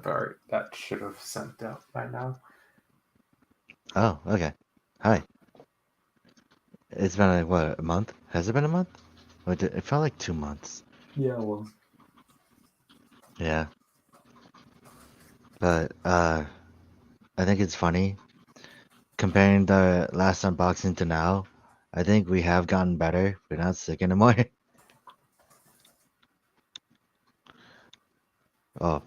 Alright, that should have sent out by now. Oh, okay. Hi. It's been like, what, a month? Has it been a month? It felt like 2 months. Yeah, well. Yeah. But, I think it's funny. Comparing the last unboxing to now, I think we have gotten better. We're not sick anymore. Oh,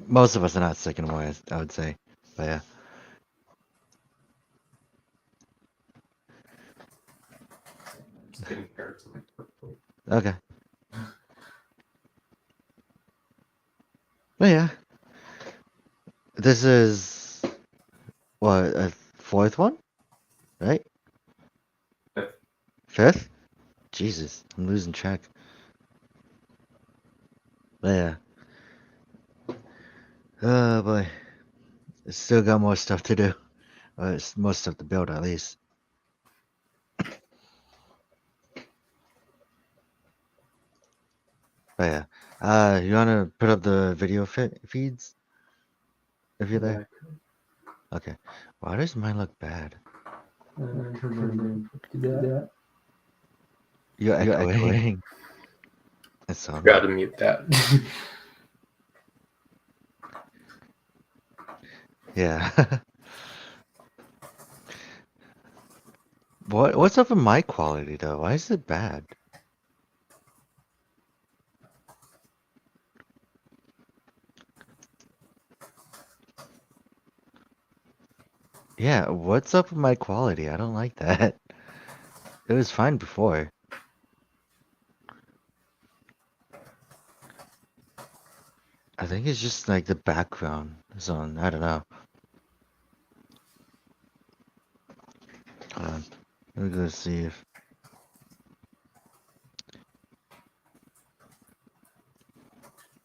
most of us are not sick anymore, I would say. But yeah. Just getting here something quickly. Okay. But yeah. This is, what, a fourth one? Right? Fifth? Jesus, I'm losing track. But yeah. Oh boy. Still got more stuff to do. It's more stuff to build at least. But yeah. You wanna put up the video feeds? If you're there? Okay. Why does mine look bad? You're echoing. That's so Gotta mute that. Yeah. What's up with my quality though? Why is it bad? Yeah, what's up with my quality? I don't like that. It was fine before. I think it's just like the background zone. I don't know. Hold on. Let me go see if.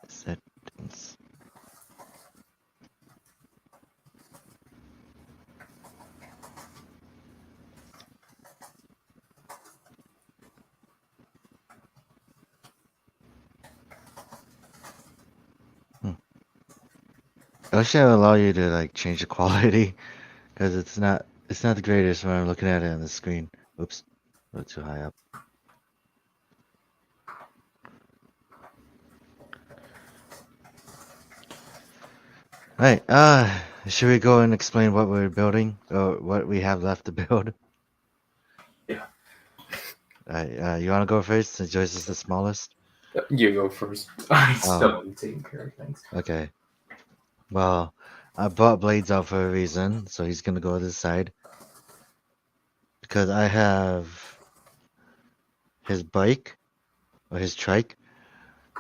Settings. I wish I would allow you to like change the quality, because it's not the greatest when I'm looking at it on the screen. Oops, a little too high up. Alright, should we go and explain what we're building or what we have left to build? Yeah. Alright, you wanna go first since Joyce is the smallest? You go first. I still am taking care of things. Okay. Well, I brought Blades out for a reason, so he's gonna go to this side. Because I have his bike or his trike.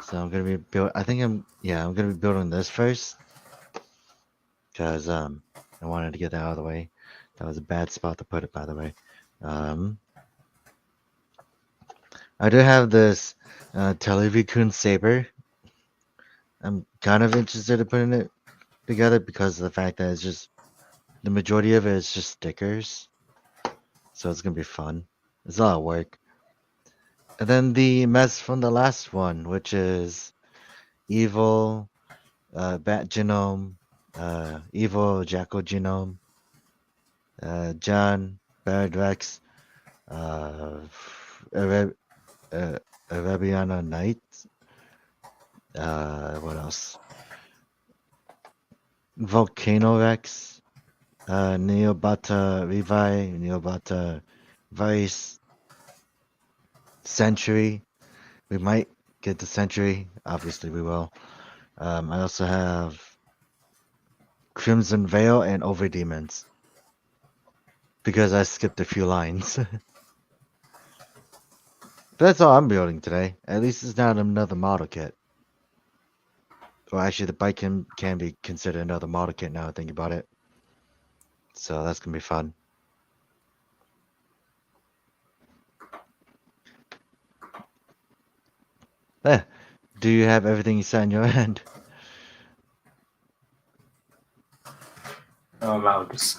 So I'm gonna be I'm gonna be building this first. Cause I wanted to get that out of the way. That was a bad spot to put it, by the way. I do have this Televikun saber. I'm kind of interested in putting it together because of the fact that it's just the majority of it is just stickers. So it's gonna be fun. It's a lot of work. And then the mess from the last one, which is Evil, Bat Genome, Evil Jackal Genome, John, Barrett Rex, Arabiana Knight, what else? Volcano Rex, Neobata Revi, Neobata Vice, Century. We might get the Century. Obviously, we will. I also have Crimson Veil and Overdemons. Because I skipped a few lines. But that's all I'm building today. At least it's not another model kit. Well, actually, the bike can be considered another model kit now I think about it. So that's going to be fun. Do you have everything you said on your end? I'll just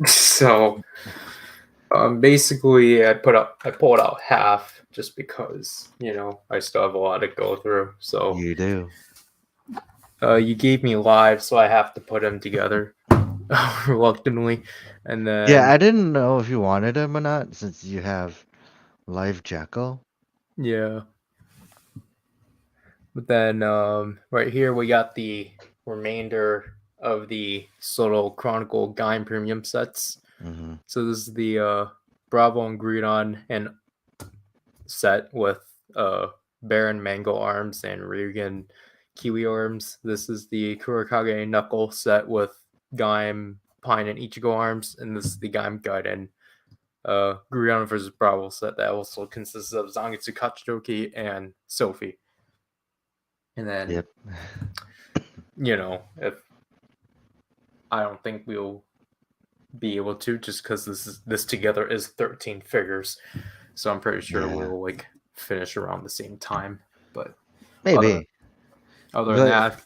so basically I pulled out half just because I still have a lot to go through. So You do. You gave me live, so I have to put them together reluctantly, and then Yeah, I didn't know if you wanted him or not since you have Live Jackal. yeah. But then right here we got the remainder of the Soto Chronicle Gaim Premium sets. Mm-hmm. So this is the Bravo and Greedon and set with Baron Mango arms and Ryugen Kiwi arms. This is the Kurakage Knuckle set with Gaim, Pine, and Ichigo arms, and this is the Gaim Gaiden Greedon versus Bravo set that also consists of Zangetsu Kachidoki and Sophie. And then, Yep. if I don't think we'll be able to, just because this together is 13 figures, so I'm pretty sure Yeah. we'll finish around the same time. But Maybe. other than that,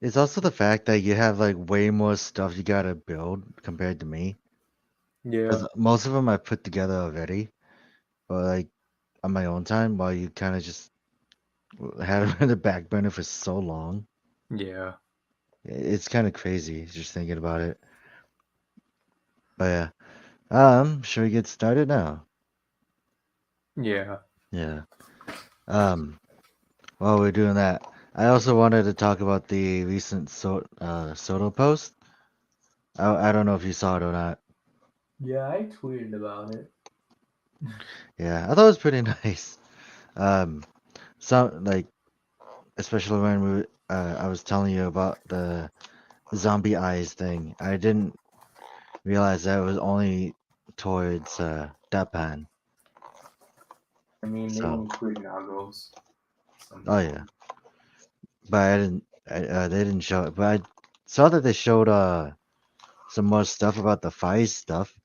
It's also the fact that you have like way more stuff you gotta build compared to me. yeah, Because most of them I put together already, but like on my own time, while you kind of just had them in the back burner for so long. yeah, It's kind of crazy just thinking about it. But yeah, should we get started now? yeah. Yeah. While we're doing that, I also wanted to talk about the recent Soto post. I don't know if you saw it or not. Yeah, I tweeted about it. Yeah, I thought it was pretty nice. Some like especially when I was telling you about the zombie eyes thing. I didn't realize that it was only towards Japan. I mean, they So, include Nagos. oh yeah, but I didn't. They didn't show it, but I saw that they showed some more stuff about the Fies stuff,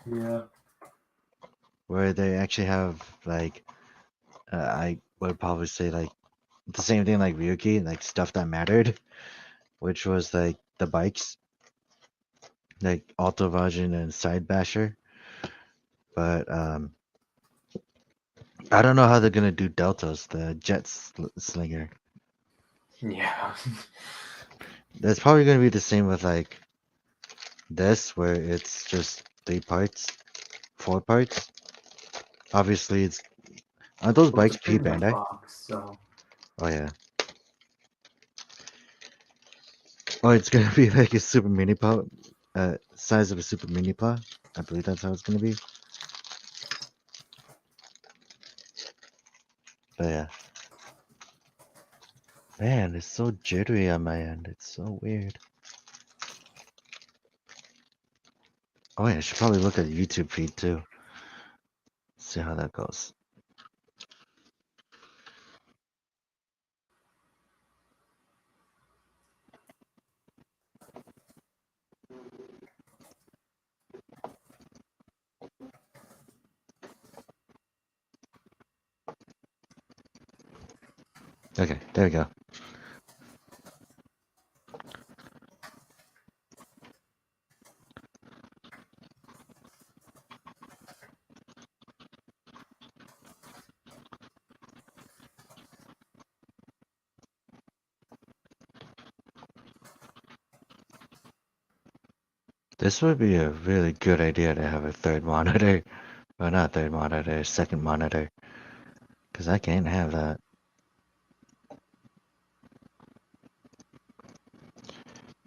Yeah, where they actually have like I would probably say like the same thing like Ryuki, like stuff that mattered, which was like the bikes, like Alto Version and Side Basher. But I don't know how they're gonna do Deltas, the Slinger. yeah, That's probably gonna be the same with like this, where it's just 3 parts, 4 parts. Obviously, aren't those well, it's bikes a P premium Bandai? box, so Oh yeah. Oh, it's gonna be like a super mini plow, size of a super mini plow. I believe that's how it's gonna be. But yeah. Man, it's so jittery on my end. It's so weird. Oh yeah, I should probably look at the YouTube feed too. See how that goes. Okay, there we go. This would be a really good idea to have a third monitor. Well, not third monitor, second monitor. Because I can't have that.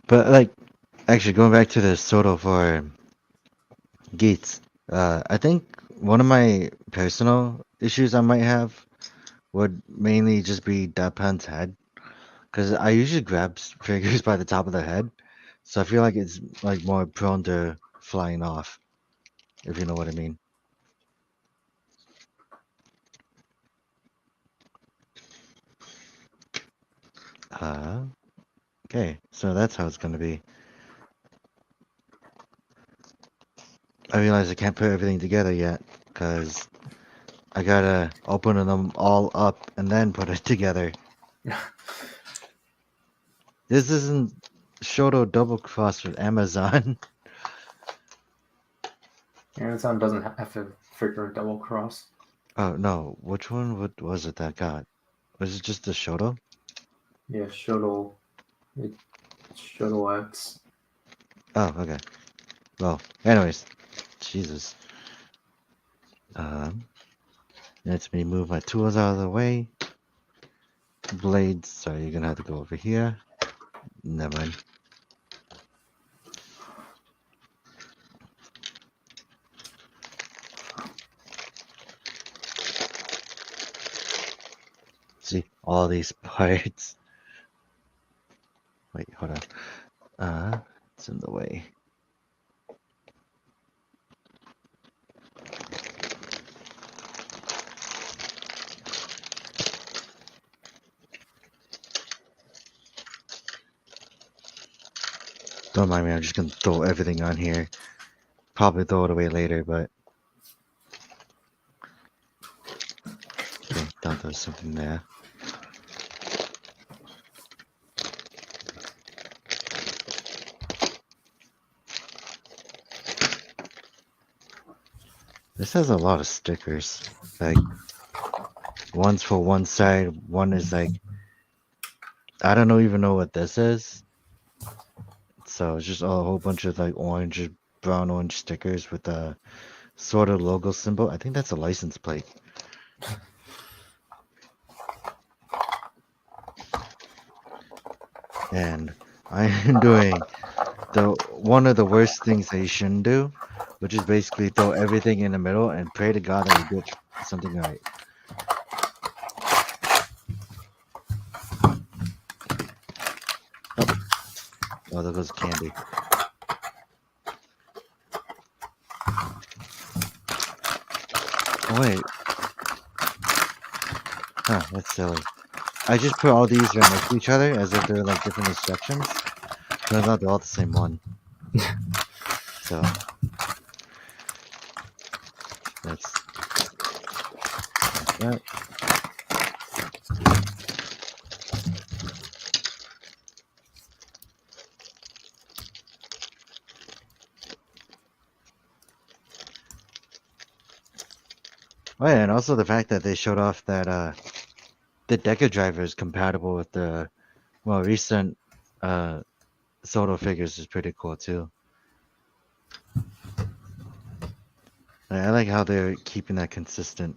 But, like, actually, going back to the Soto for Geats, I think one of my personal issues I might have would mainly just be Dapan's head. Because I usually grab figures by the top of the head. So I feel like it's, like, more prone to flying off. If you know what I mean. Okay, so that's how it's gonna be. I realize I can't put everything together yet, because I gotta open them all up and then put it together. This isn't Shoto double cross with Amazon. Amazon doesn't have to figure double cross. Oh no, which one was it that got? Was it just the Shoto? Yeah, shuttle. Shuttle X. Oh, okay. Well, anyways, Jesus. Let me move my tools out of the way. Blades. Sorry, you're gonna have to go over here. Never mind. See all these parts. Wait, hold on. It's in the way. Don't mind me, I'm just gonna throw everything on here. Probably throw it away later, but... Okay, thought there was something there. This has a lot of stickers. Like, one's for one side, one is like... I don't even know what this is. So it's just a whole bunch of like orange, brown orange stickers with a sort of logo symbol. I think that's a license plate. And I am doing one of the worst things that you shouldn't do, which is basically throw everything in the middle and pray to God that you get something right. Oh, there goes candy. Oh wait. Huh, that's silly. I just put all these right next to each other as if they're like different instructions. Turns out they're all the same one. So that's that. Oh yeah, and also the fact that they showed off that the Deca driver is compatible with the more recent Soto figures is pretty cool too. I like how they're keeping that consistent.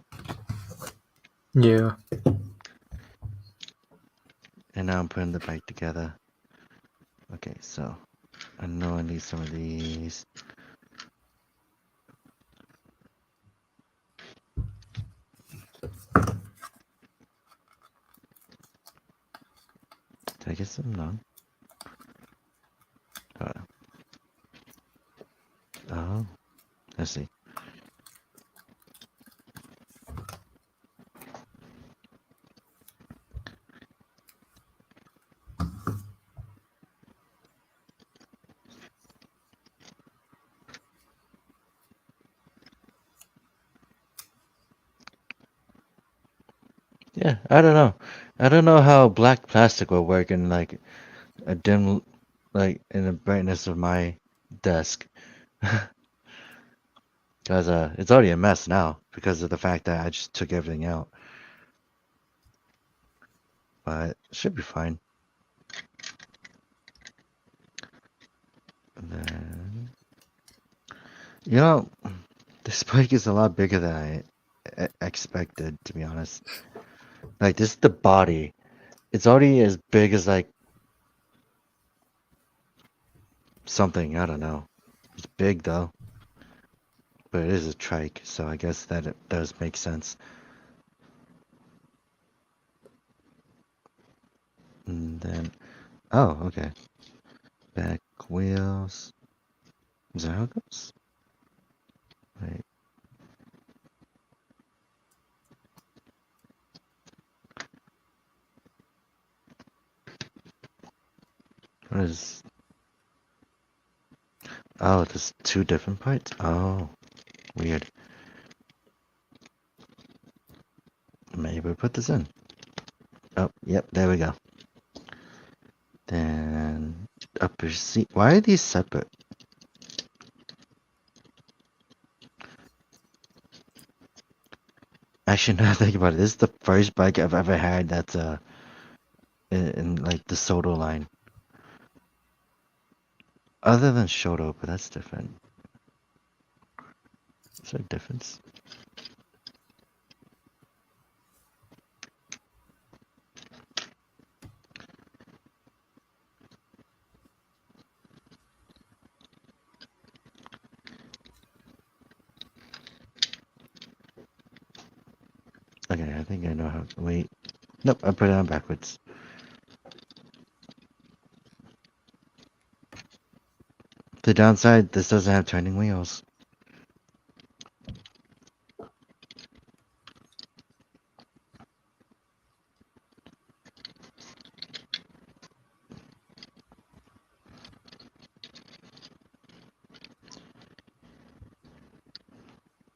Yeah. And now I'm putting the bike together. Okay, so I know I need some of these. Did I get some? No. Oh, let's see. Yeah, I don't know. I don't know how black plastic will work in like a dim, like in the brightness of my desk. Because it's already a mess now because of the fact that I just took everything out. But it should be fine. And then, you know, this bike is a lot bigger than I expected, to be honest. Like, this is the body. It's already as big as, like, something. I don't know. It's big, though. But it is a trike, so I guess that it does make sense. And then, oh, okay. Back wheels. Is that how it goes? Wait. What is... Oh, there's two different parts? Oh, weird. Maybe put this in. Oh, yep, there we go. Then upper seat. Why are these separate? Actually, now think about it, this is the first bike I've ever had that's in like the Soto line. Other than Shoto, but that's different. Is there a difference? Okay, I think I know how. Wait. Nope, I put it on backwards. The downside, this doesn't have turning wheels.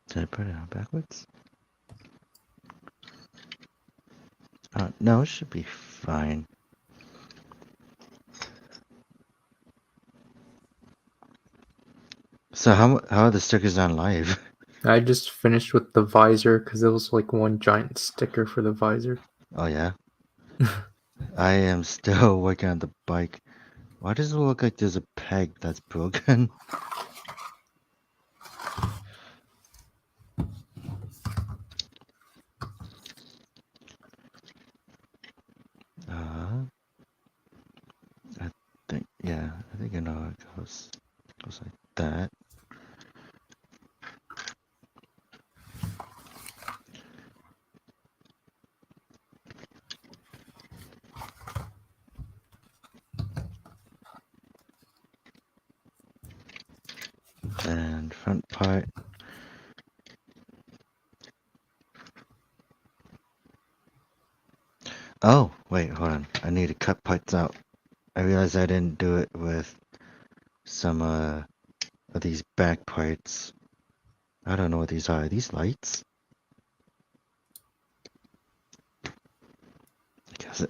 Did I put it on backwards? No, it should be fine. So how are the stickers on live? I just finished with the visor because it was like one giant sticker for the visor. Oh yeah? I am still working on the bike. Why does it look like there's a peg that's broken? I think I know how it goes. Goes like that. And front part. Oh, wait, hold on. I need to cut parts out. I realized I didn't do it with some of these back parts. I don't know what these are. Are these lights?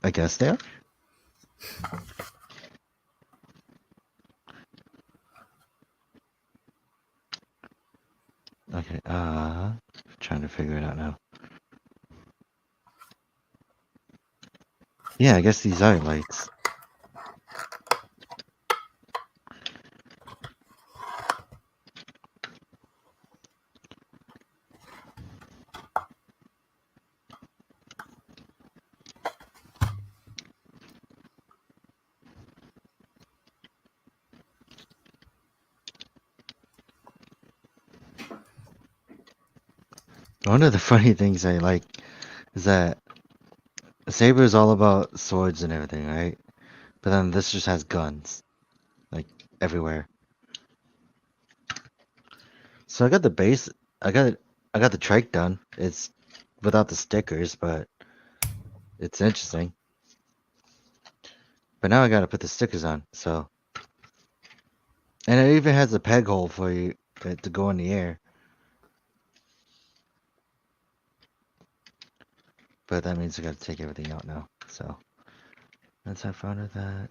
I guess they are. Okay, trying to figure it out now. Yeah, I guess these are lights. One of the funny things I like is that Saber is all about swords and everything, right? But then this just has guns, like everywhere. So I got the base. I got the trike done. It's without the stickers, but it's interesting. But now I gotta put the stickers on. So, and it even has a peg hole for you to go in the air. But that means I gotta take everything out now. So let's have fun with that.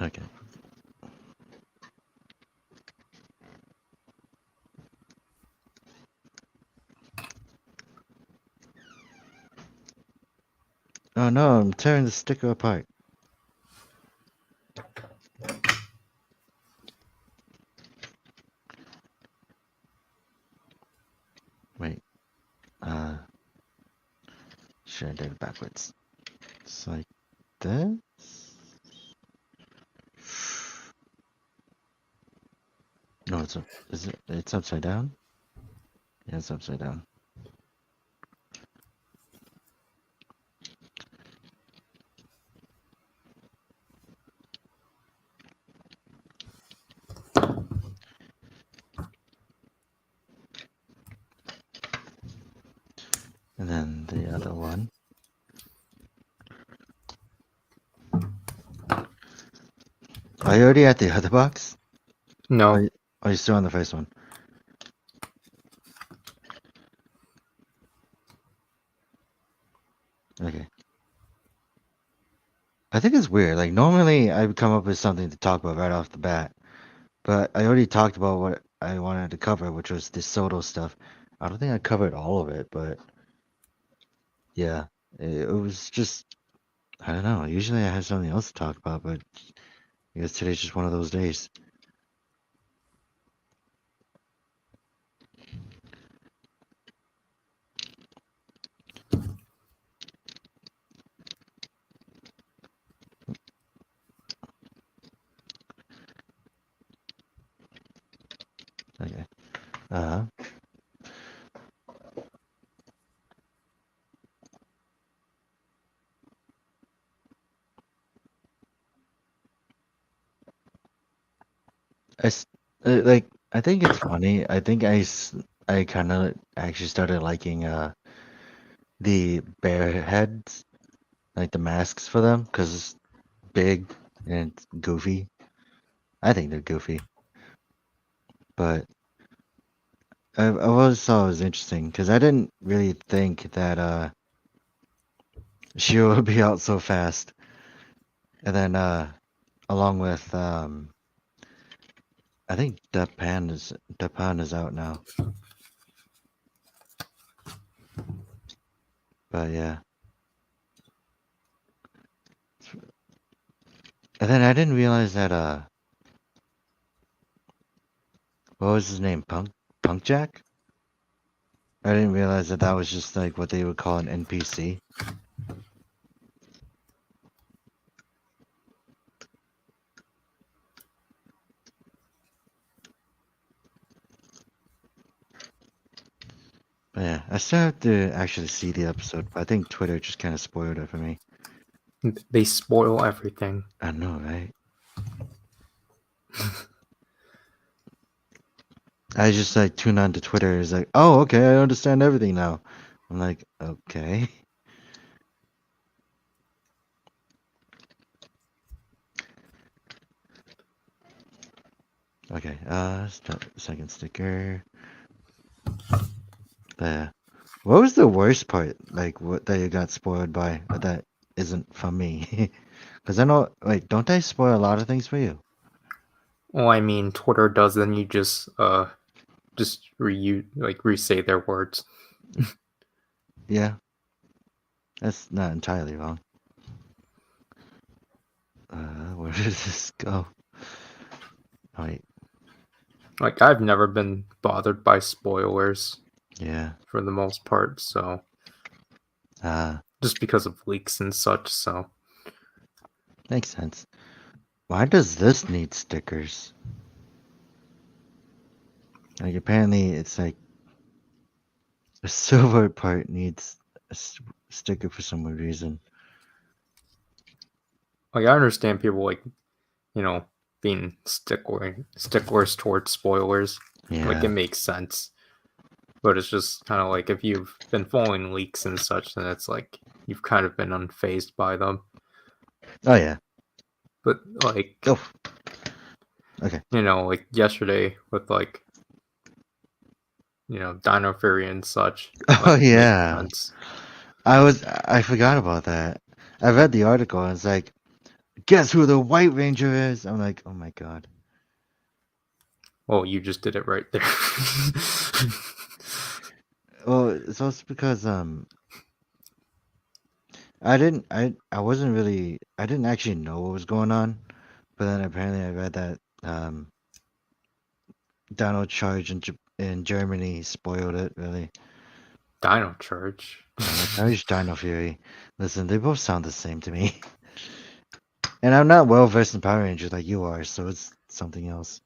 Okay. Oh no, I'm tearing the sticker apart. Wait. Should I do it backwards? It's like this. No, it's upside down? Yeah, it's upside down. And then the other one. Are you already at the other box? No, Are you still on the first one? Okay. I think it's weird. Like normally I would come up with something to talk about right off the bat, but I already talked about what I wanted to cover, which was the Soto stuff. I don't think I covered all of it, but yeah, it was just I don't know. Usually I have something else to talk about, but I guess today's just one of those days. Okay. Uh-huh. Like I think it's funny. I think I kind of actually started liking the bear heads, like the masks for them, because it's big and it's goofy. I think they're goofy, but I always thought it was interesting because I didn't really think that Shiro would be out so fast, and then along with I think Depan is out now, but yeah. And then I didn't realize that what was his name? Punk Jack? I didn't realize that that was just like what they would call an NPC. But yeah, I still have to actually see the episode, but I think Twitter just kind of spoiled it for me. They spoil everything. I know, right? I just like tune on to Twitter. It's like, oh, okay, I understand everything now. I'm like, okay. Okay, second sticker. There. What was the worst part? Like, what that you got spoiled by that isn't from me? Because I know, like, don't they spoil a lot of things for you? Well, I mean, Twitter does, then you just re-say their words. Yeah, that's not entirely wrong. Where did this go? Oh, wait, Like, I've never been bothered by spoilers yeah. for the most part, so just because of leaks and such. So Makes sense. Why does this need stickers? Like, apparently it's like the silver part needs a sticker for some weird reason. like, I understand people like, you know, being sticklers towards spoilers. Like, Yeah. it makes sense. But it's just kind of like if you've been following leaks and such, then it's like you've kind of been unfazed by them. Oh, yeah. But like, Oh. Okay. you know, like yesterday with like, you know, Dino Fury and such. Oh, Like, it makes yeah. sense. I forgot about that. I read the article and it's like, guess who the White Ranger is? I'm like, oh my god. Well, you just did it right there. Well, it's also because I wasn't really I didn't actually know what was going on, but then apparently I read that Dino Charge in Germany spoiled it really. Dino Charge. Dino Charge, Dino Fury. Listen, they both sound the same to me. And I'm not well versed in Power Rangers like you are, so it's something else.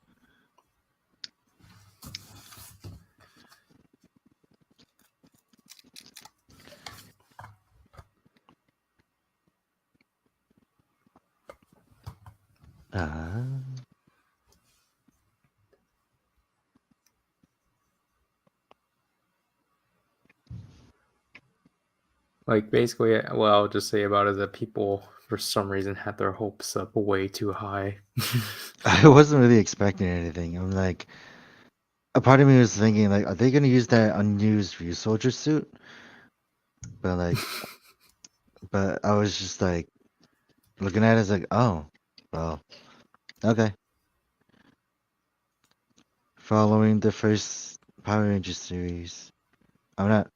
Uh, Like, basically, what I'll just say about it is that people, for some reason, had their hopes up way too high. I wasn't really expecting anything. I'm like, a part of me was thinking, like, are they gonna use that unused View Soldier suit? But like, But I was just like looking at it as like, oh, well, okay. Following the first Power Rangers series, I'm not.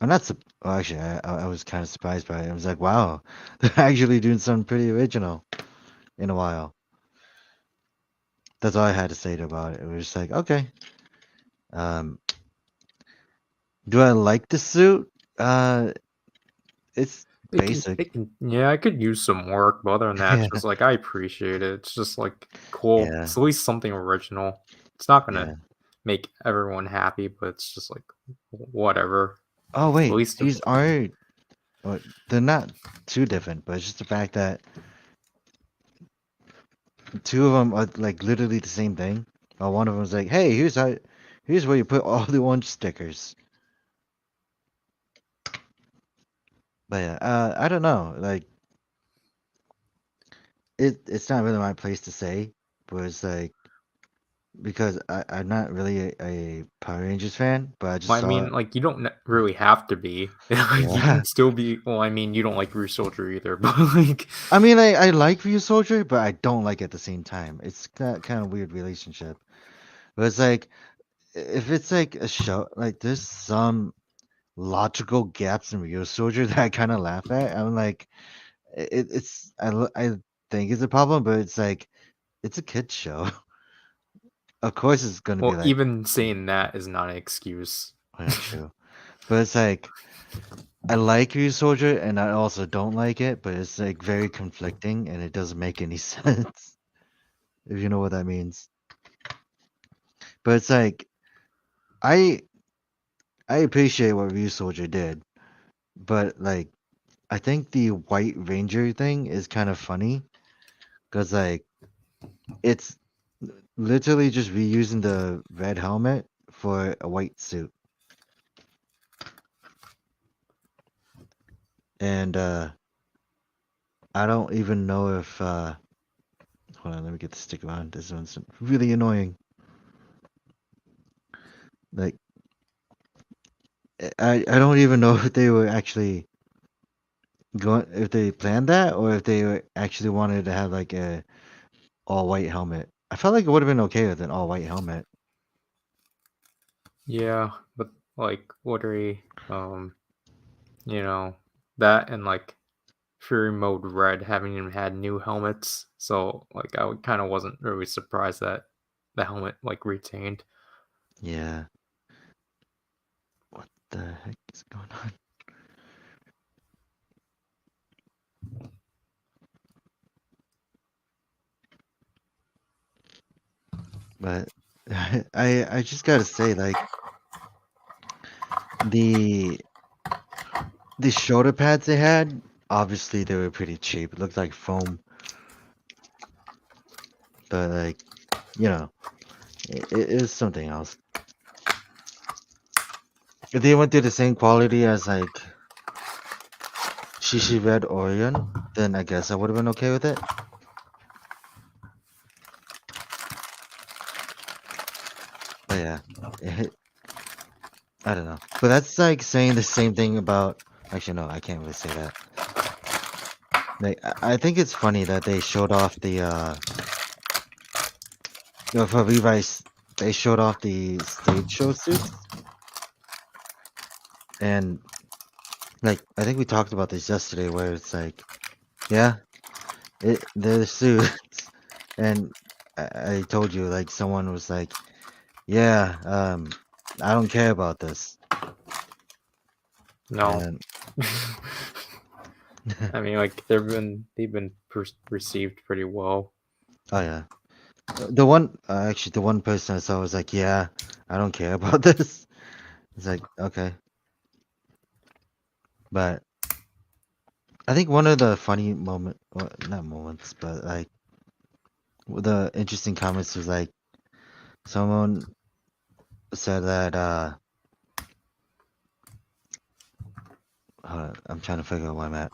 Well, actually, I was kind of surprised by it. I was like, wow, they're actually doing something pretty original in a while. That's all I had to say about it. It was just like, okay. Um, do I like the suit? It's basic. Yeah, I could use some work, but other than that, it's Yeah, just like I appreciate it. It's just like cool. yeah, It's at least something original. It's not gonna yeah. make everyone happy, but it's just like whatever. Oh At wait, least these aren't. They're not too different, but it's just the fact that two of them are like literally the same thing. One of them was like, "Hey, here's where you put all the orange stickers." But yeah, I don't know. Like, it's not really my place to say, but it's like because I'm not really a Power Rangers fan, but I well, just I saw mean, it. like you don't really have to be. Like you Yeah. can still be. Well, I mean, you don't like Rue Soldier either, but like I mean, I like View Soldier, but I don't like at the same time. It's that kind of weird relationship. But it's like if it's like a show, like there's some logical gaps in Real Soldier that I kind of laugh at. I'm like, I think it's a problem, but it's like it's a kids show. Of course, it's gonna be well, like, even saying that is not an excuse. oh, yeah, true. But it's like I like Real Soldier, and I also don't like it. But it's like very conflicting, and it doesn't make any sense if you know what that means. But it's like I I appreciate what Real Soldier did, but like I think the White Ranger thing is kind of funny because like it's literally just reusing the red helmet for a white suit. And I don't even know if hold on, let me get the sticker on. This one's really annoying. Like I don't even know if they were actually going if they planned that or if they actually wanted to have like a all white helmet. I felt like it would have been okay with an all white helmet. Yeah, but like literally, you know, that and like Fury Mode Red haven't even had new helmets, so like I kind of wasn't really surprised that the helmet like retained. Yeah. What the heck is going on? But I just gotta say, like the the shoulder pads they had, obviously they were pretty cheap. It looked like foam, but like it is something else. If they went to the same quality as like Shishi Red Orion, then I guess I would have been okay with it. But yeah, it, I don't know. But that's like saying the same thing about. Actually, no, I can't really say that. Like, I think it's funny that they showed off the for Levi's, they showed off the stage show suits, and like I think we talked about this yesterday, where it's like, yeah, they're the suits, and I told you like someone was like, yeah, I don't care about this, No, and I mean like they've been received pretty well. oh yeah, actually the one person I saw was like, yeah, I don't care about this. It's like okay, but I think one of the funny well, not moments, but like the interesting comments was like someone said that hold on, I'm trying to figure out where I'm at.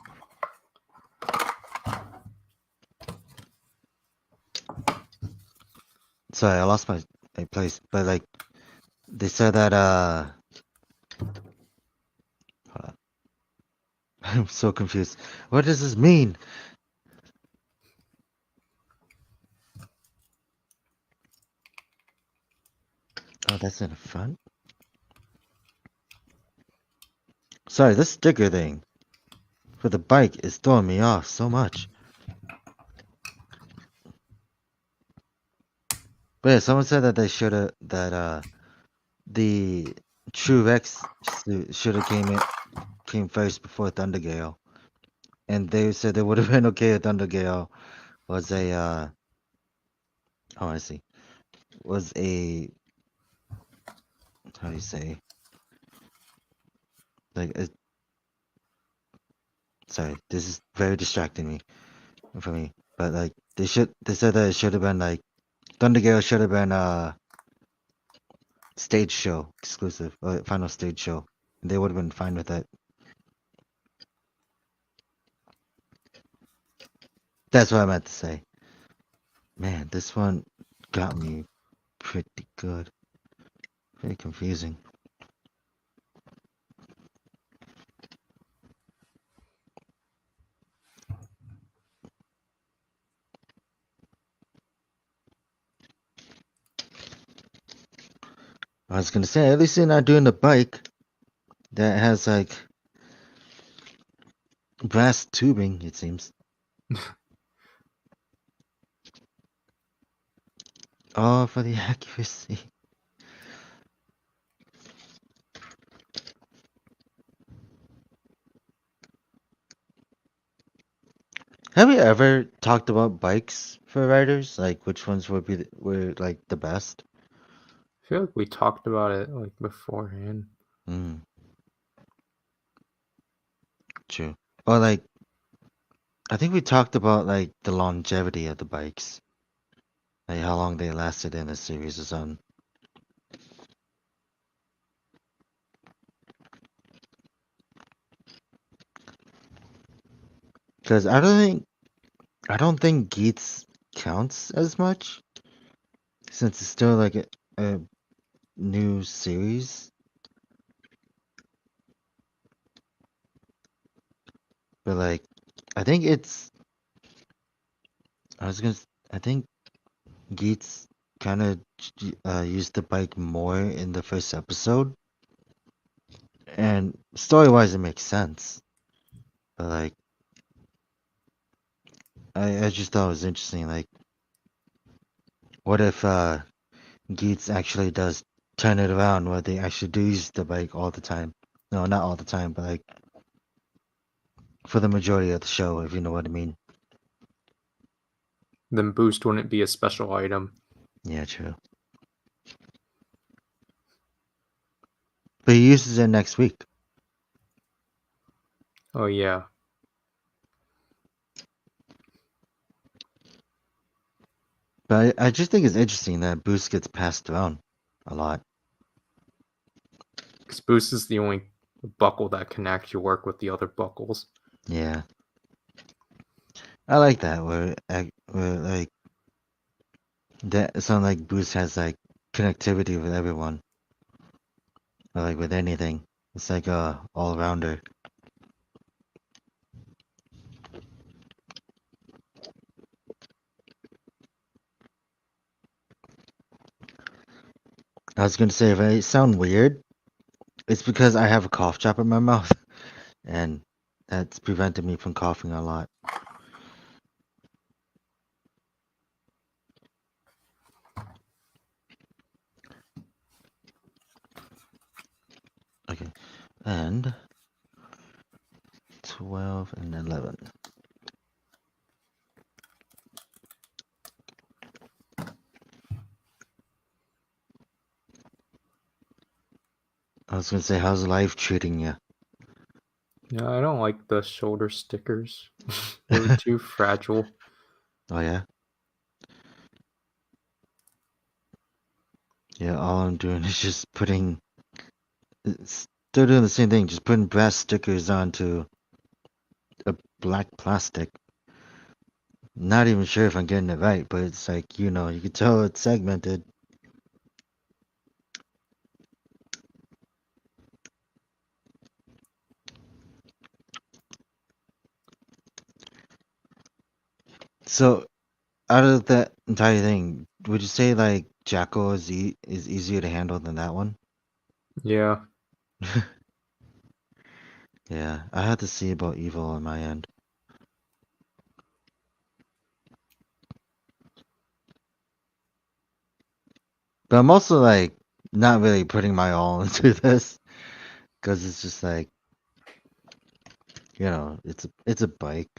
Sorry, I lost my place, but like they said that hold on. I'm so confused. What does this mean? Oh, that's in the front? Sorry, this sticker thing for the bike is throwing me off so much. But yeah, someone said that they should have the True Rex should have came first before Thundergale, and they said they would have been okay if Thundergale was a oh, I see, was a, how do you say, like a, sorry, this is very distracting me for me, but like they said that it should have been like Thundergale should have been stage show exclusive, final stage show, and they would have been fine with it. That's what I meant to say. Man, this one got me pretty good. Very confusing. I was gonna say, at least they're not doing the bike that has like brass tubing, it seems. Oh, for the accuracy. Have you ever talked about bikes for riders? Like which ones were like the best? I feel like we talked about it like beforehand. Mm, true. Or like I think we talked about like the longevity of the bikes, like how long they lasted in the series or something. Because I don't think Geats counts as much since it's still like a new series. But like I think it's I was gonna s- I think Geats kind of used the bike more in the first episode, and story-wise it makes sense. But like I just thought it was interesting. Like, what if Geats actually does turn it around, where they actually do use the bike all the time? No, not all the time, but like for the majority of the show, if you know what I mean. Then boost wouldn't be a special item. Yeah, true. But he uses it next week. Oh yeah. But I just think it's interesting that Boost gets passed around a lot. Because boost is the only buckle that can actually work with the other buckles. Yeah, I like that. Where like that sound like Boost has like connectivity with everyone, or like with anything. It's like a all rounder. I was gonna say if I sound weird, it's because I have a cough drop in my mouth, and that's prevented me from coughing a lot. Okay, and 12 and 11. I was gonna say, how's life treating you? Yeah, I don't like the shoulder stickers. They're too fragile. Oh yeah, yeah. All I'm doing is just putting. Still doing the same thing, just putting brass stickers onto a black plastic. Not even sure if I'm getting it right, but it's like, you can tell it's segmented. So out of that entire thing, would you say like Jackal is easier to handle than that one? Yeah. Yeah, I had to see about Evil on my end. But I'm also like not really putting my all into this because it's just like, it's a bike.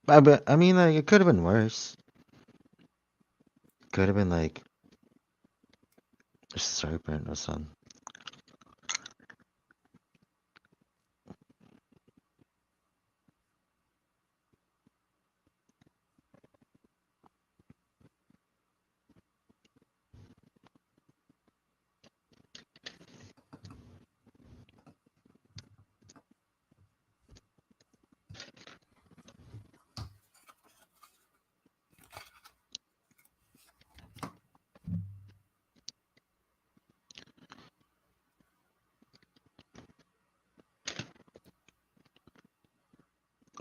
But I mean, like, it could have been worse. Could have been like a serpent or something.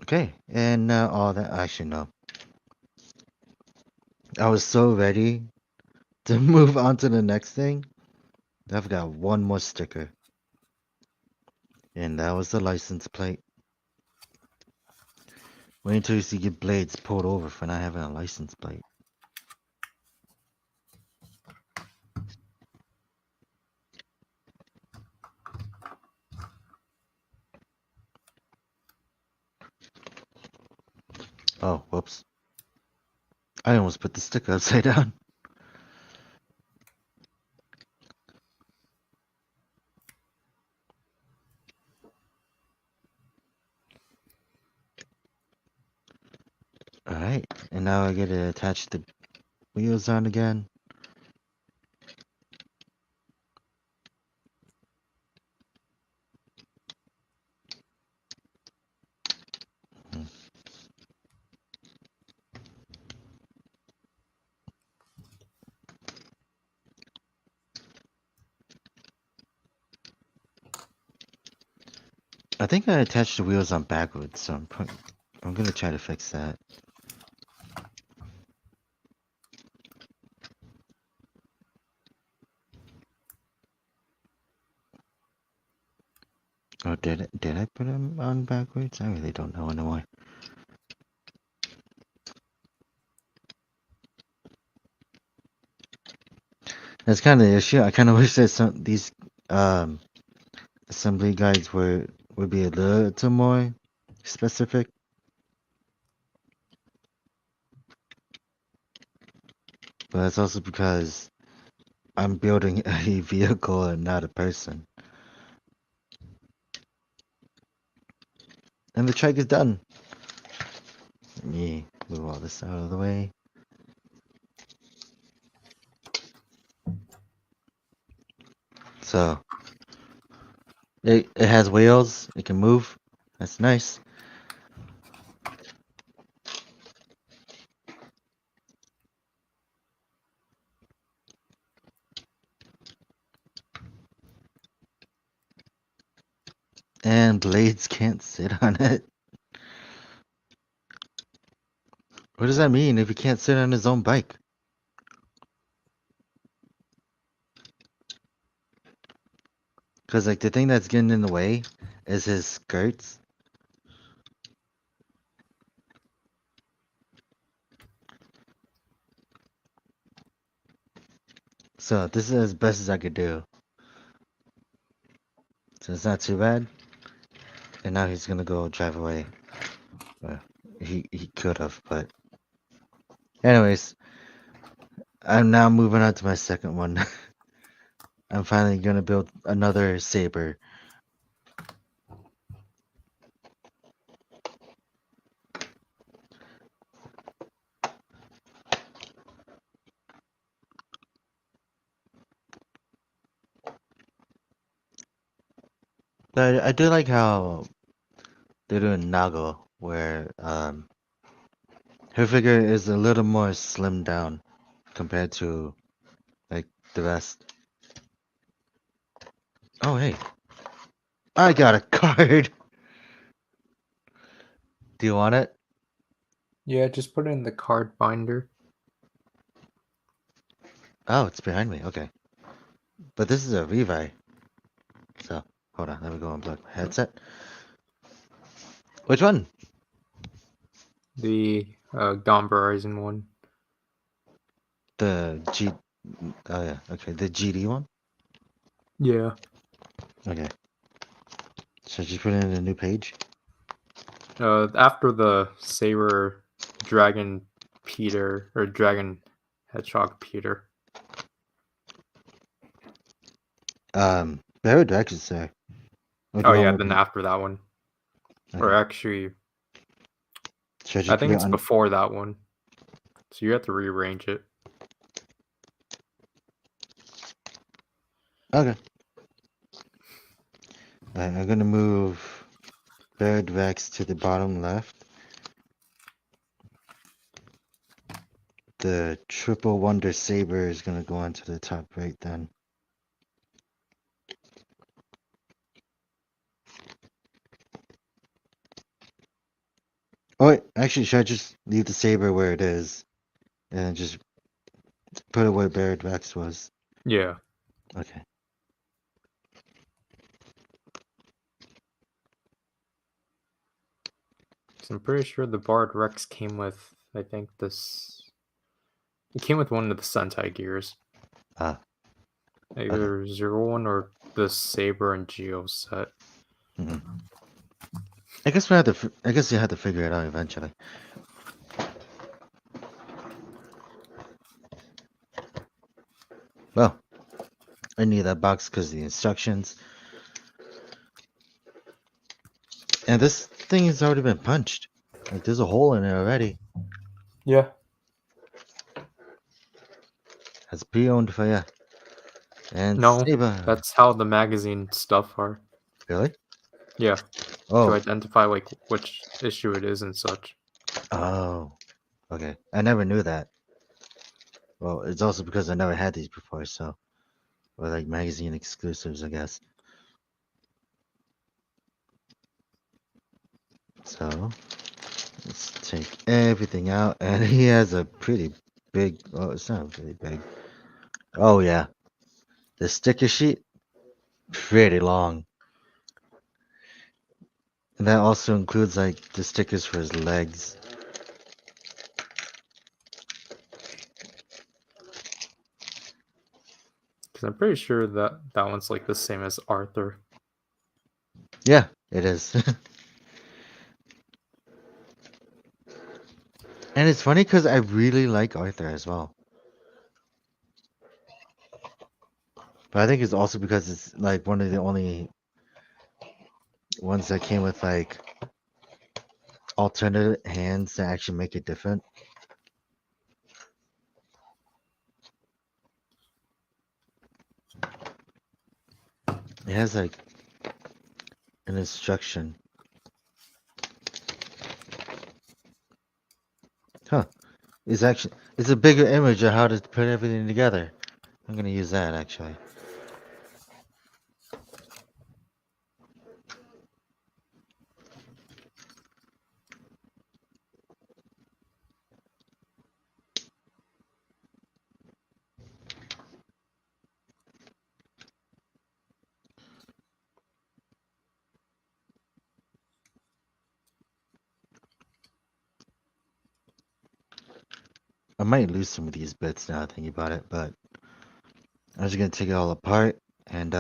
Okay, and now all that actually no. I was so ready to move on to the next thing. I've got one more sticker. And that was the license plate. Wait until you see your blades pulled over for not having a license plate. Oh, whoops. I almost put the sticker upside down. Alright, and now I get to attach the wheels on again. Hmm. I think I attached the wheels on backwards, so I'm gonna try to fix that. Oh, did I put them on backwards? I really don't know anymore. That's kind of the issue. I kind of wish that these um assembly guides would be a little more specific. But that's also because I'm building a vehicle and not a person. And the trike is done. Let me move all this out of the way. So it has wheels. It can move. That's nice. And blades can't sit on it. What does that mean if he can't sit on his own bike? Because like the thing that's getting in the way is his skirts. So this is as best as I could do. So it's not too bad. And now he's gonna go drive away. Well, he could have, but anyways, I'm now moving on to my second one. I'm finally gonna build another saber. But I do like how they're doing Nago, where Her figure is a little more slimmed down compared to like the rest. Oh hey, I got a card. Do you want it? Yeah, just put it in the card binder. Oh, it's behind me. Okay, but this is a revi. So hold on, let me go unplug my headset. Which one? The Dawn Horizon one. The G. Oh yeah. Okay, the GD one. Yeah. Okay. So just put it in a new page. After the Saber Dragon Peter or Dragon Hedgehog Peter. PowerRider's is there. Or do Oh you yeah, want me then to? after that one. Or Okay. actually, Should I I just put think it it's on? before that one. So you have to rearrange it. Okay. I'm gonna move PowerRider's to the bottom left. The Triple Wonder Saber is gonna go onto the top right then. Oh wait, actually, should I just leave the saber where it is and just put it where PowerRider's was? Yeah. Okay. Because I'm pretty sure the Bard Rex came with, I think this. It came with one of the Sentai gears. Ah. Either Zero One or the Saber and Geo set. Mm-hmm. I guess we have to. I guess you have to figure it out eventually. Well, I need that box because of the instructions. And this thing has already been punched. Like there's a hole in it already. Yeah. Has pre-owned for ya. And No, Saber. that's how the magazine stuff are. Really? Yeah. To Oh. identify like which issue it is and such. Oh. Okay. I never knew that. Well, it's also because I never had these before, so or like magazine exclusives, I guess. So let's take everything out, and he has a pretty big. Oh, it's not really big. Oh yeah, the sticker sheet pretty long, and that also includes like the stickers for his legs. Because I'm pretty sure that that one's like the same as Arthur. Yeah, it is. And it's funny because I really like Arthur as well. But I think it's also because it's like one of the only ones that came with like alternate hands that actually make it different. It has like an instruction. Huh. It's a bigger image of how to put everything together. I'm gonna use that actually. I might lose some of these bits now thinking about it, but I'm just gonna take it all apart and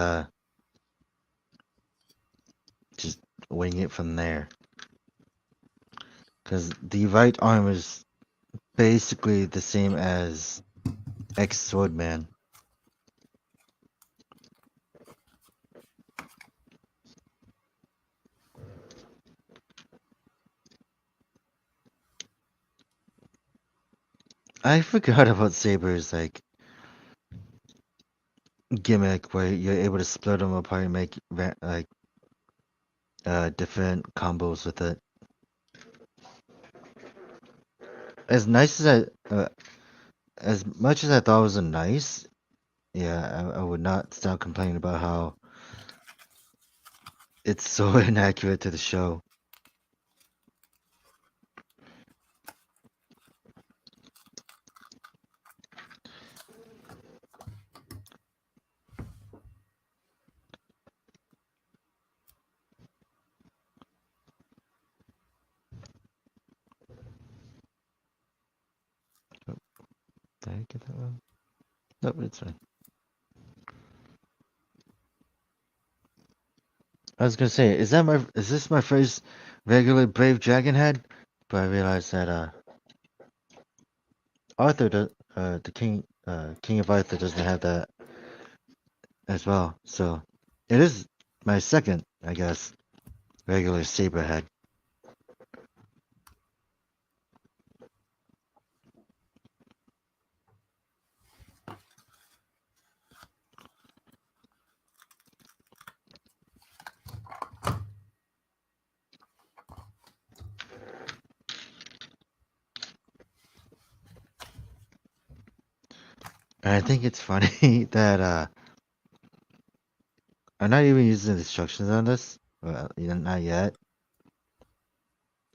just wing it from there. Because the right arm is basically the same as X Swordman. I forgot about Saber's like gimmick where you're able to split them apart and make like different combos with it. as nice as much as I thought it was a nice, yeah, I would not stop complaining about how it's so inaccurate to the show. Did I get that wrong? Nope, it's fine. I was gonna say, is this my first regular Brave Dragon head? But I realized that Arthur the King of Arthur doesn't have that as well. So it is my second, I guess, regular saber head. And I think it's funny that I'm not even using the instructions on this. Well, not yet,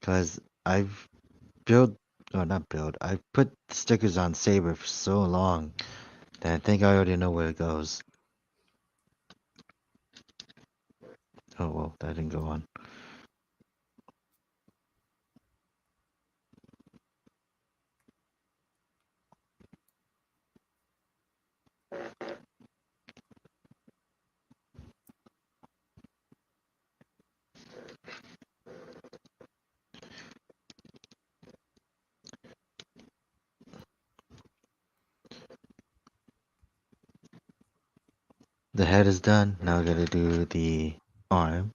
because I've I've put stickers on Saber for so long that I think I already know where it goes. Oh well, that didn't go on. The head is done. Now I gotta do the arm.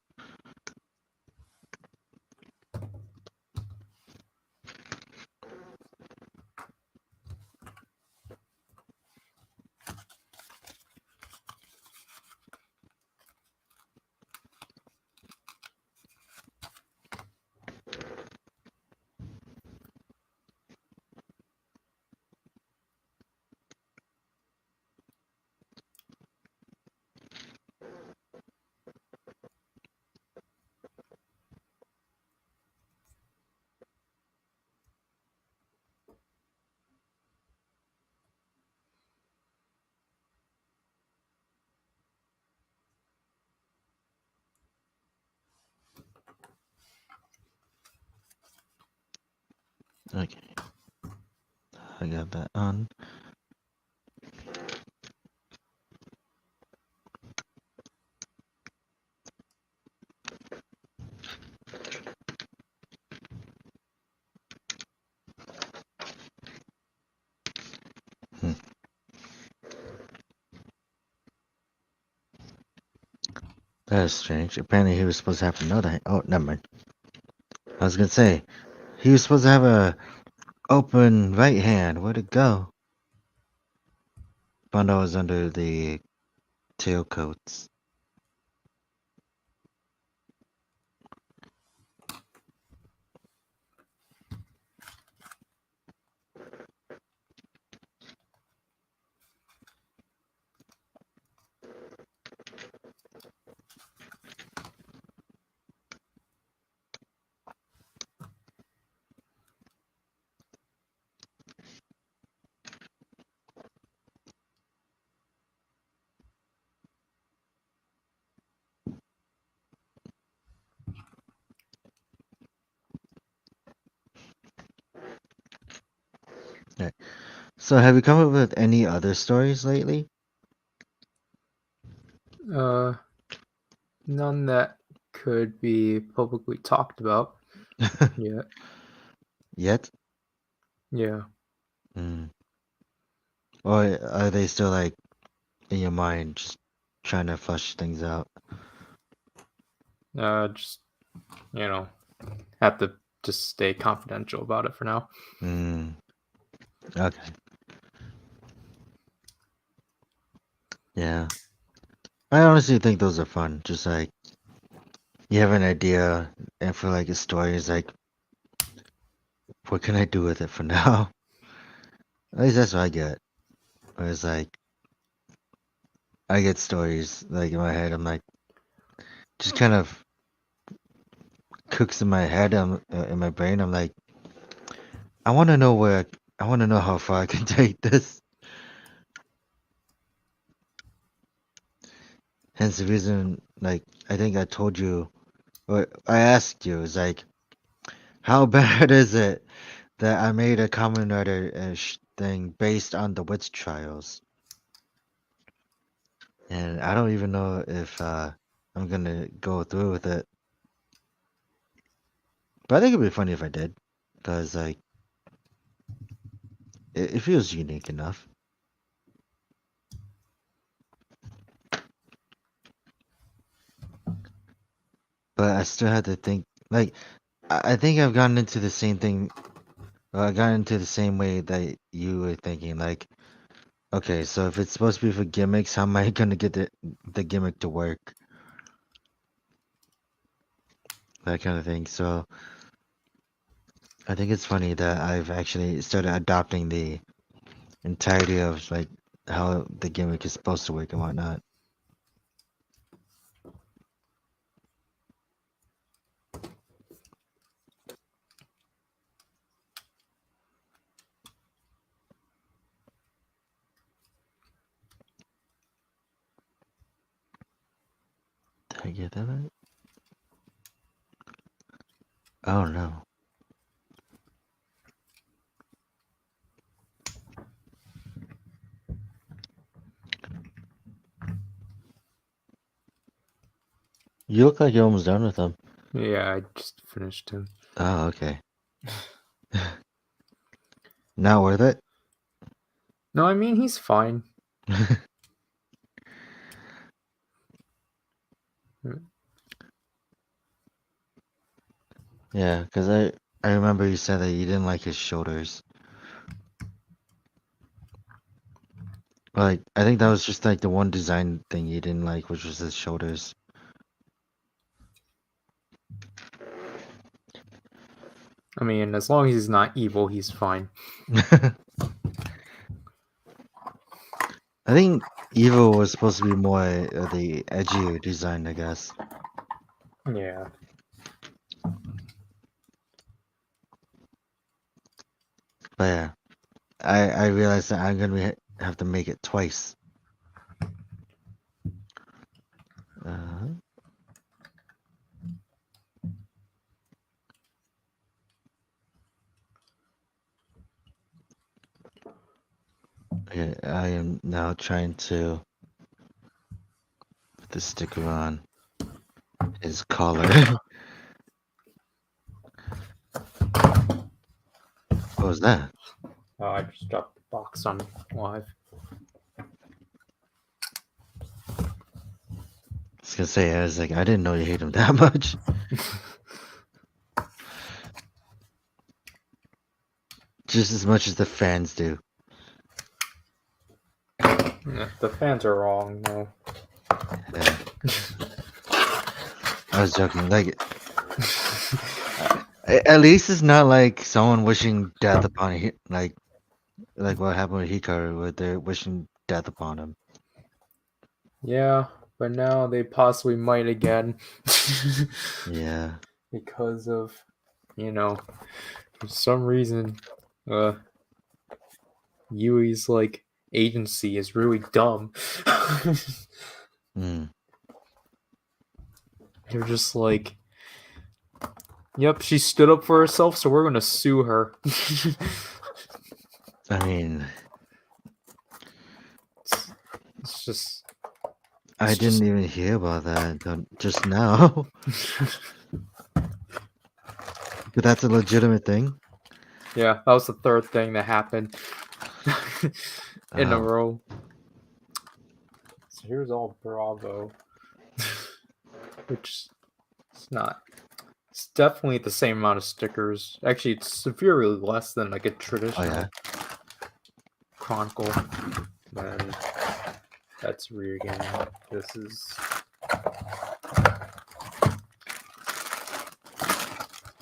Okay, I got that on. Hmm. That is strange. Apparently he was supposed to have another hand. Oh, never mind. I was gonna say, he was supposed to have a open right hand. Where'd it go? Found out it was under the tailcoats. Right. So have you come up with any other stories lately? None that could be publicly talked about yet. Yet? Yeah. Mm. Or are they still like in your mind, just trying to flush things out? Just have to just stay confidential about it for now. Mm. Okay. Yeah. I honestly think those are fun. Just like you have an idea, and for like a story is like, what can I do with it for now? At least that's what I get. Whereas like I get stories like in my head. I'm like just kind of cooks in my head. In my brain. I'm like I want to know I want to know how far I can take this. Hence the reason, like I think I told you, or I asked you, is like how bad is it that I made a Kamen Rider thing based on the witch trials, and I don't even know if I'm gonna go through with it. But I think it'd be funny if I did, because like it feels unique enough. But I still had to think. Like I think I've gotten into the same thing. I got into the same way that you were thinking. Like, okay, so if it's supposed to be for gimmicks, how am I gonna get the gimmick to work? That kind of thing. So I think it's funny that I've actually started adopting the entirety of like how the gimmick is supposed to work and whatnot. Did I get that right? Oh no. You look like you're almost done with them. Yeah, I just finished him. Oh, okay. Not worth it? No, I mean he's fine. Yeah, because I remember you said that you didn't like his shoulders. Like, I think that was just like the one design thing you didn't like, which was his shoulders. I mean, as long as he's not evil, he's fine. I think Evo was supposed to be more the edgier design, I guess. Yeah. But yeah, I realized that I'm gonna have to make it twice. Uh, okay, I am now trying to put the sticker on his collar. What was that? Oh, I just dropped the box on live. I was gonna say, I was like, I didn't know you hate him that much. Just as much as the fans do. Yeah, the fans are wrong, though. Yeah. I was joking. Like, at least it's not like someone wishing death upon like what happened with Hikaru, where they're wishing death upon him. Yeah, but now they possibly might again. Yeah. Because of, for some reason, Yui's like agency is really dumb. Mm. They're just like, yep, she stood up for herself, so we're gonna sue her. I mean, it's just. I didn't even hear about that just now. But that's a legitimate thing. Yeah, that was the third thing that happened in a Oh. row. So here's all Bravo, which it's not. It's definitely the same amount of stickers. Actually, it's severely less than like a traditional Chronicle. And that's Zryken. This is.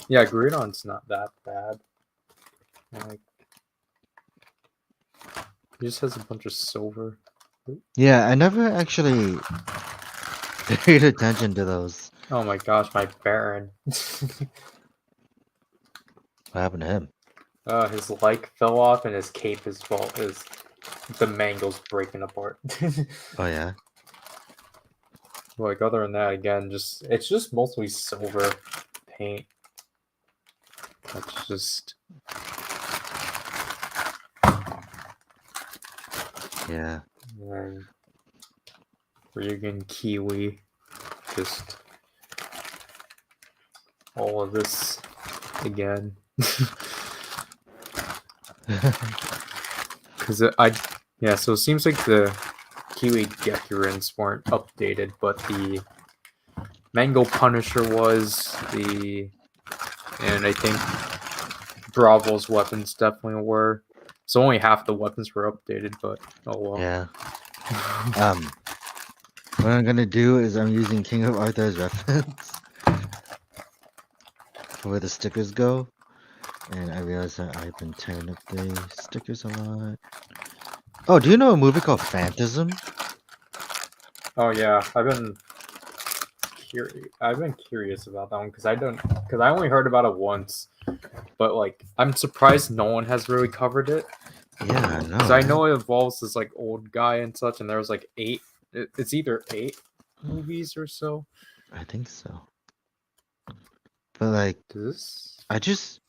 Yeah, Gridon's not that bad. Like, he just has a bunch of silver. Yeah, I never actually paid attention to those. Oh my gosh, my Baron. What happened to him? His leg fell off and his cape is the mangle's breaking apart. Oh yeah. Like other than that, again, it's just mostly silver paint. That's just Yeah. Ryugen Kiwi, just all of this again. Because yeah, so it seems like the Kiwi Gekurins weren't updated, but the Mango Punisher and I think Bravo's weapons definitely were. So only half the weapons were updated, but oh well. Yeah. What I'm gonna do is I'm using King of Arthur's reference for where the stickers go. And I realized that I've been tearing up the stickers a lot. Oh, do you know a movie called Phantasm? Oh yeah, I've been curious about that one because I only heard about it once, but like I'm surprised no one has really covered it. Yeah, I know. Because I know it involves this like old guy and such, and there was like it's either 8 movies or so. I think so. But like, I just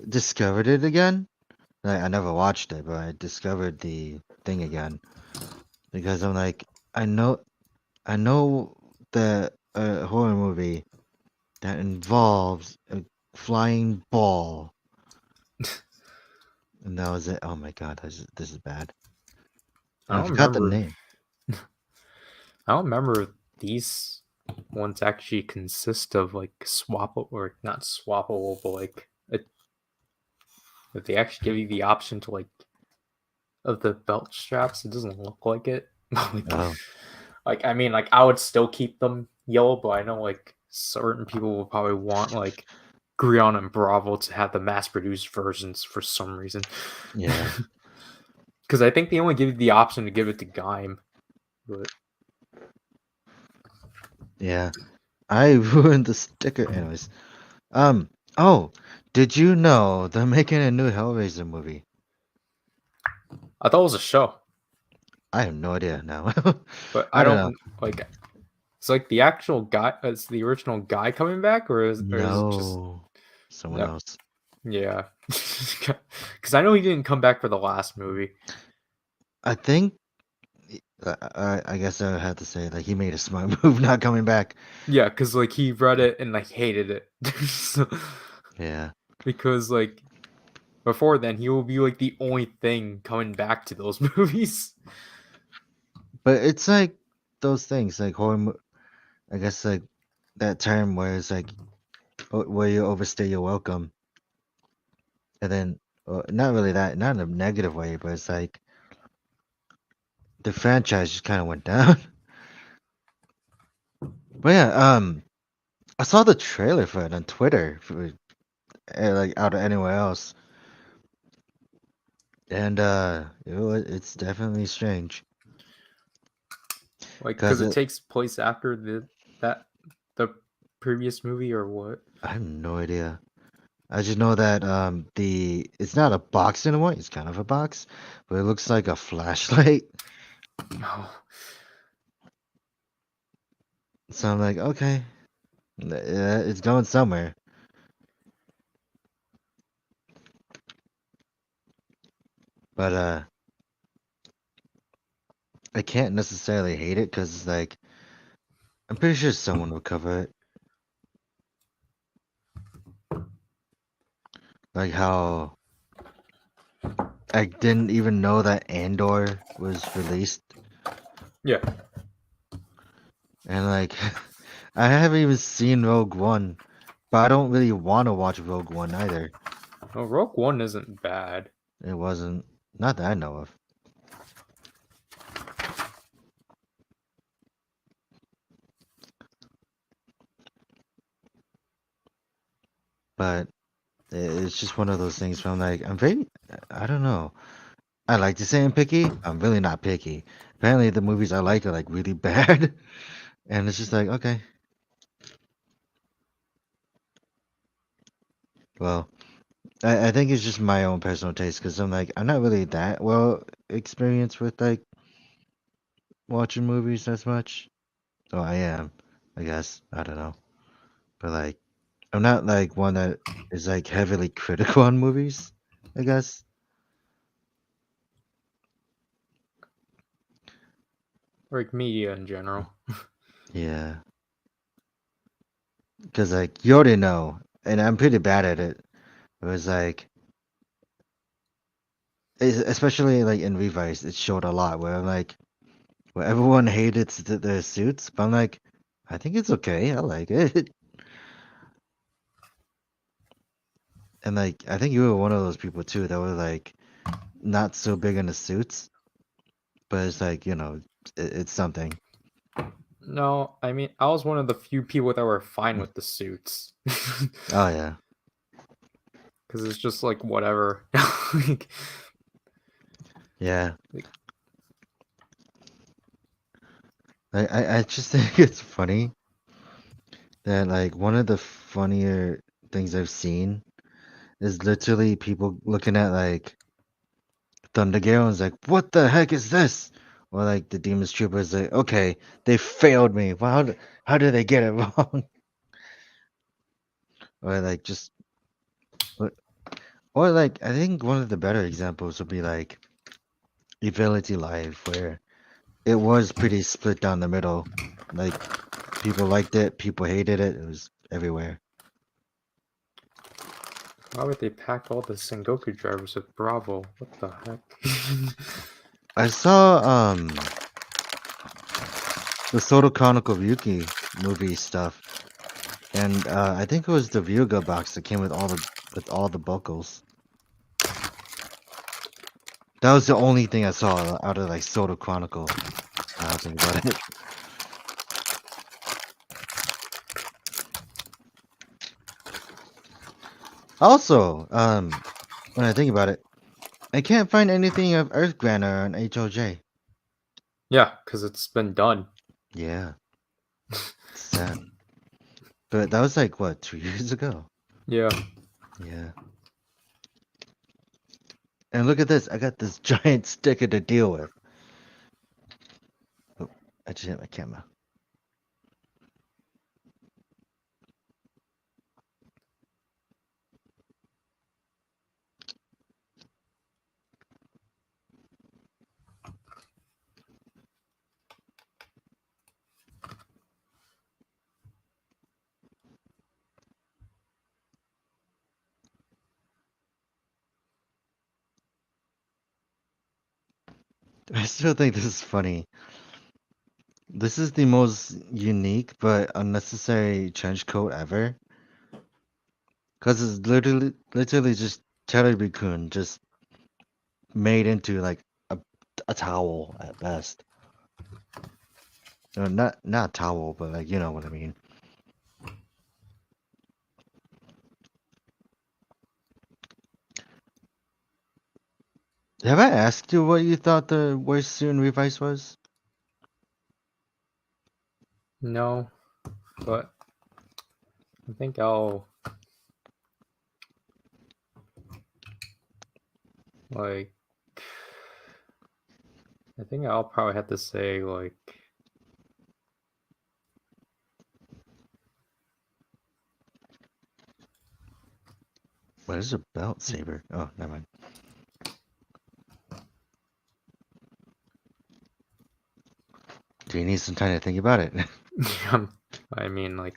discovered it again. Like, I never watched it, but I discovered the thing again because I'm like, I know that a horror movie that involves a flying ball, and that was it. Oh my god, this is bad. I I don't forgot the remember. name. I don't remember these ones actually consist of like swappable or not swappable, but like if they actually give you the option to like of the belt straps, it doesn't look like it. like, Oh, like I mean, like I would still keep them yellow, but I know like certain people will probably want like Grion and Bravo to have the mass-produced versions for some reason. yeah. Because I think they only give you the option to give it to Gaim. But Yeah. I ruined the sticker. Anyways. Oh, did you know they're making a new Hellraiser movie? I thought it was a show, I have no idea now. but I I don't know. don't like. It's like the actual guy. Is the original guy coming back, or is it just No. Someone no? else. Yeah, because I know he didn't come back for the last movie. I think I guess I have to say like he made a smart move not coming back. Yeah, because like he read it and like hated it. So, Yeah. because like before then he will be like the only thing coming back to those movies. But it's like those things like I guess like that term where it's like where you overstay your welcome. And then not really that, not in a negative way, but it's like the franchise just kind of went down. But yeah, I saw the trailer for it on Twitter, like out of anywhere else, and it's definitely strange. Like Cause because it takes place after the previous movie or what? I have no idea. I just know that it's not a box anymore. It's kind of a box, but it looks like a flashlight. Oh, So I'm like, okay, it's going somewhere. But I can't necessarily hate it because it's like I'm pretty sure someone will cover it. Like how I didn't even know that Andor was released, yeah. and like I haven't even seen Rogue One, but I don't really want to watch Rogue One either. No, Rogue One isn't bad. It wasn't, not that I know of. But It's just one of those things where I'm like, I don't know. I like to say I'm picky. I'm really not picky. Apparently, the movies I like are like really bad, and it's just like, okay, well, I think it's just my own personal taste because I'm like, I'm not really that well experienced with like watching movies as much. Oh, I am, I guess. I don't know, but like, I'm not like one that is like heavily critical on movies, I guess. Like media in general. Yeah, because like you already know, and I'm pretty bad at it. It was like, especially like in Revice, it showed a lot where I'm like, where everyone hated their suits, but I'm like, I think it's okay. I like it. And like, I think you were one of those people too that were like not so big into suits, but it's like, it's something. No, I mean I was one of the few people that were fine with the suits. Oh yeah, Because it's just like whatever. like, yeah. like, I just think it's funny that like one of the funnier things I've seen is literally people looking at like Thunder Gale and is like, what the heck is this? Or like the Demon's Trooper is like, okay, they failed me. Well, how did they get it wrong? Or like just, or, or like I think one of the better examples would be like Evility Live, where it was pretty split down the middle. Like people liked it, people hated it. It was everywhere. why would they pack all the Sengoku drivers with Bravo? What the heck? I saw the Soto Chronicle Ryuki movie stuff, and I think it was the Ryuga box that came with all the buckles. That was the only thing I saw out of like Soto Chronicle. Now I think about it. Also, when I think about it, I can't find anything of Earth Granner on HOJ. Yeah, because it's been done. Yeah, it's sad. But that was like what, 2 years ago? Yeah. Yeah. And look at this, I got this giant sticker to deal with. Oh, I just hit my camera. I still think this is funny. This is the most unique but unnecessary trench coat ever. Cause it's literally just Terry-kun just made into like a, a towel at best. No, not towel, but like you know what I mean. Have I asked you what you thought the worst suit in Revice was? No, but I think I'll like. I think I'll probably have to say like. What is a belt saber? Oh, never mind. Do you need some time to think about it? I mean, like,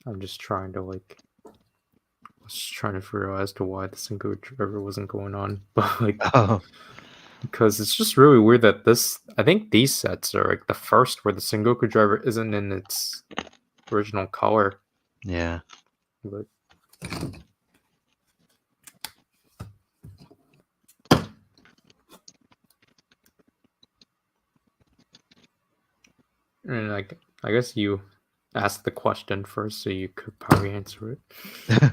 I'm just trying to like. I was just trying to figure out as to why the Sengoku driver wasn't going on, but like. Oh, Because it's just really weird that this. I think these sets are like the first where the Sengoku driver isn't in its original color. yeah. But and like, I guess you asked the question first, so you could probably answer it.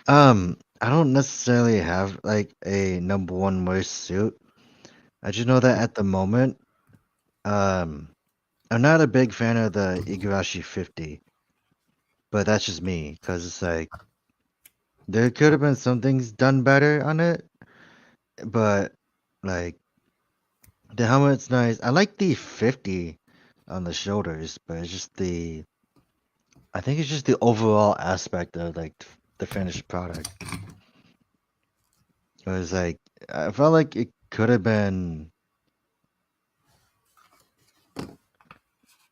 I don't necessarily have like a number one worst suit. I just know that at the moment, um, I'm not a big fan of the Igarashi 50, but that's just me because it's like there could have been some things done better on it, but like the helmet's nice. I like the 50 on the shoulders, but it's just I think it's just the overall aspect of like the finished product. It was like I felt like it could have been.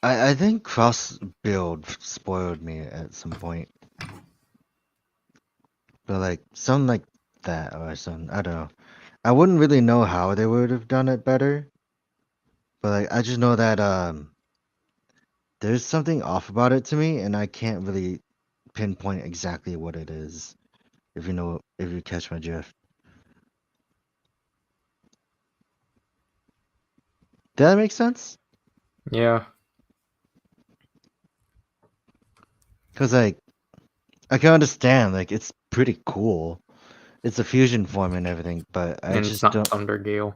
I think cross build spoiled me at some point, but like something like that or something. I don't know. I wouldn't really know how they would have done it better, but like I just know that there's something off about it to me, and I can't really pinpoint exactly what it is. If you catch my drift. Did that make sense? Yeah. Cause like I can understand, like it's pretty cool. It's a fusion form and everything, but I And it's just not don't. Thunder Gale.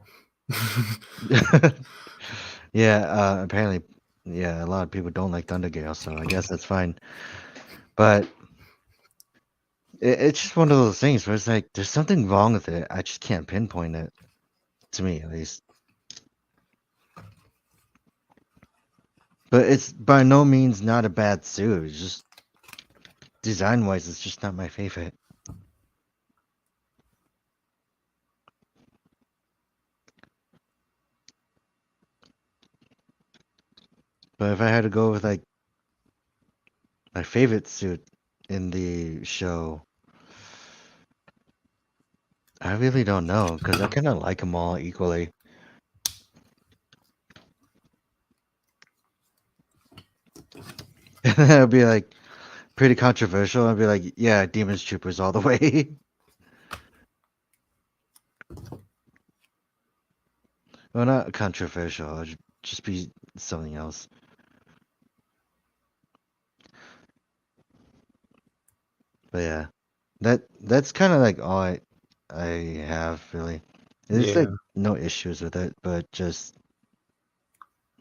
Yeah, apparently, yeah, a lot of people don't like Thundergale, so I guess that's fine. But it's just one of those things where it's like there's something wrong with it. I just can't pinpoint it, to me at least. But it's by no means not a bad suit. It's just design-wise, it's just not my favorite. But if I had to go with like my favorite suit in the show, I really don't know because I kind of like them all equally. It'd be like pretty controversial. I'd be like, yeah, Demons Troopers all the way. Well, not controversial. It'd just be something else. But yeah, that's kind of like all I have really. There's Yeah. like no issues with it, but just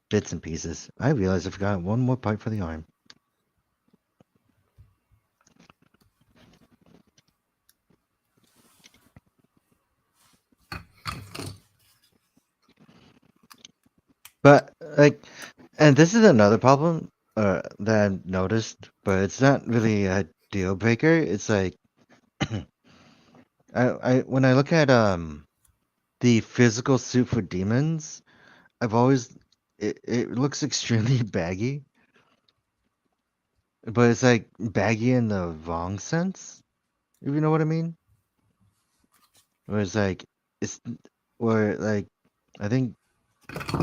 bits and pieces. I realized I forgot one more part for the arm. But like, and this is another problem that I've noticed, but it's not really a deal breaker. It's like I when I look at the physical suit for demons, I've always it looks extremely baggy, but it's like baggy in the wrong sense, if you know what I mean. Where it's like it's where like I think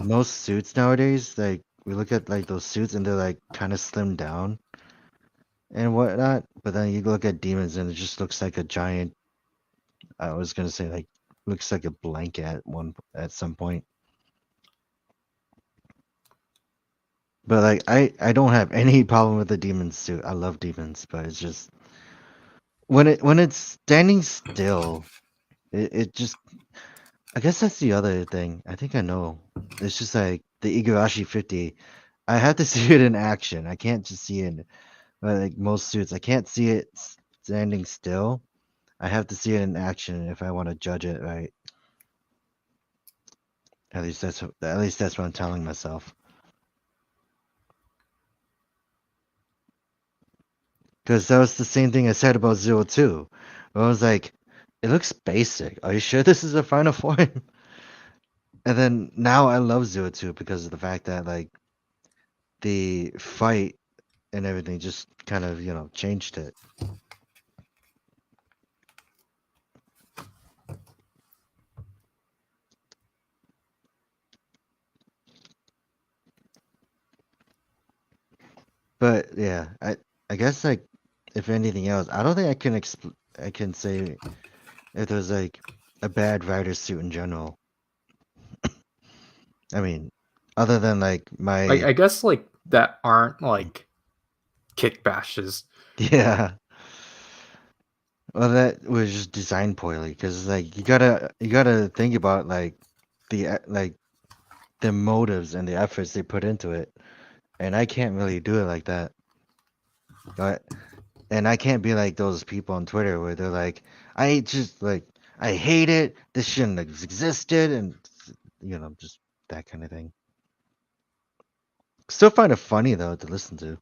most suits nowadays, like we look at like those suits and they're like kind of slimmed down and whatnot, but then you look at demons and it just looks like a giant. I was gonna say like looks like a blanket at some point. But like I don't have any problem with the demon suit. I love demons, but it's just when it's standing still, it just I guess that's the other thing. I think I know. It's just like the Igarashi 50. I have to see it in action. I can't just see it in like most suits. I can't see it standing still. I have to see it in action if I want to judge it right. At least that's what I'm telling myself. Because that was the same thing I said about Zero 2. I was like, it looks basic. Are you sure this is a final form? And then now I love Zero 2 because of the fact that like the fight and everything just kind of, changed it. But yeah, I guess like if anything else, I don't think I can say if there's like a bad rider suit in general. I mean, other than like my I guess like that aren't like kick bashes. yeah. Well, that was just designed poorly because like you gotta think about like like the motives and the efforts they put into it, and I can't really do it like that. But and I can't be like those people on Twitter where they're like, I just like I hate it. This shouldn't have existed, and just that kind of thing. Still find it funny though to listen to,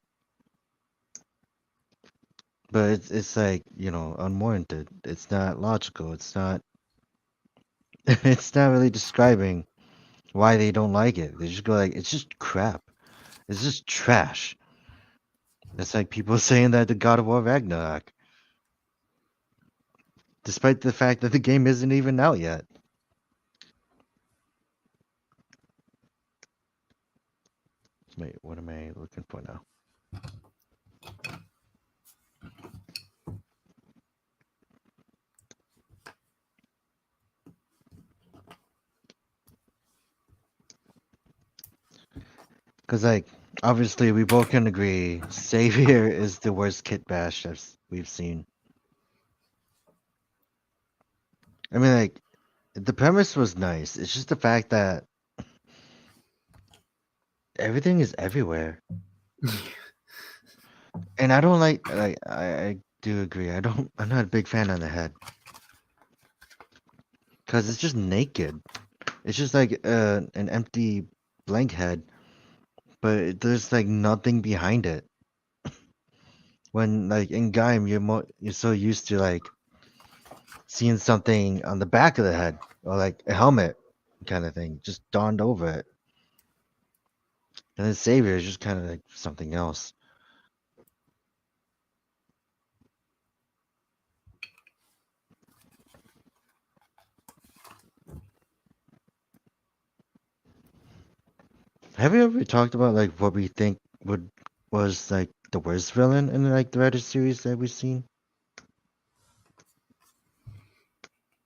but it's like unwarranted. It's not logical. It's not. It's not really describing why they don't like it. They just go like, it's just crap. It's just trash. It's like people saying that to God of War Ragnarok, despite the fact that the game isn't even out yet. Wait, what am I looking for now? Because, like, obviously we both can agree Savior is the worst kit bash we've seen. I mean, like, the premise was nice. It's just the fact that everything is everywhere. And I don't like I do agree. I'm not a big fan on the head. Because it's just naked. It's just like an empty blank head, but there's like nothing behind it. When like in Gaim, you're so used to like seeing something on the back of the head or like a helmet kind of thing just donned over it. And then Savior is just kind of like something else. Have you ever talked about like what we think was like the worst villain in like the Reddit series that we've seen?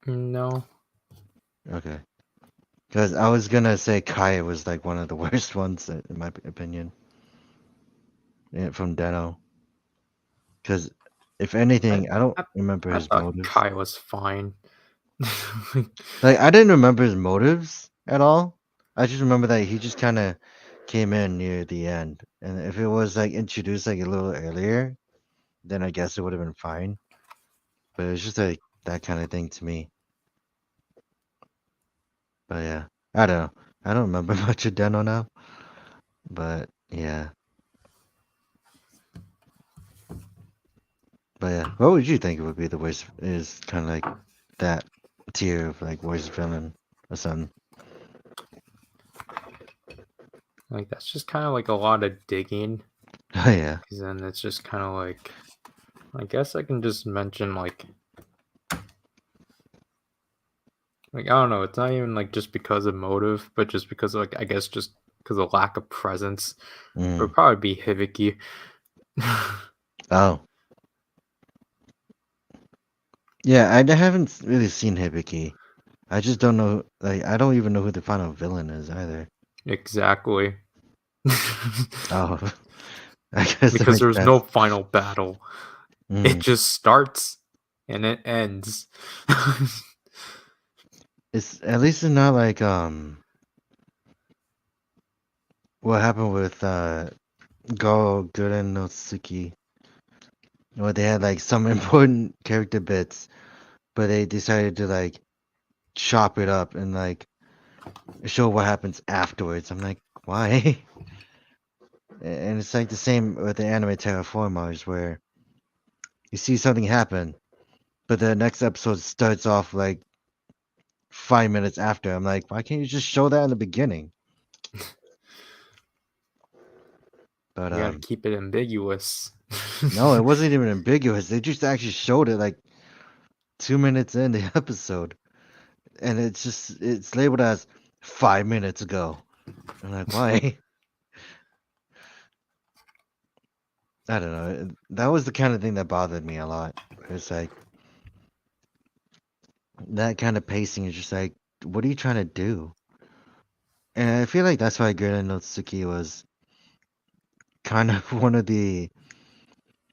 No. Okay. Because I was gonna say Kaya was like one of the worst ones in my opinion. From Deno. Because if anything, I don't I, remember I his thought motives. Kai was fine. Like I didn't remember his motives at all. I just remember that he just kind of came in near the end, and if it was like introduced like a little earlier, then I guess it would have been fine. But it's just like that kind of thing to me. But yeah, I don't know. I don't remember much of Deno now. But yeah, but yeah. What would you think it would be the worst? Is kind of like that tier of like worst villain or something. Like that's just kind of like a lot of digging. Oh yeah. Because then it's just kind of like, I guess I can just mention like I don't know. It's not even like just because of motive, but just because of, like I guess just because of lack of presence. It would Mm. probably be Hibiki. Oh. Yeah, I haven't really seen Hibiki. I just don't know. Like, I don't even know who the final villain is either. Exactly. Oh, I guess that Because makes there's no sense. final battle. It Mm. just starts and it ends. It's at least it's not like what happened with Go Guren no Tsuki, where they had like some important character bits, but they decided to like chop it up and like show what happens afterwards. I'm like, why? And it's like the same with the anime Terraformers, where you see something happen, but the next episode starts off like 5 minutes after. I'm like, why can't you just show that in the beginning? But You gotta keep it ambiguous. no, it wasn't even ambiguous. They just actually showed it like 2 minutes in the episode, and it's labeled as 5 minutes ago. I'm like, why? I don't know. That was the kind of thing that bothered me a lot. It's like that kind of pacing is just like, what are you trying to do? And I feel like that's why Gurren no Tsuki was kind of one of the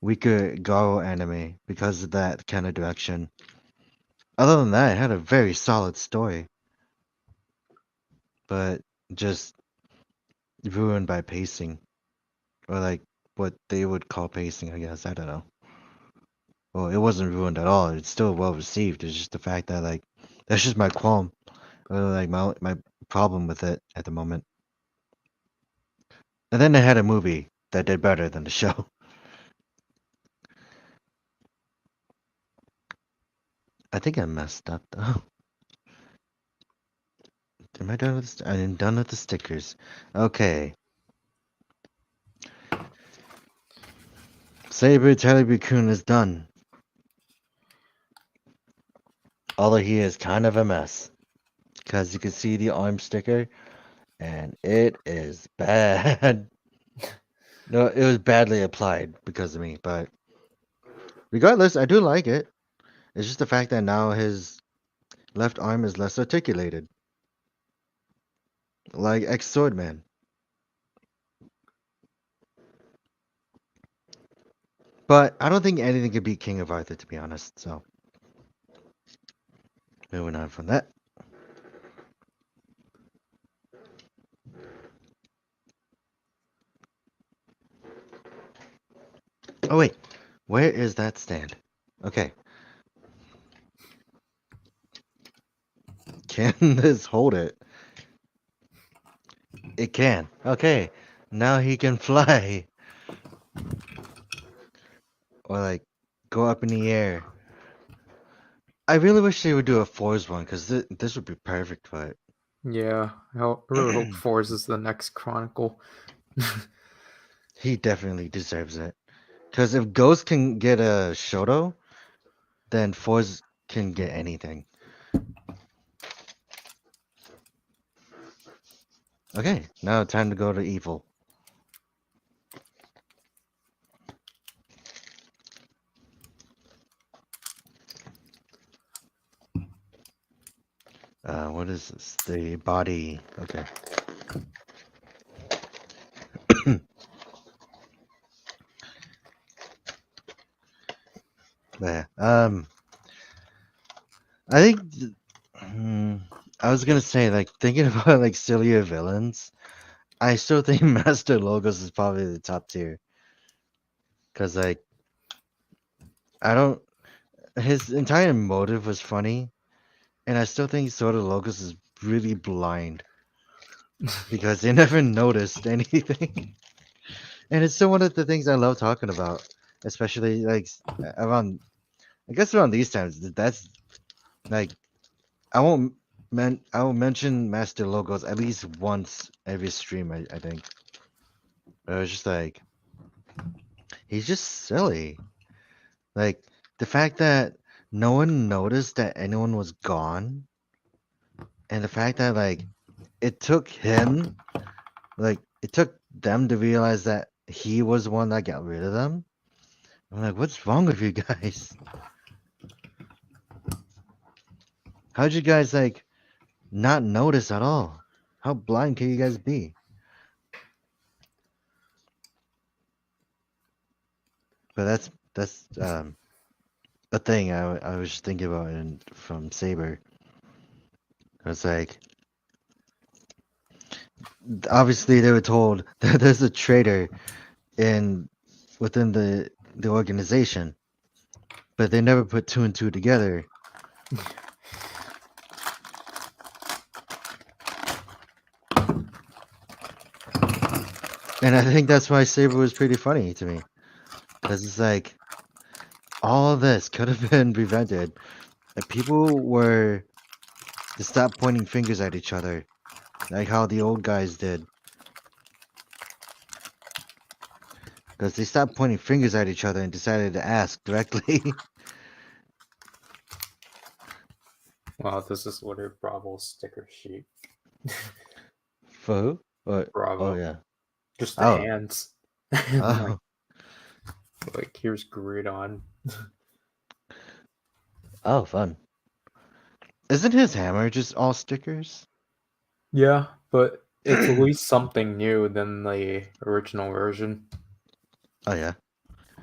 weaker Garo anime because of that kind of direction. Other than that, it had a very solid story, but just ruined by pacing, or like what they would call pacing, I guess. I don't know. Well, it wasn't ruined at all. It's still well received. It's just the fact that like that's just my qualm, or like my problem with it at the moment. And then they had a movie that did better than the show. I think I messed up though. Am I done with? I'm done with the stickers. Okay. Saber Telebikun is done. Although he is kind of a mess, because you can see the arm sticker, and it is bad. No, it was badly applied because of me, but regardless, I do like it. It's just the fact that now his left arm is less articulated, like ex Swordman. But I don't think anything could beat King of Arthur, to be honest. So moving on from that. Oh wait, where is that stand? Okay, can this hold it? It can. Okay, now he can fly. Or like go up in the air. I really wish they would do a Forza one because this would be perfect for it. Yeah, I really hope Forza is the next Chronicle. He definitely deserves it. Because if Ghost can get a Shoto, then Forza can get anything. Okay, now time to go to Evil. What is this? The body. Okay. Yeah. I think. I was gonna say, like, thinking about like sillier villains. I still think Master Logos is probably the top tier. Cause like, I don't. His entire motive was funny, and I still think Sword of Logos is really blind because they never noticed anything. And it's still one of the things I love talking about, especially like around, I guess around these times. That's like I will mention Master Logos at least once every stream. I think. But it was just like he's just silly. Like the fact that no one noticed that anyone was gone, and the fact that like it took him, like it took them to realize that he was the one that got rid of them. I'm like, what's wrong with you guys? How'd you guys like not notice at all? How blind can you guys be? But that's a thing I was thinking about from Saber. It's like obviously they were told that there's a traitor in within the organization, but they never put two and two together. And I think that's why Saber was pretty funny to me, because it's like all of this could have been prevented if people were to stop pointing fingers at each other, like how the old guys did. Because they stopped pointing fingers at each other and decided to ask directly. Wow, this is what a Bravo sticker sheet. For who? Or, oh Bravo. yeah. Just the Oh. hands. Oh. like here's Gridon. Oh, fun. Isn't his hammer just all stickers? Yeah, but it's at least something new than the original version. Oh yeah.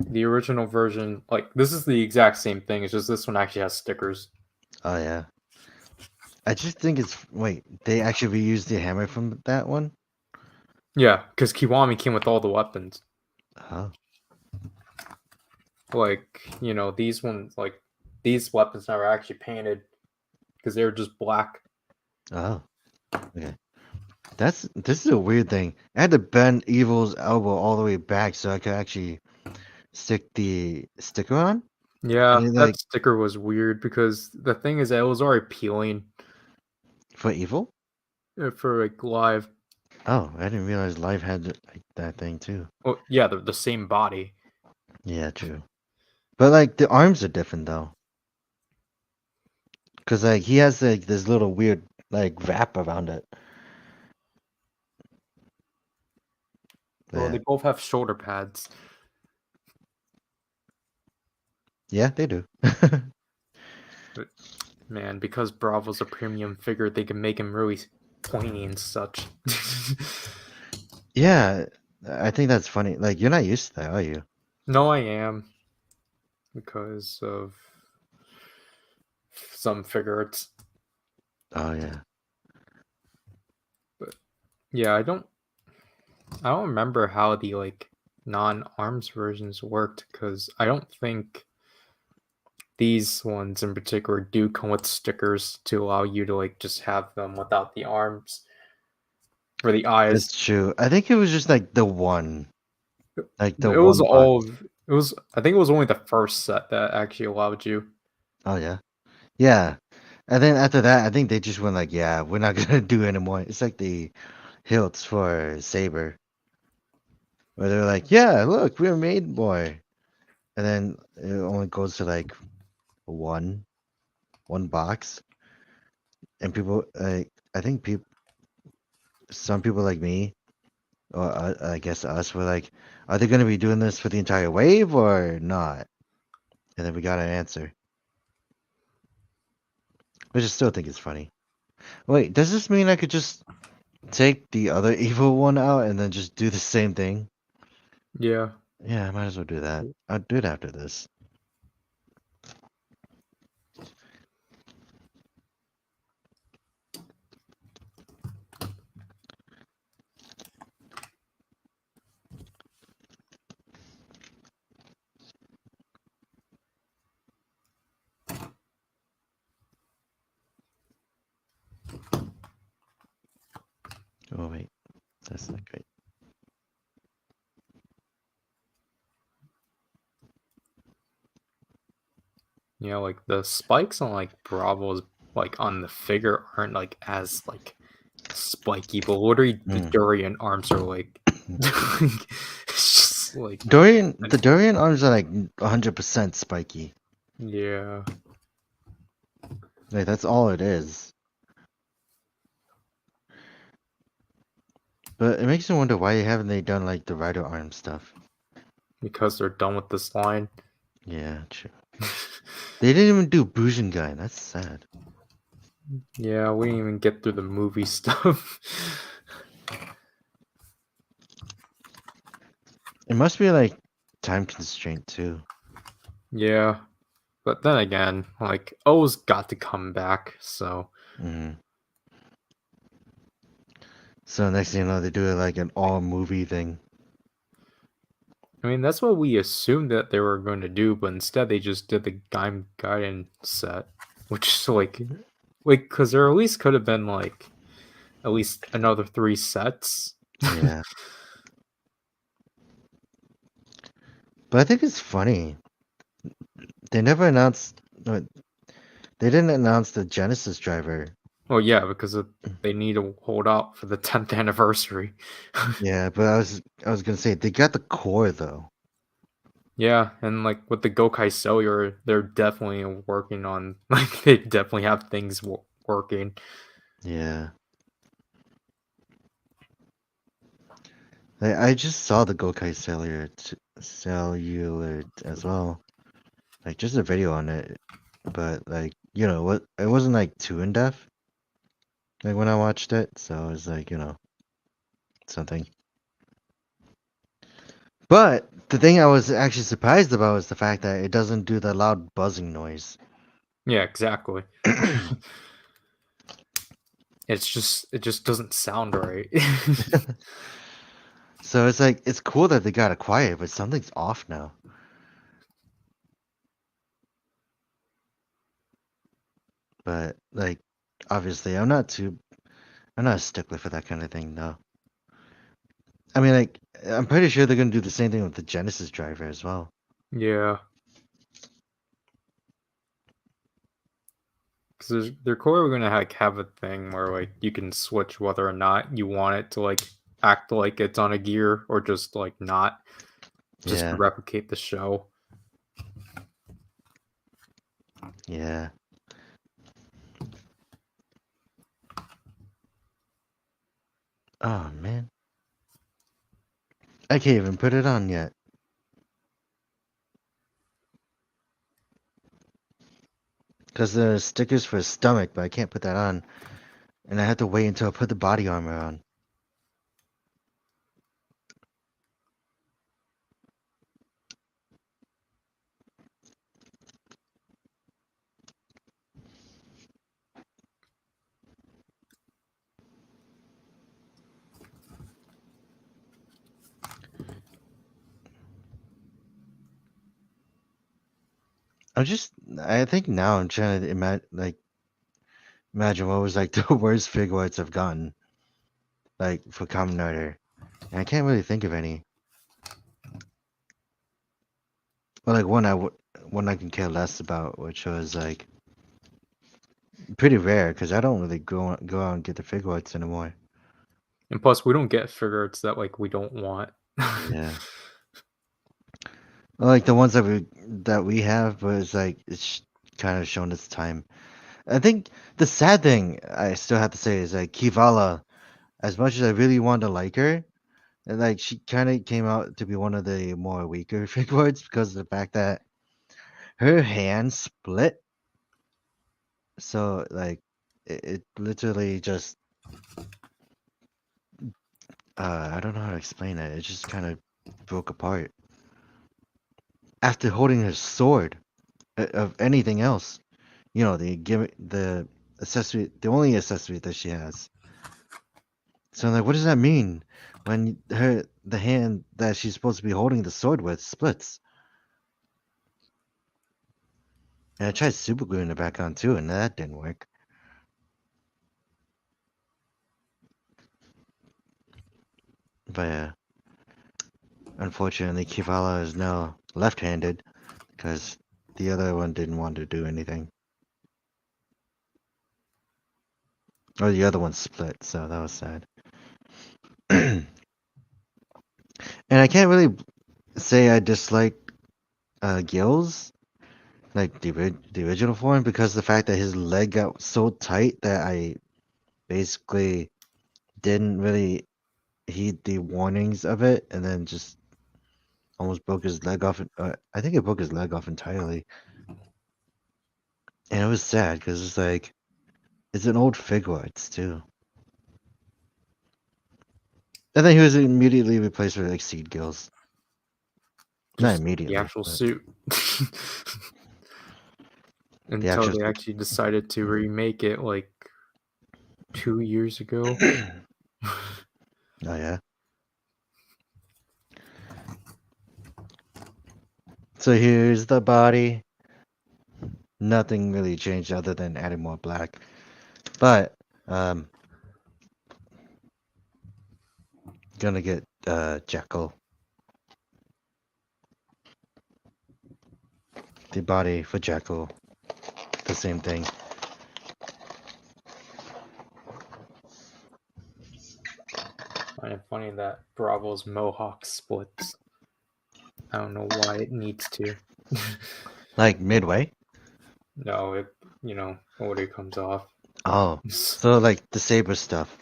The original version, like this is the exact same thing. It's just this one actually has stickers. Oh yeah. I just think it's wait, they actually reused the hammer from that one? Yeah, because Kiwami came with all the weapons. Oh. Like these ones, like these weapons are actually painted because they were just black. Oh. Okay. This is a weird thing. I had to bend Evil's elbow all the way back so I could actually stick the sticker on. Yeah, And it, that like sticker was weird because the thing is that it was already peeling for Evil? for like live. Oh, I didn't realize Live had like that thing too. Oh yeah, they're the same body. Yeah, true. But like the arms are different though. Cause like he has like this little weird like wrap around it. Well, Yeah. they both have shoulder pads. Yeah, they do. But man, because Bravo's a premium figure, they can make him really pointy and such. Yeah, I think that's funny. Like you're not used to that, are you? No, I am because of some figure arts. Oh yeah. But yeah, I don't remember how the like non-arms versions worked because I don't think these ones in particular do come with stickers to allow you to like just have them without the arms for the eyes. That's true. I think it was just like the one. Like the It was one box. all it was I think it was only the first set that actually allowed you. Oh yeah. Yeah. And then after that, I think they just went like, yeah, we're not gonna do anymore. It's like the hilts for Saber. Where they're like, yeah, look, we're made more. And then it only goes to like one box. And people like I think people some people like me or I guess us were like, are they gonna be doing this for the entire wave or not? And then we got an answer. Which I still think is funny. Wait, does this mean I could just take the other evil one out and then just do the same thing? Yeah. Yeah, I might as well do that. I'll do it after this. Oh wait, that's not great. Like the spikes on like Bravo's like on the figure aren't like as like spiky, but literally the Mm. Durian arms are like it's just like The Dorian arms are like 100% spiky. yeah. Like that's all it is. But it makes me wonder why haven't they done like the rider arm stuff? Because they're done with this line. Yeah, true. They didn't even do Bujingai. That's sad. Yeah, we didn't even get through the movie stuff. It must be like time constraint too. Yeah. But then again, like O's got to come back, so Mm. So next thing you know, they do like an all movie thing. I mean that's what we assumed that they were going to do, but instead they just did the Gaiden set, which is like because there at least could have been like at least another 3 sets. Yeah. But I think it's funny. They never announced. No, they didn't announce the Genesis driver. Well, yeah, because they need to hold out for the 10th anniversary. Yeah, but I was gonna say they got the core though. Yeah, and like with the Gokai Cellular, they're definitely working on like they definitely have things working. Yeah. I just saw the Gokai cellular as well. Like just a video on it, but like you know what? It wasn't like too in depth. Like when I watched it, so it was like something. But the thing I was actually surprised about is the fact that it doesn't do the loud buzzing noise. Yeah, exactly. It just doesn't sound right. So it's like it's cool that they got it quiet, but something's off now. But like obviously I'm not a stickler for that kind of thing though. I mean like I'm pretty sure they're gonna do the same thing with the Genesis driver as well. Yeah. Because they're clearly going to have a thing where like you can switch whether or not you want it to like act like it's on a gear or just like not, just to Yeah. replicate the show. Yeah. Oh man. I can't even put it on yet. Because there's stickers for his stomach, but I can't put that on. And I have to wait until I put the body armor on. I think now I'm trying to imagine what was like the worst figure arts I've gotten, like for Kamen Rider. And I can't really think of any. Well, like one I can care less about, which was like pretty rare because I don't really go out and get the figure arts anymore. And plus, we don't get figures that like we don't want. Yeah. Well, like the ones that we have, but it's like it's kind of shown its time. I think the sad thing I still have to say is like Kivala, as much as I really wanted to like her, and like she kind of came out to be one of the more weaker figures because of the fact that her hand split. So like it literally just I don't know how to explain it. It just kind of broke apart after holding her sword of anything else. You know, the accessory, the only accessory that she has. So I'm like, what does that mean when the hand that she's supposed to be holding the sword with splits? And I tried super gluing it back on too, and that didn't work. But unfortunately, Kivala is now left-handed because the other one didn't want to do anything. Or the other one split, so that was sad. And I can't really say I dislike Gil's, like the original form, because the fact that his leg got so tight that I basically didn't really heed the warnings of it, and then just almost broke his leg off. I think it broke his leg off entirely, and it was sad because it's like it's an old figure arts too. And then he was immediately replaced with like Seed Gills. Not Just the immediately, actual but suit. the Until actual. they actually decided to remake it like 2 years ago. Oh yeah. So here's the body. Nothing really changed other than adding more black. But gonna get Jekyll. The body for Jekyll. The same thing. I find it funny that Bravo's mohawk splits. I don't know why it needs to. Like midway. No, it when it comes off. Oh. So like the saber stuff.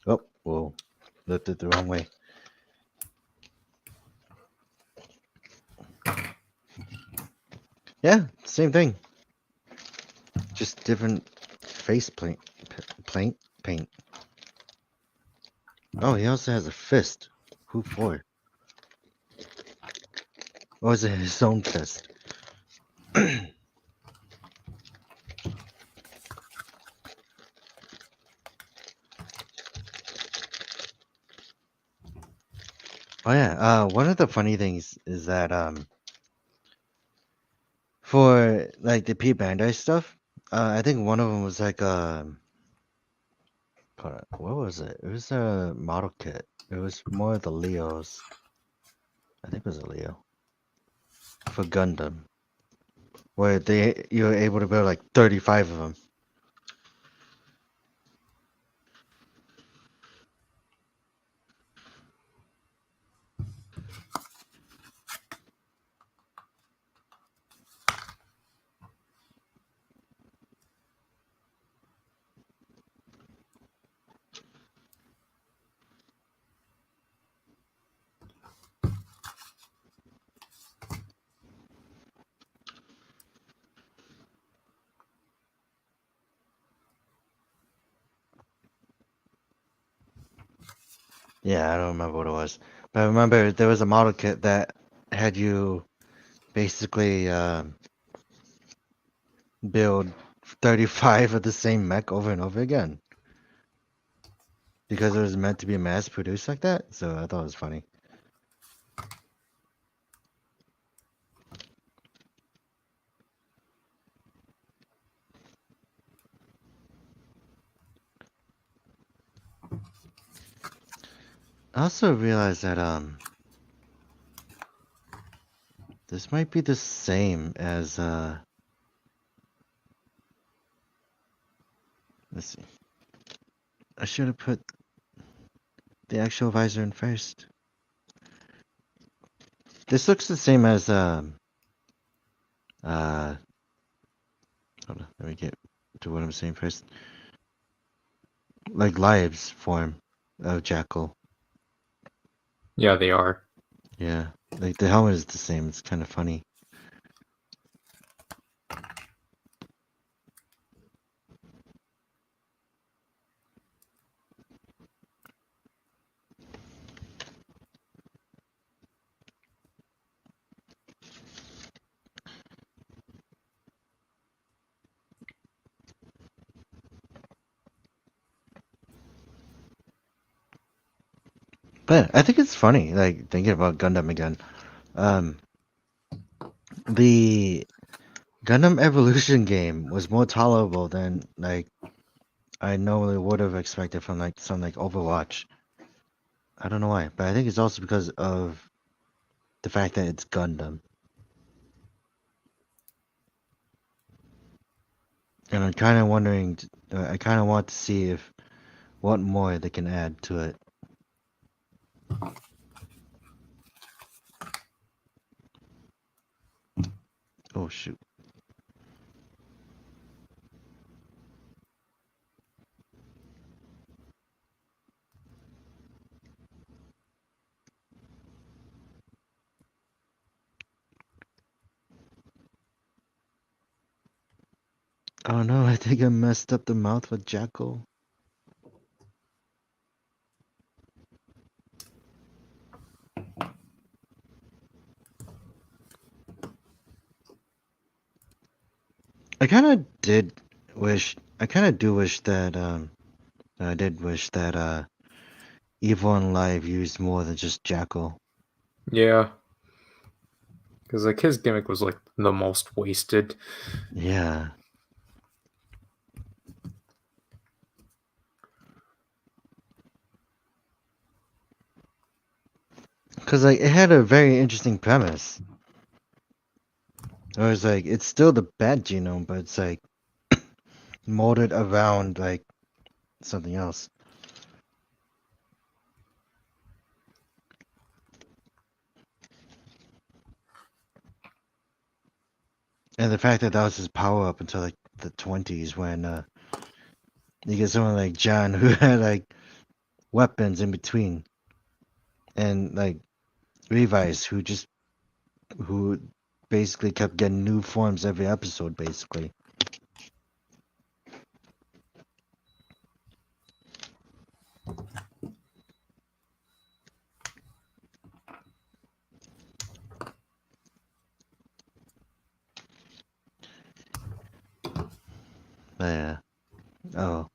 Oh, whoa. Lifted it the wrong way. Yeah, same thing. Just different face paint. Oh, he also has a fist. Who for? Or is it his own fist? Oh yeah, one of the funny things is that for like the P Bandai stuff, I think one of them was like what was it? It was a model kit. It was more the Leos. I think it was a Leo for Gundam, where you were able to build like 35 of them. Yeah, I don't remember what it was, but I remember there was a model kit that had you basically build 35 of the same mech over and over again because it was meant to be mass produced like that. So I thought it was funny. I also realized that this might be the same as let's see. I should have put the actual visor in first. This looks the same as hold on, let me get to what I'm saying first. Like Lives form of Jackal. Yeah, they are. Yeah. Like the helmet is the same. It's kind of funny. But I think it's funny, like thinking about Gundam again. The Gundam Evolution game was more tolerable than like I normally would have expected from like something like Overwatch. I don't know why, but I think it's also because of the fact that it's Gundam. And I'm kind of wondering, I kind of want to see if what more they can add to it. Oh shoot. Oh no, I think I messed up the mouth with Jackal. I kind of do wish that I did wish that Evil and Live used more than just Jackal. Yeah, because like his gimmick was like the most wasted. Yeah. Cause like it had a very interesting premise. It was like it's still the bad genome, but it's like molded around like something else. And the fact that that was his power up until like the 20s when you get someone like John who had like weapons in between, and like Revice who basically kept getting new forms every episode, basically. But yeah. Oh,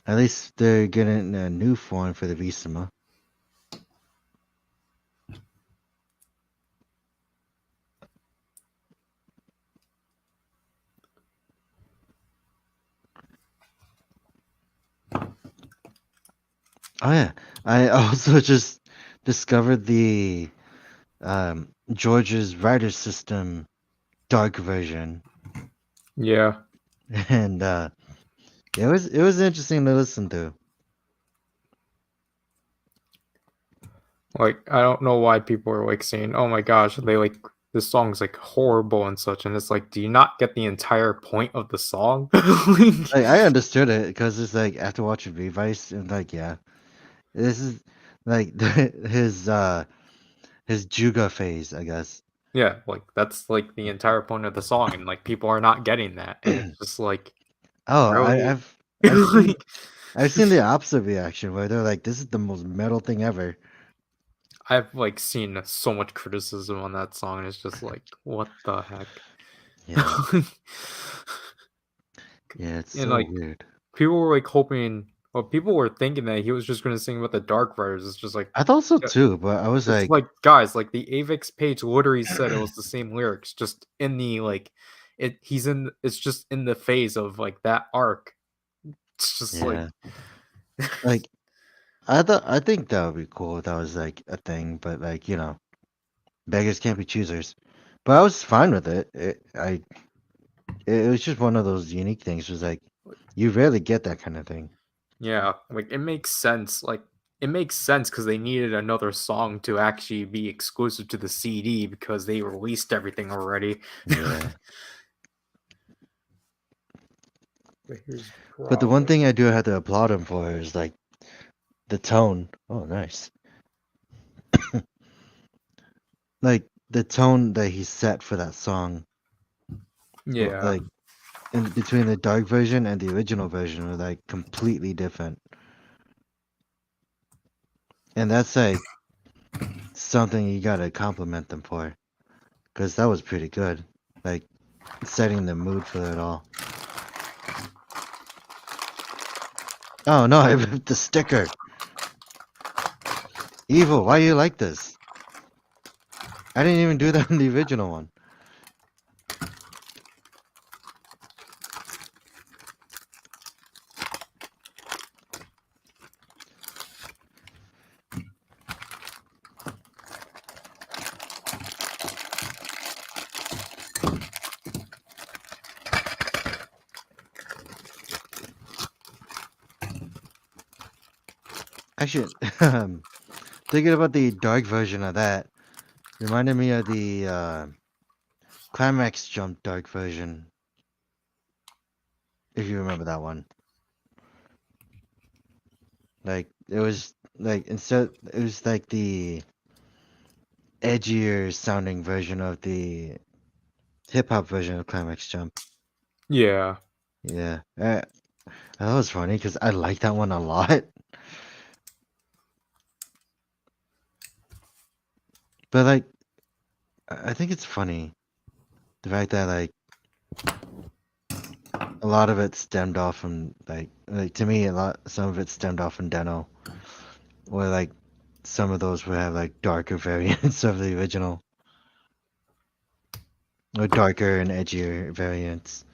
at least they're getting a new form for the Visima. Oh yeah, I also just discovered the George's Rider System dark version, Yeah. and it was interesting to listen to. Like, I don't know why people are like saying, "Oh my gosh, they like this song's like horrible and such," and it's like, do you not get the entire point of the song? Like, Like I understood it because it's like after watching Revice and like yeah, this is like his Juga phase, I guess. yeah, like that's like the entire point of the song, and like people are not getting that, and it's just like Oh, really, I've seen like I've seen the opposite reaction where they're like, "This is the most metal thing ever." I've like seen so much criticism on that song, and it's just like, what the heck? Yeah, yeah, it's And so like weird. people were like hoping, well, people were thinking that he was just gonna sing about the Dark Riders. It's just like, I thought so yeah, too, but I was it's like, like, guys, like the Avix page literally said it was the same lyrics, just in the like, it's just in the phase of like that arc. It's just like, yeah, like I think that would be cool if that was like a thing, but like beggars can't be choosers. But I was fine with it. It was just one of those unique things. It was like you rarely get that kind of thing. yeah, like it makes sense. Like it makes sense because they needed another song to actually be exclusive to the CD because they released everything already. Yeah. But here's the But the one problem. thing I do have to applaud him for is like the tone. Oh, nice. Like the tone that he set for that song, Yeah, like in between the dark version and the original version, were like completely different. And that's like something you gotta compliment them for, because that was pretty good. Like setting the mood for it all. Oh no, I ripped the sticker. Evil, why you like this? I didn't even do that in the original one. Actually, thinking about the dark version of that reminded me of the Climax Jump dark version, if you remember that one. Like it was like instead it was like the edgier sounding version of the hip hop version of Climax Jump. yeah. Yeah, that was funny because I like that one a lot. But like, I think it's funny the fact that like a lot of it stemmed off from like to me some of it stemmed off from Deno, where like some of those would have like darker variants of the original, or darker and edgier variants.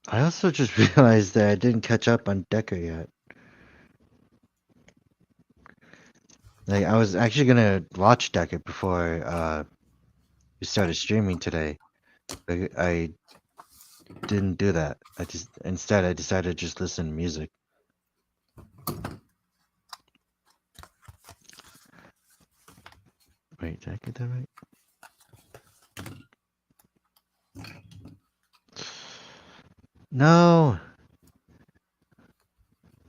I also just realized that I didn't catch up on Decker yet. Like I was actually gonna watch Decker before we started streaming today. But I didn't do that. Instead I decided to just listen to music. Wait, did I get that right? No!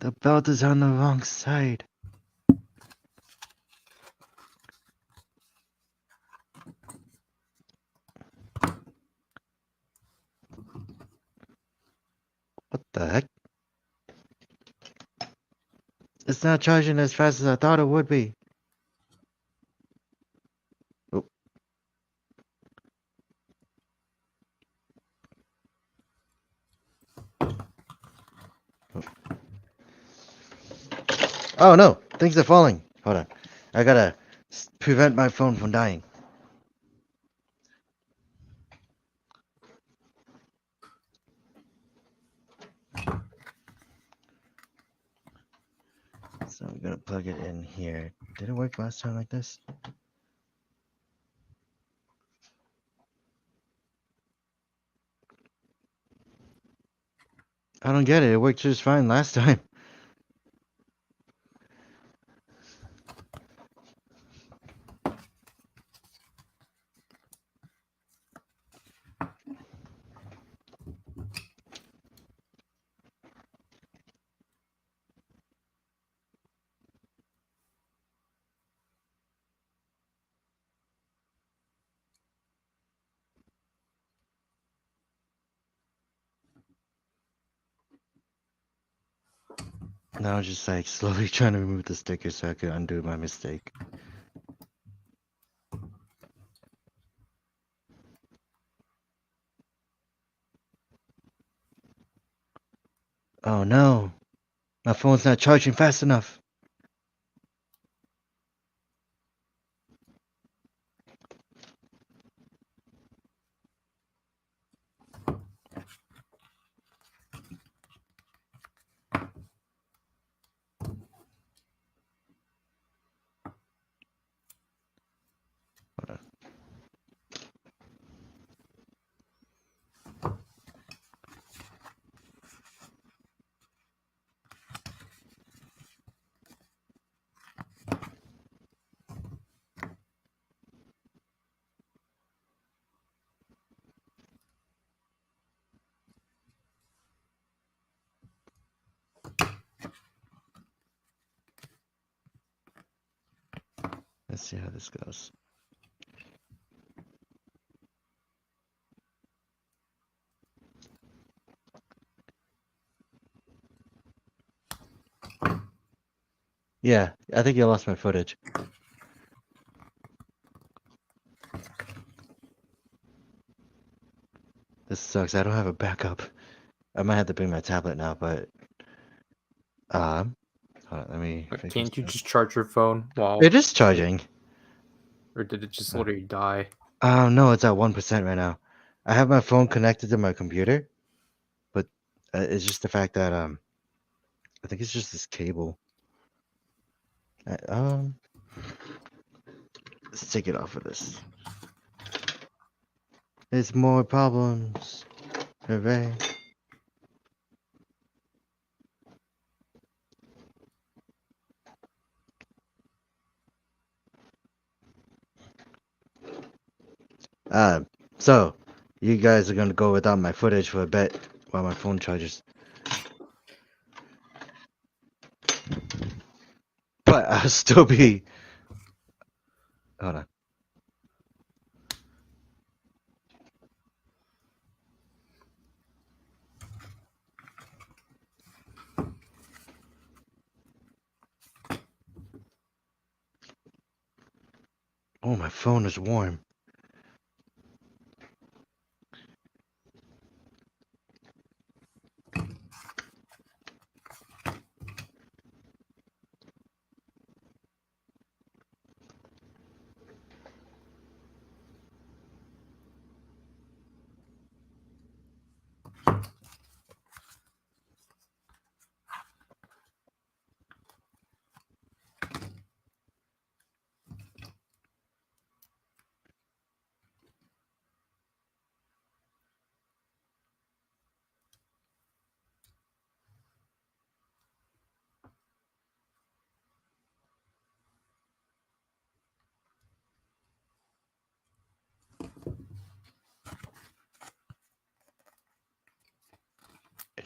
The belt is on the wrong side. What the heck? It's not charging as fast as I thought it would be. Oh. Oh no! Things are falling. Hold on. I gotta prevent my phone from dying. So I'm gonna plug it in here. Did it work last time like this? I don't get it. It worked just fine last time. Now I'm just like slowly trying to remove the sticker so I could undo my mistake. Oh no! My phone's not charging fast enough. Hold on. Let's see how this goes. Yeah, I think you lost my footage. This sucks. I don't have a backup. I might have to bring my tablet now, but hold on, let me fix Can't you this. just charge your phone while, It is charging. or did it just literally die? No, it's at 1% right now. I have my phone connected to my computer, but it's just the fact that I think it's just this cable. Let's take it off of this. It's more problems. Hooray. So you guys are gonna go without my footage for a bit while my phone charges. But I'll still be. Hold on. Oh, my phone is warm.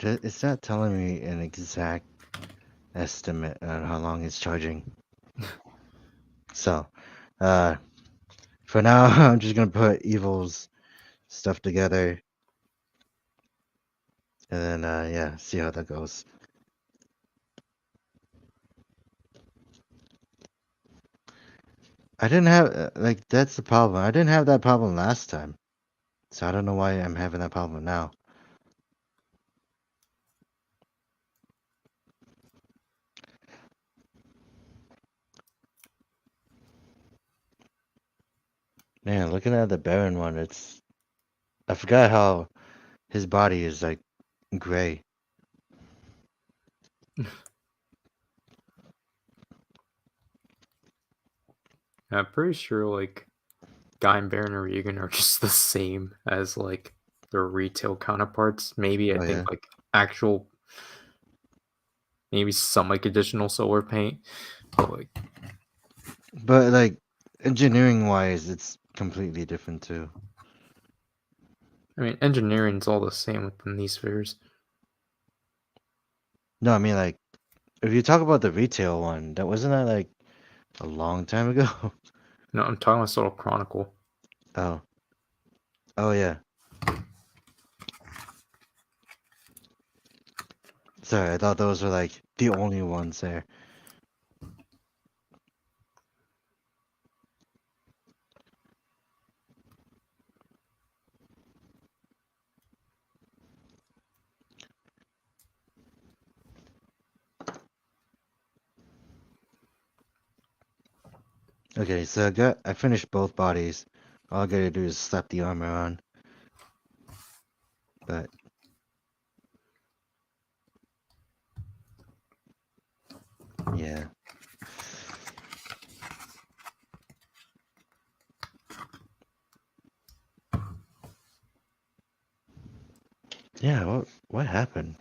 It's not telling me an exact estimate on how long it's charging. So, for now, I'm just gonna put Evil's stuff together, and then yeah, see how that goes. I didn't have like that's the problem. I didn't have that problem last time, so I don't know why I'm having that problem now. Man, looking at the Baron one, I forgot how his body is like gray. I'm pretty sure like Guy and Baron and Regan are just the same as like their retail counterparts. Maybe I Oh think yeah, like actual, maybe some like additional solar paint, but like but like engineering wise, it's completely different too. I mean engineering's all the same within these spheres. No, I mean like if you talk about the retail one, that wasn't that like a long time ago. No, I'm talking about Solar Chronicle. Oh, oh yeah. Sorry, I thought those were like the only ones there. Okay, so I finished both bodies. All I gotta do is slap the armor on. But yeah. Yeah, what happened?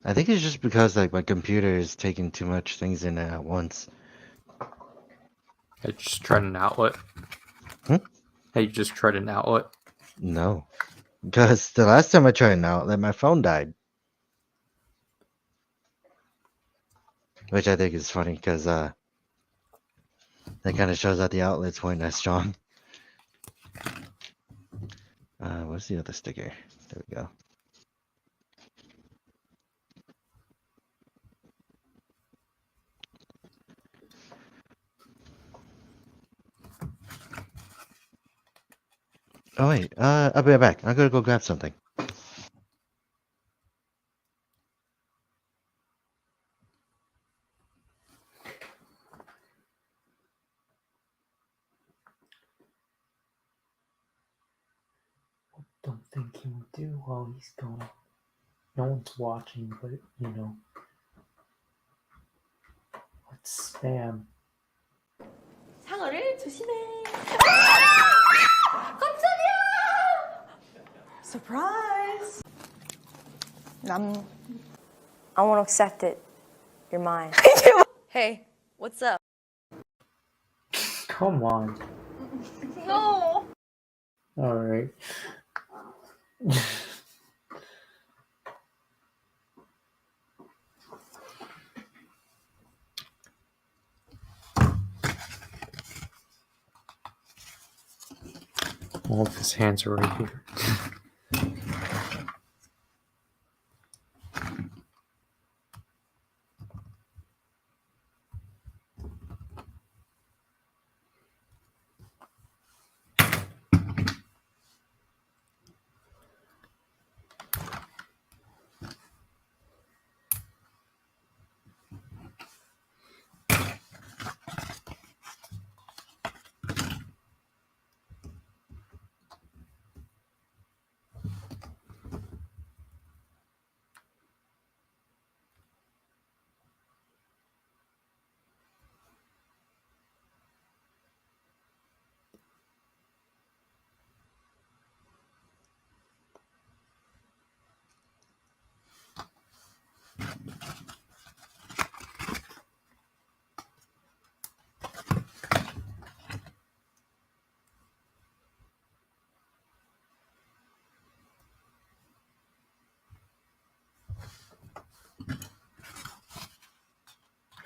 I think it's just because like my computer is taking too much things in at once. I just tried an outlet. Hmm? Hey, you just tried an outlet. No. Because the last time I tried an outlet, my phone died. Which I think is funny because that kind of shows that the outlets weren't as strong. What's the other sticker? There we go. Oh wait, I'll be right back. I'm gonna go grab something. Don't think he will do while he's gone. No one's watching, but you know. Let's spam. 상어를 조심해. 깜짝이야! Surprise! I won't accept it. You're mine. Hey, what's up? Come on. No. All right. All of his hands are right here.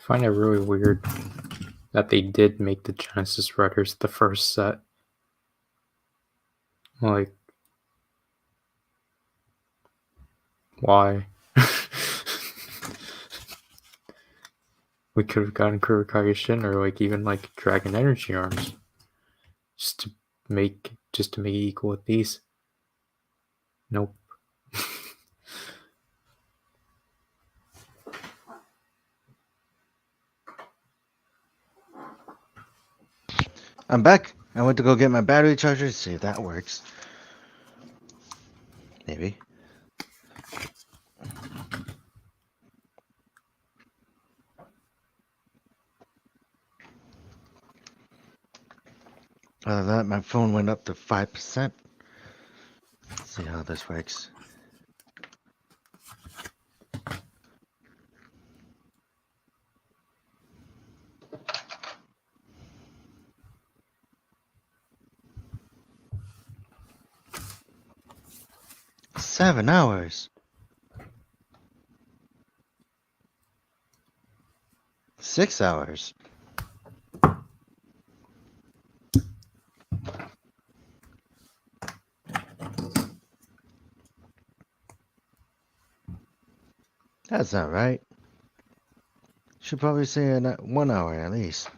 find it really weird that they did make the Genesis Riders the first set. Like, why? We could have gotten Kurokage Shin or like even like Dragon Energy Arms. Just to make it equal with these. Nope. I'm back. I went to go get my battery charger, see if that works. Maybe. Other than that, my phone went up to 5%. Let's see how this works. Seven hours. 6 hours. That's not right. Should probably say 1 hour at least.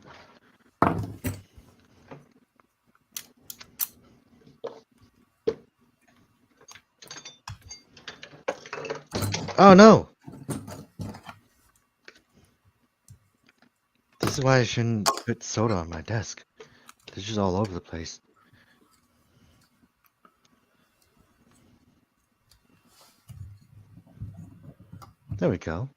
Oh no! This is why I shouldn't put soda on my desk. They're just all over the place. There we go.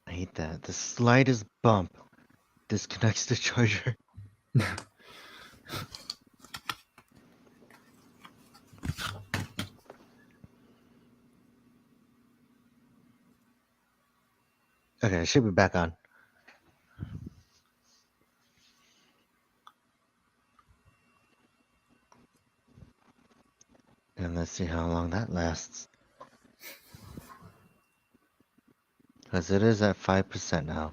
I hate that. The slightest bump disconnects the charger. Okay, I should be back on. And let's see how long that lasts. Because it is at 5% now.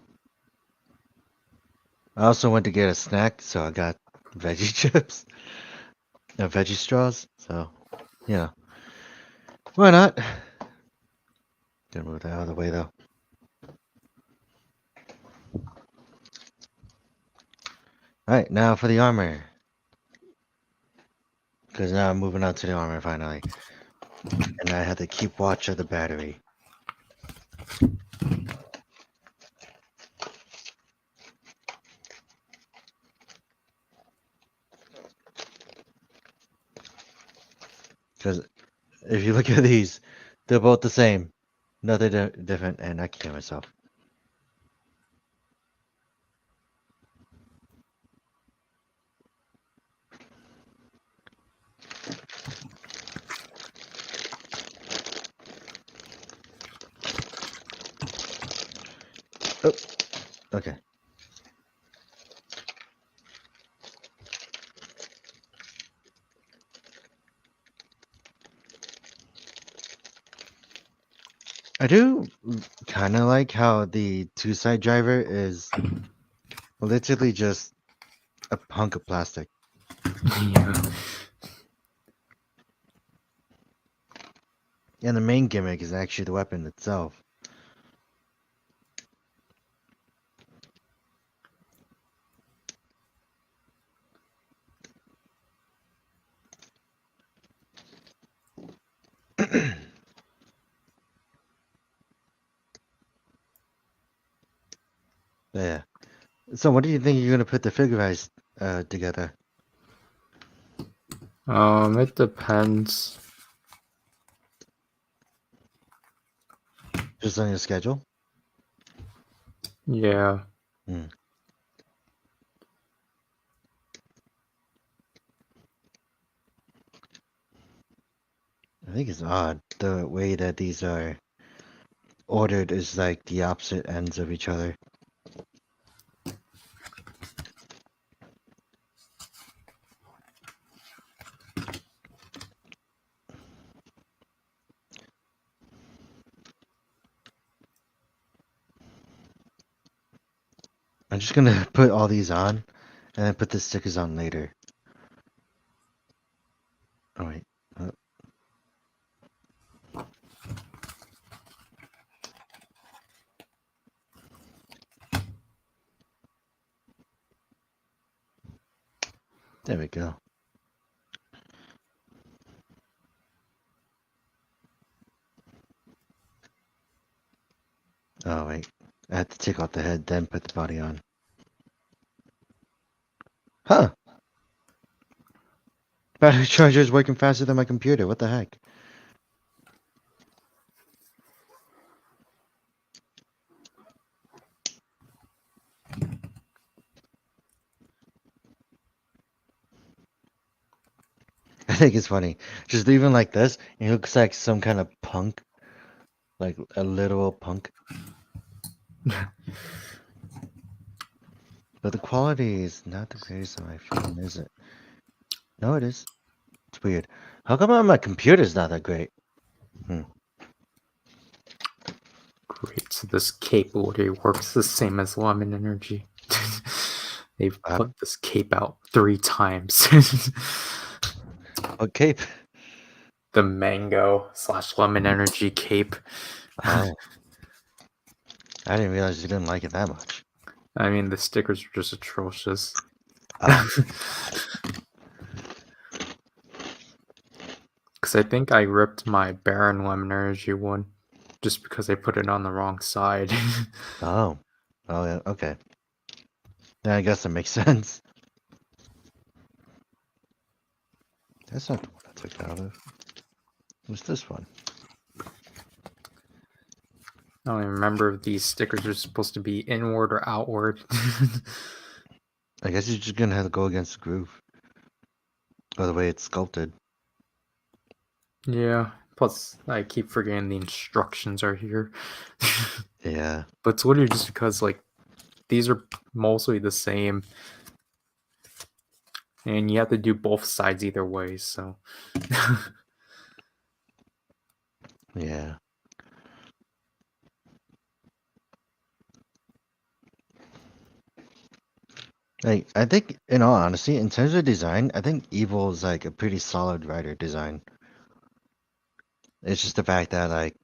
I also went to get a snack, so I got veggie chips. Veggie straws, so, you know. Why not? Gonna move that out of the way, though. Alright, now for the armor. Because now I'm moving on to the armor, finally. And I had to keep watch of the battery. Because if you look at these, they're both the same. Nothing different, and I can kill myself. Oh, okay. I do kind of like how the two-side driver is literally just a hunk of plastic. Yeah. And the main gimmick is actually the weapon itself. Yeah. So what do you think you're gonna put the figure eyes together? It depends. Just on your schedule? Yeah. Hmm. I think it's odd the way that these are ordered is like the opposite ends of each other. I'm just gonna put all these on and then put the stickers on later. Oh wait. There we go. Oh wait. I had to take off the head, then put the body on. Huh. Battery charger is working faster than my computer. What the heck? I think it's funny. Just leaving like this, he looks like some kind of punk. Like a literal punk. But the quality is not the greatest on my phone, is it? No, it is. It's weird. How come on my computer's not that great? Great. So this cape order works the same as lemon energy. They've put this cape out 3 times. What cape? The mango / lemon energy cape. Oh. I didn't realize you didn't like it that much. I mean, the stickers are just atrocious. Oh. Because I think I ripped my Baron lemon energy one just because I put it on the wrong side. Oh. Oh, yeah. Okay. Yeah, I guess that makes sense. That's not the one I took out of. What's this one? I don't even remember if these stickers are supposed to be inward or outward. I guess you're just gonna have to go against the groove. Or the way it's sculpted. Yeah. Plus, I keep forgetting the instructions are here. Yeah. But it's literally just because, like, these are mostly the same. And you have to do both sides either way, so. Yeah. Like, I think, in all honesty, in terms of design, I think Evil is like a pretty solid writer design. It's just the fact that, like,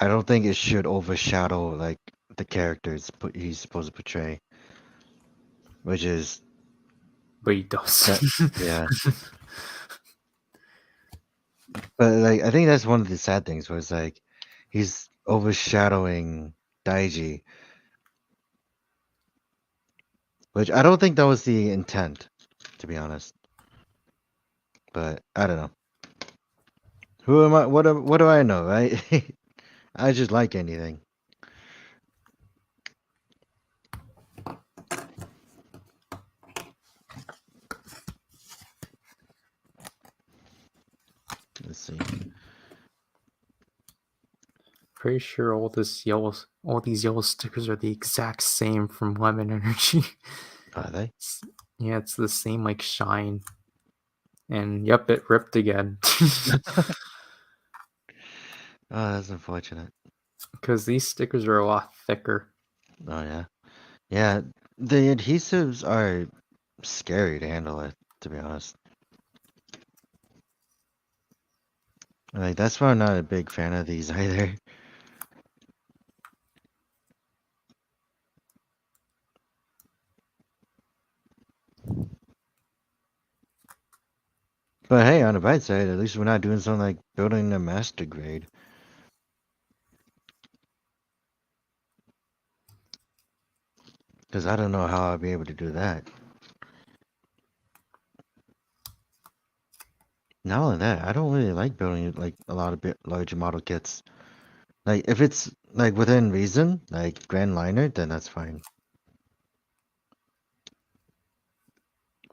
I don't think it should overshadow, like, the characters he's supposed to portray. Which is, But he does. yeah. But, like, I think that's one of the sad things, where it's like, he's overshadowing Daiji. Which I don't think that was the intent, to be honest. But, I don't know. Who am I? What do I know, right? I just like anything. Let's see. Pretty sure all these yellow stickers are the exact same from Lemon Energy. Are they? Yeah, it's the same like shine. And yep, it ripped again. Oh, that's unfortunate. Because these stickers are a lot thicker. Oh, yeah. Yeah, the adhesives are scary to handle it, to be honest. Like, that's why I'm not a big fan of these either. But hey, on the bright side, at least we're not doing something like building a master grade. Because I don't know how I'll be able to do that. Not only that, I don't really like building like a lot of larger model kits. Like if it's like within reason, like Grand Liner, then that's fine.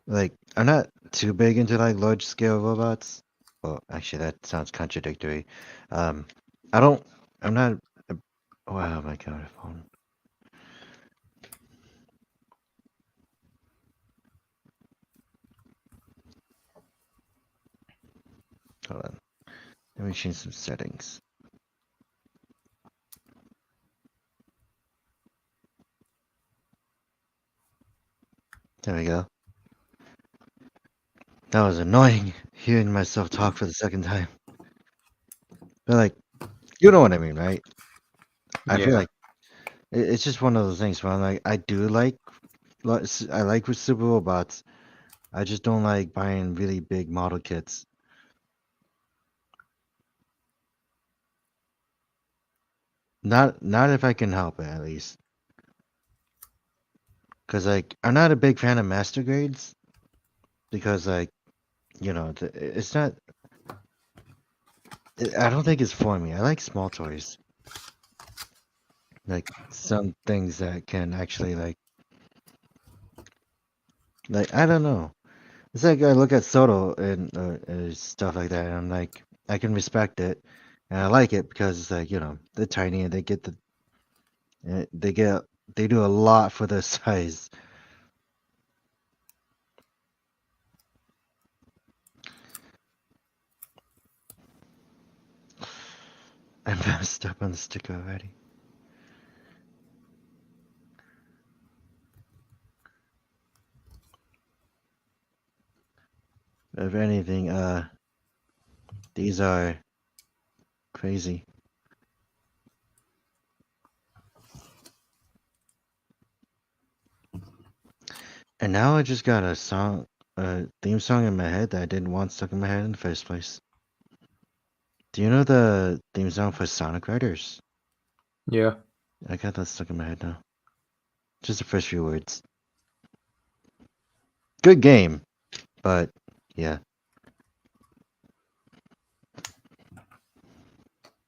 Like I'm not too big into like large scale robots. Well, actually, that sounds contradictory. Um, I don't. I'm not. Wow, my god, phone. Hold on. Let me change some settings. There we go. That was annoying hearing myself talk for the second time. But like, you know what I mean, right? I feel Yeah. like it's just one of those things where I'm like, I do like, I like with super robots. I just don't like buying really big model kits. Not if I can help it, at least. Cause like I'm not a big fan of master grades. Because like, you know, it's not. I don't think it's for me. I like small toys. Like some things that can actually like I don't know. It's like I look at Soto and stuff like that, and I'm like, I can respect it, and I like it because it's like, you know, they're tiny and they get they get they do a lot for their size. I messed up on the sticker already. If anything, these are crazy. And now I just got a theme song in my head that I didn't want stuck in my head in the first place. Do you know the theme song for Sonic Riders? Yeah. I got that stuck in my head now. Just the first few words. Good game, but yeah.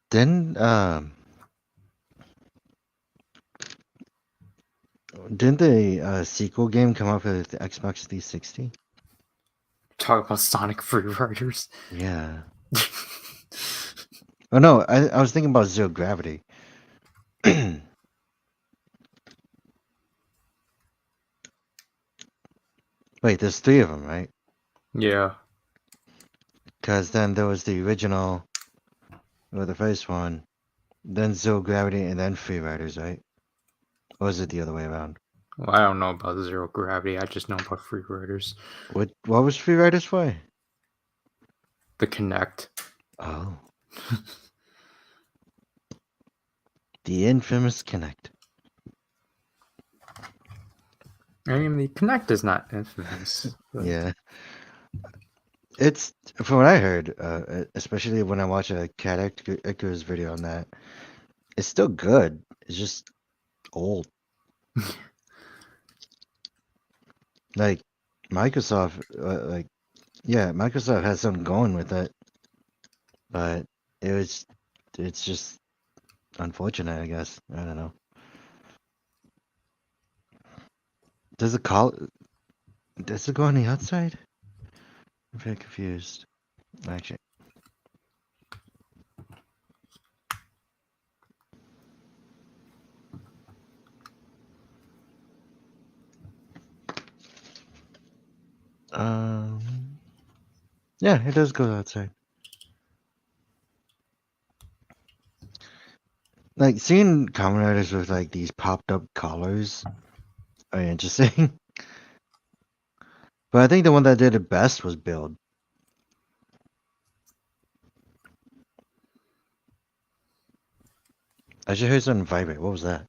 Then didn't the sequel game come out for the Xbox 360? Talk about Sonic Free Riders. Yeah. Oh no, I was thinking about Zero Gravity. Wait, there's three of them, right? Yeah. Because then there was the original, or the first one, then Zero Gravity, and then Free Riders, right? Or was it the other way around? Well, I don't know about Zero Gravity. I just know about Free Riders. What was Free Riders for? The Connect. Oh. The infamous Connect. I mean, the Connect is not infamous. But Yeah. It's, from what I heard, especially when I watch a Cat Echo's video on that, it's still good. It's just old. Like, Microsoft, yeah, Microsoft has something going with it, but it's just unfortunate, I guess. I don't know. Does it go on the outside? I'm very confused. Actually. Um, yeah, it does go outside. Like seeing Kamen Riders with like these popped up collars are interesting. But I think the one that did it best was Build. I just heard something vibrate. What was that?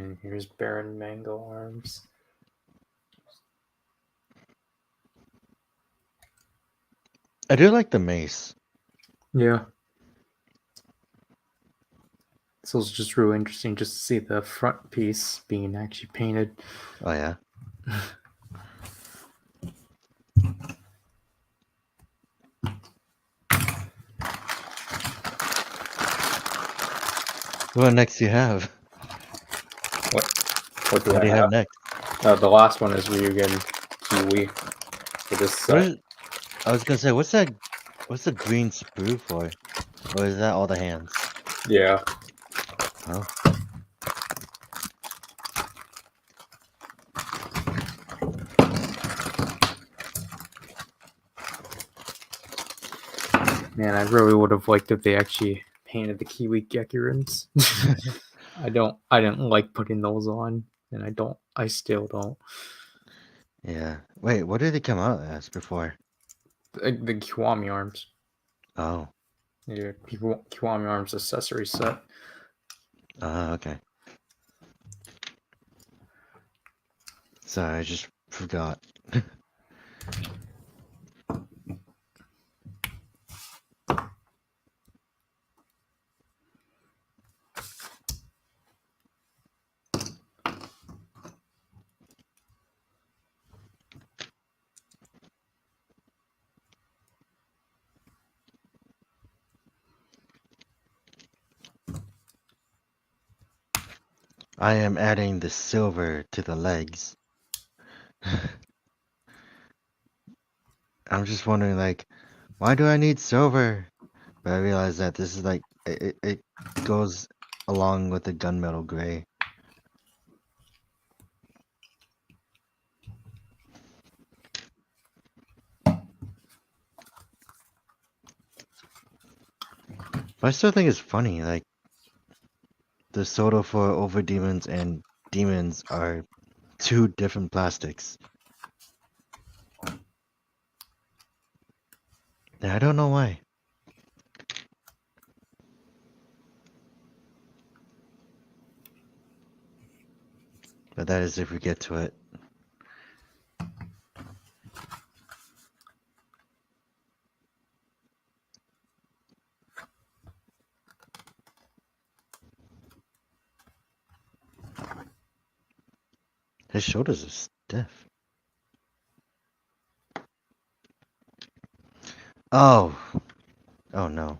And here's Baron Mango Arms. I do like the mace. Yeah. So it's just really interesting just to see the front piece being actually painted. Oh yeah. What next do you have? What do What do I you have next? The last one is Ryugen Kiwi for this set. I was gonna say, what's that? What's the green sprue for? Or is that all the hands? Yeah. Oh. Man, I really would have liked if they actually painted the Kiwi Gekirans. I didn't like putting those on, and I still don't. Yeah. Wait, what did they come out as before? The Kiwami arms. Oh. Yeah, Kiwami arms accessory set. Okay. Sorry, I just forgot. I am adding the silver to the legs. I'm just wondering, like, why do I need silver? But I realize that this is like, it goes along with the gunmetal gray. But I still think it's funny, like, the soda for over demons and demons are two different plastics. And I don't know why. But that is if we get to it. His shoulders are stiff. Oh. Oh no.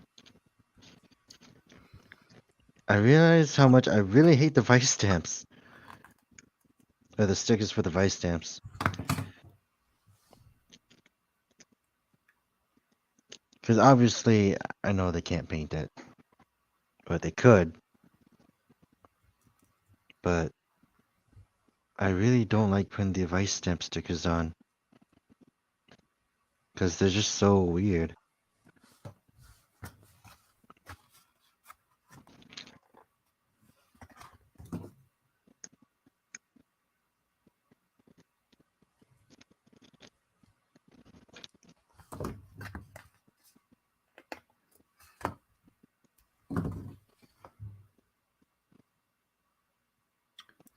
I realize how much I really hate the vice stamps. Or the stickers for the vice stamps. Because obviously, I know they can't paint it. But they could. But I really don't like putting the vice stamp stickers on. Because they're just so weird.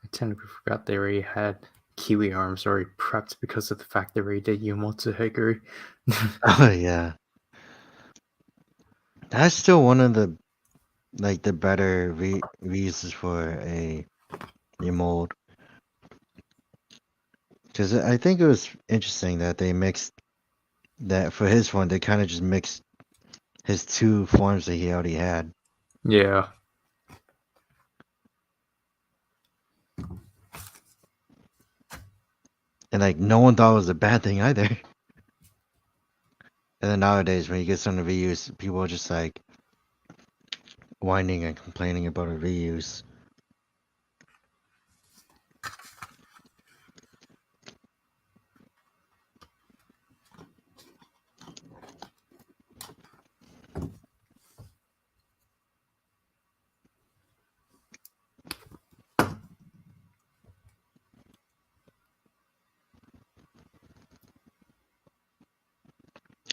I totally forgot they already had Kiwi arms already prepped because of the fact they already did Yumotsu Higuri. Oh yeah. That's still one of the like the better reuses for a mold. Because I think it was interesting that they mixed that for his one. They kind of just mixed his two forms that he already had. Yeah. And like no one thought it was a bad thing either. And then nowadays, when you get some reuse, people are just like whining and complaining about a reuse.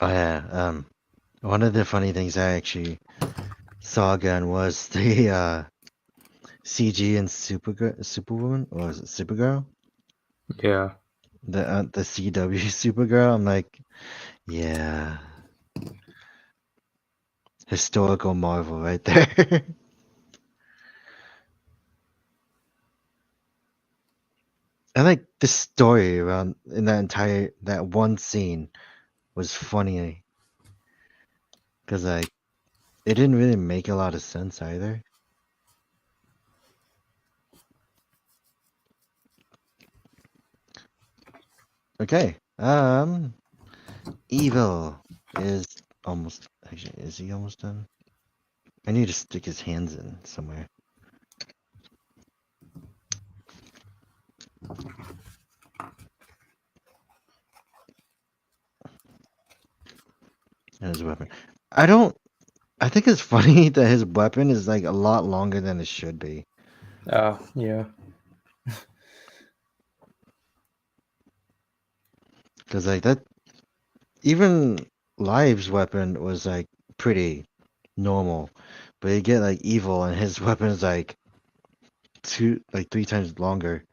Oh yeah, one of the funny things I actually saw again was the CG and Superwoman, or is it Supergirl? Yeah. The CW Supergirl. I'm like, yeah, historical marvel right there. I like the story around in that one scene was funny because like it didn't really make a lot of sense either. Okay, Evil is almost actually is he almost done? I need to stick his hands in somewhere. And his weapon. I think it's funny that his weapon is like a lot longer than it should be. Oh, yeah. Cause like that even Live's weapon was like pretty normal. But you get like Evil and his weapon is like three times longer.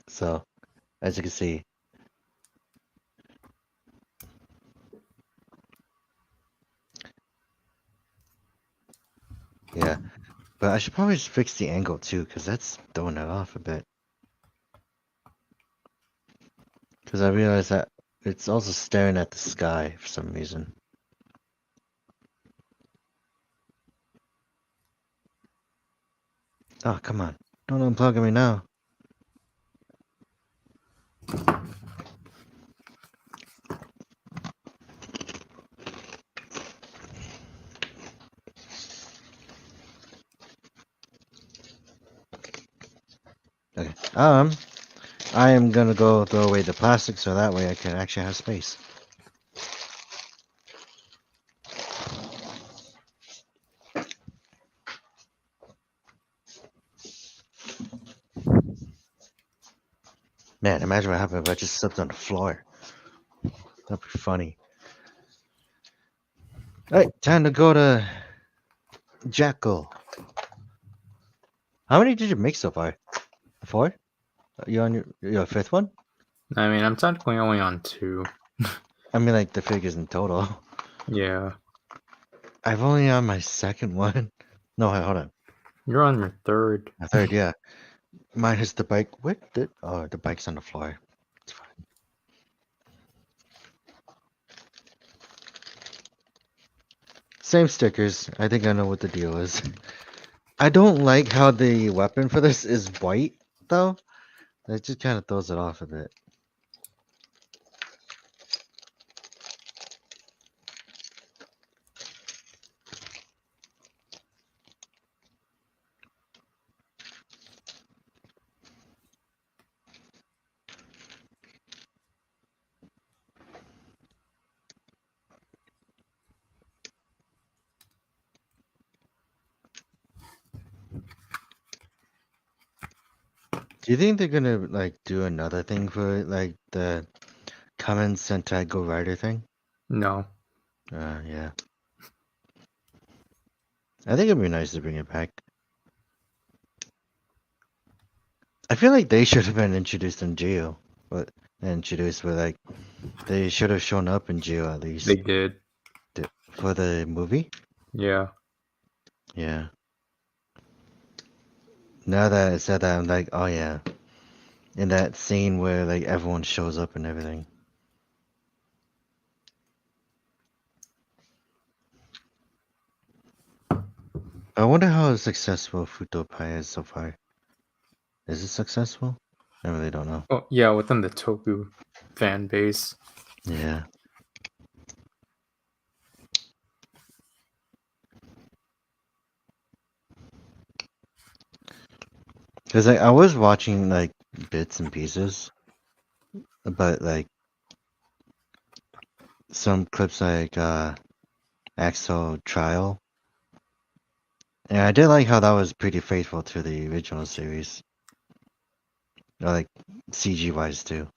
So as you can see. Yeah. But I should probably just fix the angle too, because that's throwing it off a bit. Because I realized that it's also staring at the sky for some reason. Oh, come on. Don't unplug me now. Okay. I am gonna go throw away the plastic so that way I can actually have space. Man, imagine what happened if I just slept on the floor. That'd be funny. Alright, time to go to Jackal. How many did you make so far? 4? You on your fifth one? I mean, I'm technically only on 2. I mean, like the figures in total. Yeah. I've only on my second one. No, hold on. You're on your 3rd. My third, yeah. Mine is the bike. Oh, the bike's on the floor. It's fine. Same stickers. I think I know what the deal is. I don't like how the weapon for this is white, though. That just kind of throws it off a bit. Do you think they're gonna like do another thing for it, like the Kamen Sentai Go Rider thing? No. Yeah. I think it'd be nice to bring it back. I feel like they should have been introduced in Geo, but like they should have shown up in Geo at least. They did. For the movie? Yeah. Yeah. Now that I said that, I'm like, oh yeah. In that scene where like everyone shows up and everything. I wonder how successful Futo Pai is so far. Is it successful? I really don't know. Oh, yeah, within the Toku fan base. Yeah. Because I was watching like bits and pieces, but like some clips like Axel Trial. And I did like how that was pretty faithful to the original series. Like CG wise too.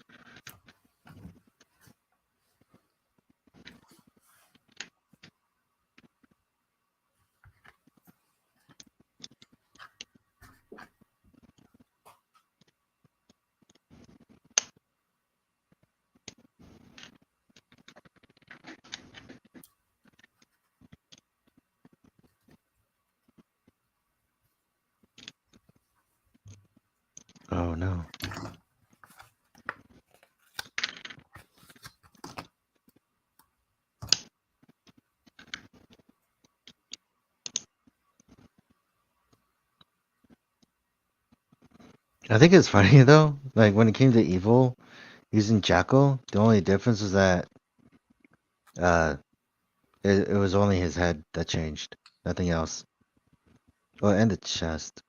I think it's funny though. Like when it came to evil, using Jackal, the only difference was that uh, it was only his head that changed, nothing else. Oh, and the chest.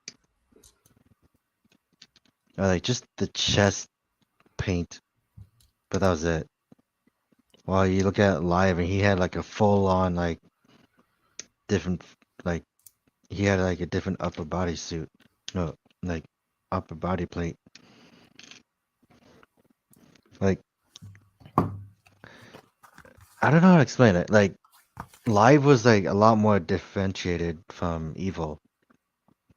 Or like just the chest paint, but that was it. While you look at live, and he had like a full-on like different like he had like a different upper body suit. No, like upper body plate. Like I don't know how to explain it. Like live was like a lot more differentiated from evil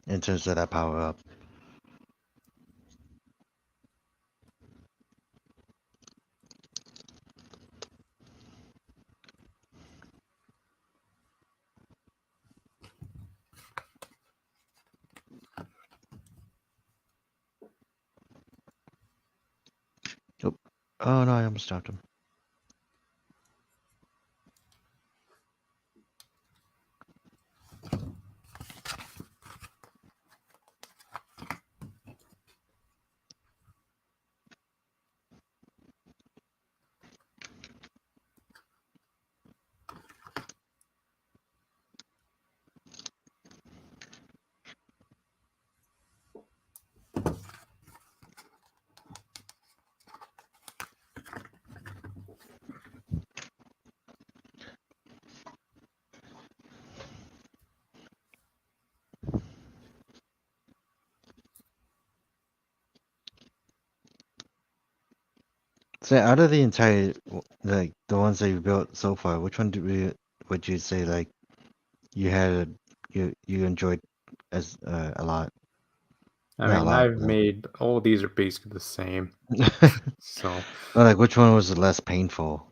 in terms of that power up. Oh, oh no, I almost stopped him. So out of the entire like the ones that you built so far, which one would you say like you had you enjoyed as a lot? I Not a mean, lot, I've made all these are basically the same. but So, or like which one was the less painful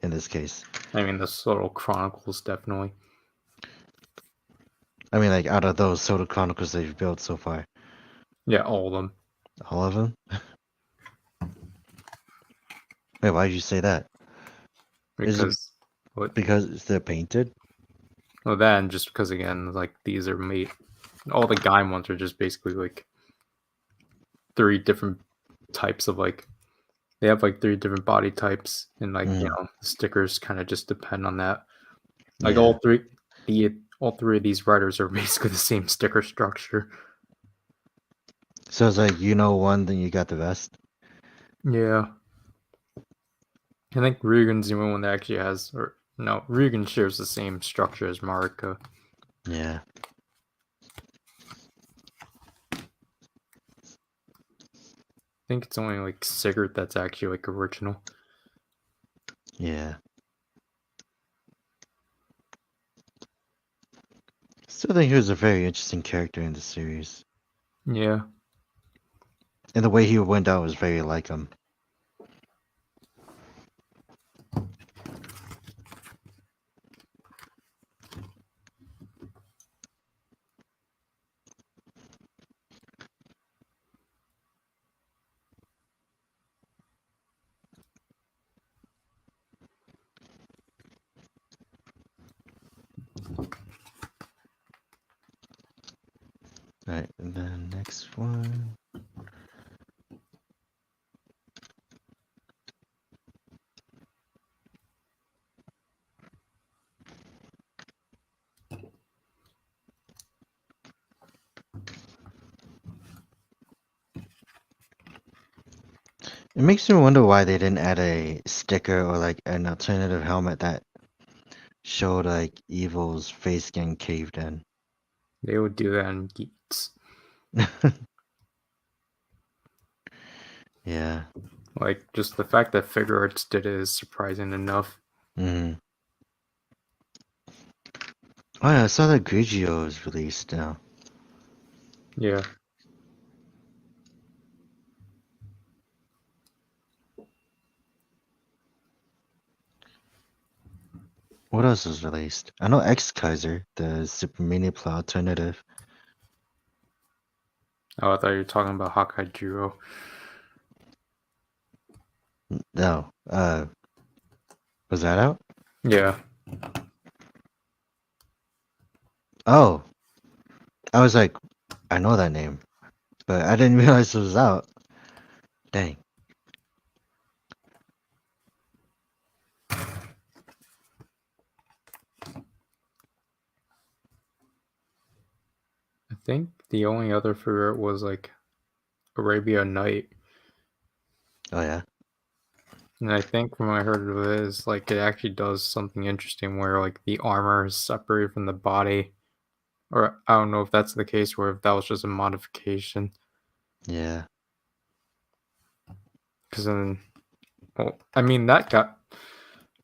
in this case? I mean, the Soul Chronicles definitely. I mean, like out of those Soda Chronicles that you've built so far, Yeah, all of them. all of them. Wait, why did you say that? Is it Because, what? because they're painted? Well, that and just because, again, like, these are made. All the Gaim ones are just basically, like, 3 different types of, like, they have, like, 3 different body types, and, like, you know, the stickers kind of just depend on that. Like, Yeah. all 3 of these riders are basically the same sticker structure. So it's like you know one, then you got the rest. Yeah. I think Ryugen's the only one that actually has, or no, Ryugen shares the same structure as Marika. Yeah. I think it's only like Sigurd that's actually like original. Yeah. Still think he was a very interesting character in the series. Yeah. And the way he went out was very like him. Alright, and then next one. It makes me wonder why they didn't add a sticker or like an alternative helmet that showed like Evil's face getting caved in. They would do that in Geats. Yeah. Like, just the fact that Figure Arts did it is surprising enough. Mm. Oh yeah, I saw that Grigio is released now. Yeah. What else was released? I know X Kaiser, the Super Mini Plow alternative. Oh, I thought you were talking about Hawkeye Jiro. No. Was that out? Yeah. Oh. I was like, I know that name. but I didn't realize it was out. Dang. I think the only other for it was like Arabia Night. Oh yeah. And I think when I heard of it is like it actually does something interesting where like the armor is separated from the body. Or I don't know if that's the case or if that was just a modification. Yeah. Because then, well, I mean, that got.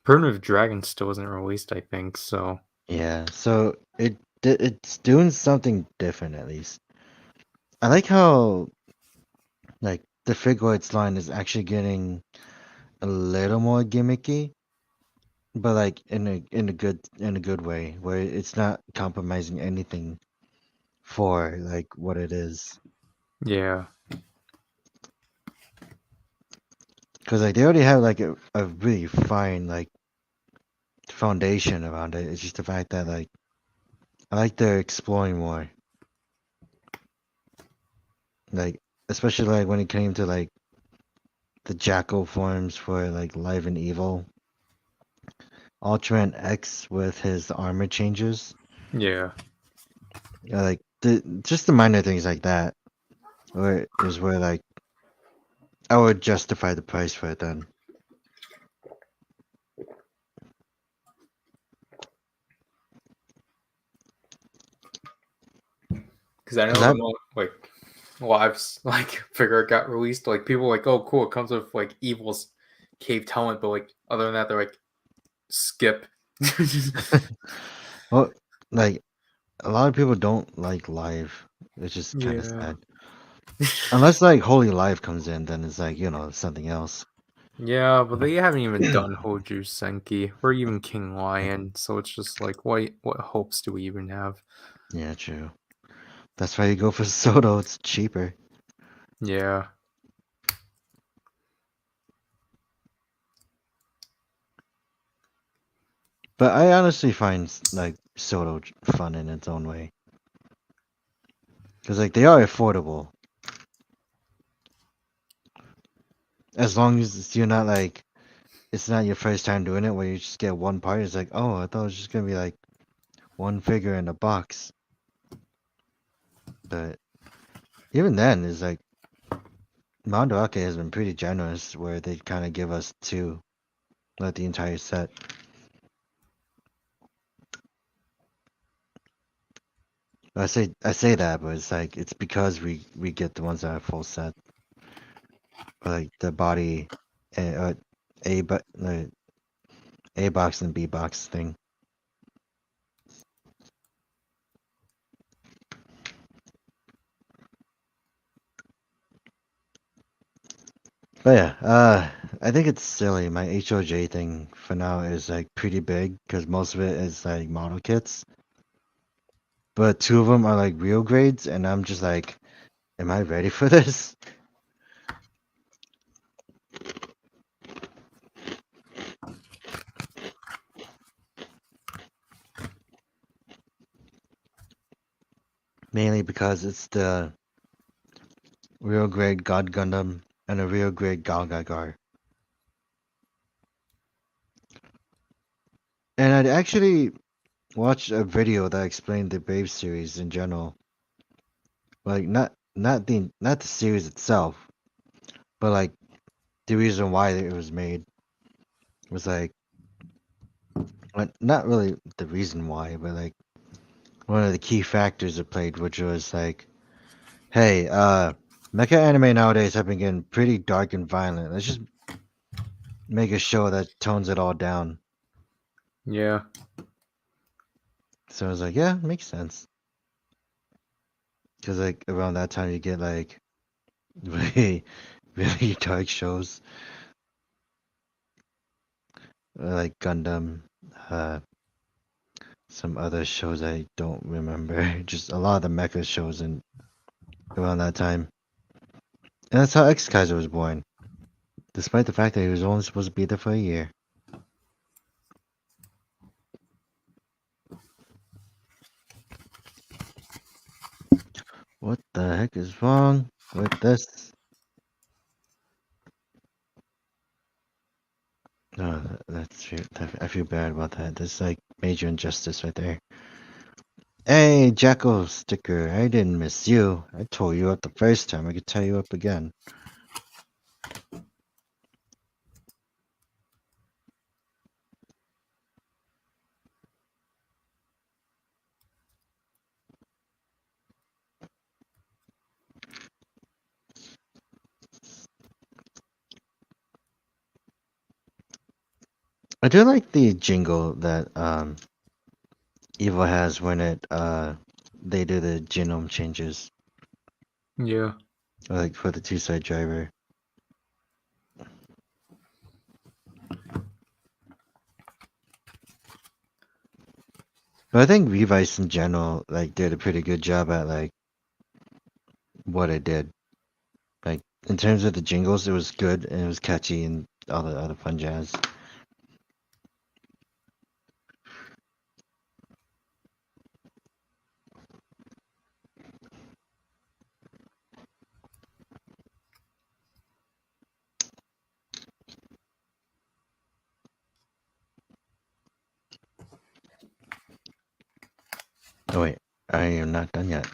Primitive Dragon still wasn't released, I think, so. Yeah. So it's doing something different at least. I like how like the Figuarts line is actually getting a little more gimmicky, but like in a good way where it's not compromising anything for like what it is. Yeah. Because like they already have like a really fine like foundation around it. It's just the fact that like I like they're exploring more. Like especially like when it came to like the Jackal forms for like Live and Evil. Ultraman X with his armor changes. Yeah. Like just the minor things like that. Where is where like I would justify the price for it then. Because I know Cause the I most, like, lives, like, figure got released, like, people were like, oh, cool, it comes with, like, Evil's caved helmet, but, like, other than that, they're like, skip. well like a lot of people don't like Live. It's just kind of Yeah. sad. Unless like Holy Live comes in, then it's like something else. Yeah, but they haven't even done Hoju Senki or even King Lion, so it's just like, what hopes do we even have? Yeah, true. That's why you go for Soto. It's cheaper. Yeah. But I honestly find like Soto fun in its own way. Cause like they are affordable. As long as you're not like it's not your first time doing it where you just get one part. It's like, oh, I thought it was just gonna be like one figure in a box. But even then, it's like Mandarake has been pretty generous where they kind of give us two, not the entire set. I say that, but it's like it's because we get the ones that are full set, or like the body, A but the A box and B box thing. But yeah, I think it's silly. My HOJ thing for now is like pretty big because most of it is like model kits, but two of them are like real grades, and I'm just like, am I ready for this? Mainly because it's the real grade God Gundam and a real grade Galgagar. And I'd actually watched a video that explained the Brave series in general. Like not the series itself, but like the reason why it was made was like not really the reason why, but like one of the key factors it played, which was like, hey, mecha anime nowadays have been getting pretty dark and violent. Let's just make a show that tones it all down. Yeah. So I was like, yeah, makes sense. Because like around that time you get like really really dark shows like Gundam, some other shows I don't remember. Just a lot of the mecha shows in around that time. And that's how X Kaiser was born. Despite the fact that he was only supposed to be there for a year. What the heck? heck is wrong with this? No, I feel bad about that. That's like major injustice right there. Hey, Jackal sticker, I didn't miss you. I tore you up the first time. I could tie you up again. I do like the jingle that Evil has when they do the genome changes, Yeah. like for the two-side driver. But I think Revice in general like did a pretty good job at like what it did. Like in terms of the jingles, it was good and it was catchy and all the other fun jazz. Oh wait, I am not done yet.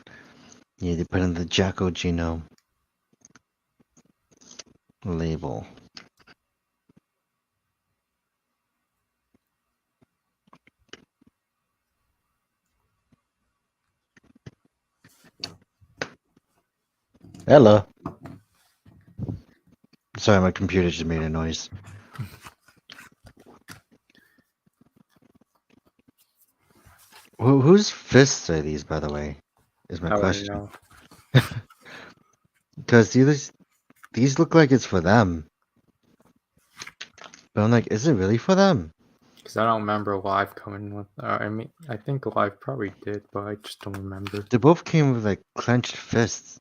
You need to put in the Jacko genome label. Hello. Sorry, my computer just made a noise. Whose fists are these, by the way? Is my I wouldn't question. know. Because these look like it's for them. But I'm like, is it really for them? Because I don't remember Live coming with. I mean, I think Live probably did, but I just don't remember. They both came with like clenched fists.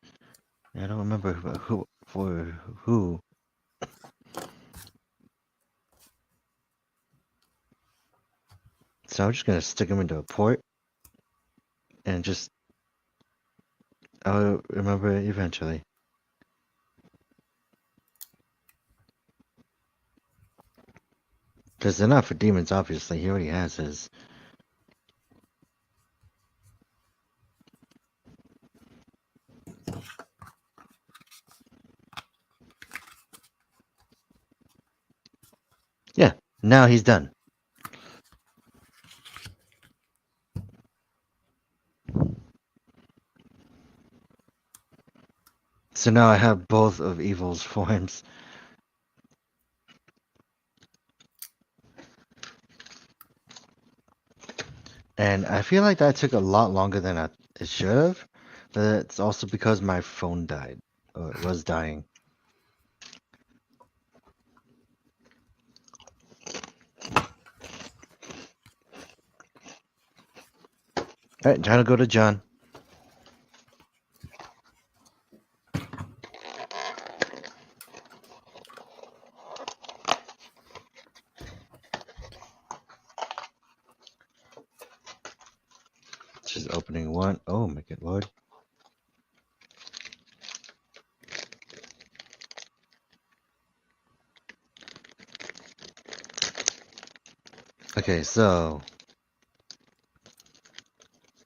I don't remember who for who. So I'm just gonna stick them into a port and just I'll remember it eventually. Because they're not for demons, obviously. He already has his. Yeah, now he's done. So now I have both of Evil's forms. And I feel like that took a lot longer than it should have. But it's also because my phone died. Or it was dying. Alright, time to go to John. Just opening one. Oh my good lord. Okay, so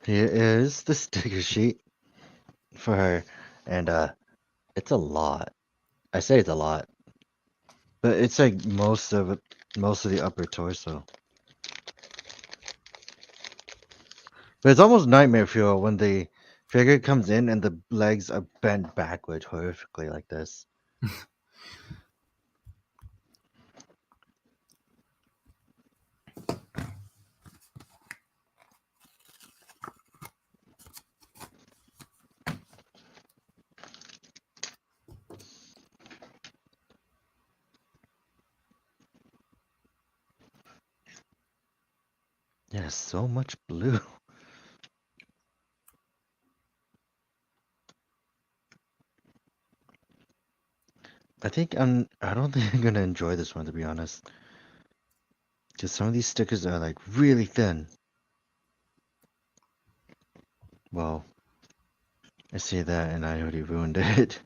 here is the sticker sheet for her, and it's a lot. I say it's a lot, but it's like most of it, most of the upper torso. But it's almost nightmare fuel when the figure comes in and the legs are bent backward horrifically like this. Yeah, so much blue. I don't think I'm gonna enjoy this one, to be honest. Because some of these stickers are like really thin. Well, I see that and I already ruined it.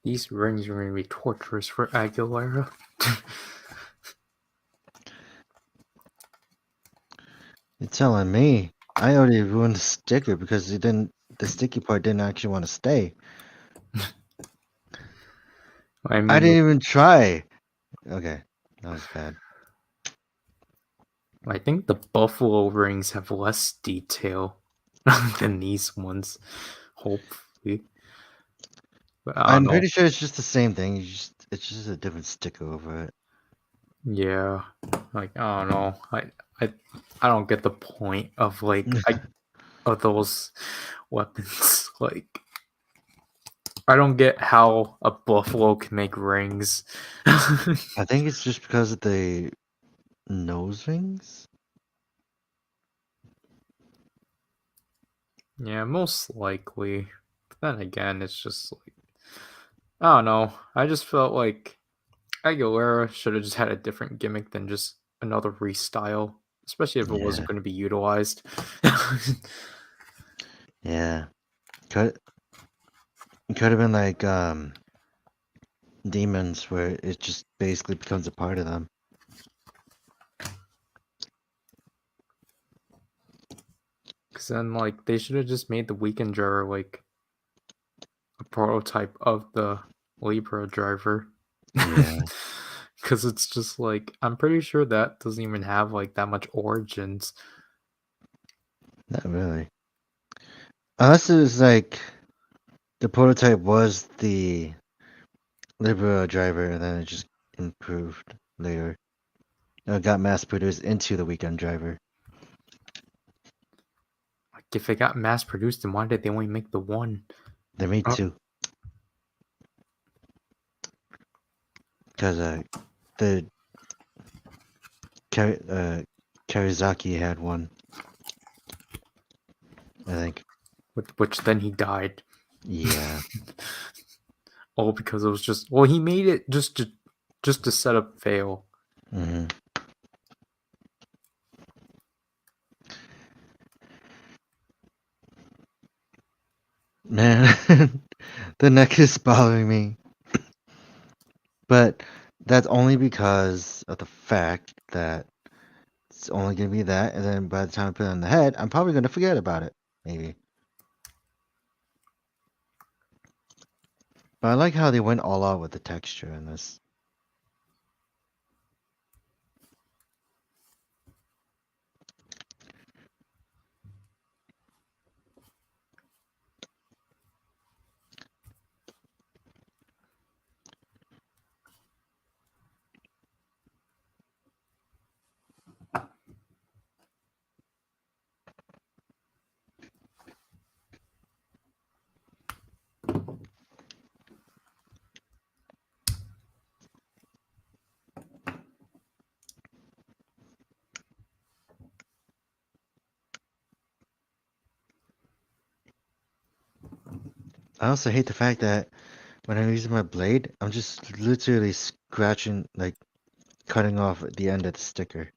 These rings are going to be torturous for Aguilera. You're telling me I already ruined the sticker because the sticky part didn't actually want to stay. I mean, I didn't even try. Okay, that was bad. I think the buffalo rings have less detail than these ones, hopefully. But I don't I'm know. pretty sure it's just the same thing. It's just a different sticker over it. Yeah, like I don't know. I don't get the point of of those weapons. Like I don't get how a buffalo can make rings. I think it's just because of the nose rings. Yeah, most likely. But then again, it's just like I don't know. I just felt like Aguilera should have just had a different gimmick than just another restyle, especially if it Yeah, wasn't going to be utilized. yeah. Could it could have been like demons, where it just basically becomes a part of them. Because then, like, they should have just made the weekend driver like a prototype of the Libra driver. Yeah, Because it's just like I'm pretty sure that doesn't even have like that much origins. not really. Unless it was like the prototype was the Libra driver, and then it just improved later. It got mass produced into the weekend driver. Like, if it got mass produced, then why did they only make the one? They made Oh. two. Because the Karizaki had one, I think. With which then he died. Yeah. All because it was just he made it just to set up fail. Hmm. Man, the neck is bothering me. But that's only because of the fact that it's only going to be that, and then by the time I put it on the head, I'm probably going to forget about it, maybe. But I like how they went all out with the texture in this. I also hate the fact that when I'm using my blade, I'm just literally scratching, like, cutting off the end of the sticker.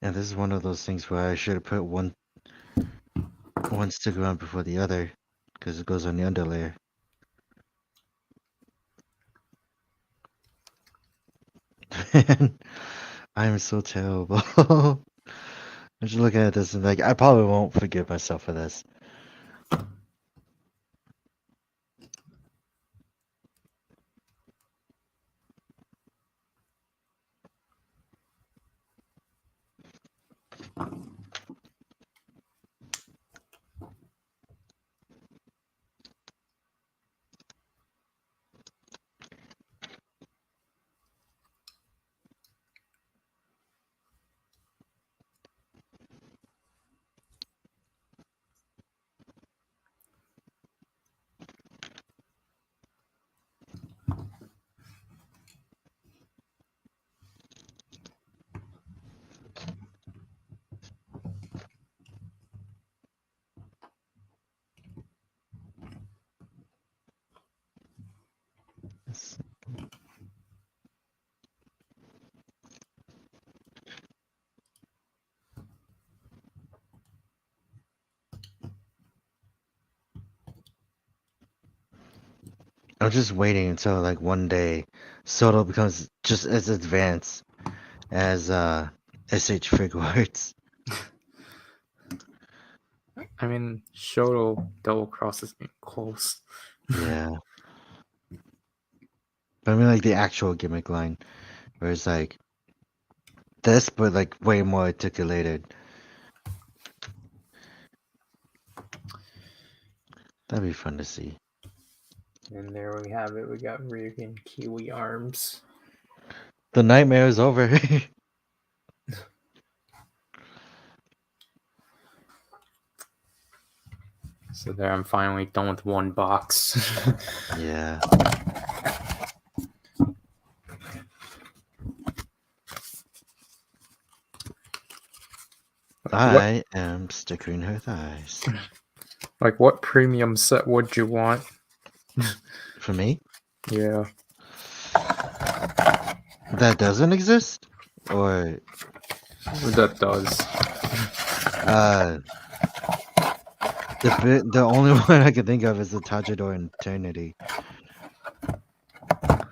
And this is one of those things where I should have put one sticker on before the other, because it goes on the underlayer. I'm so terrible. I'm just looking at this and like, I probably won't forgive myself for this. I'm just waiting until like one day Soto becomes just as advanced as SH Figuarts. I mean, Shoto double cross is getting close. Yeah. But I mean like the actual gimmick line, where it's like this but like way more articulated. That'd be fun to see. And there we have it. We got Ryugen Kiwi arms. The nightmare is over. So there, I'm finally done with one box. Yeah. I am stickering her thighs. Like, what premium set would you want? For me? Yeah. That doesn't exist? Or That does. the only one I can think of is the Tajidor Eternity. But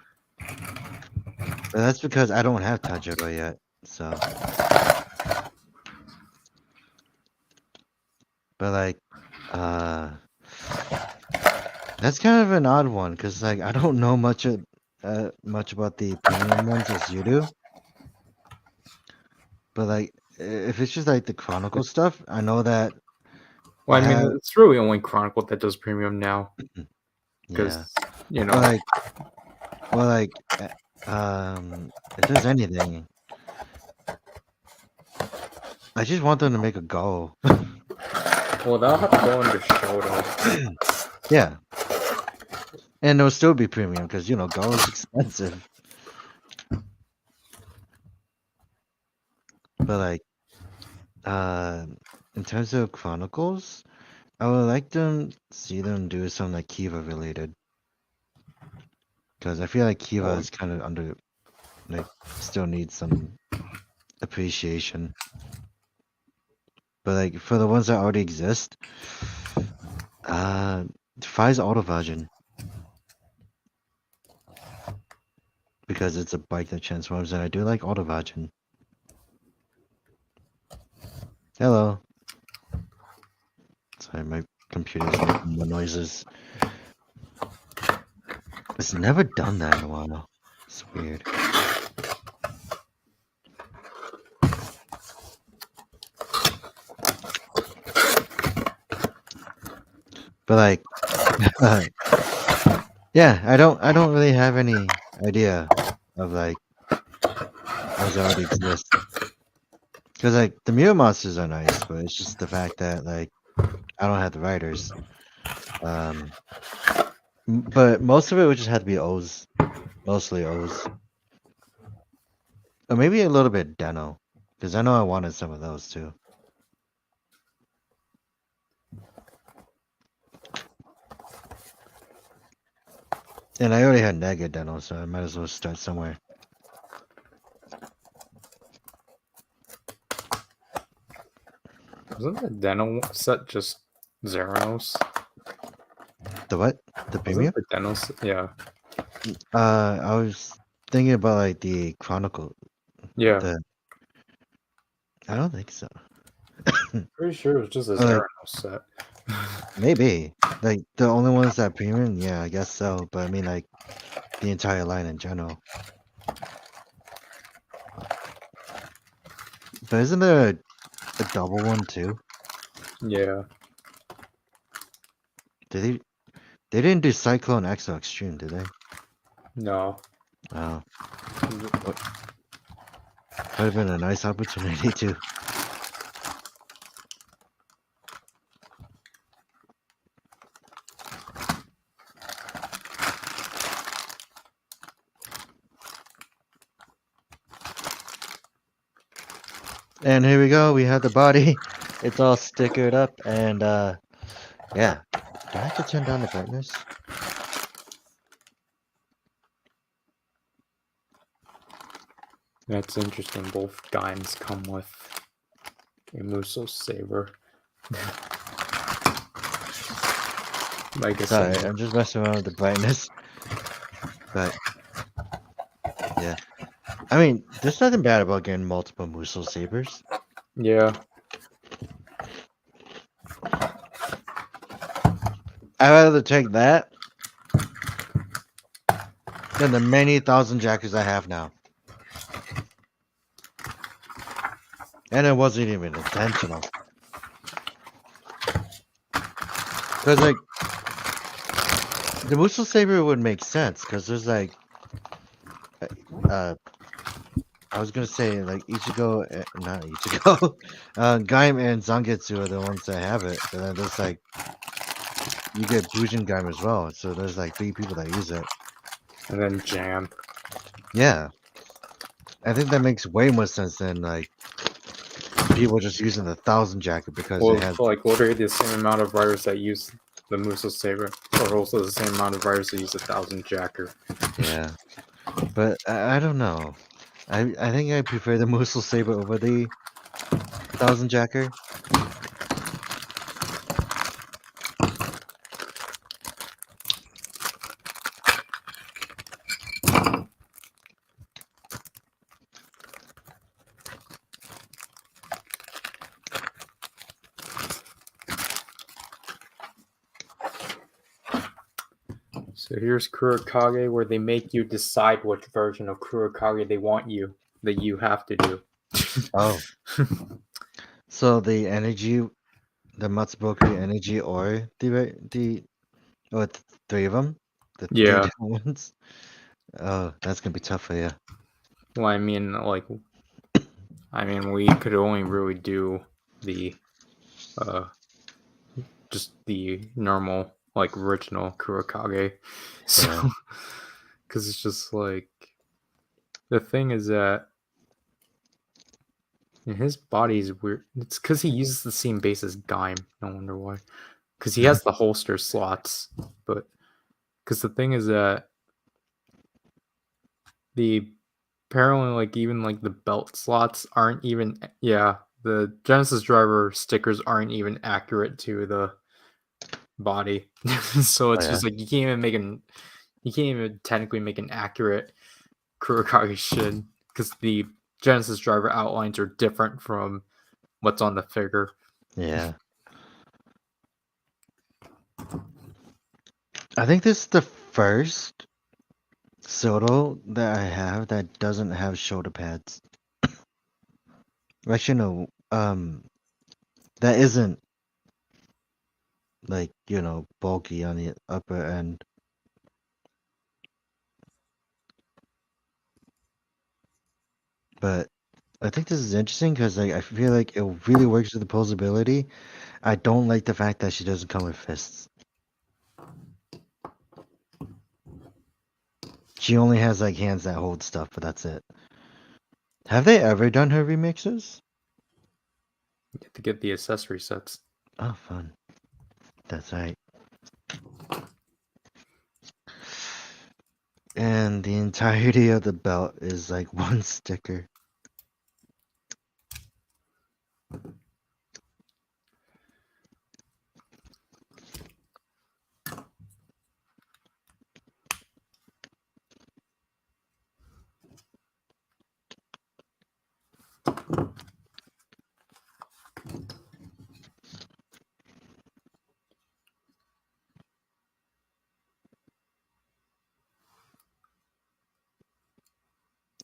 that's because I don't have Tajidor yet, so. But like, that's kind of an odd one, because like I don't know much about the premium ones as you do. But like, if it's just like the Chronicle stuff, I know that. Well, I mean, it's really only Chronicle that does premium now. Because, you know. If there's anything, I just want them to make a go. Well, they'll have to go under Shoto. Yeah. And it'll still be premium, because, you know, Go is expensive. But like, in terms of Chronicles, I would like to see them do something like Kiva related. Because I feel like Kiva is kind of under, like, still needs some appreciation. But like, for the ones that already exist, Fi's auto version. Because it's a bike that transforms, and I do like auto version. Hello. Sorry, my computer's making more noises. It's never done that in a while. It's weird. But like, yeah, I don't really have any idea of like what already exists. Because like the Mirror Monsters are nice, but it's just the fact that like I don't have the riders. But most of it would just have to be O's, mostly O's, or maybe a little bit Deno, because I know I wanted some of those too. And I already had Nega Deno, so I might as well start somewhere. Wasn't the Deno set just Zeranos? The what? The premium? The Deno set? Yeah. I was thinking about like the Chronicle. Yeah. I don't think so. Pretty sure it was just a Zeranos set. Maybe. Like the only ones that premium, yeah, I guess so. But I mean like the entire line in general. But isn't there a double one too? Yeah. Did they? They didn't do Cyclone Exo Extreme, did they? No. Oh, could have been a nice opportunity too. And here we go. We have the body. It's all stickered up, and yeah. Do I have to turn down the brightness? That's interesting. Both Gaims come with a Muso saber. Like I Sorry, said, I'm just messing around with the brightness. But yeah, I mean, there's nothing bad about getting multiple Muso sabers. yeah. I'd rather take that than the many thousand jackers I have now. And it wasn't even intentional. Because, like, the Muso saber would make sense, because there's, like, I was gonna say, like, Ichigo, not Ichigo, Gaim and Zangetsu are the ones that have it, but then there's, like, you get Bujin Gaim as well, so there's, like, 3 people that use it. And then Jam. Yeah. I think that makes way more sense than, like, people just using the 1000 jacket because Well, it has... like literally the same amount of riders that use the Muso saber, or also the same amount of riders that use 1000 Jacker. Yeah. But I don't know. I think I prefer the Muso saber over the 1000 jacker. So here's Kurokage, where they make you decide which version of Kurokage they want you that you have to do. Oh. So the energy, the Matsuboku energy, or or 3 of them? The 3 Yeah. different ones? Oh, that's gonna be tough for you. Well, I mean, we could only really do the, just the normal, like, original Kurokage. So, Yeah. because it's just like, the thing is that his body is weird. It's because he uses the same base as Gaim. No wonder why. Because he has the holster slots, but because the thing is that the apparently even the belt slots aren't even, the Genesis driver stickers aren't even accurate to the body. So it's just Yeah. like you can't even technically make an accurate Kurokage Shin because the Genesis driver outlines are different from what's on the figure. Yeah. I think this is the first Soto that I have that doesn't have shoulder pads. Actually, no. That isn't, like, bulky on the upper end. But I think this is interesting because, like, I feel like it really works with the posability. I don't like the fact that she doesn't come with fists. She only has, like, hands that hold stuff, but that's it. Have they ever done her remixes? You get to get the accessory sets. Oh, fun. That's right. And the entirety of the belt is, like, one sticker.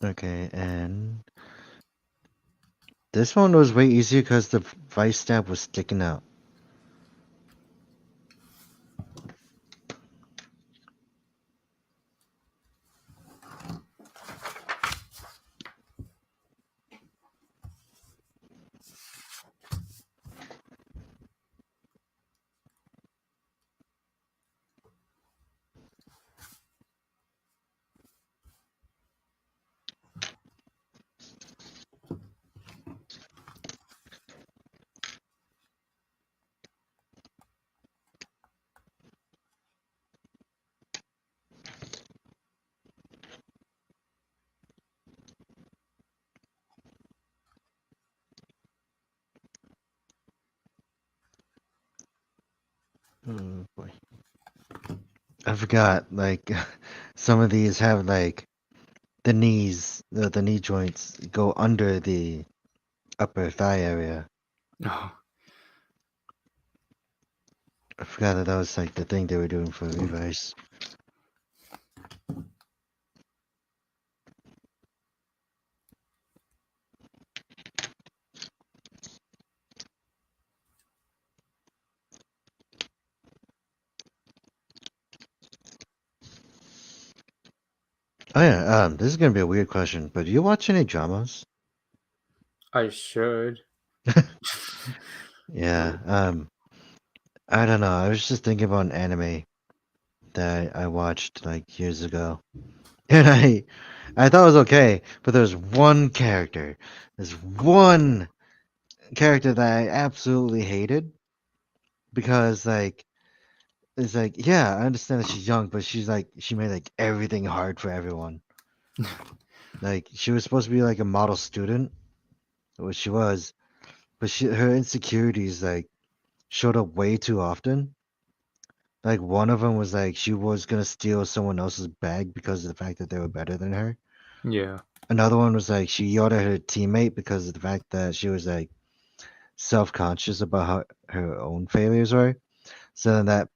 Okay, and This one was way easier because the vice stab was sticking out. Oh boy. I forgot, like, some of these have, like, the knees, the knee joints go under the upper thigh area. Oh, I forgot that was, like, the thing they were doing for Levi's. Oh yeah, this is gonna be a weird question, but do you watch any dramas? I should. Yeah, I don't know. I was just thinking about an anime that I watched like years ago, and I thought it was okay, but there's one character, there's one character that I absolutely hated because like it's like yeah, I understand that she's young, but she made like everything hard for everyone. Like she was supposed to be like a model student, which she was, but her insecurities like showed up way too often. Like one of them was like she was gonna steal someone else's bag because of the fact that they were better than her. Yeah. Another one was like she yelled at her teammate because of the fact that she was like self-conscious about how her own failures were. So then that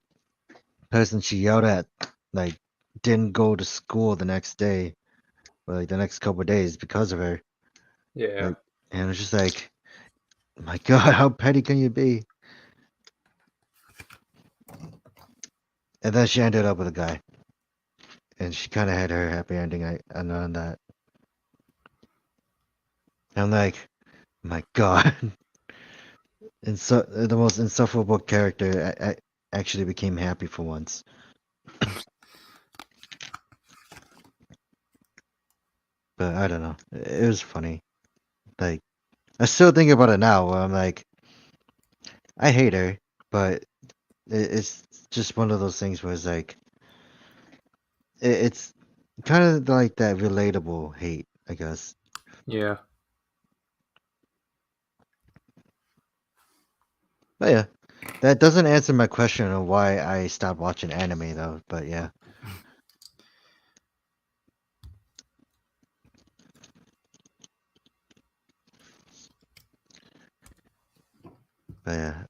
person she yelled at like didn't go to school the next day or like the next couple of days because of her. Yeah. Like, and it was just like, my God, how petty can you be? And then she ended up with a guy, and she kind of had her happy ending. I know that. I'm like, my God, and so the most insufferable character actually became happy for once. But I don't know. It was funny. Like I still think about it now. Where I'm like, I hate her, but it's just one of those things where it's like, it's kind of like that relatable hate, I guess. Yeah. But yeah, that doesn't answer my question on why I stopped watching anime though. But yeah. But yeah,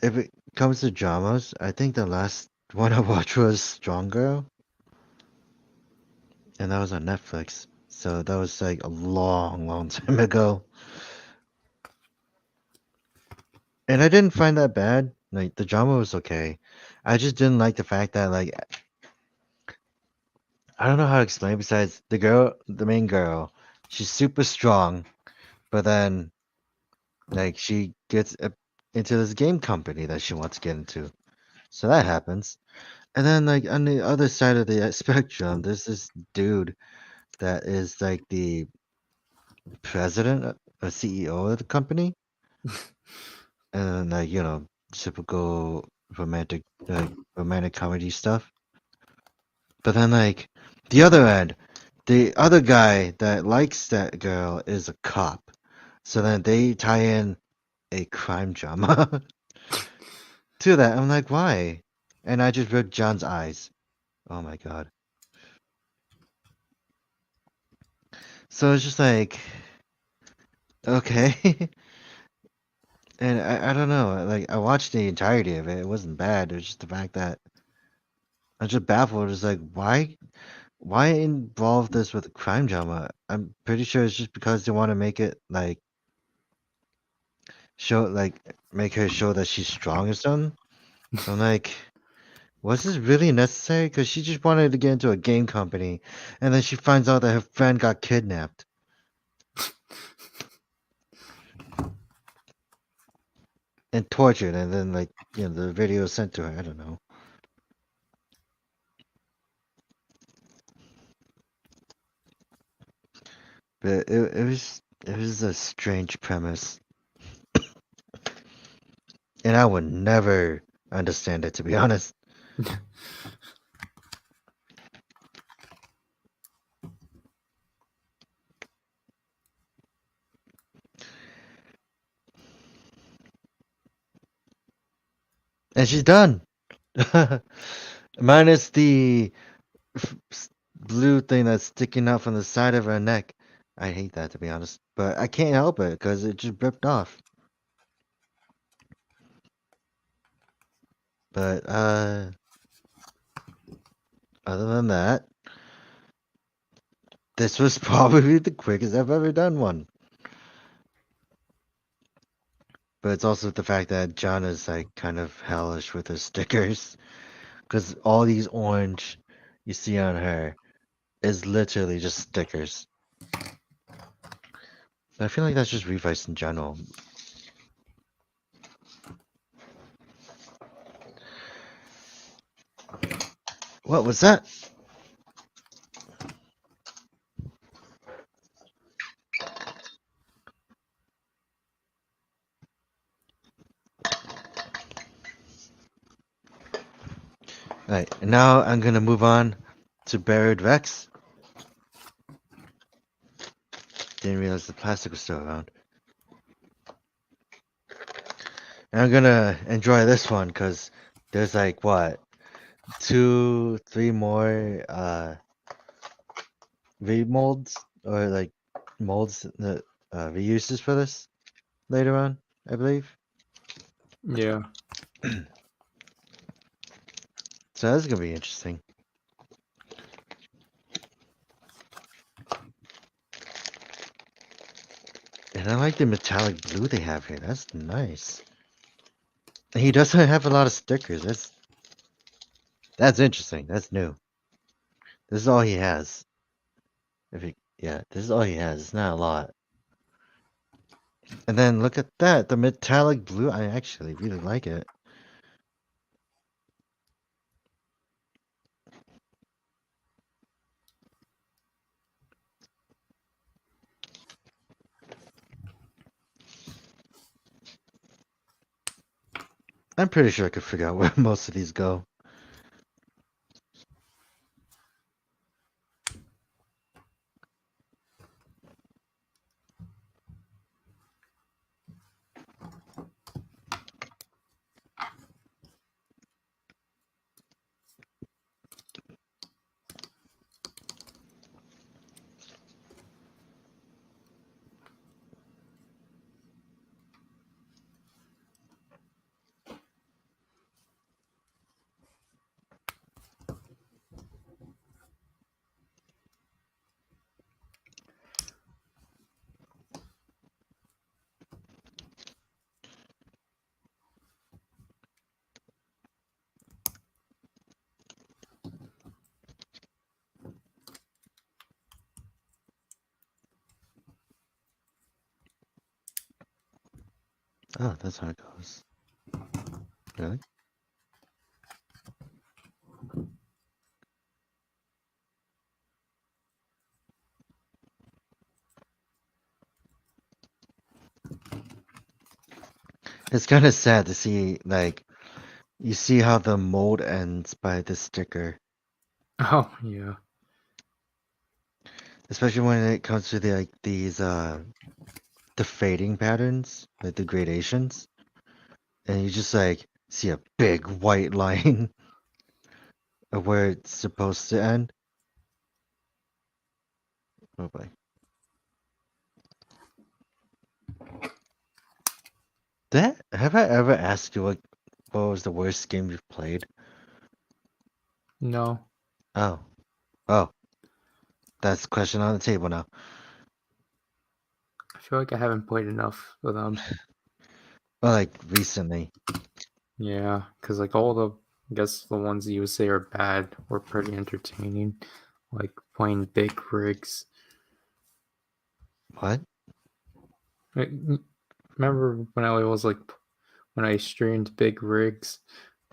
if it comes to dramas, I think the last one I watched was Strong Girl, and that was on Netflix. So that was like a long, long time ago. And I didn't find that bad. Like the drama was okay. I just didn't like the fact that like I don't know how to explain besides the girl, the main girl, she's super strong, but then like she gets into this game company that she wants to get into. So that happens. And then like on the other side of the spectrum, there's this dude that is like the president or CEO of the company. And like, typical romantic comedy stuff. But then like the other end, the other guy that likes that girl is a cop. So then they tie in a crime drama to that. I'm like, why? And I just read John's eyes. Oh my God. So it's just like, okay. And I don't know. Like I watched the entirety of it. It wasn't bad. It was just the fact that I'm just baffled. It's like, why involve this with a crime drama? I'm pretty sure it's just because they want to make it like make her show that she's strong or something. I'm like, was this really necessary? Because she just wanted to get into a game company, and then she finds out that her friend got kidnapped. And tortured, and then the video sent to her. I don't know. But it was a strange premise. And I would never understand it, to be honest. And she's done. Minus the blue thing that's sticking out from the side of her neck. I hate that, to be honest. But I can't help it because it just ripped off. But other than that, this was probably the quickest I've ever done one. But it's also the fact that John is kind of hellish with his stickers. Because all these orange you see on her is literally just stickers. But I feel like that's just Revice in general. What was that? Alright, and now I'm gonna move on to Buried Rex. Didn't realize the plastic was still around. And I'm gonna enjoy this one because there's what, 2-3 more remolds or molds the reuses for this later on, I believe. Yeah. So that's gonna be interesting. And I like the metallic blue they have here. That's nice. And he doesn't have a lot of stickers. That's interesting. That's new. This is all he has. Yeah, this is all he has. It's not a lot. And then look at that, the metallic blue. I actually really like it. I'm pretty sure I could figure out where most of these go. Oh, that's how it goes. Really? It's kind of sad to see, you see how the mold ends by the sticker. Oh, yeah. Especially when it comes to these the fading patterns, like the gradations. And you just see a big white line of where it's supposed to end. Oh boy. Have I ever asked you what was the worst game you've played? No. Oh. Oh. That's the question on the table now. I feel like I haven't played enough with them. Well, like recently. Yeah, because like all the, I guess the ones you would say are bad were pretty entertaining, like playing big rigs. What? Remember when I was like when I streamed big rigs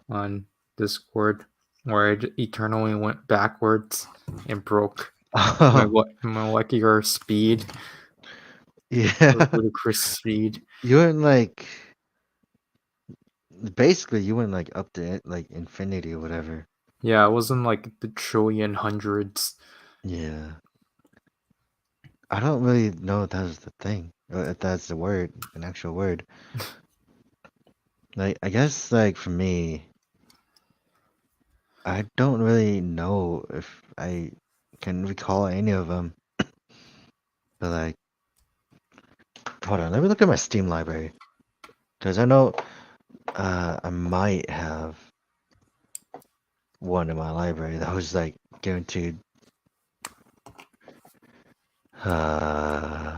on Discord, where I eternally went backwards and broke my Oh, molecular speed, yeah. ludicrous speed. You went like basically you went like up to like infinity or whatever. Yeah, it wasn't like the trillion hundreds. Yeah. I don't really know if that's the thing, or if that's the word, an actual word. Like, I guess, like, for me, I don't really know if I can recall any of them. But, like, hold on, let me look at my Steam library. Because I know I might have one in my library that was, like, guaranteed. Uh,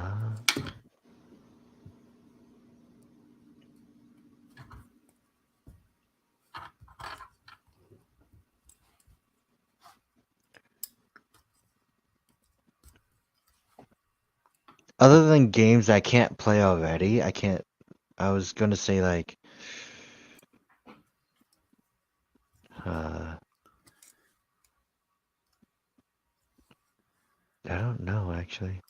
Other than games I can't play already, I was gonna say, like, I don't know, actually.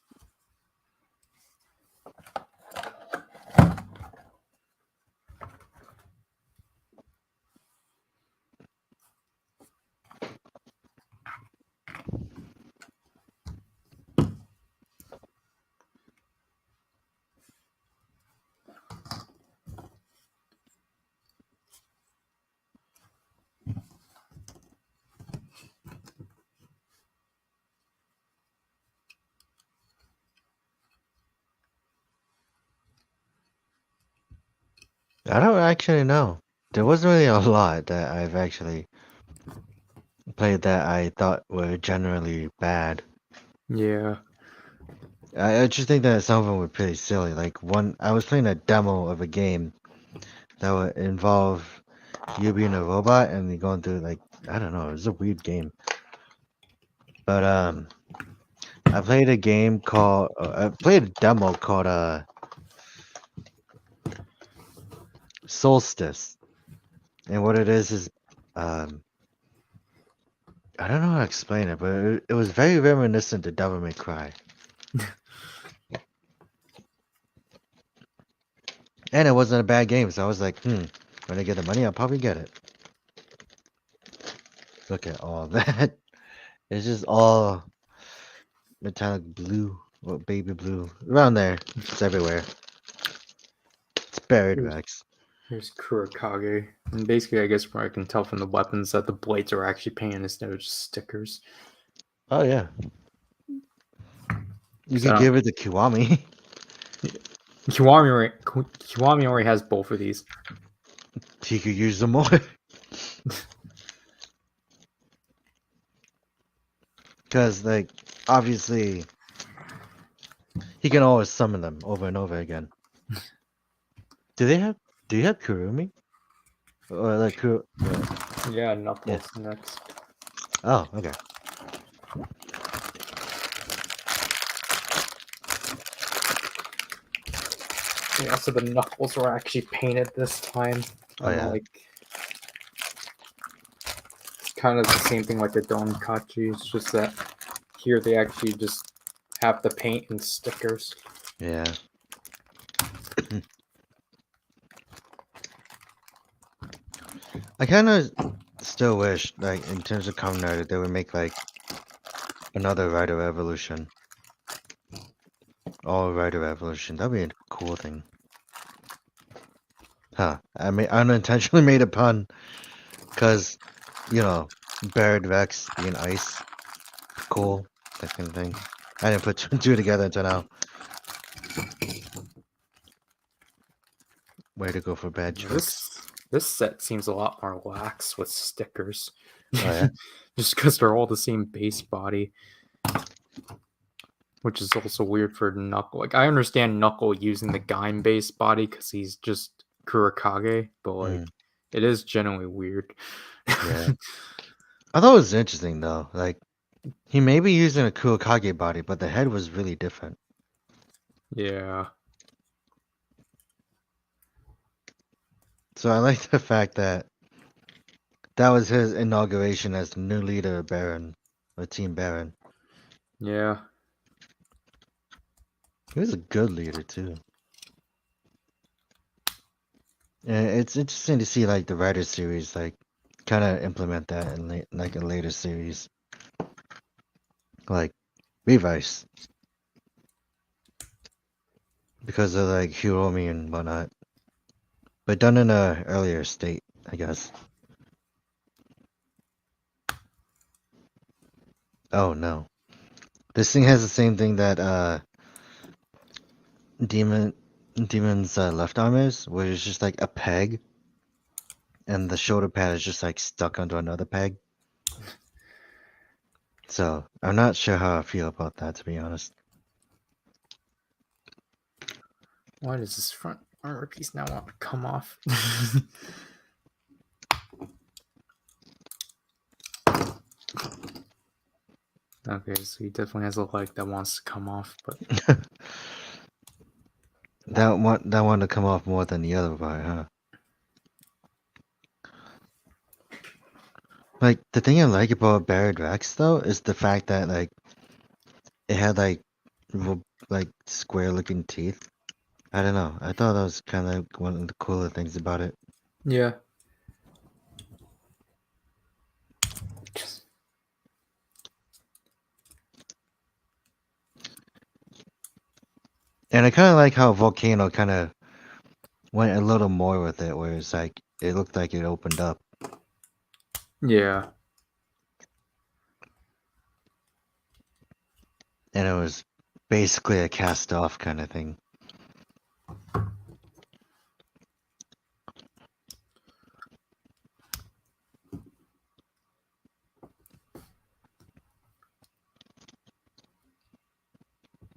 I don't actually know. There wasn't really a lot that I've actually played that I thought were generally bad. Yeah. I just think that some of them were pretty silly. Like I was playing a demo of a game that would involve you being a robot and you going through like I don't know, it was a weird game. But I played a game called I played a demo called Solstice, and what it is I don't know how to explain it, but it was very reminiscent to Devil May Cry. And it wasn't a bad game, so I was like, when I get the money, I'll probably get it. Look at all that. It's just all metallic blue, or baby blue. Around there. It's everywhere. It's buried, Rex. Here's Kurakage. And basically, I guess where I can tell from the weapons that the blades are actually painted instead of just stickers. Oh, yeah. You So could give it to Kiwami. Kiwami already has both of these. He could use them more. Because, like, obviously, he can always summon them over and over again. Do you have Kurumi? Or, like, Yeah, Knuckles next. Oh, okay. Yeah, so the Knuckles were actually painted this time. Oh, yeah. Like, it's kind of the same thing like the Donkachi. It's just that here they actually just have the paint and stickers. Yeah. I kind of still wish, like, in terms of Kamen Rider, they would make, like, another Rider Evolution. All Rider Evolution. That'd be a cool thing. Huh. I unintentionally made a pun. Because, you know, Baird Rex being ice. Cool. That kind of thing. I didn't put two and two together until now. Way to go for bad jokes. This set seems a lot more lax with stickers. Oh, yeah? Just because they're all the same base body. Which is also weird for Knuckle. Like, I understand Knuckle using the Gaim base body because he's just Kurakage, but like Mm. it is genuinely weird. Yeah. I thought it was interesting though. Like he may be using a Kuokage body, but the head was really different. Yeah. So I like the fact that that was his inauguration as the new leader of Baron, or Team Baron. Yeah. He was a good leader too. And it's interesting to see like the writer series like kind of implement that in like a later series, like Revice, because of like Hiromi and whatnot, but done in a earlier state, I guess. Oh no, this thing has the same thing that Demon's left arm is, where it's just like a peg, and the shoulder pad is just like stuck onto another peg. So I'm not sure how I feel about that, to be honest. Why does this front armor piece now want to come off? Okay, so he definitely has a leg that wants to come off, but that one to come off more than the other part, huh? Like the thing I like about Barrett Rex though is the fact that like it had like like square looking teeth. I don't know. I thought that was kind of like one of the cooler things about it. yeah. And I kind of like how Volcano kind of went a little more with it, where it's like it looked like it opened up. Yeah. And it was basically a cast off kind of thing.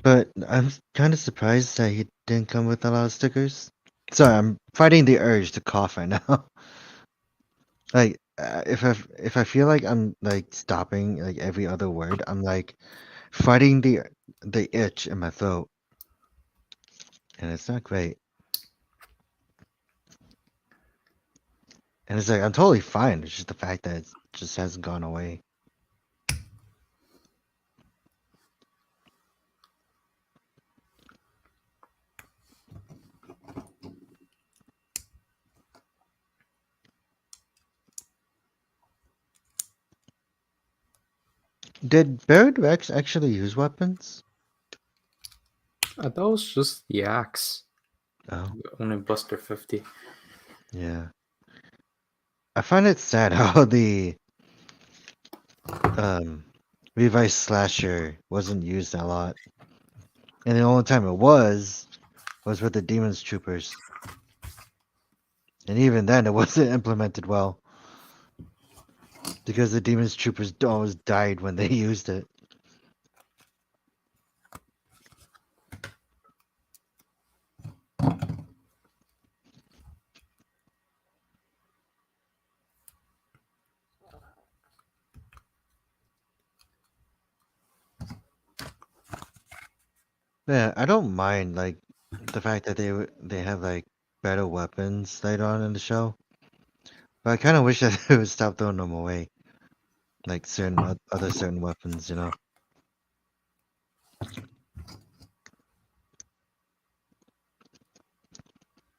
But I'm kind of surprised that he didn't come with a lot of stickers. Sorry, I'm fighting the urge to cough right now. Like if I feel like I'm like stopping like every other word, I'm like fighting the itch in my throat, and it's not great. And it's like I'm totally fine. It's just the fact that it just hasn't gone away. Did Barrett Rex actually use weapons? I thought it was just the axe. Oh, Only Buster 50. yeah. I find it sad how the Revice Slasher wasn't used a lot. And the only time it was with the Demons Troopers. And even then, it wasn't implemented well. Because the Demons Troopers always died when they used it. Yeah, I don't mind like the fact that they have like better weapons later on in the show. But I kind of wish that they would stop throwing them away. Like other certain weapons, you know.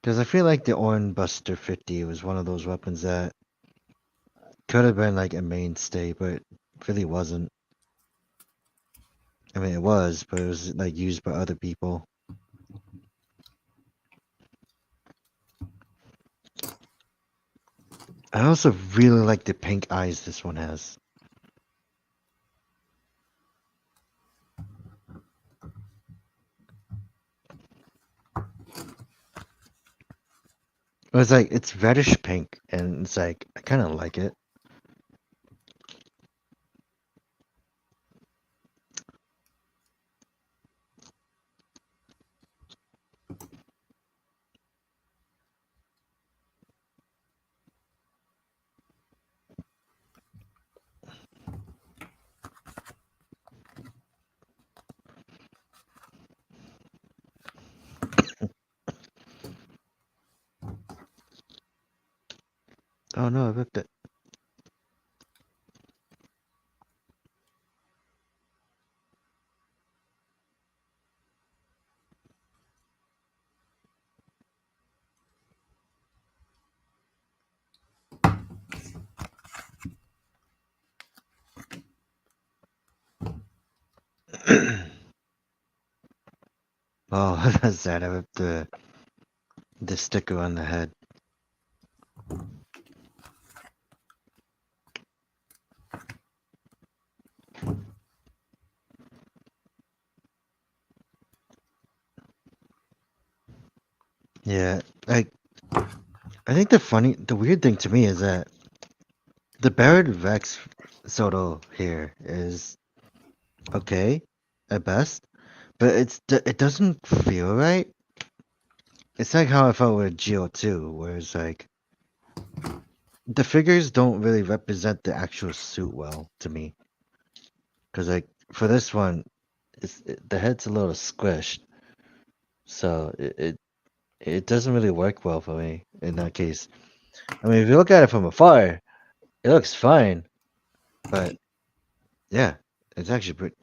Because I feel like the Orin Buster 50 was one of those weapons that could have been like a mainstay, but it really wasn't. I mean, it was, but it was like used by other people. I also really like the pink eyes this one has. It's like it's reddish pink, and it's like I kind of like it. Oh no, I ripped it. Oh, that's sad. I ripped the sticker on the head. Yeah, like I think the weird thing to me is that the Barrett Vex Soto here is okay at best, but it doesn't feel right. It's like how I felt with Geo 2, where it's like the figures don't really represent the actual suit well to me. Cause like for this one, the head's a little squished, so it doesn't really work well for me in that case. I mean, if you look at it from afar, it looks fine, but yeah, it's actually pretty.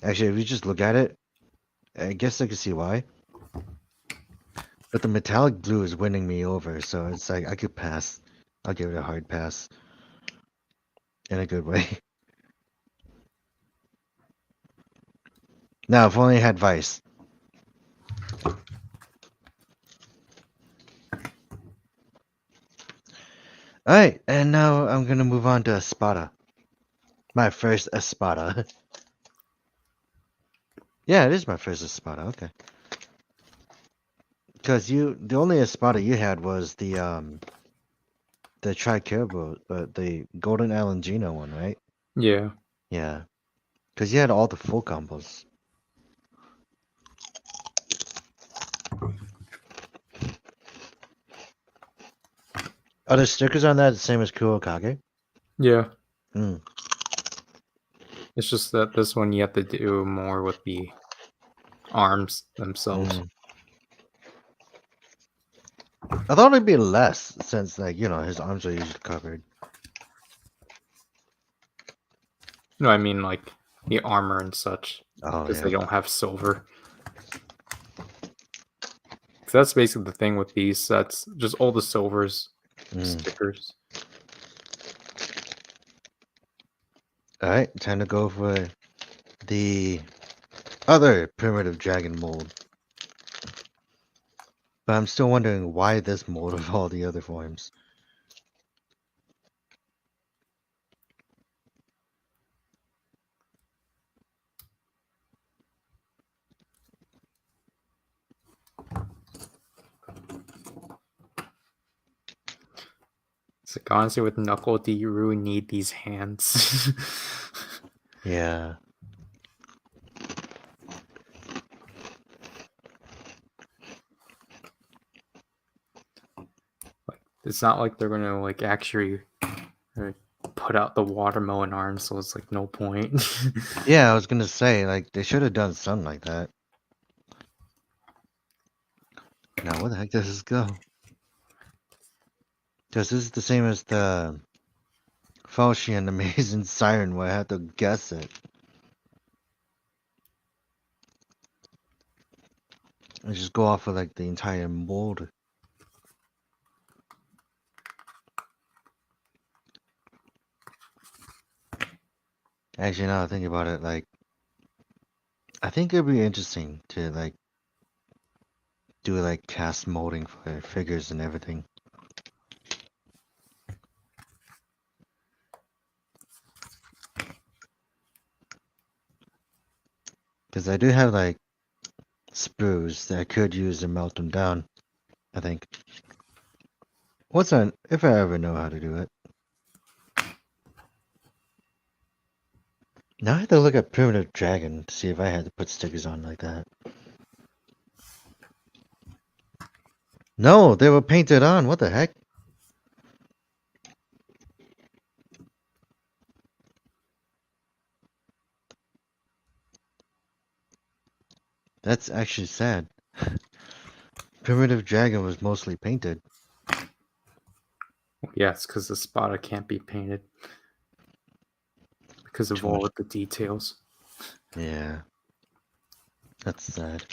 Actually, if you just look at it, I guess I can see why. But the metallic blue is winning me over, so it's like I could pass. I'll give it a hard pass in a good way. Now, if only I had Vice. Alright, and now I'm gonna move on to Espada. My first Espada. Yeah, it is my first Espada, okay. Because the only Espada you had was the Tricerbo, the Golden Alangino one, right? Yeah. Yeah. Because you had all the full combos. Are the stickers on that the same as Kurokage? Yeah. Hmm. It's just that this one you have to do more with the arms themselves. I thought it'd be less since, like, you know, his arms are usually covered. No, I mean like the armor and such, Oh, because yeah. they don't have silver. So that's basically the thing with these sets. Just all the silvers, stickers. Alright, time to go for the other primitive dragon mold. But I'm still wondering why this mold of all the other forms. It's like honestly with Knuckle, do you really need these hands? Yeah. It's not like they're gonna like actually put out the watermelon arm, so it's like no point. Yeah, I was gonna say, like, they should have done something like that. Now, where the heck does this go? Because this is the same as the Falchian Amazing Siren, where I had to guess it. I just go off of, like, the entire mold. Actually, now I think about it, like, I think it'd be interesting to, like, do, like, cast molding for figures and everything. Because I do have, like, sprues that I could use to melt them down, I think. If I ever know how to do it. Now I have to look at Primitive Dragon to see if I had to put stickers on like that. No, they were painted on. What the heck? That's actually sad. Primitive Dragon was mostly painted. yes, because the Spada can't be painted because of Too all much. of the details. Yeah. That's sad.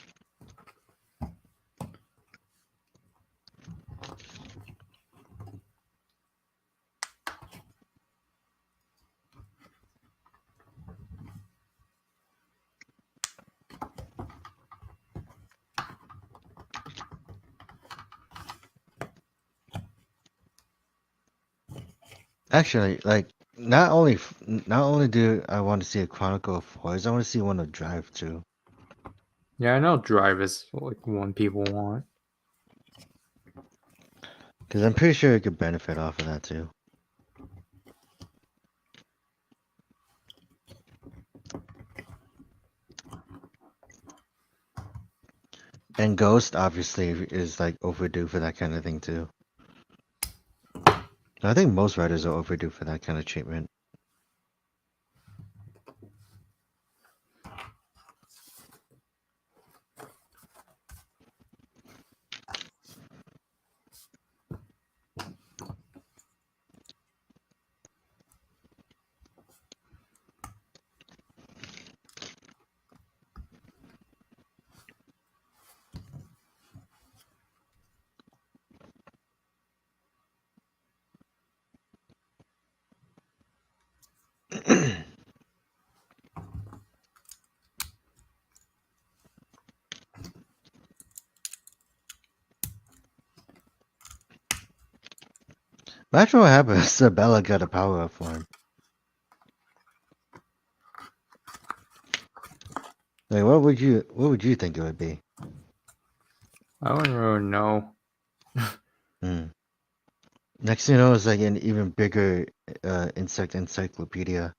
Actually, like not only do I want to see a Chronicle of Horrors, I want to see one of Drive too. Yeah, I know Drive is like one people want. Because I'm pretty sure it could benefit off of that too. And Ghost obviously is like overdue for that kind of thing too. I think most writers are overdue for that kind of treatment. Imagine what happens if Isabella got a power-up form. Like what would you think it would be? I don't really know. Hmm. Next thing you know, it's like an even bigger insect encyclopedia.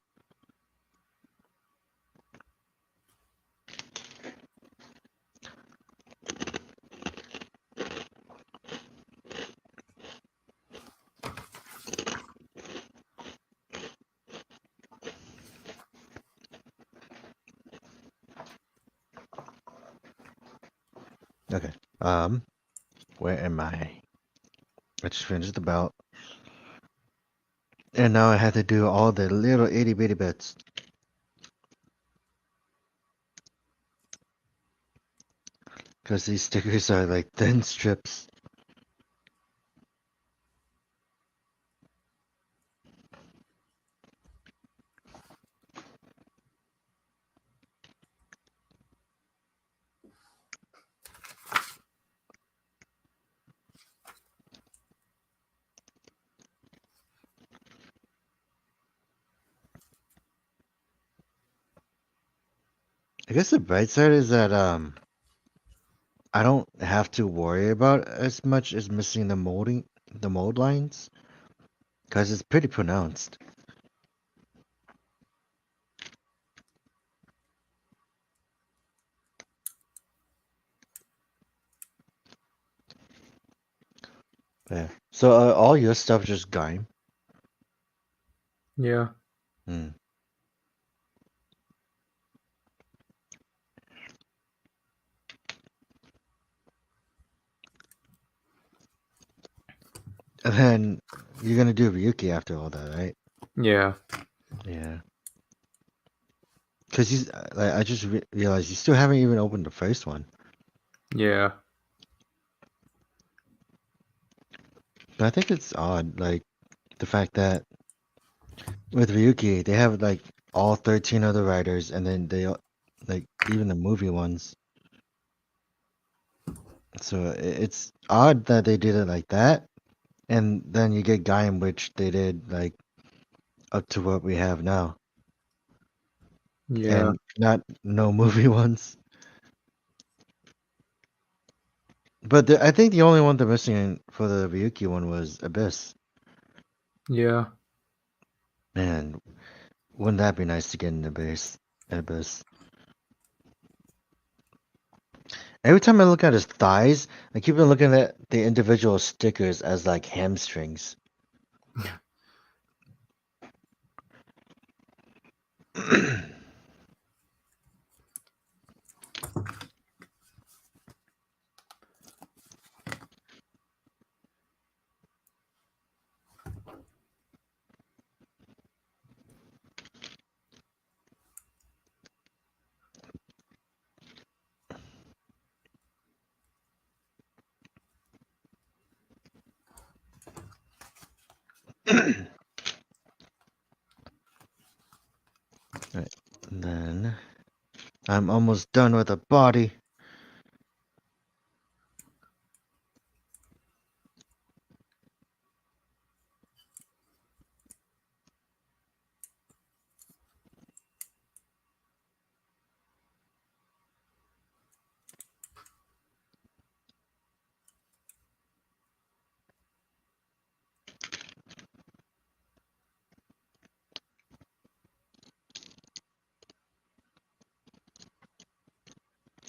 Okay. Where am I? I just finished the belt. And now I have to do all the little itty bitty bits. Because these stickers are like thin strips. I guess the bright side is that I don't have to worry about as much as missing the mold lines. Because it's pretty pronounced. Yeah. So all your stuff just Gaim? Yeah. Hmm. And then you're gonna do Ryuki after all that, right? Yeah. Yeah. Because like, I just realized you still haven't even opened the first one. Yeah. But I think it's odd, like the fact that with Ryuki they have like all 13 other writers, and then like even the movie ones. So it's odd that they did it like that, and then you get Gaim, which they did like up to what we have now, Yeah. and no movie ones. But I think the only one they're missing for the Ryuki one was Abyss. Yeah. Man, wouldn't that be nice to get an Abyss? Every time I look at his thighs, I keep on looking at the individual stickers as like hamstrings. Right. And then I'm almost done with the body.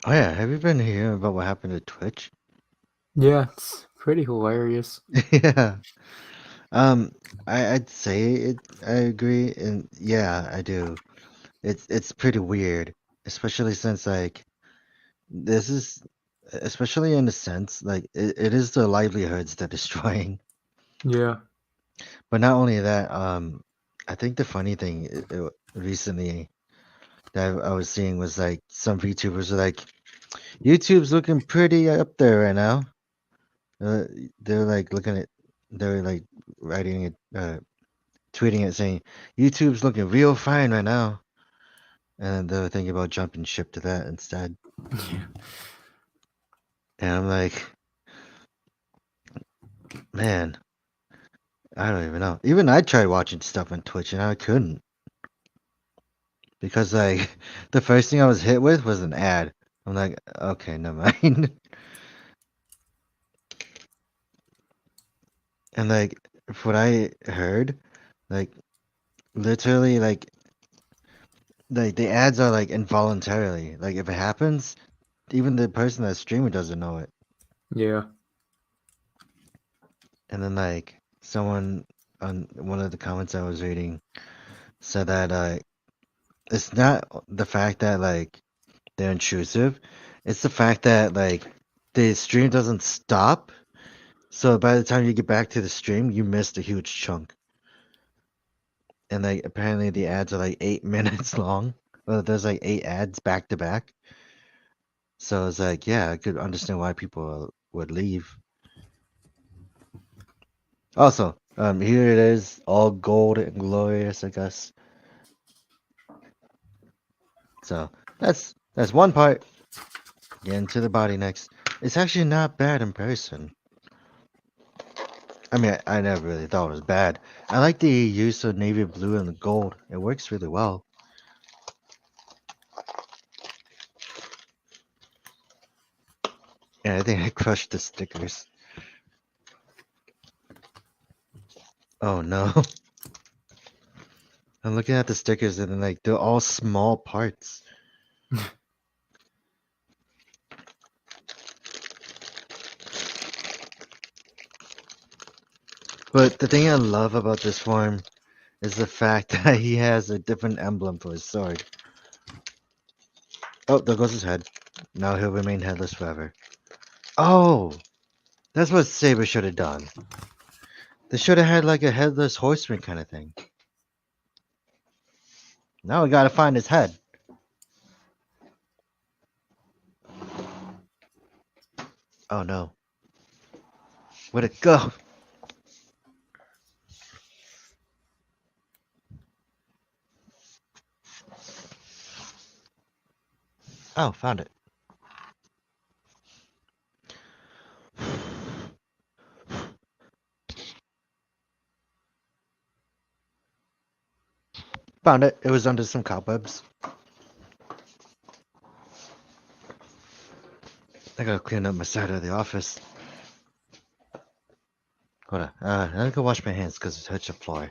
Oh yeah, have you been hearing about what happened to Twitch? Yeah, it's pretty hilarious. Yeah. I'd say it. I agree, and yeah, I do. It's pretty weird, especially since like this is, especially in a sense like it is the livelihoods they're destroying. Yeah. But not only that, I think the funny thing recently that I was seeing was like some VTubers are like, YouTube's looking pretty up there right now. Uh, they're like looking at, they're like writing it, tweeting it saying, YouTube's looking real fine right now. And they're thinking about jumping ship to that instead. And I'm like, man, I don't even know. Even I tried watching stuff on Twitch and I couldn't. Because like the first thing I was hit with was an ad. I'm like, okay, never mind. And like what I heard, like literally like the ads are like involuntarily. Like if it happens, even the person that's streaming doesn't know it. Yeah. And then like someone on one of the comments I was reading said that it's not the fact that like they're intrusive, it's the fact that like the stream doesn't stop. So by the time you get back to the stream, you missed a huge chunk. And like apparently the ads are like 8 minutes long. Well, there's like 8 ads back to back. So it's like, yeah, I could understand why people would leave. Also, here it is, all gold and glorious, I guess. So that's one part. Get into the body next. It's actually not bad in person. I mean, I never really thought it was bad. I like the use of navy blue and the gold. It works really well. And I think I crushed the stickers. Oh no. I'm looking at the stickers and then like they're all small parts. But the thing I love about this form is the fact that he has a different emblem for his sword. Oh, there goes his head. Now he'll remain headless forever. Oh! That's what Saber should have done. They should have had like a headless horseman kind of thing. Now we gotta find his head. Oh no. Where'd it go? Oh, found it. Found it. It was under some cobwebs. I gotta clean up my side of the office. Hold on. I gotta go wash my hands because it touched the floor.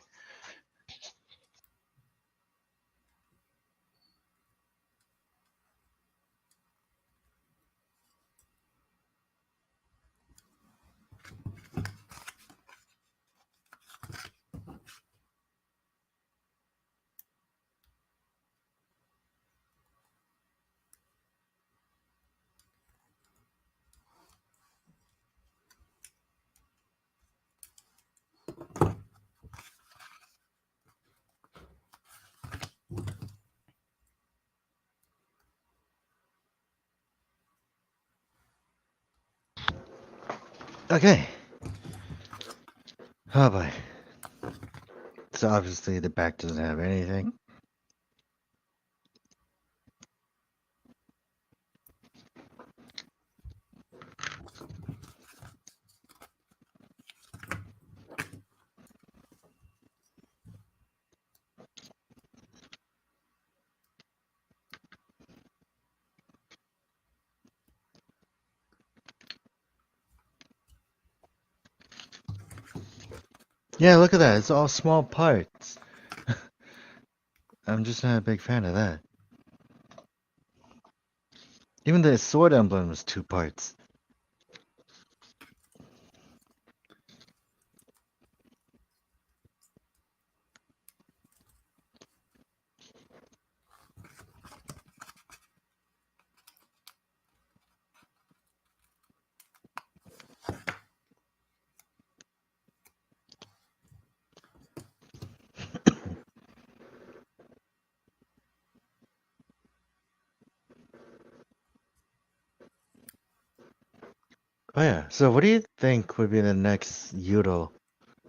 Okay. Oh boy. So obviously the back doesn't have anything. Yeah, look at that. It's all small parts. I'm just not a big fan of that. Even the sword emblem was 2 parts. Oh yeah. So what do you think would be the next Euro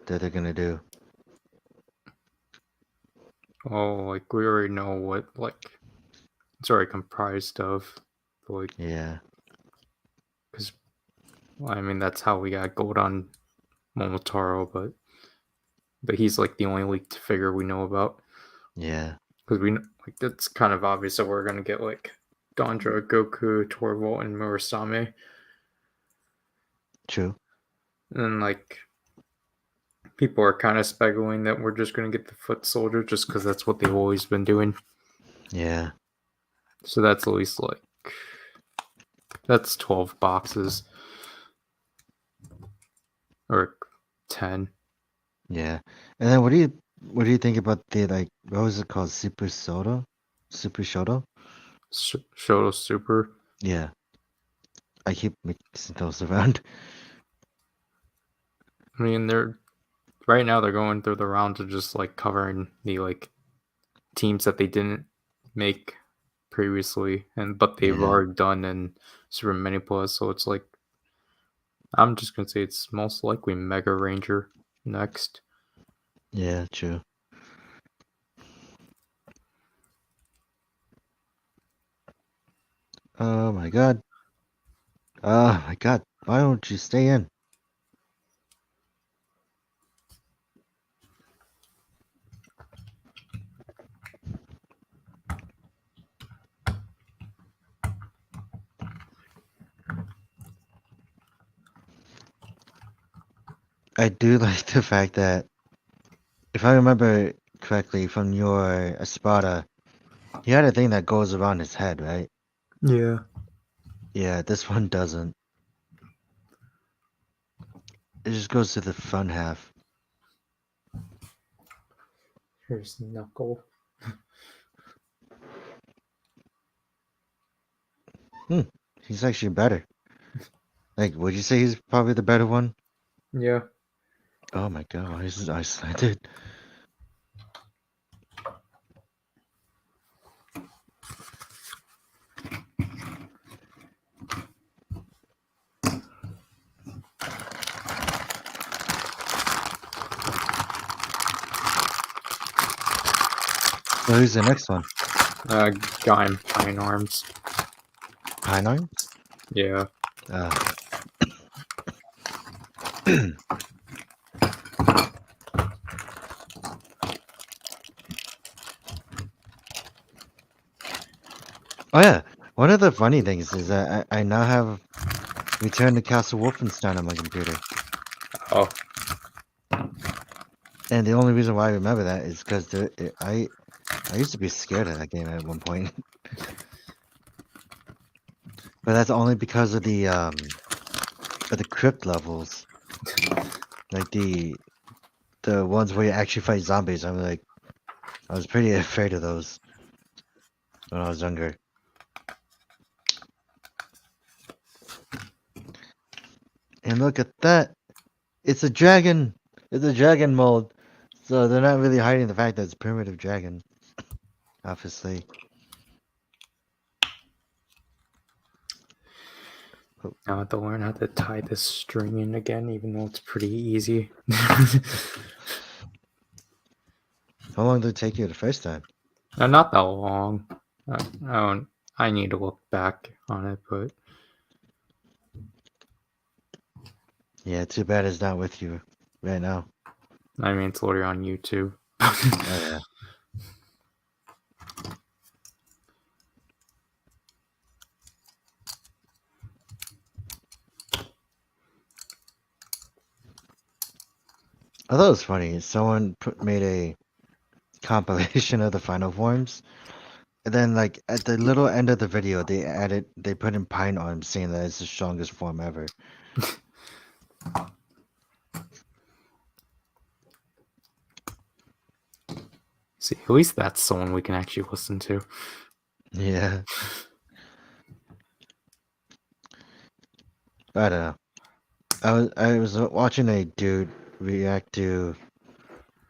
that they're gonna do? Oh, like we already know what like it's already comprised of. Like, Yeah. because I mean that's how we got gold on Momotaro, but he's like the only leaked figure we know about. Yeah. Because we like that's kind of obvious that we're gonna get like Gandra, Goku, Torvald, and Murasame, True. and like people are kind of speculating that we're just gonna get the foot soldier just because that's what they've always been doing. Yeah. So that's at least like that's 12 boxes or 10. Yeah. And then what do you think about the like what was it called? Super Soto? Super Shoto? Shoto Super. Yeah. I keep mixing those around. I mean, they're right now they're going through the rounds of just like covering the like teams that they didn't make previously, but they've Yeah. already done in Super Mini Plus. So it's like I'm just gonna say it's most likely Mega Ranger next. Yeah, true. Oh my god. Oh my god. Why don't you stay in? I do like the fact that if I remember correctly from your Espada, he had a thing that goes around his head, right? Yeah. Yeah, this one doesn't. It just goes to the front half. Here's Knuckle. He's actually better. Like, would you say he's probably the better one? Yeah. Oh my god, why is his eye slanted? So who's the next one? Guy in Pine Arms. Pine Arms? Yeah. Oh yeah, one of the funny things is that I now have Return to Castle Wolfenstein on my computer. Oh. And the only reason why I remember that is because I used to be scared of that game at one point. But that's only because of the crypt levels. Like the ones where you actually fight zombies. I was pretty afraid of those when I was younger. And look at that. It's a dragon. It's a dragon mold. So they're not really hiding the fact that it's a primitive dragon. Obviously. Now I have to learn how to tie this string in again, even though it's pretty easy. How long did it take you the first time? Not that long. I need to look back on it, but Yeah, too bad it's not with you right now. I mean it's literally on YouTube. Oh yeah. I thought it was funny. Someone made a compilation of the final forms, and then like at the little end of the video, they put in pine arms, saying that it's the strongest form ever. See, at least that's someone we can actually listen to. Yeah. I don't know. I was watching a dude react to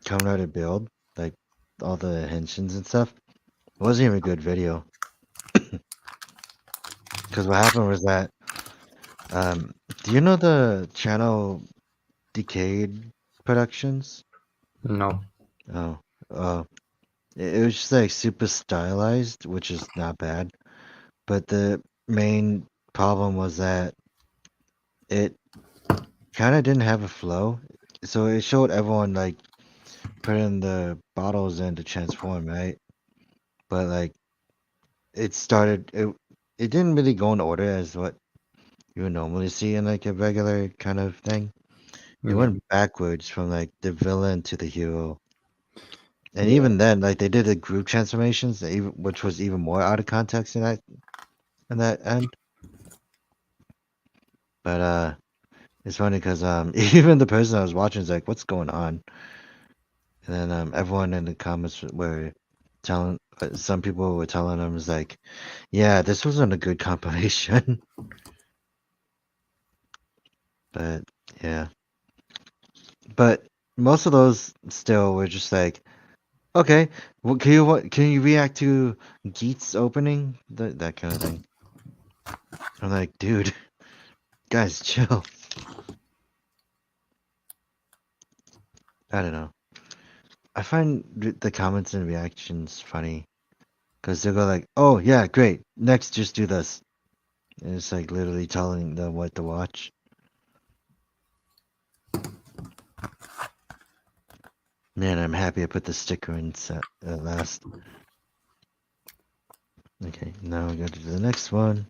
Kamen Rider Build, like all the henshins and stuff. It wasn't even a good video. Because what happened was that, do you know the channel Decayed Productions? No. Oh, it was just like super stylized, which is not bad. But the main problem was that it kind of didn't have a flow. So it showed everyone like putting the bottles in to transform, right? But like it didn't really go in order as what you would normally see in like a regular kind of thing. It Yeah. went backwards from like the villain to the hero. And Yeah. even then, like they did the group transformations, which was even more out of context in that end. But it's funny because even the person I was watching is like, "What's going on?" And then everyone in the comments were telling, some people were telling them was like, "Yeah, this wasn't a good compilation." But yeah, but most of those still were just like, "Okay, well, can you react to Geet's opening?" That kind of thing. I'm like, dude, guys, chill. I don't know. I find the comments and reactions funny because they'll go like, "Oh yeah, great. Next, just do this." And it's like literally telling them what to watch. Man, I'm happy I put the sticker in at last. Okay, now we go to the next one.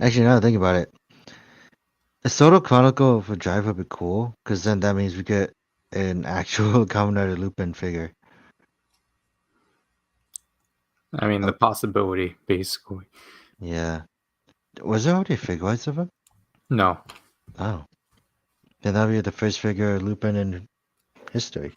Actually, now that I think about it, a Soto Chronicle for Drive would be cool because then that means we get an actual Kamen Rider Lupin figure. I mean the possibility, basically. Yeah. Was there already figures of him? No. Oh. Then that'll be the first figure of Lupin in history.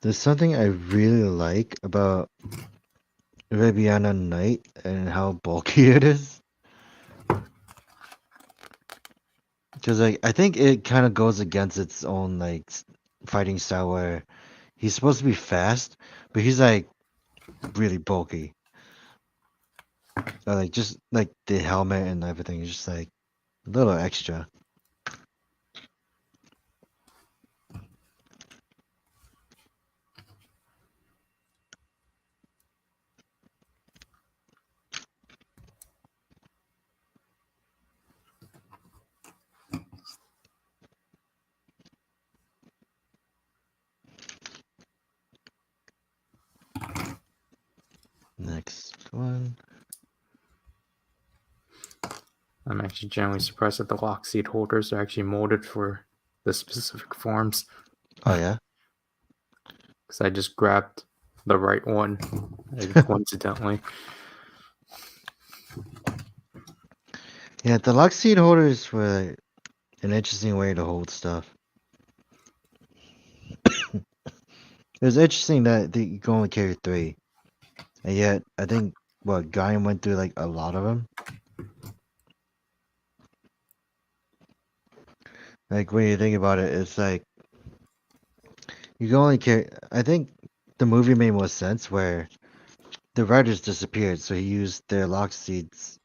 There's something I really like about Rabiana Knight and how bulky it is. Because like I think it kind of goes against its own like fighting style where he's supposed to be fast, but he's like really bulky. Like just like the helmet and everything is just like a little extra. Next one. I'm actually generally surprised that the lock seed holders are actually molded for the specific forms. Oh yeah. Because I just grabbed the right one coincidentally. Yeah, the lock seed holders were an interesting way to hold stuff. It was interesting that you can only carry 3, and yet I think Guy went through like a lot of them. Like when you think about it, it's like you can only carry. I think the movie made more sense where the riders disappeared, so he used their lock seeds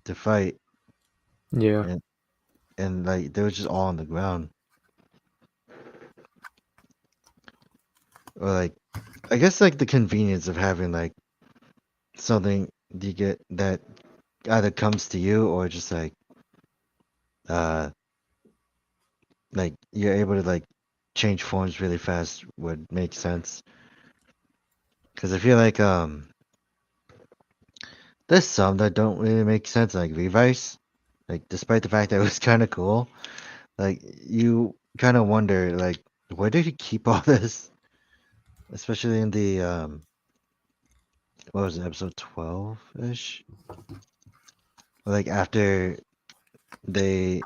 to fight, Yeah. and like they were just all on the ground. Or like, I guess like the convenience of having like something you get that either comes to you or just like you're able to like change forms really fast would make sense. Because I feel like there's some that don't really make sense, like Levi's. Like despite the fact that it was kind of cool, like you kind of wonder like where did he keep all this? Especially in the what was it, episode 12-ish? Like after they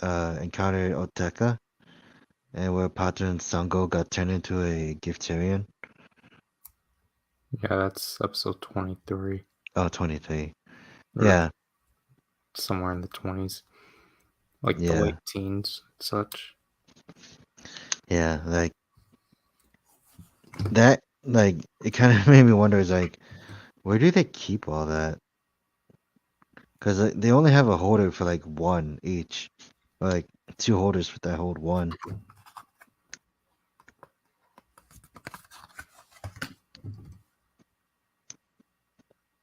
encountered Oteka and where Pato and Sango got turned into a Giftarian. Yeah, that's episode 23. Oh, 23. Or Yeah, somewhere in the 20s. Like the yeah, late teens, such. yeah. Like that, like it kind of made me wonder. Is like, where do they keep all that? Because they only have a holder for like 1 each, or like 2 holders that hold 1.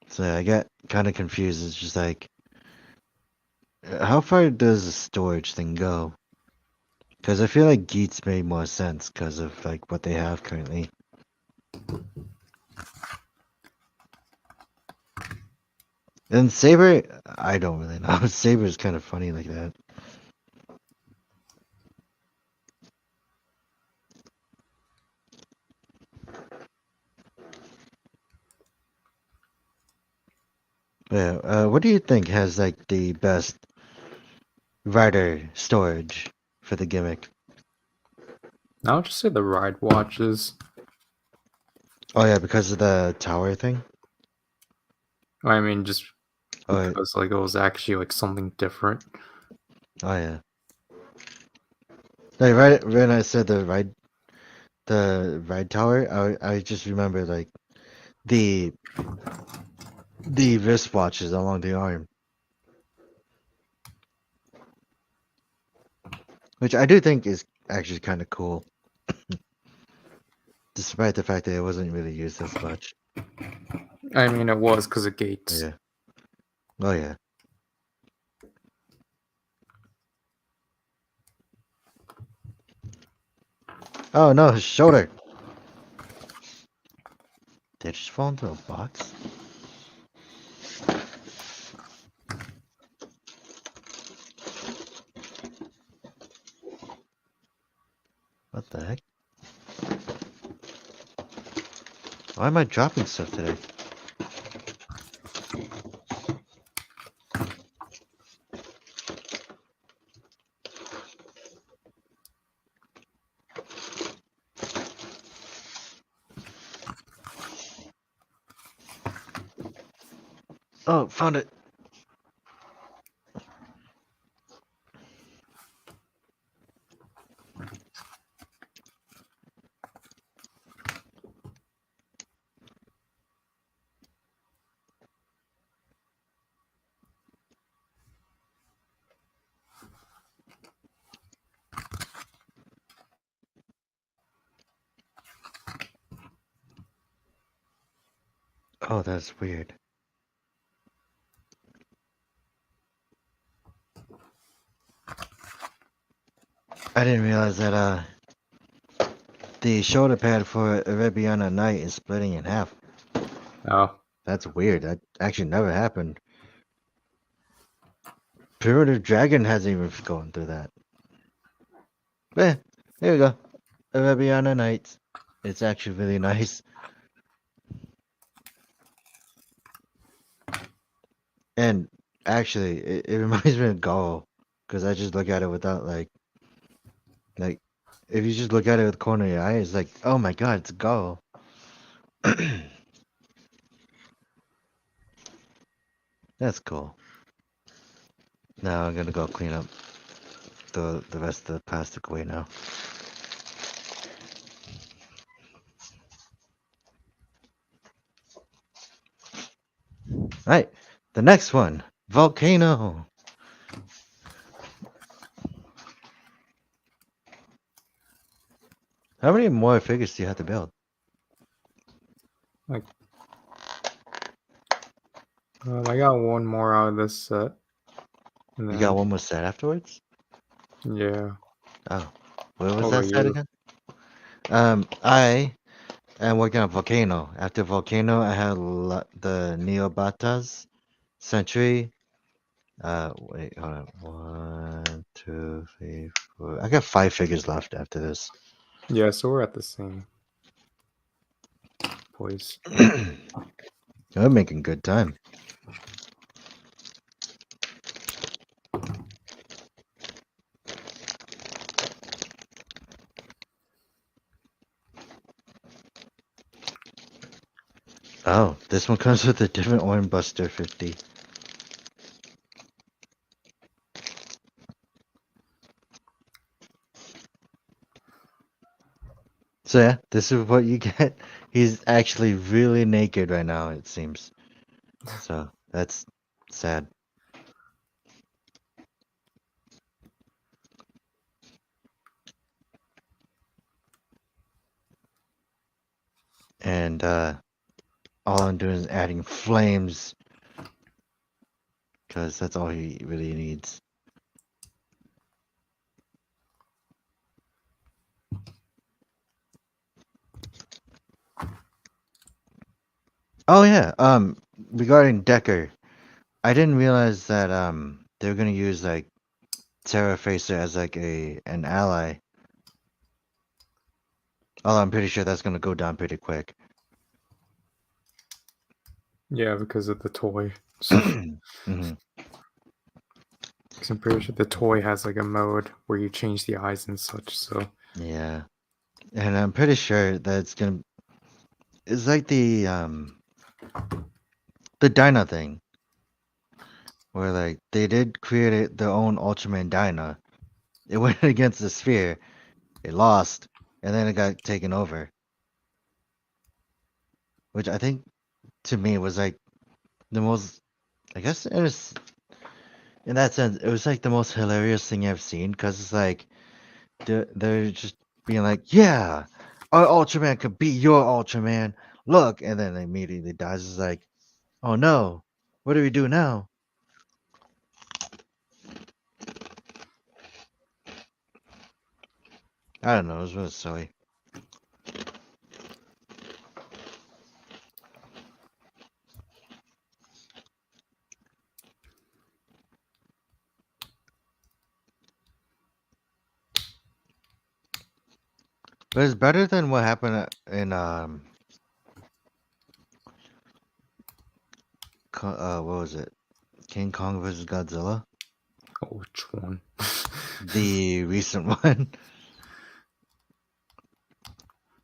So I got kind of confused. It's just like, how far does the storage thing go? Because I feel like Geats made more sense because of like what they have currently. And Saber, I don't really know. Saber is kind of funny like that. Yeah. What do you think has like the best rider storage for the gimmick? I would just say the ride watches. Oh yeah, because of the tower thing. I mean, just Oh, because like it was actually like something different. oh yeah. Like right when I said the ride tower, I just remember like the wristwatches along the arm, which I do think is actually kind of cool, despite the fact that it wasn't really used as much. I mean, it was because of Gates. Yeah. Oh yeah. Oh no, his shoulder. Did it just fall into a box? What the heck? Why am I dropping stuff today? Oh, found it. Oh, that's weird. I didn't realize that the shoulder pad for Arabiana Knight is splitting in half. Oh, That's weird. That actually never happened. Primitive Dragon hasn't even gone through that. But here we go. Arabiana Nights. It's actually really nice. And actually, it reminds me of Gall. Because I just look at it without like, if you just look at it with the corner of your eye, it's like, oh my god, it's Gall. That's cool. Now I'm gonna go clean up the rest of the plastic away now. Alright, the next one, Volcano. How many more figures do you have to build? I got one more out of this set. And You got then- one more set afterwards? Yeah. Oh, what was What that about set you? again? I am working on Volcano. After Volcano, I had the Neobatas, Century. Wait, hold on. 1, 2, 3, 4. I got 5 figures left after this. Yeah, so we're at the same place. I'm making good time. Oh, this one comes with a different Orange Buster 50. So yeah, this is what you get. He's actually really naked right now, it seems. So that's sad. And all I'm doing is adding flames, because that's all he really needs. Oh yeah, regarding Decker, I didn't realize that they were gonna use like Terra Facer as like an ally. Although I'm pretty sure that's gonna go down pretty quick. Yeah, because of the toy. So, hmm 'cause I'm pretty sure the toy has like a mode where you change the eyes and such. So Yeah, and I'm pretty sure that it's like the Dyna thing, where like they did create their own Ultraman Dyna. It went against the sphere, it lost, and then it got taken over. Which I think to me was like the most, I guess it was, in that sense, it was like the most hilarious thing I've seen, because it's like they're just being like, yeah, our Ultraman could beat your Ultraman. Look, and then immediately dies. It's like, oh no, what do we do now? I don't know. It was really silly. But it's better than what happened in what was it? King Kong vs. Godzilla, oh, which one? the recent one.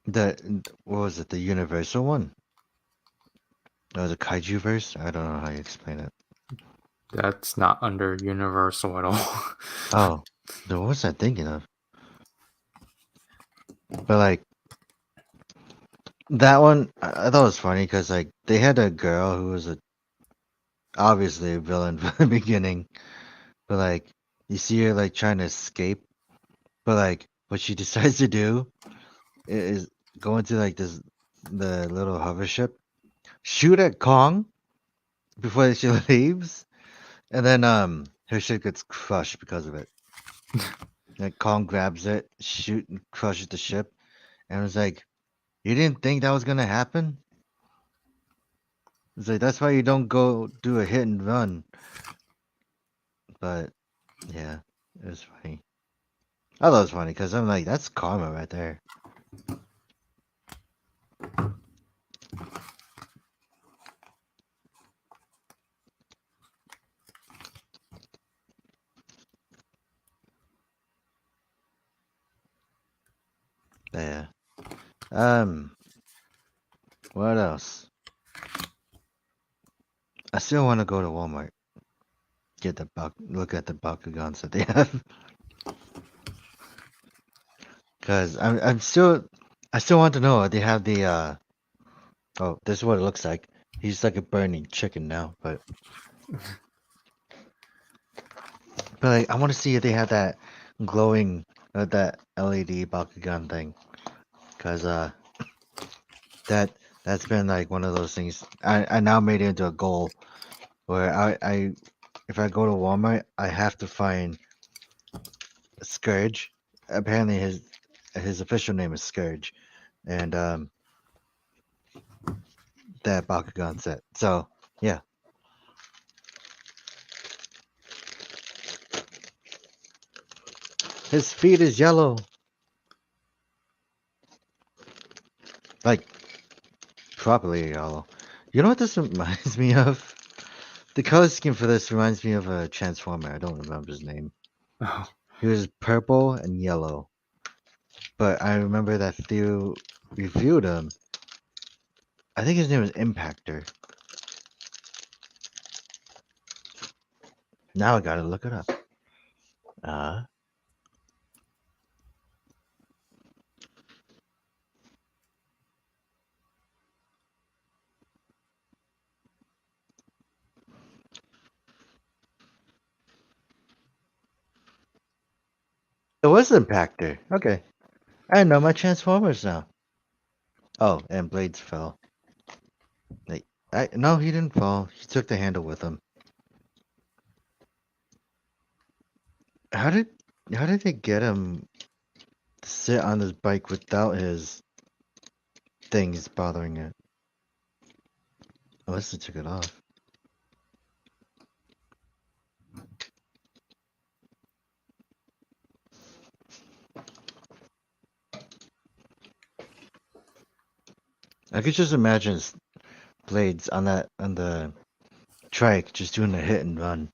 What was it? The Universal one? Or the Kaiju verse? I don't know how you explain it. That's not under Universal at all. Oh, then what was I thinking of? But like that one, I thought it was funny because like they had a girl who was obviously a villain from the beginning, but like you see her like trying to escape, but like what she decides to do is go into like the little hover ship, shoot at Kong before she leaves, and then her ship gets crushed because of it. Like Kong grabs it, shoot and crushes the ship, and it's like, you didn't think that was gonna happen? It's like that's why you don't go do a hit and run. But yeah, it was funny. I thought it was funny because I'm like, that's karma right there. Yeah. What else? I still want to go to Walmart. Get the look at the Bakugans that they have. Cause I still want to know they have the oh, this is what it looks like. He's like a burning chicken now, but like I want to see if they have that glowing that LED Bakugan thing. Cause that's been like one of those things. I now made it into a goal where I if I go to Walmart, I have to find Scourge. Apparently his official name is Scourge, and that Bakugan set. So yeah, his feet is yellow, like properly yellow. You know what this reminds me of? The color scheme for this reminds me of a Transformer. I don't remember his name. Oh, He was purple and yellow, but I remember that Theo reviewed him. I think his name was Impactor. Now I gotta look it up. It was Impactor. Okay. I know my Transformers now. Oh, and Blades fell. Like, no, he didn't fall. He took the handle with him. How did they get him to sit on his bike without his things bothering it? Unless they took it off. I could just imagine Blades on the trike just doing a hit and run.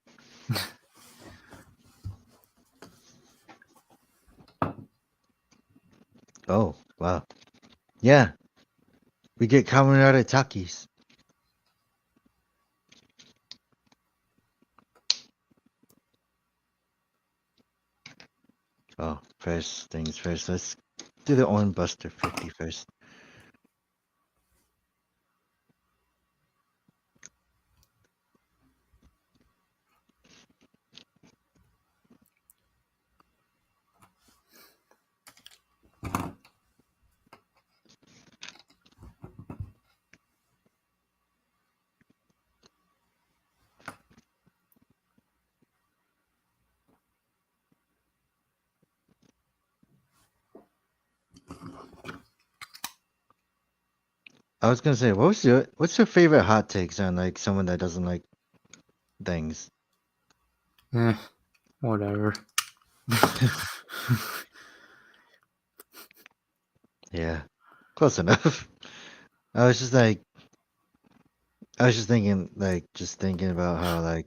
Oh, wow. Yeah. We get Kaminari Takis. Oh, first things first. Let's do the Owen Buster 50 first. I was gonna say, what's your favorite hot takes on like someone that doesn't like things? whatever. Yeah, close enough. I was just thinking about how like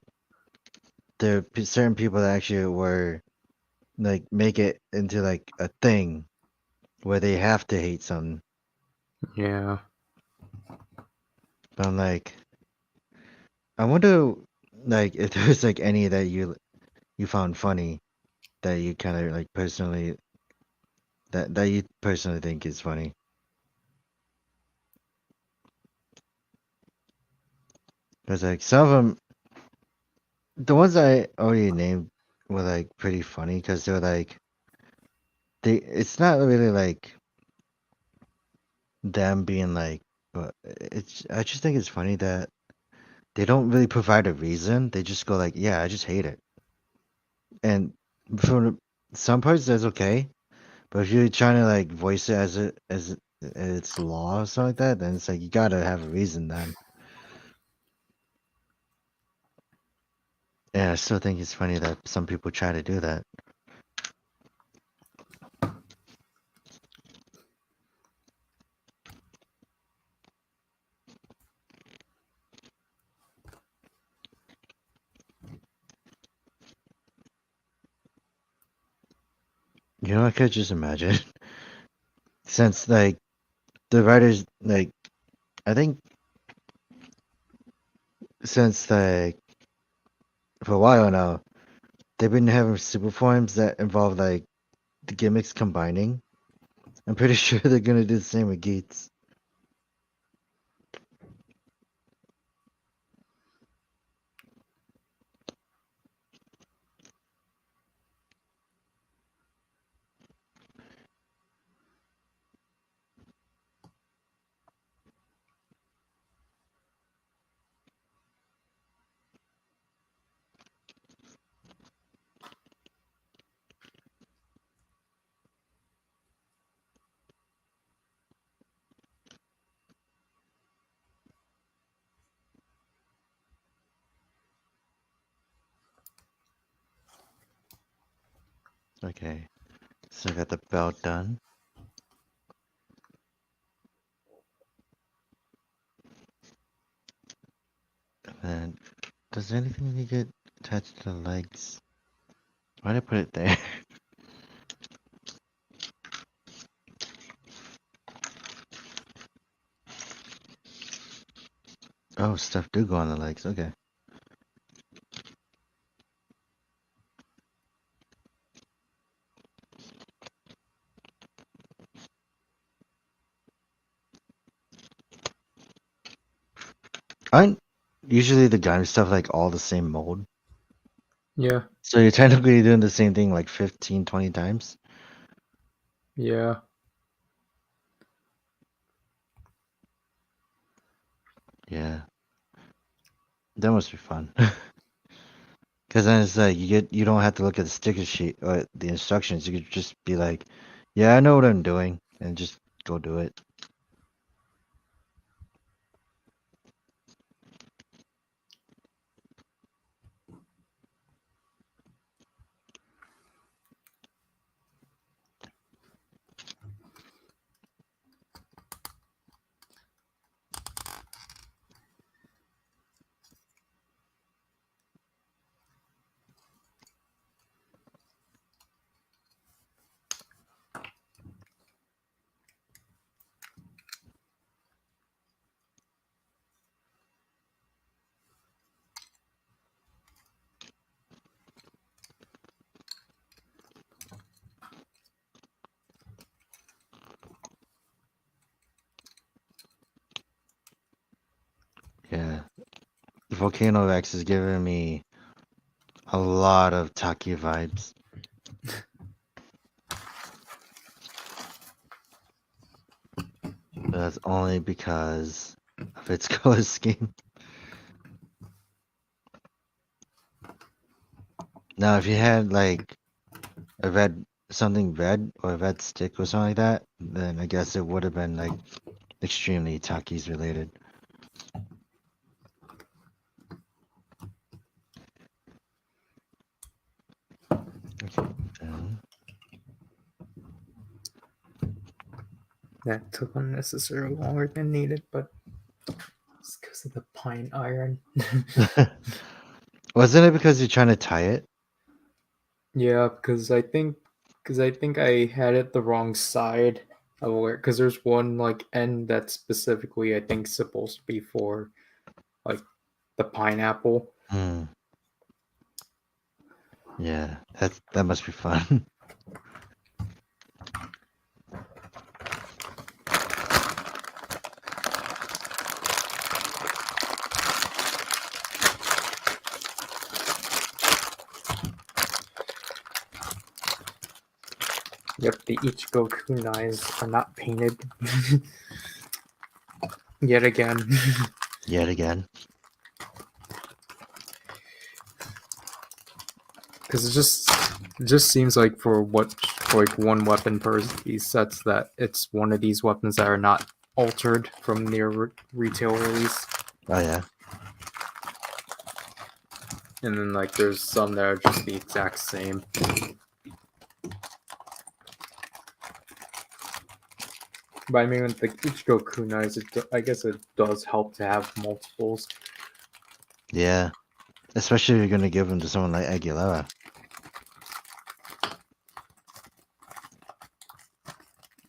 there are certain people that actually were like make it into like a thing where they have to hate something. Yeah. But I'm like, I wonder like if there's like any that you found funny that you kind of like personally that you personally think is funny. Because like some of them, the ones I already named were like pretty funny because they're like it's not really like them being like, but it's I just think it's funny that they don't really provide a reason. They just go like, yeah, I just hate it. And for some parts that's okay, but if you're trying to like voice it as it's law or something like that, then it's like you gotta have a reason then. Yeah, I still think it's funny that some people try to do that. You know, I could just imagine. Since, like, the writers, like, I think since, like, for a while now, they've been having super forms that involve, like, the gimmicks combining. I'm pretty sure they're gonna do the same with Geats. Okay, so I got the belt done. And then, does anything need to get attached to the legs? Why did I put it there? Oh, stuff do go on the legs. Okay. Aren't usually the gun stuff like all the same mold? Yeah, So you're technically doing the same thing like 15, 20 times? yeah. Yeah. That must be fun. Because then it's like you don't have to look at the sticker sheet or the instructions. You could just be like, yeah, I know what I'm doing, and just go do it. Yeah. The Volcano Rex is giving me a lot of Taki vibes. But that's only because of its color scheme. Now, if you had like a something red or a red stick or something like that, then I guess it would have been like extremely Takis related. Okay, then. That took unnecessarily longer than needed, but it's because of the pine iron. Wasn't it because you're trying to tie it? Yeah, because I think I had it the wrong side of where, because there's one like end that's specifically I think supposed to be for like the pineapple. Hmm. Yeah, that must be fun. Yep, the Ichigo knives are not painted. Yet again. Yet again. Because it just seems like for like one weapon per these sets that it's one of these weapons that are not altered from their retail release. Oh yeah. And then like there's some that are just the exact same. But I mean, with the Ichigo kunais, I guess it does help to have multiples. Yeah. Especially if you're gonna give them to someone like Aguilera.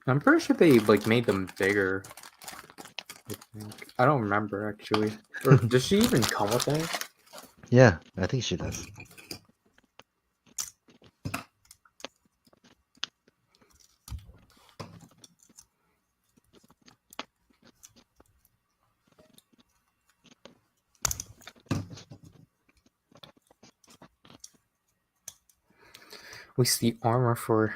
I'm pretty sure they like made them bigger. I don't remember actually. Or does she even come with any? Yeah, I think she does. At least the armor for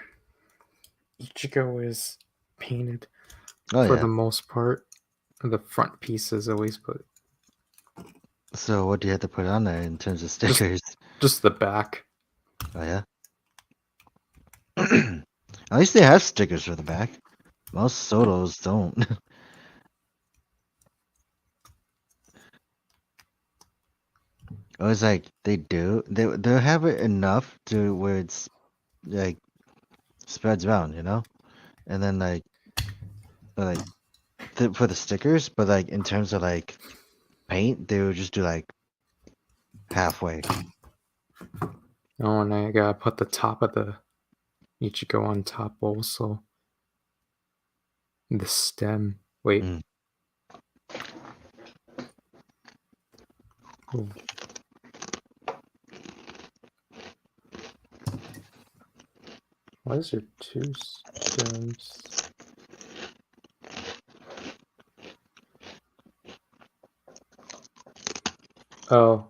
Ichigo is painted Oh for yeah. the most part. The front pieces at least, but So what do you have to put on there in terms of stickers? just the back. Oh yeah. At least they have stickers for the back. Most Sotos don't. It was like they do. They'll have it enough to where it's like spreads around, you know? And then like for the stickers, but like in terms of like paint, they would just do like halfway. Oh, and I gotta put the top of the Ichigo on top also. The stem. Wait. Mm. Ooh. Why is there two stems? Oh.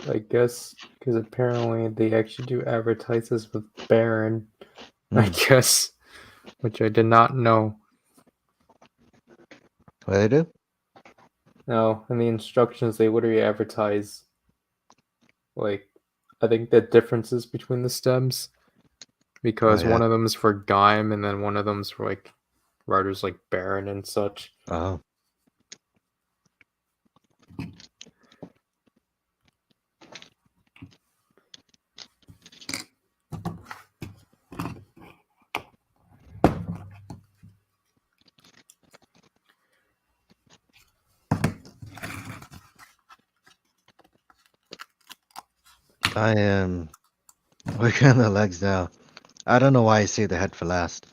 I guess because apparently they actually do advertises with Baron. I guess. Which I did not know. What they do? No, in the instructions they literally advertise like I think the differences between the stems. Because Oh, yeah. one of them is for Gaim and then one of them's for like riders like Baron and such. Oh. I am working on the legs now. I don't know why I say the head for last.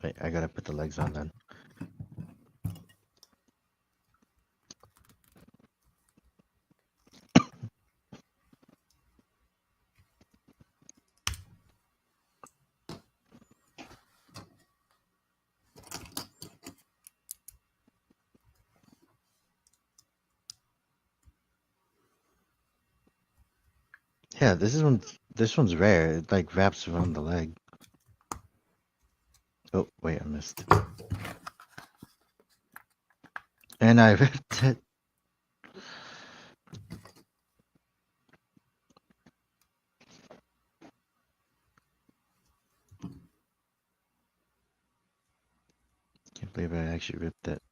Wait, I gotta put the legs on then. Yeah, this one's rare. It like wraps around the leg. Oh, wait, I missed. And I ripped it. Can't believe I actually ripped it.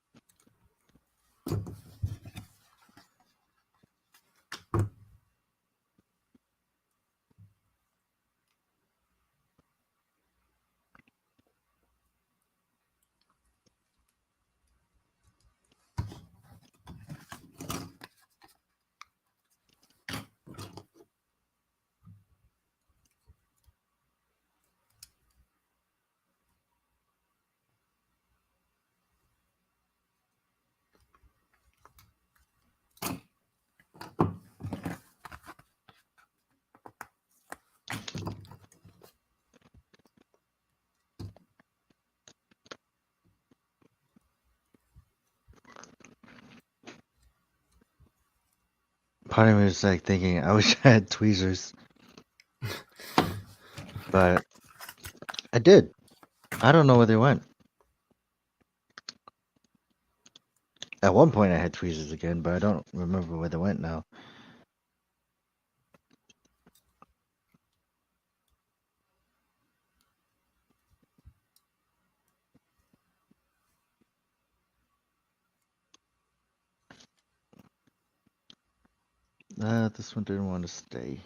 Part of me was like thinking, I wish I had tweezers. But I did. I don't know where they went. At one point I had tweezers again, but I don't remember where they went now. This one didn't want to stay.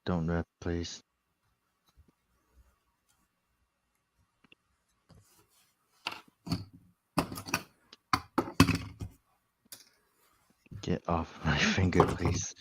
Don't rep, please. Get off my finger, please.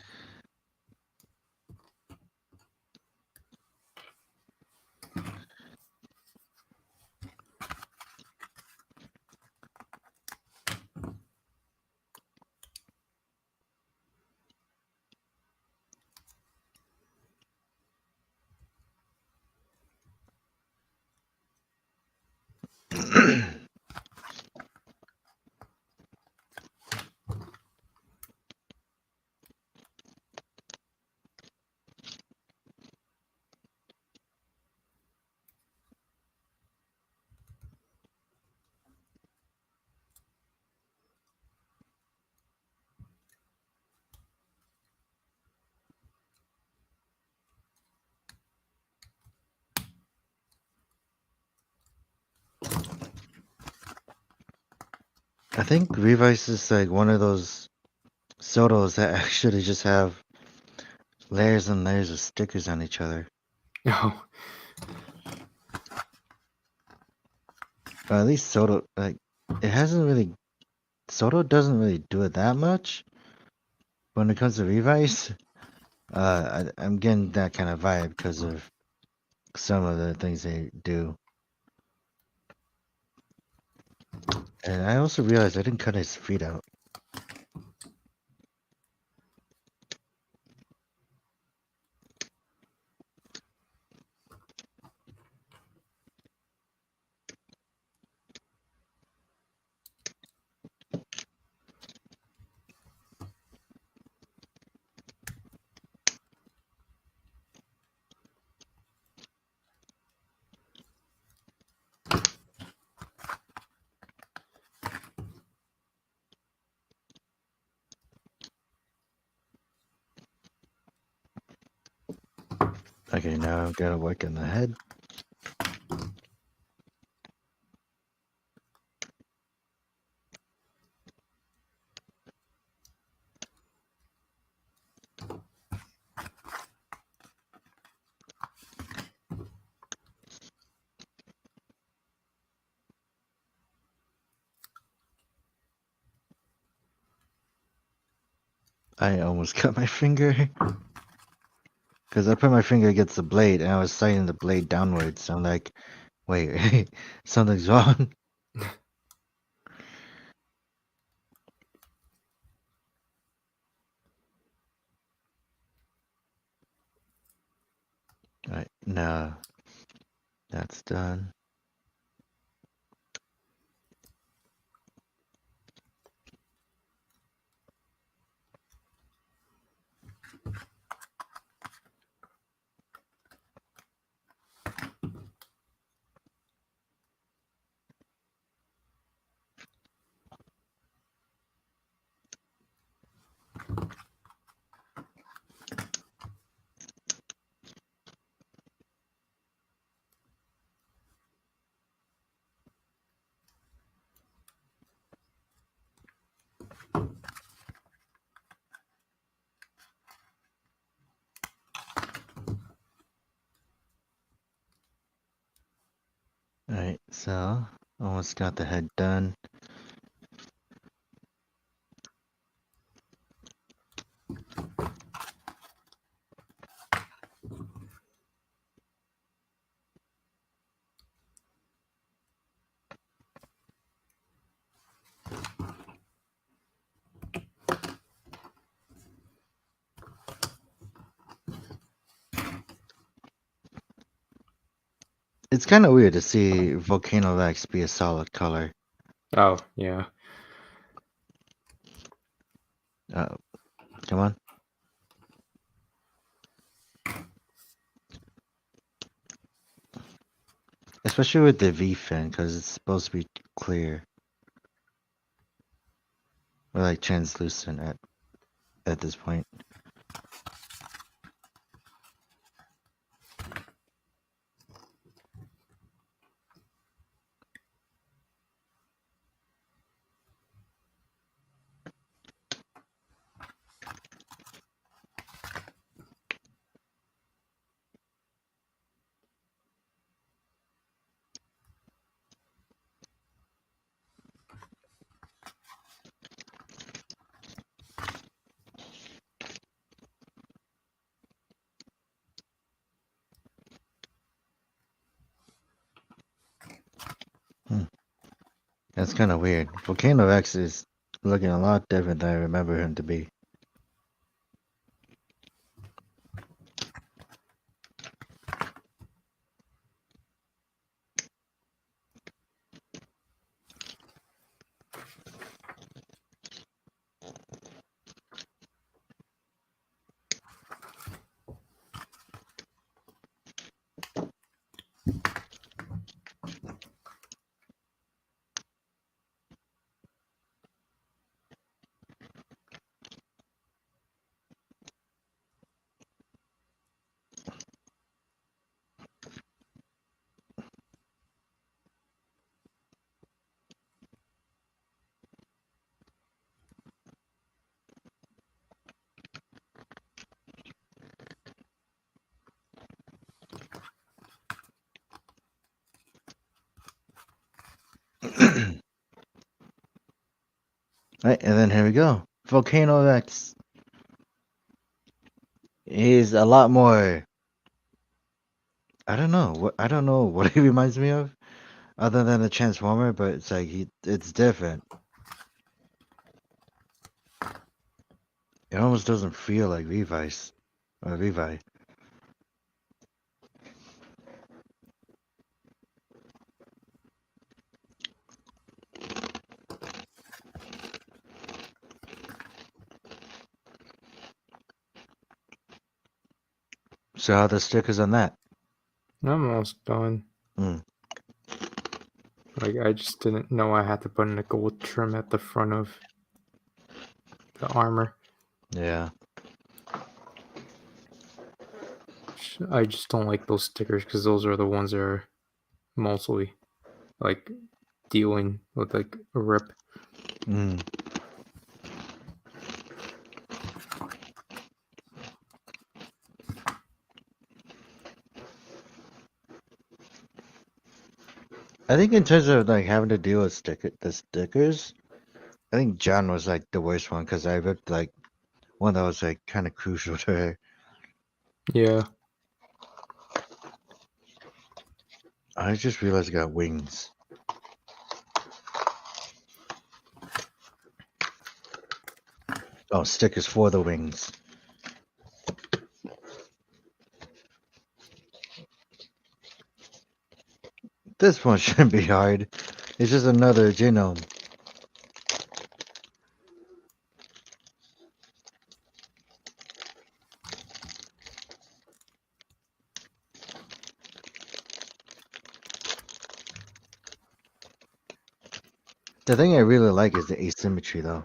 I think Revice is like one of those sodos that actually just have layers and layers of stickers on each other. Oh, Or at least Soto, like, it hasn't really. Soto doesn't really do it that much. When it comes to Revice, I'm getting that kind of vibe because of some of the things they do. And I also realized I didn't cut his feet out. Okay, now I've got to work on the head. I almost cut my finger. Because I put my finger against the blade and I was sighting the blade downwards. So I'm like, wait, something's wrong. Alright, now that's done. Alright, so almost got the head done. It's kind of weird to see Volcano Rex be a solid color. oh yeah. Come on. Especially with the V fin, because it's supposed to be clear. Or like translucent at this point. That's kind of weird. Volcano X is looking a lot different than I remember him to be. Right, and then here we go. Volcano X. He's a lot more. I don't know what he reminds me of, other than the Transformer. But it's like it's different. It almost doesn't feel like Levi's or Levi. So how are the stickers on that? I'm almost done. Mm. Like, I just didn't know I had to put in a gold trim at the front of the armor. Yeah. I just don't like those stickers because those are the ones that are mostly like dealing with like a rip. Mm. I think in terms of like having to deal with the stickers, I think John was like the worst one because I ripped like one that was like kind of crucial to her. Yeah. I just realized I got wings. Oh, stickers for the wings. This one shouldn't be hard. It's just another genome. The thing I really like is the asymmetry, though.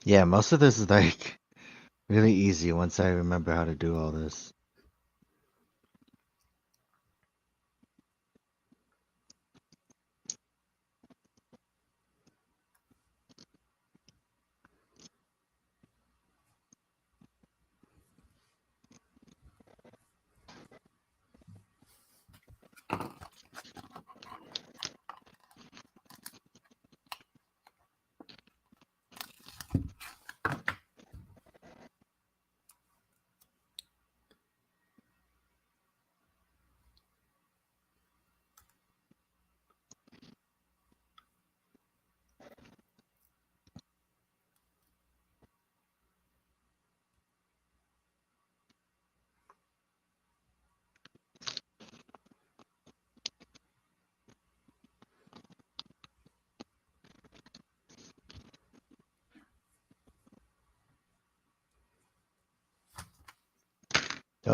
Yeah, most of this is like really easy once I remember how to do all this.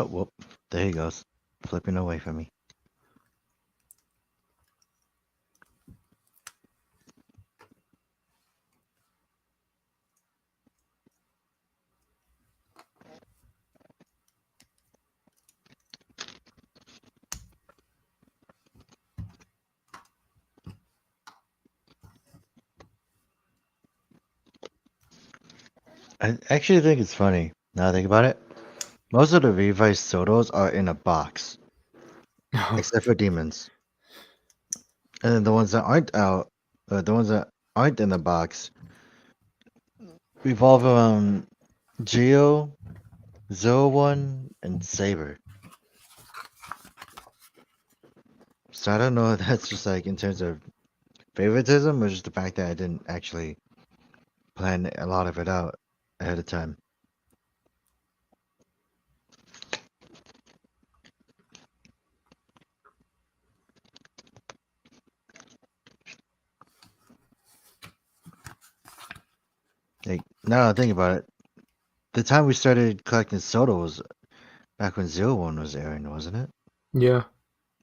Oh, whoop. There he goes. Flipping away from me. I actually think it's funny. Now I think about it. Most of the revised Sotos are in a box, except for demons. And then the ones that aren't out, the ones that aren't in the box, revolve around Geo, Zero One, and Saber. So I don't know if that's just like in terms of favoritism or just the fact that I didn't actually plan a lot of it out ahead of time. Like now that I think about it, the time we started collecting Soto was back when Zero One was airing, wasn't it? Yeah.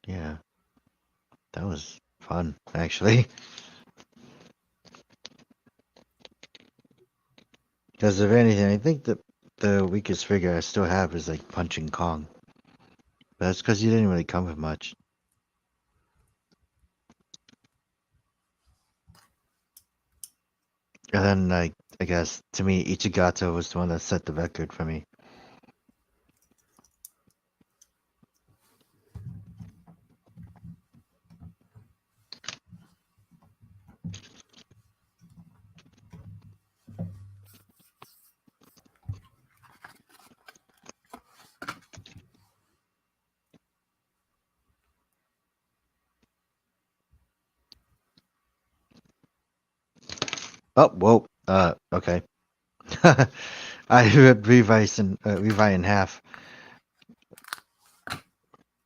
Yeah. That was fun, actually. Because if anything, I think that the weakest figure I still have is like Punching Kong. But that's because he didn't really come with much. And then, like, I guess to me, Ichigato was the one that set the record for me. Oh, whoa. Okay. I ripped Levi in half.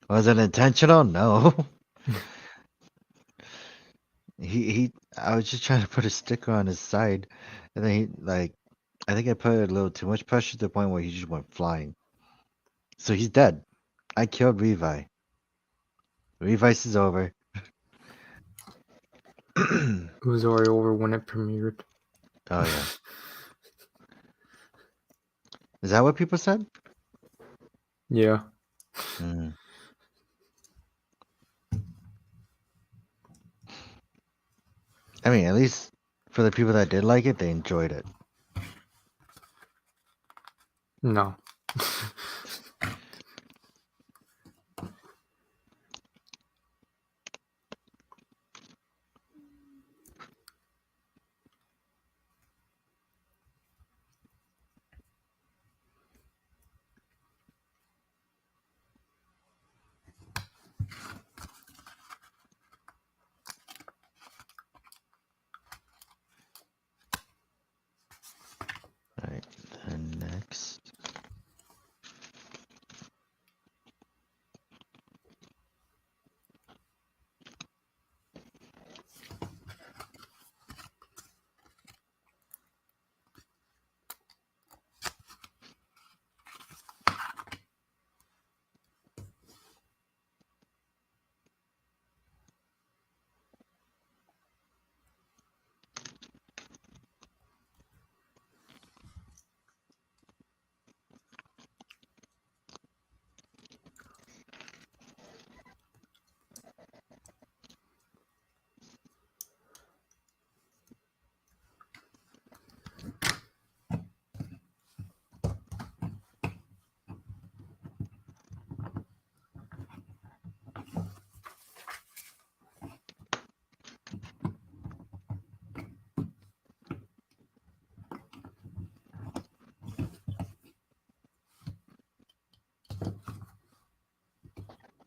Was it intentional? No. I was just trying to put a sticker on his side, and then I think I put a little too much pressure to the point where he just went flying. So he's dead. I killed Levi. Levi's is over. It was already over when it premiered. Oh yeah. Is that what people said? Yeah. Mm. I mean, at least for the people that did like it, they enjoyed it. No. Alright, then next.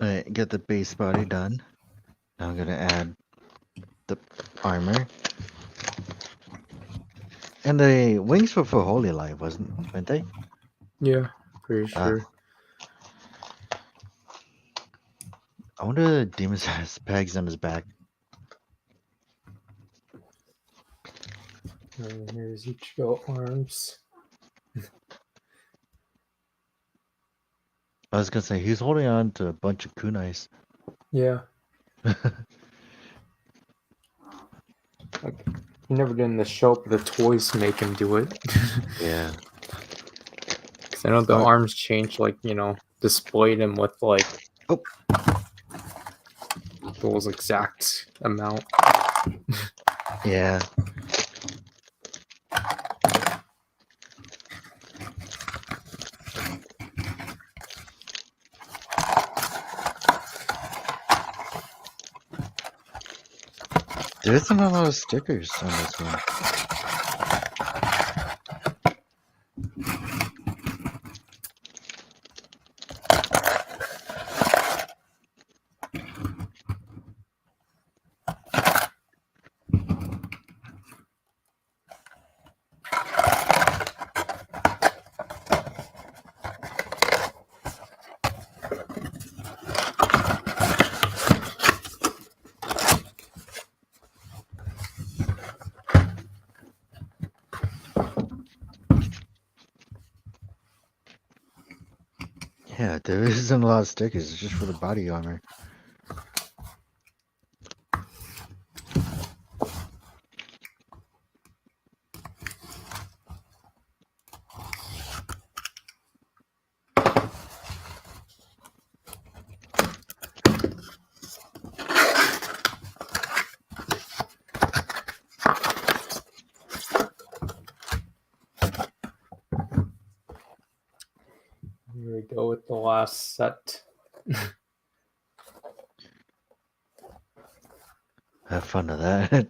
Alright, get the base body done. Now I'm gonna add the armor. And the wings were for Holy Light, weren't they? Yeah. Pretty Ah. sure. I wonder if Demon has pegs on his back. And here's Ichigo arms. I was gonna say he's holding on to a bunch of kunais. Yeah. Like, he never did in the show, but the toys make him do it. Yeah. 'Cause I know the arms change, like, displayed him with, like, Oh. those exact amount. Yeah. There isn't a lot of stickers on this one. Yeah, there isn't a lot of stickers. It's just for the body armor. Here we go with the last set. Have fun with that.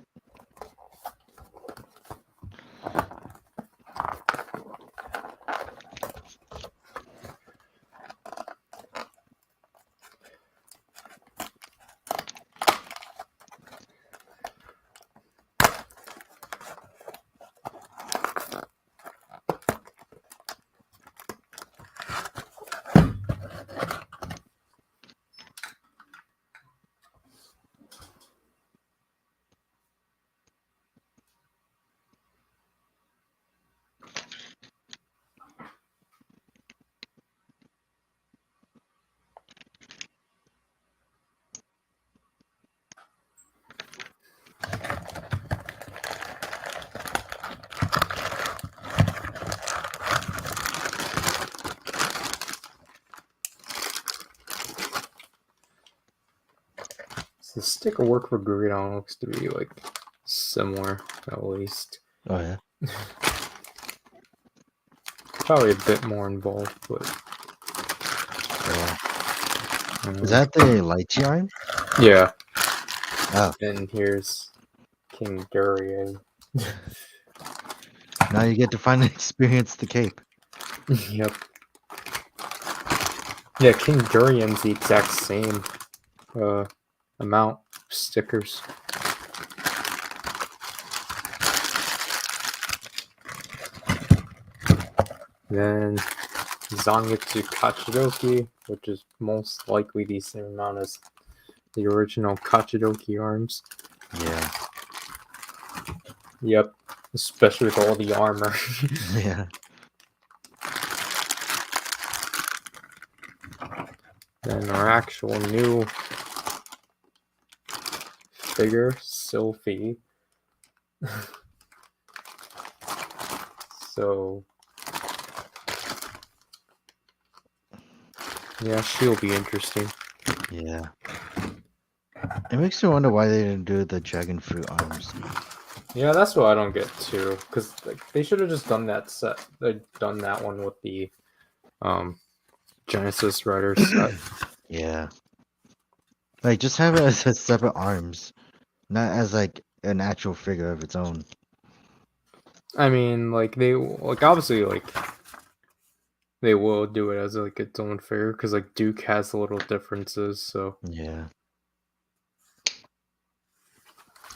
So the sticker work for Greedon looks to be like similar, at least. Oh yeah. Probably a bit more involved, but Is that the lychee arm? yeah. Oh. And here's King Durian. Now you get to finally experience the cape. Yep. Yeah, King Durian's the exact same amount of stickers. Then Zangetsu Kachidoki, which is most likely the same amount as the original Kachidoki arms. Yeah. Yep. Especially with all the armor. Yeah. Then our actual new figure, Sylphie. So yeah, she'll be interesting. Yeah. It makes me wonder why they didn't do the dragon fruit arms. Yeah, that's what I don't get too. Because they should have just done that set. They'd done that one with the Genesis Riders set. Yeah. Like, just have it as a separate arms, not as like an actual figure of its own. I mean, obviously they will do it as like its own figure because like Duke has little differences. So Yeah.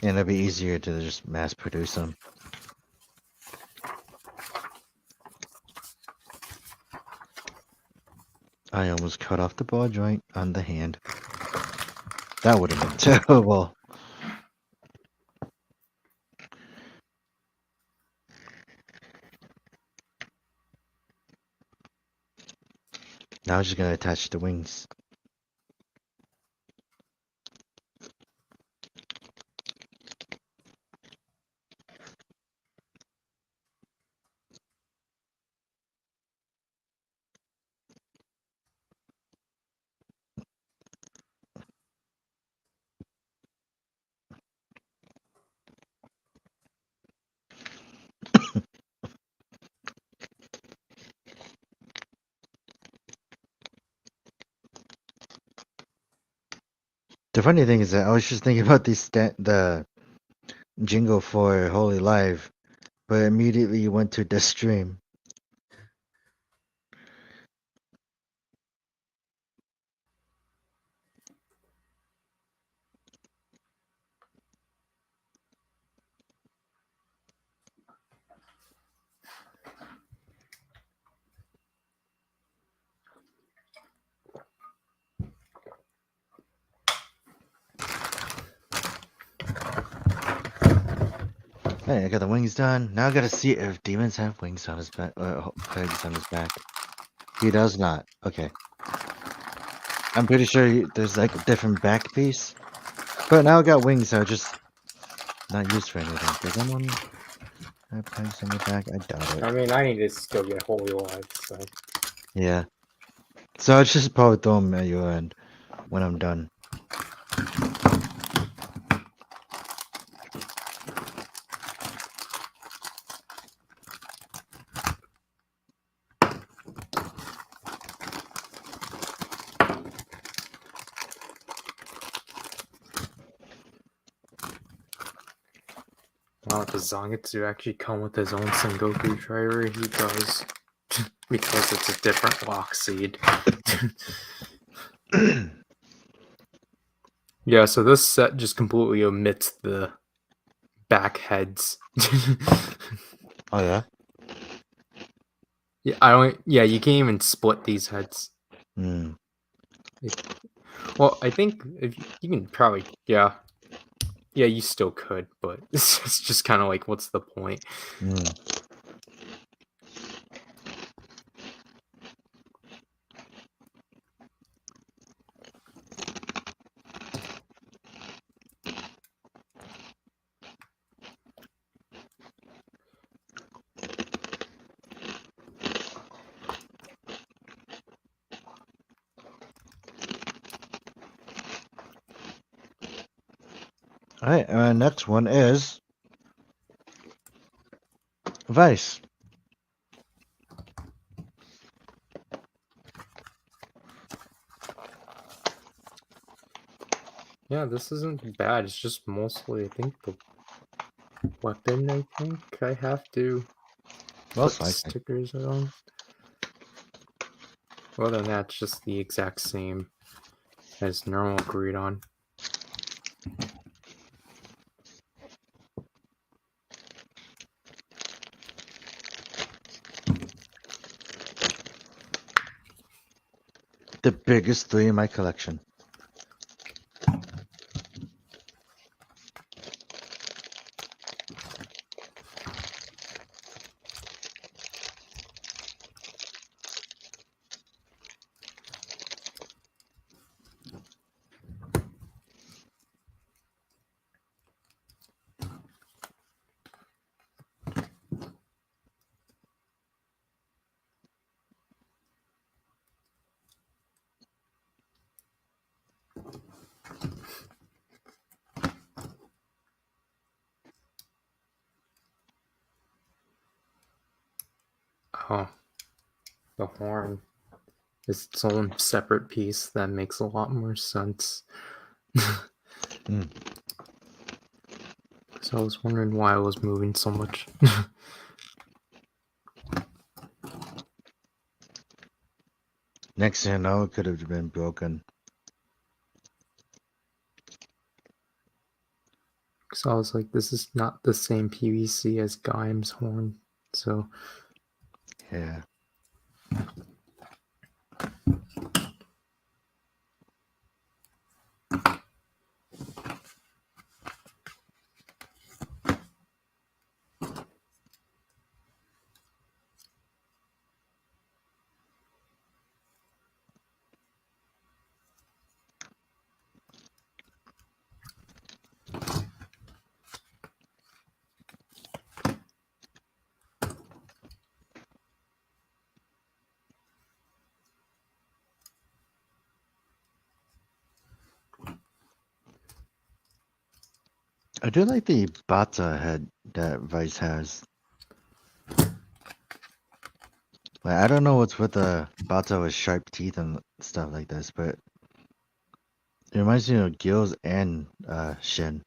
And it'd be easier to just mass produce them. I almost cut off the ball joint on the hand. That would have been terrible. Now I'm just gonna attach the wings. The funny thing is that I was just thinking about the jingle for Holy Live, but immediately went to the stream. Hey, I got the wings done. Now I gotta see if demons have wings on his back, pegs on his back. He does not. Okay. I'm pretty sure there's like a different back piece. But now I got wings, so just not used for anything. Does anyone have pegs on their back? I doubt it. I mean, I need to still get Holy Live, so. Yeah. So I'll just probably throw them at your end when I'm done. Wow, does Zangetsu actually come with his own Sengoku driver? He does. Because it's a different lock seed. Yeah, so this set just completely omits the back heads. Oh yeah? Yeah, you can't even split these heads. Hmm. Well, I think if you can probably, yeah, you still could, but it's just kind of like, what's the point? Hmm. Alright, next one is Vice. Yeah, this isn't bad. It's just mostly, I think, the weapon. I think I have to Most put likely. stickers on. Other than that, it's just the exact same as normal Greedon. The biggest 3 in my collection. Oh, the horn is its own separate piece. That makes a lot more sense. So I was wondering why I was moving so much. Next thing I know, it could have been broken. So I was like, this is not the same PVC as Gaim's horn. So Yeah. I do like the bata head that Vice has. Like, I don't know what's with the bata with sharp teeth and stuff like this, but it reminds me of Gills and Shin.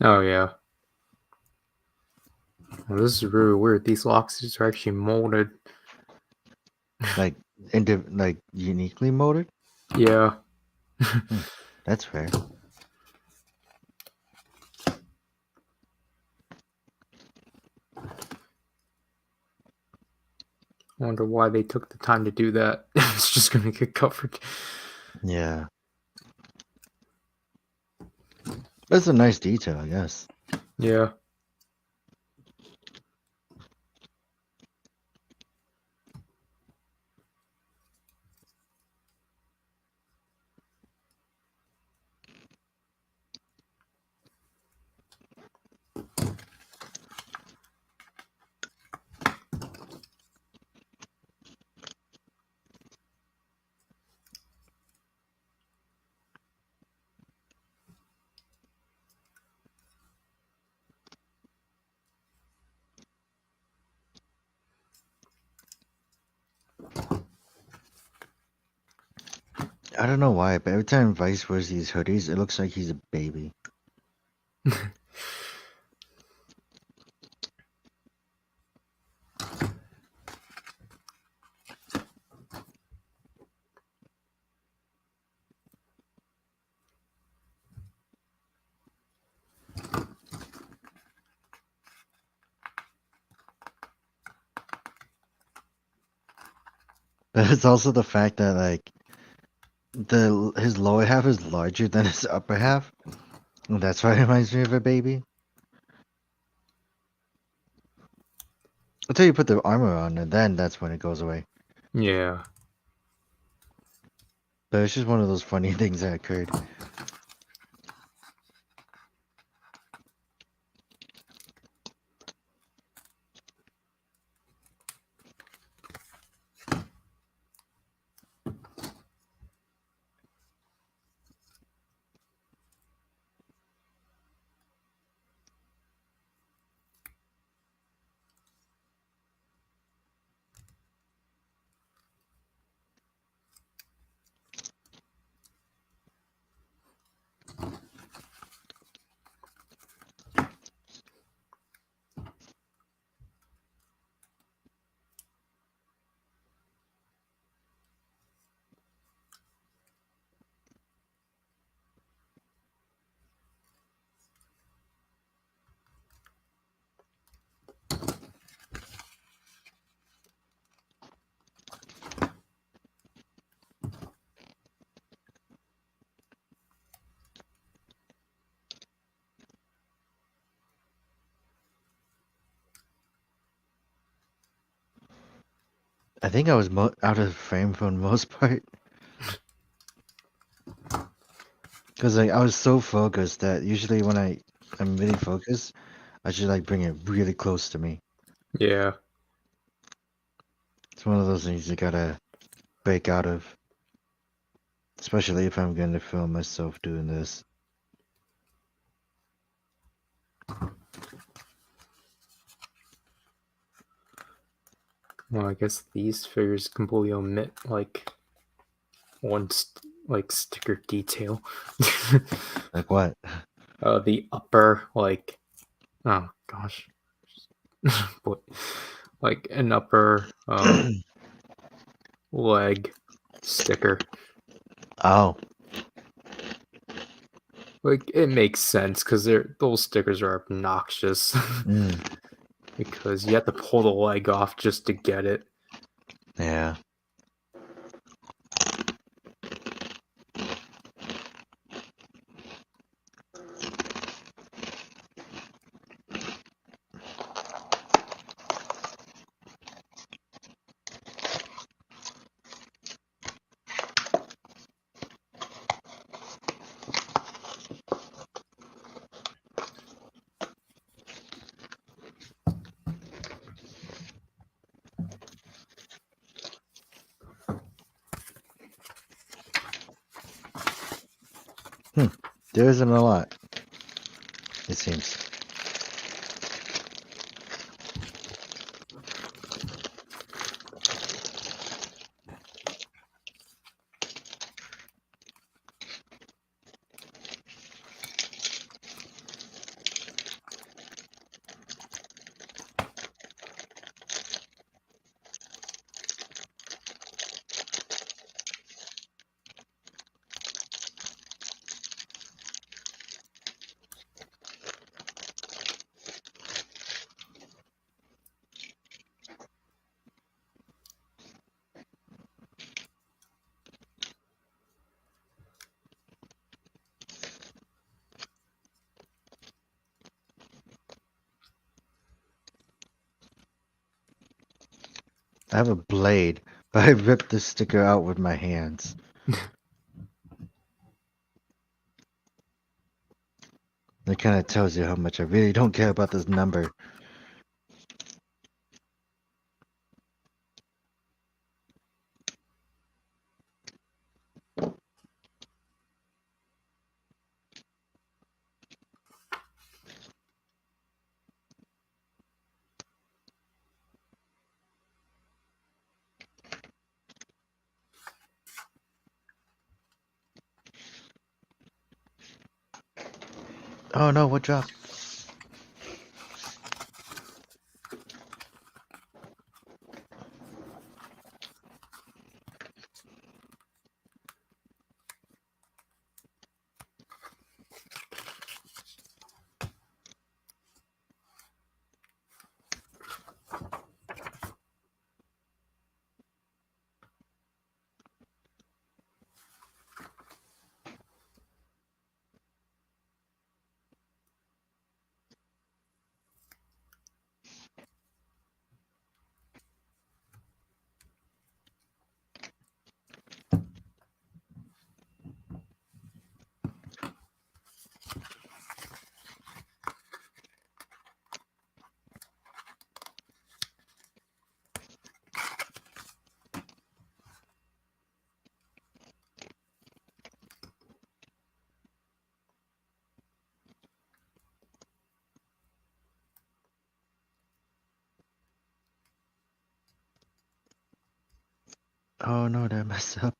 Oh yeah. Well, this is really weird. These locks are actually molded. Like like uniquely molded. Yeah. That's rare. I wonder why they took the time to do that. It's just gonna get covered. Yeah. That's a nice detail, I guess. Yeah. I don't know why, but every time Vice wears these hoodies, it looks like he's a baby. But it's also the fact that like his lower half is larger than his upper half. And that's why it reminds me of a baby. Until you put the armor on, and then that's when it goes away. Yeah. But it's just one of those funny things that occurred. I think I was out of frame for the most part. Because like, I was so focused that usually when I'm really focused, I should like bring it really close to me. Yeah. It's one of those things you gotta break out of. Especially if I'm going to film myself doing this. Well, I guess these figures completely omit like one like sticker detail. Like what? The upper like, oh gosh, what, like an upper leg sticker. Oh. Like it makes sense because those stickers are obnoxious. Mm, Because you have to pull the leg off just to get it. yeah. There isn't a lot. It seems. I have a blade, but I ripped the sticker out with my hands. That kind of tells you how much I really don't care about this number. Oh no, what dropped? Oh no, did I mess up?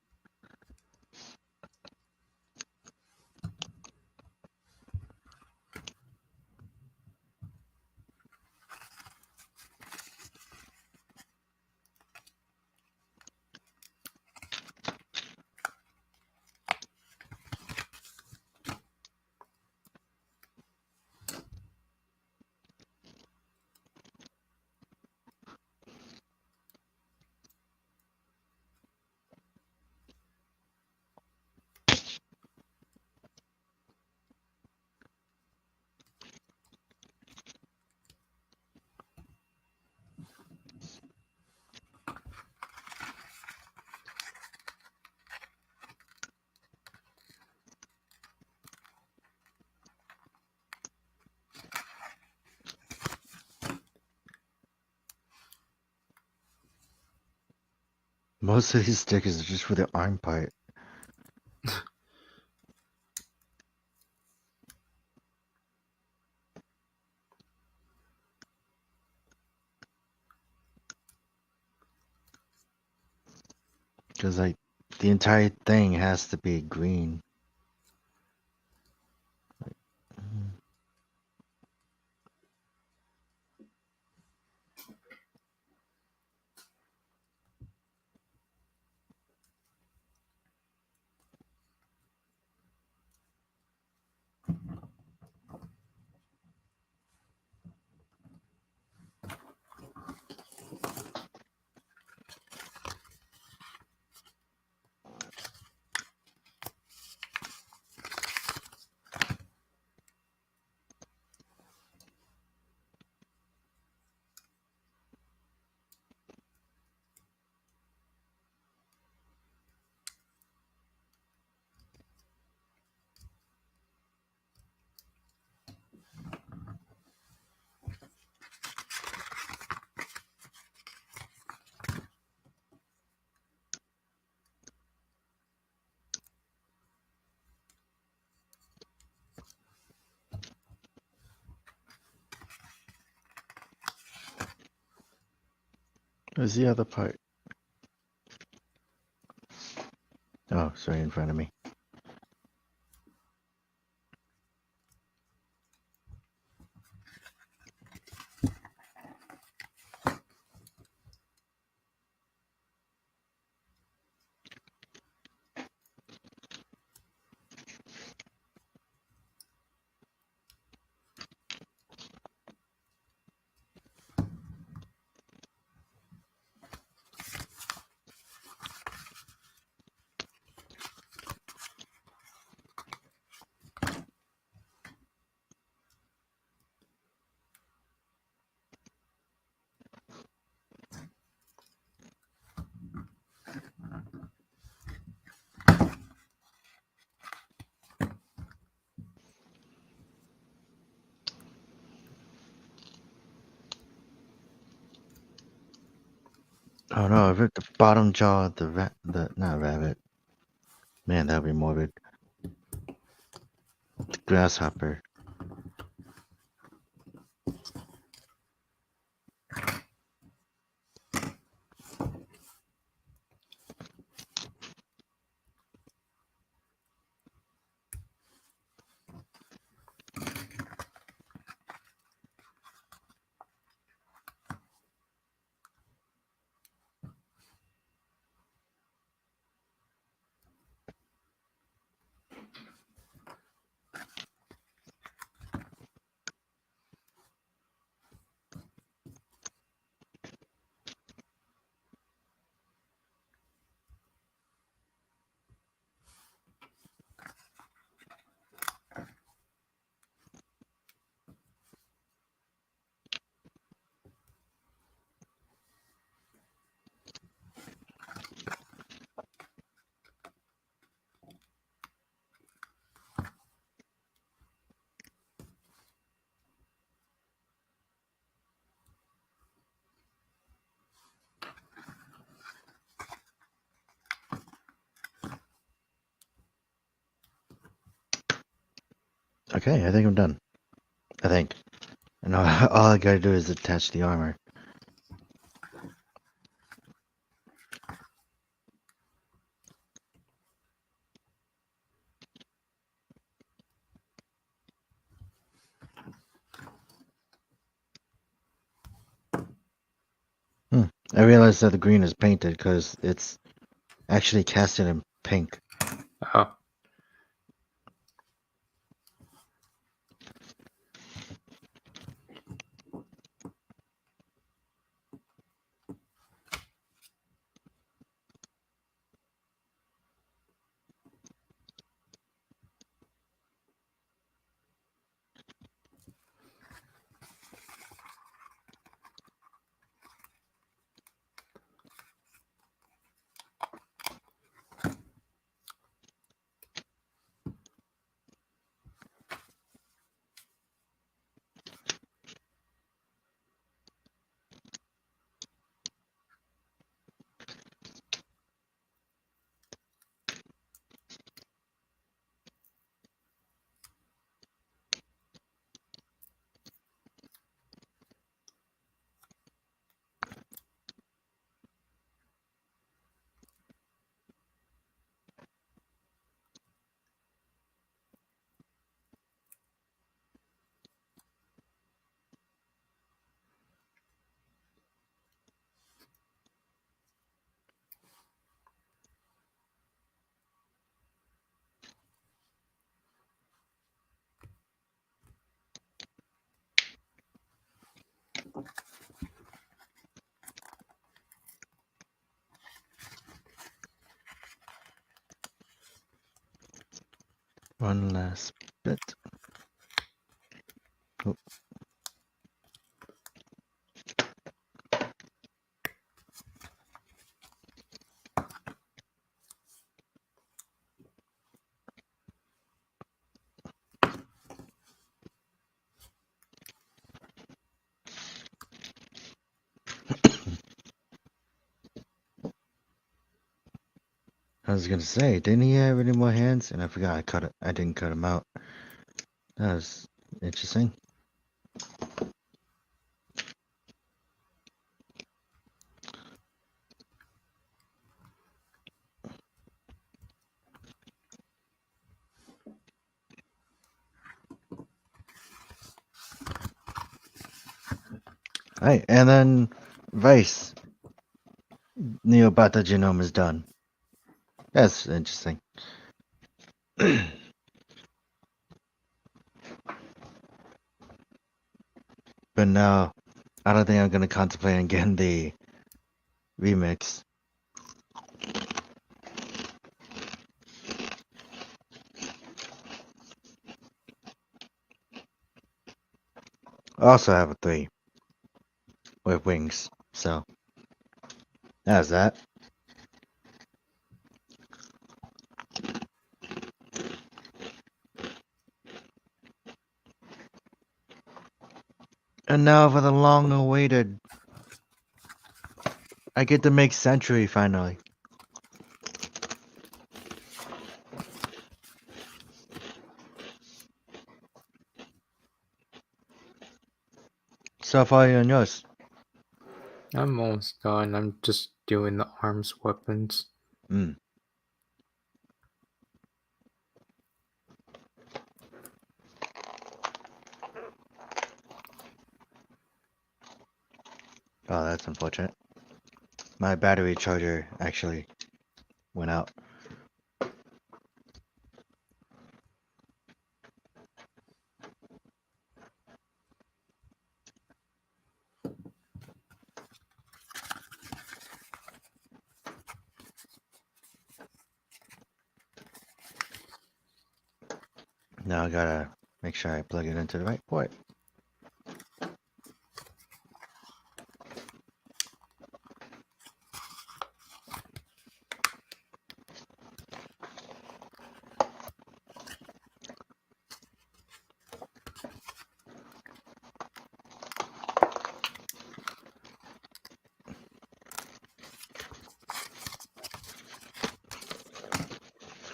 Most of these stickers are just for the arm part. Because, like, the entire thing has to be green. Where's the other part? Oh, it's right in front of me. Oh no, I ripped the bottom jaw of not rabbit. Man, that'd be morbid. The grasshopper. Okay, I think I'm done. I think. And all I gotta do is attach the armor. I realized that the green is painted because it's actually casted in pink. Oh. One last bit. Oh. I was gonna say, didn't he have any more hands? And I forgot I didn't cut him out. That was interesting. Right, and then Vice Neobata genome is done. That's interesting. But no, I don't think I'm gonna contemplate on getting the remix. I also have a 3 with wings, so that's that. And now for the long-awaited, I get to make Century finally. So far, you yours. I'm almost done. I'm just doing the arms weapons. Mm. Oh, that's unfortunate. My battery charger actually went out. Now I gotta make sure I plug it into the right port.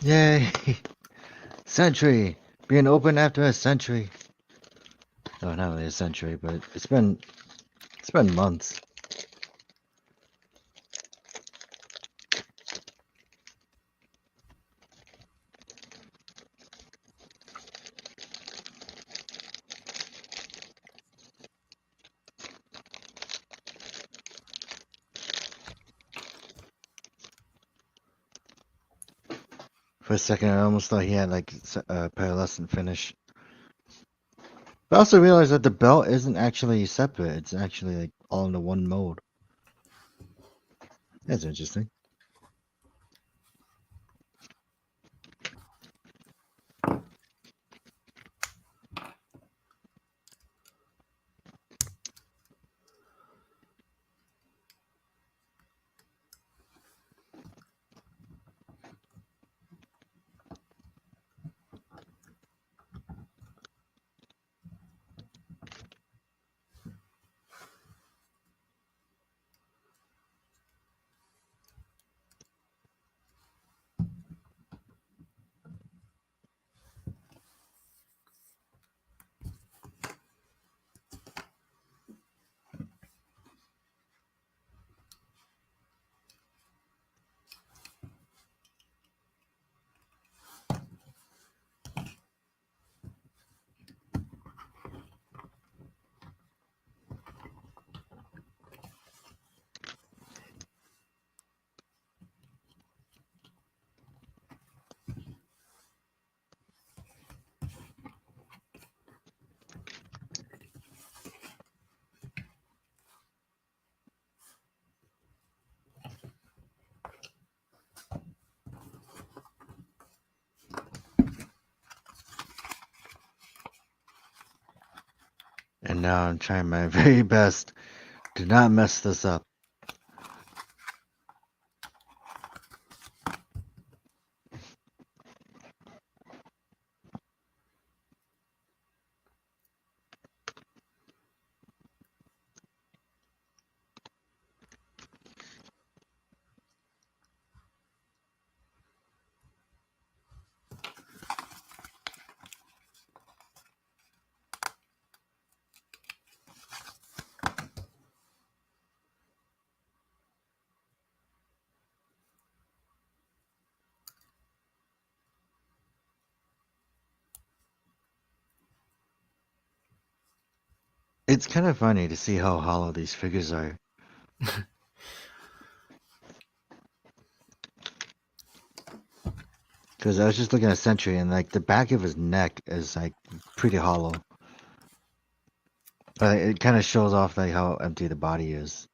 Yay! Century! Being open after a century. Oh, not really a century, but it's been months. For a second, I almost thought he had like a pearlescent finish. But I also realized that the belt isn't actually separate. It's actually like all into one mode. That's interesting. And now I'm trying my very best to not mess this up. It's kind of funny to see how hollow these figures are. Because I was just looking at Sentry and like the back of his neck is like pretty hollow. But it kind of shows off like how empty the body is.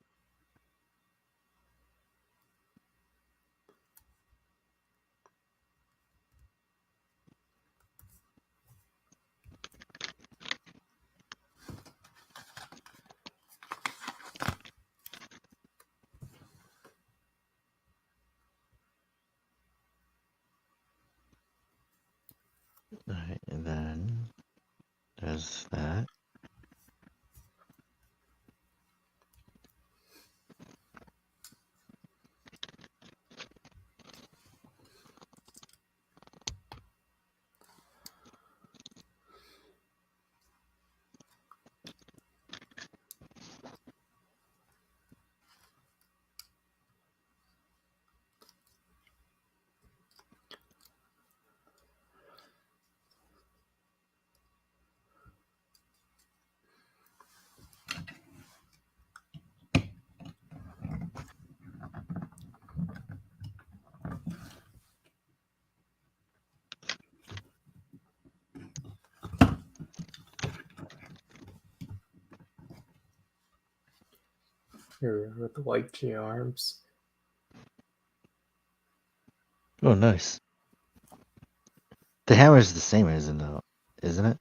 Alright, and then there's that. Here with the white G arms. Oh, nice. The hammer is the same, isn't it?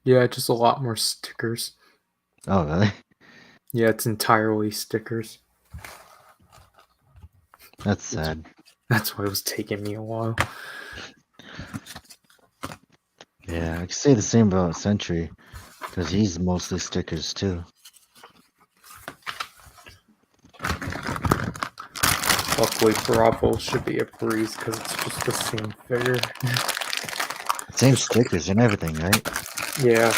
Yeah, just a lot more stickers. Oh, really? Yeah, it's entirely stickers. That's sad. That's why it was taking me a while. Yeah, I can say the same about Sentry, because he's mostly stickers too. Luckily, Bravo should be a breeze because it's just the same figure. Same stickers and everything, right? Yeah.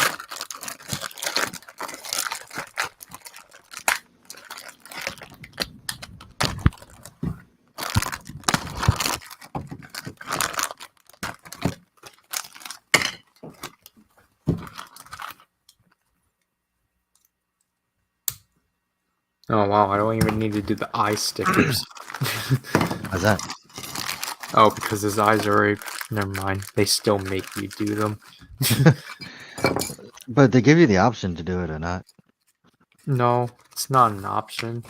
Oh wow, I don't even need to do the eye stickers. How's that? Oh, because his eyes are already... Never mind. They still make you do them. But they give you the option to do it or not. No, it's not an option.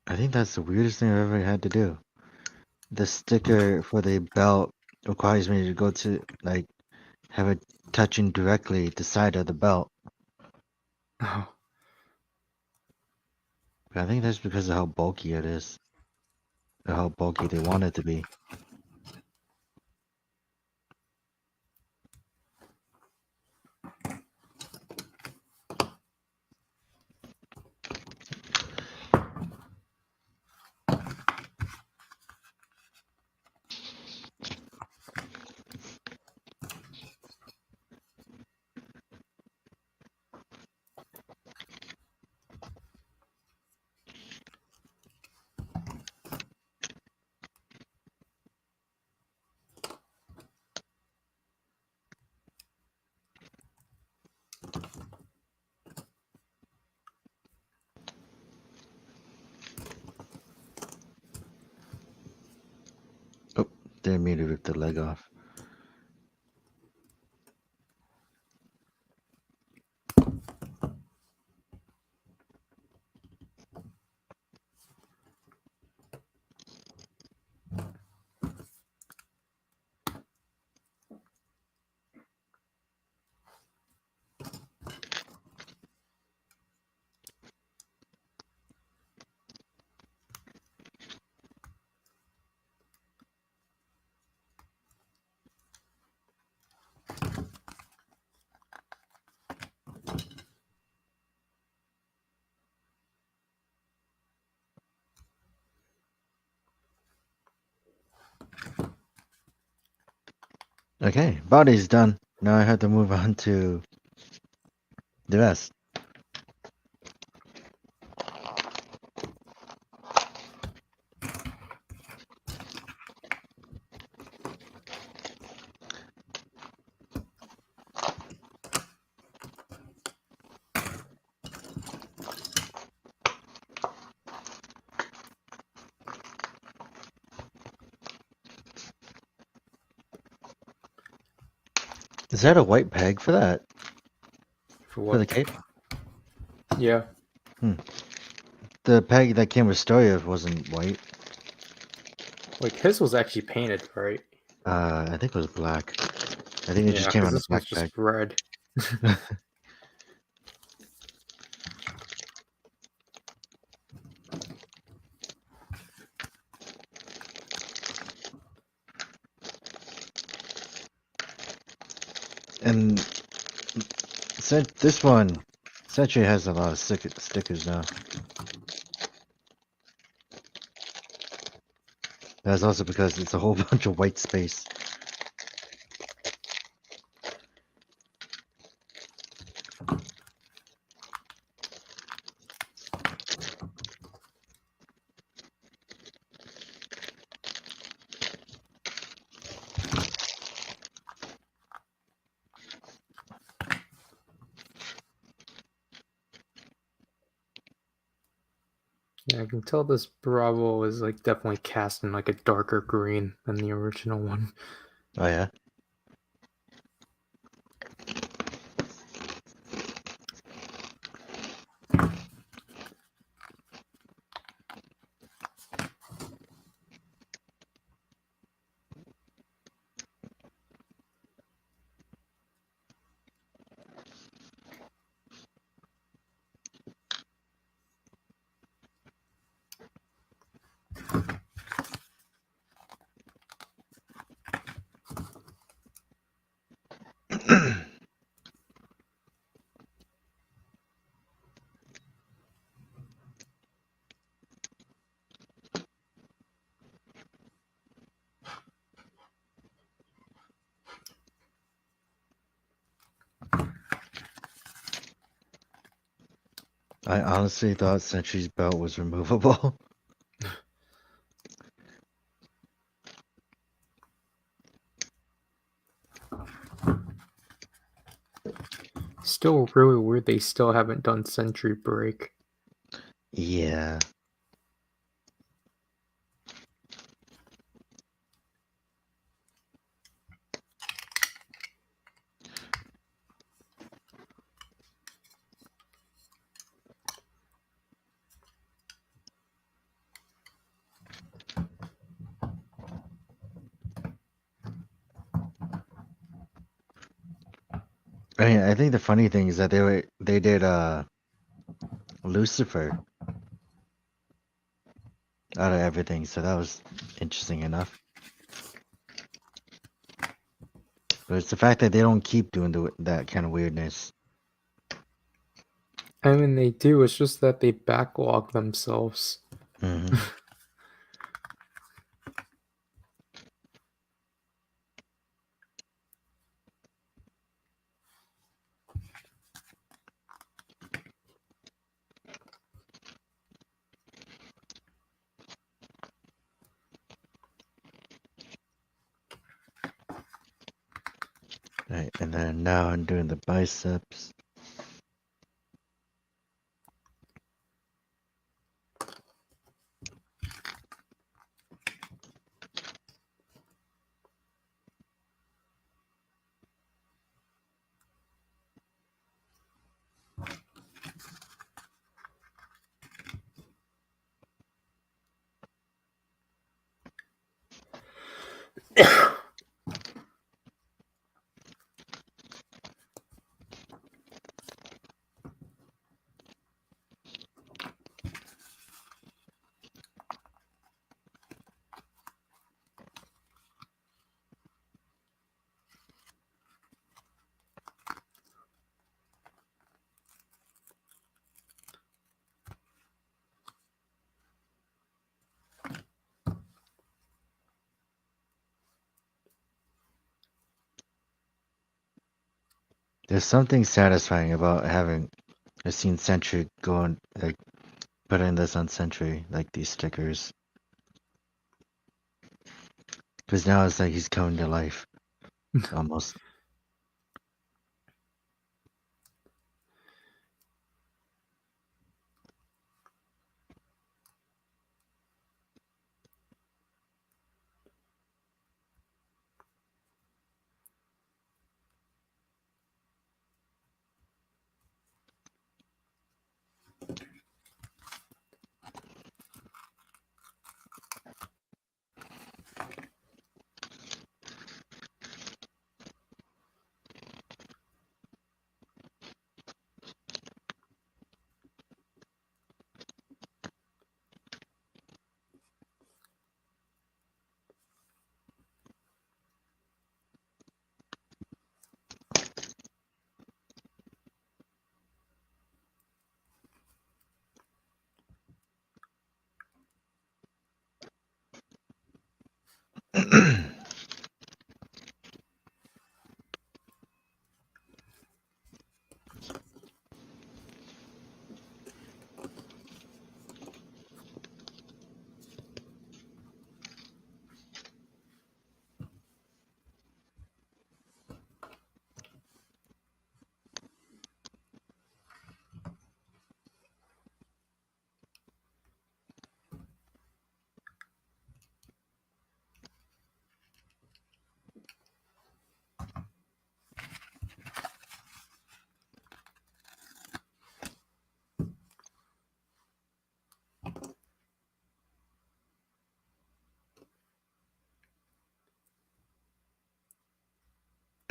I think that's the weirdest thing I've ever had to do. The sticker for the belt requires me to go to, like, have it touching directly the side of the belt. Oh, But I think that's because of how bulky it is. Or how bulky they want it to be. Oh, didn't mean to rip the leg off. Okay, body's done. Now I have to move on to the rest. Is that a white peg for that? For For the what? cape? Yeah. The peg that came with Storia wasn't white. Like his was actually painted, right? I think it was black. I think it just Yeah, came because on a this black one's just peg. red. And this one, Century has a lot of stickers now. That's also because it's a whole bunch of white space. Yeah, I can tell this Bravo is like definitely cast in like a darker green than the original one. Oh yeah. I honestly thought Century's belt was removable. Still really weird they still haven't done Sentry Break. Yeah. I mean, I think the funny thing is that they did Lucifer out of everything, so that was interesting enough. But it's the fact that they don't keep doing that kind of weirdness. I mean, they do, it's just that they backlog themselves. Hmm. Right, and then now I'm doing the biceps. There's something satisfying about having seen Sentry going like putting this on Sentry, like these stickers. Because now it's like he's coming to life. Almost.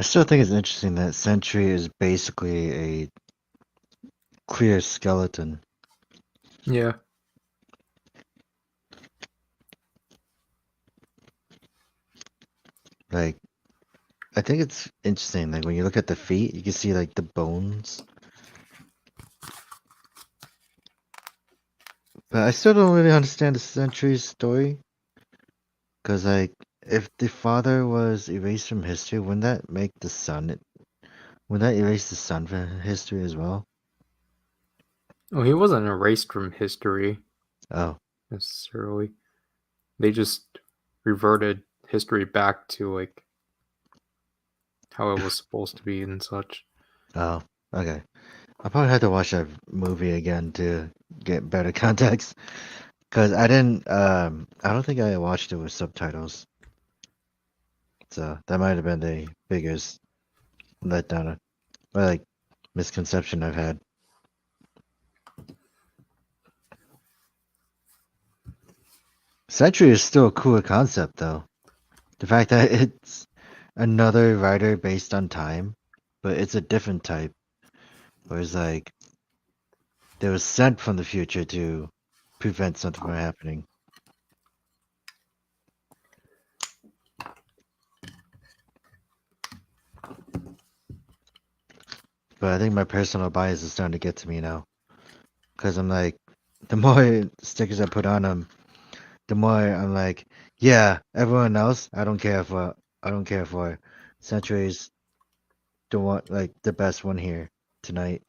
I still think it's interesting that Sentry is basically a clear skeleton. Yeah. Like, I think it's interesting. Like when you look at the feet, you can see like the bones. But I still don't really understand the Sentry's story. Because like, if the father was erased from history, wouldn't that make the son? Wouldn't that erase the son from history as well? Oh, he wasn't erased from history Oh, necessarily. They just reverted history back to like how it was supposed to be and such. oh, okay. I probably have to watch that movie again to get better context. Cause I didn't, I don't think I watched it with subtitles. So that might have been the biggest letdown or like misconception I've had. Sentry is still a cool concept though. The fact that it's another writer based on time, but it's a different type. Whereas like they was sent from the future to prevent something from happening. But I think my personal bias is starting to get to me now. Because I'm like, the more stickers I put on them, the more I'm like, yeah, everyone else, I don't care for. I don't care for. Sentry's the one, like the best one here tonight.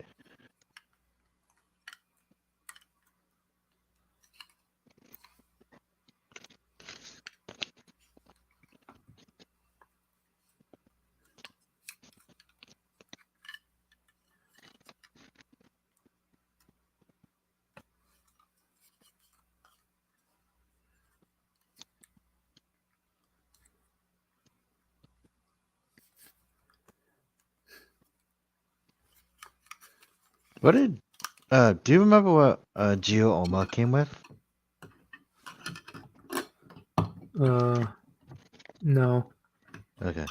What did? Do you remember what Geo Oma came with? No. Okay.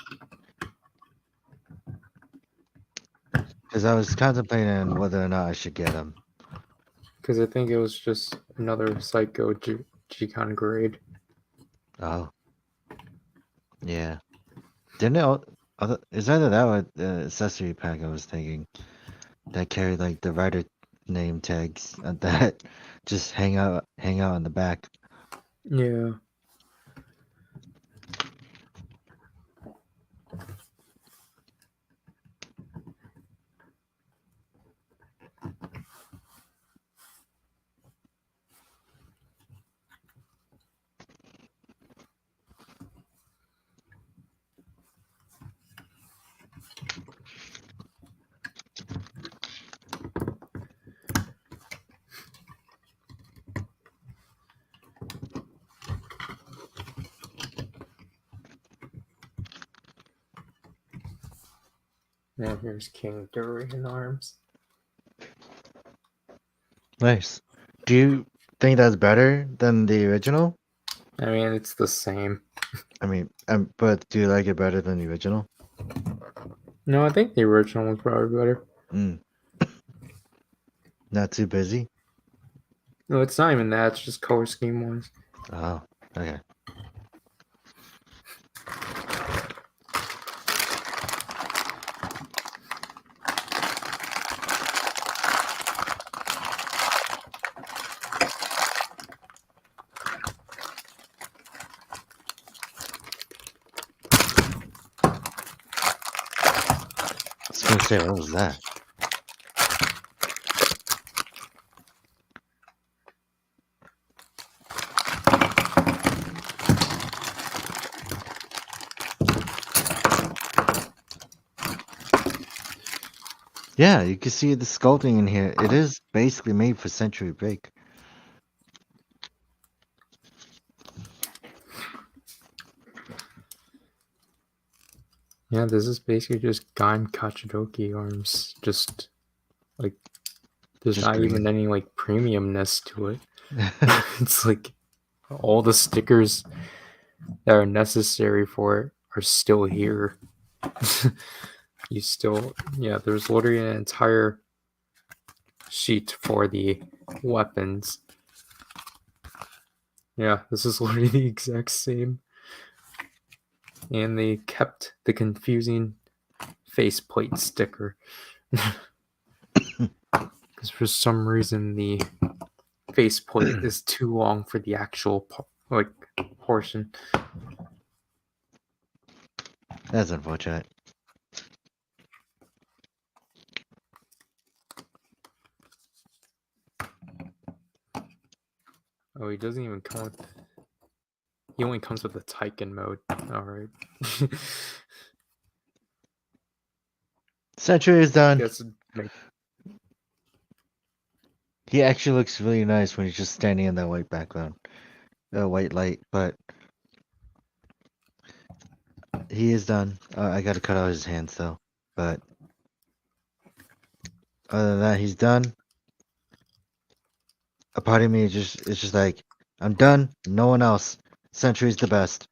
Because I was contemplating whether or not I should get him. Because I think it was just another Psycho G-Con grade. Oh. Yeah. Didn't it? It's either that or the accessory pack I was thinking that carried like the writer name tags that just hang out on the back. Yeah. And here's King Durian arms. Nice. Do you think that's better than the original? I mean, it's the same. I mean, but do you like it better than the original? No, I think the original was probably better. Not too busy? No, it's not even that. It's just color scheme wise. Oh, okay. I was gonna say, what was that? Yeah, you can see the sculpting in here. It is basically made for Century Break. Yeah, this is basically just Gan Kachidoki arms. Just like there's Just not green. even any like premiumness to it. It's like all the stickers that are necessary for it are still here. You still, yeah, there's literally an entire sheet for the weapons. Yeah, this is literally the exact same. And they kept the confusing faceplate sticker. Because for some reason the faceplate is too long for the actual portion. That's unfortunate. Oh, he doesn't even come with. He only comes with the Taiken mode. Alright. Century is done. Guess make He actually looks really nice when he's just standing in that white background. White light, but he is done. I gotta cut out his hands though. But other than that, he's done. A part of me is just like, I'm done. No one else. Century's the best.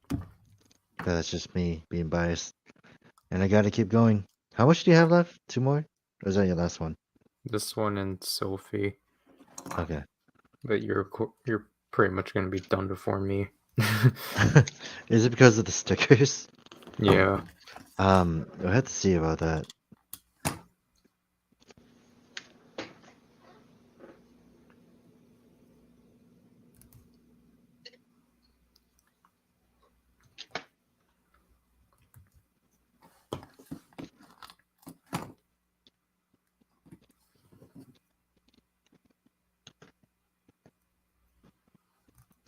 But that's just me being biased. And I gotta keep going. How much do you have left? 2 more? Or is that your last one? this one and Sophie. Okay. But you're pretty much gonna be done before me. Is it because of the stickers? Yeah. We'll have to see about that.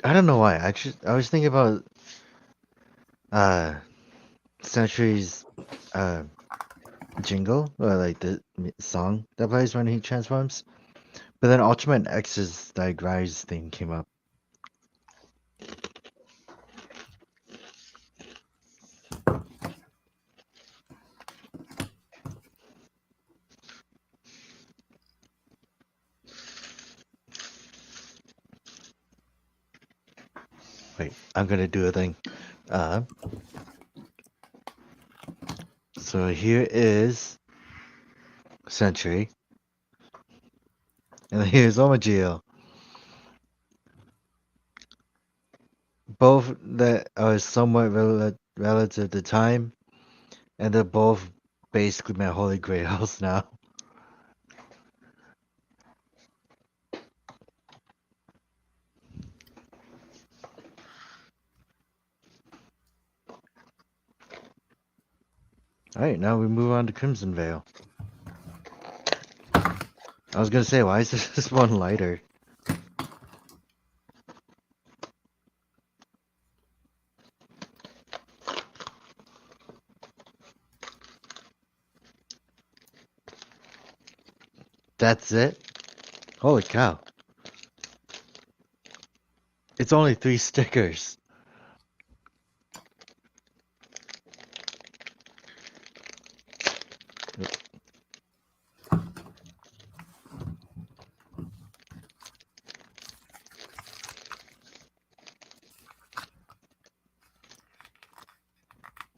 I don't know why. I was thinking about Century's jingle, or like the song that plays when he transforms. But then Ultimate X's like Rise thing came up. Wait, I'm gonna do a thing. So here is Century. And here's Omageo. Both that are somewhat relative to time, and they're both basically my holy grails now. Alright, now we move on to Crimson Veil. I was gonna say, why is this one lighter? That's it? Holy cow. It's only 3 stickers.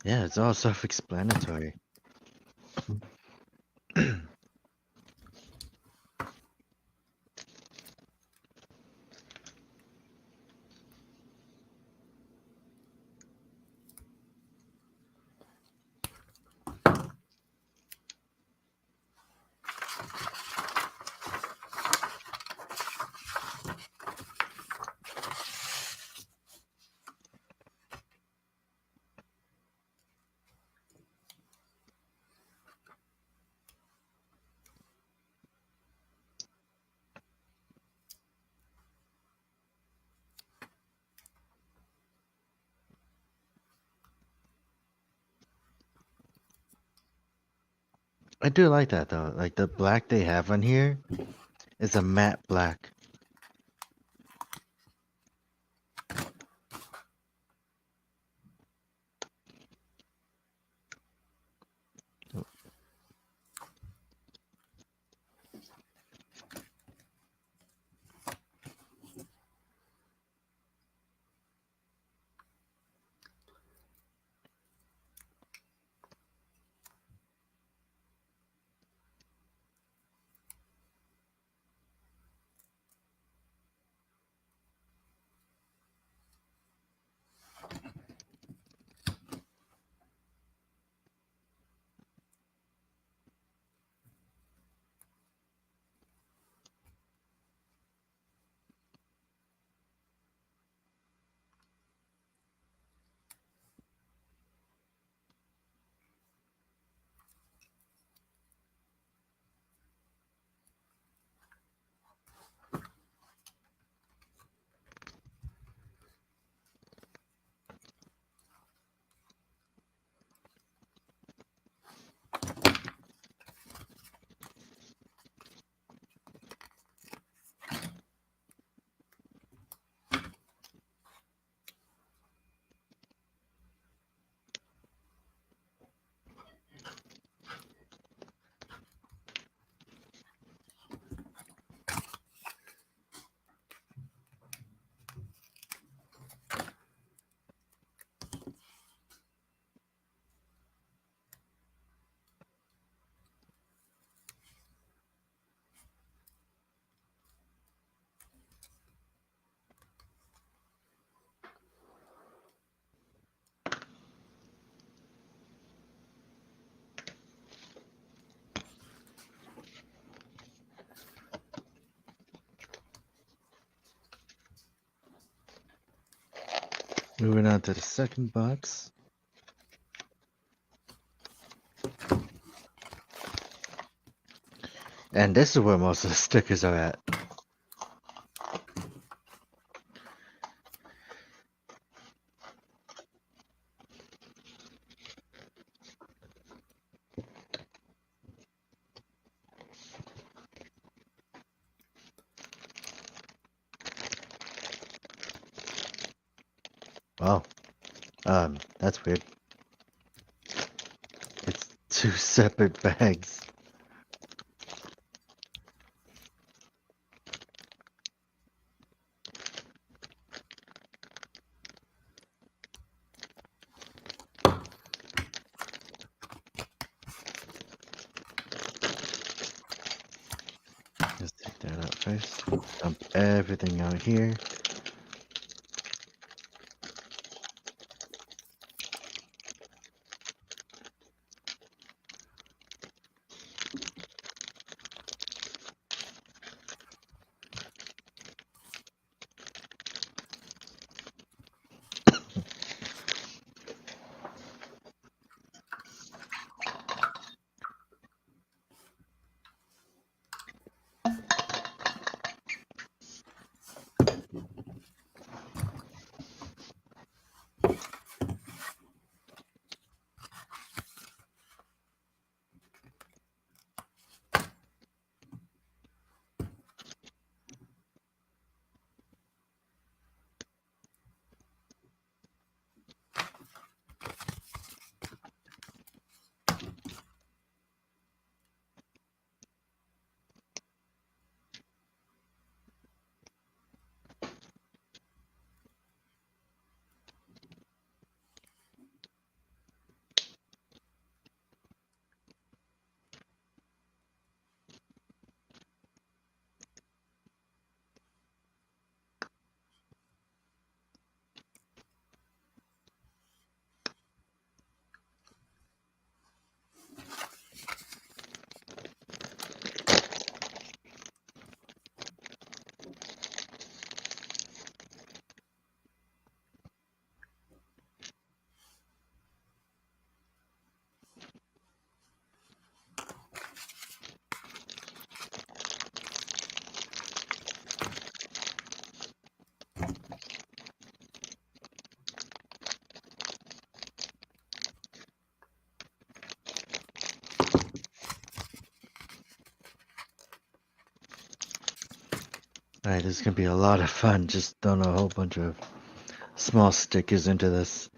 Yeah, it's all self-explanatory. I do like that though. Like the black they have on here is a matte black. Moving on to the second box. And this is where most of the stickers are at. Oh, that's weird. It's two separate bags. Let's take that out first. Dump everything out here. Alright, this is gonna be a lot of fun. Just throwing a whole bunch of small stickers into this.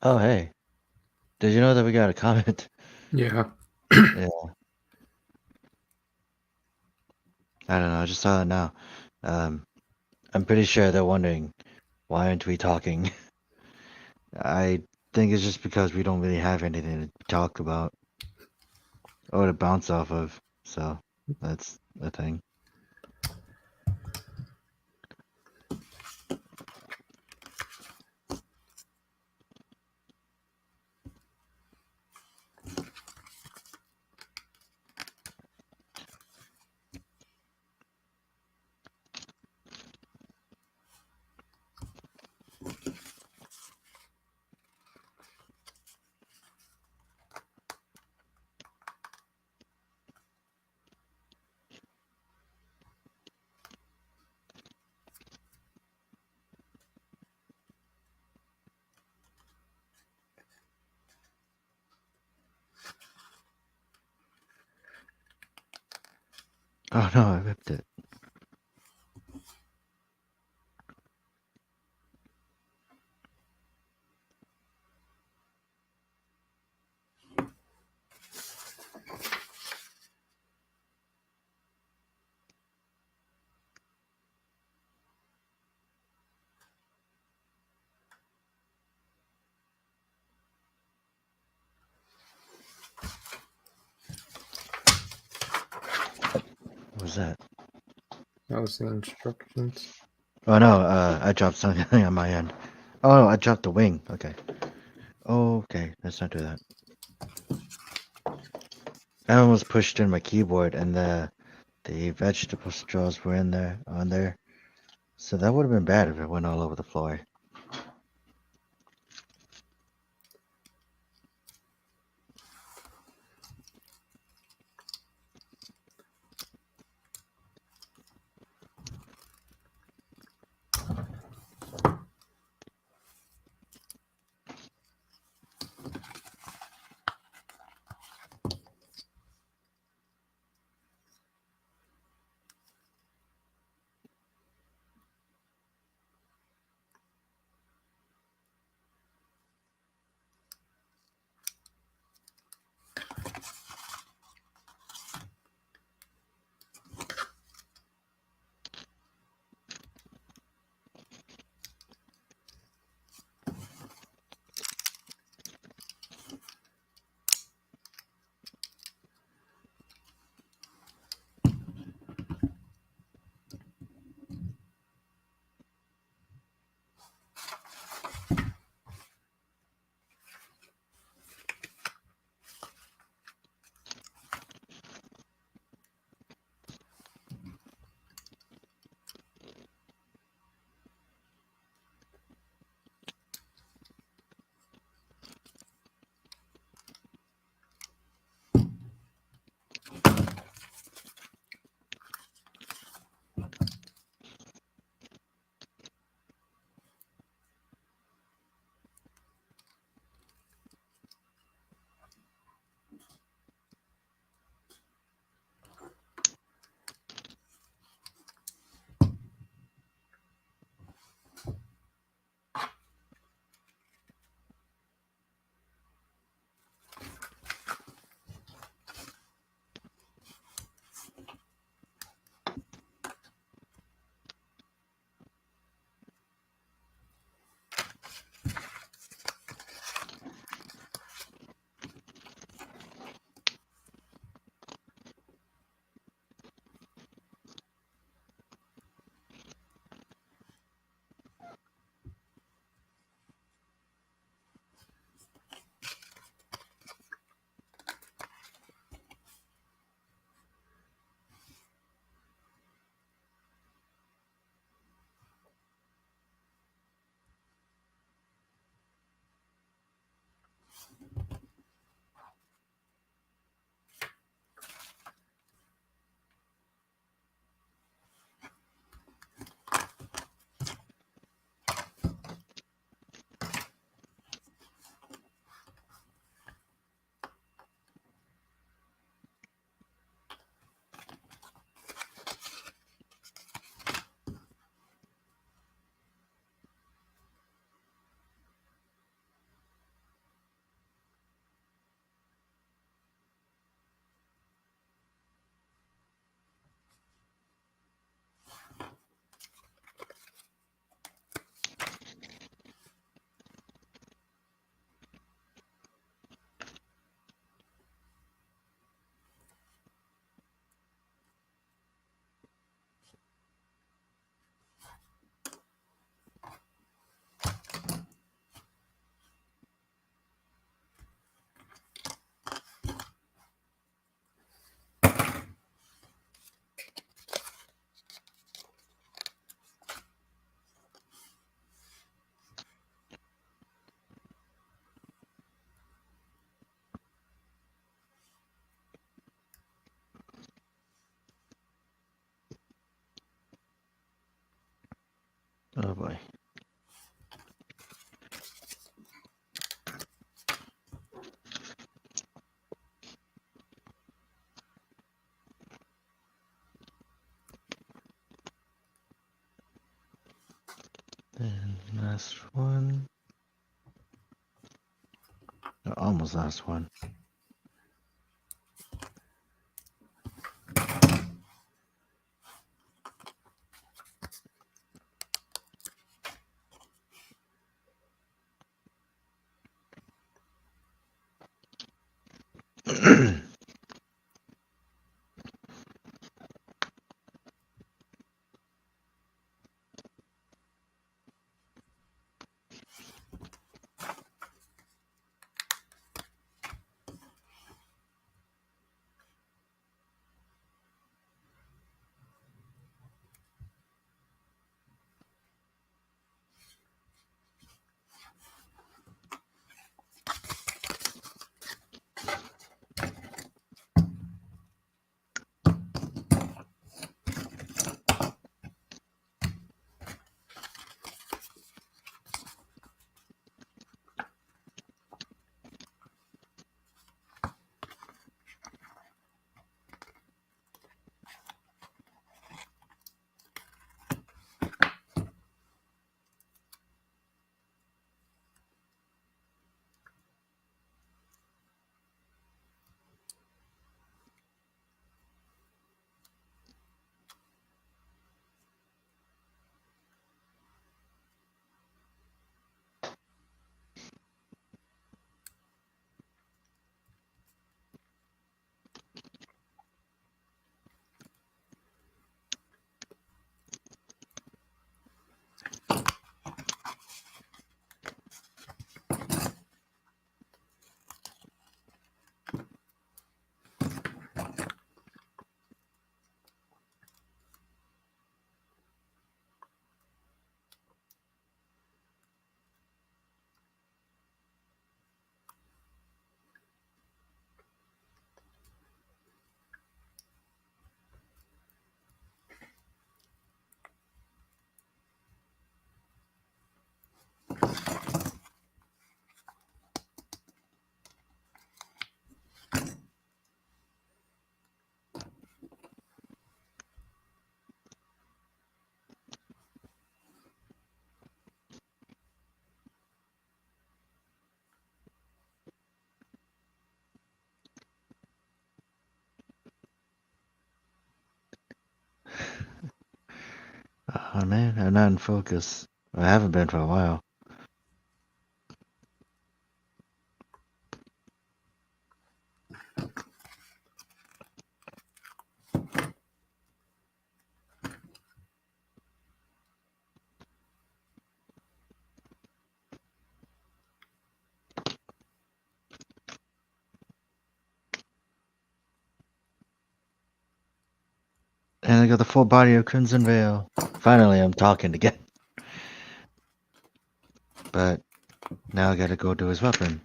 Oh, hey. Did you know that we got a comment? Yeah. Yeah. I don't know. I just saw it now. I'm pretty sure they're wondering why aren't we talking? I think it's just because we don't really have anything to talk about or to bounce off of. So that's the thing. Oh no, I ripped it. What was that? That was the instructions. Oh no, I dropped something on my end. Oh no, I dropped the wing. Okay. Okay, let's not do that. I almost pushed in my keyboard and the vegetable straws were in there on there. So that would have been bad if it went all over the floor. Oh boy. Then last one. Almost last one. Oh man, I'm not in focus. I haven't been for a while. And I got the full body of Crimson Veil. Finally, I'm talking again. But now I gotta go to his weapon.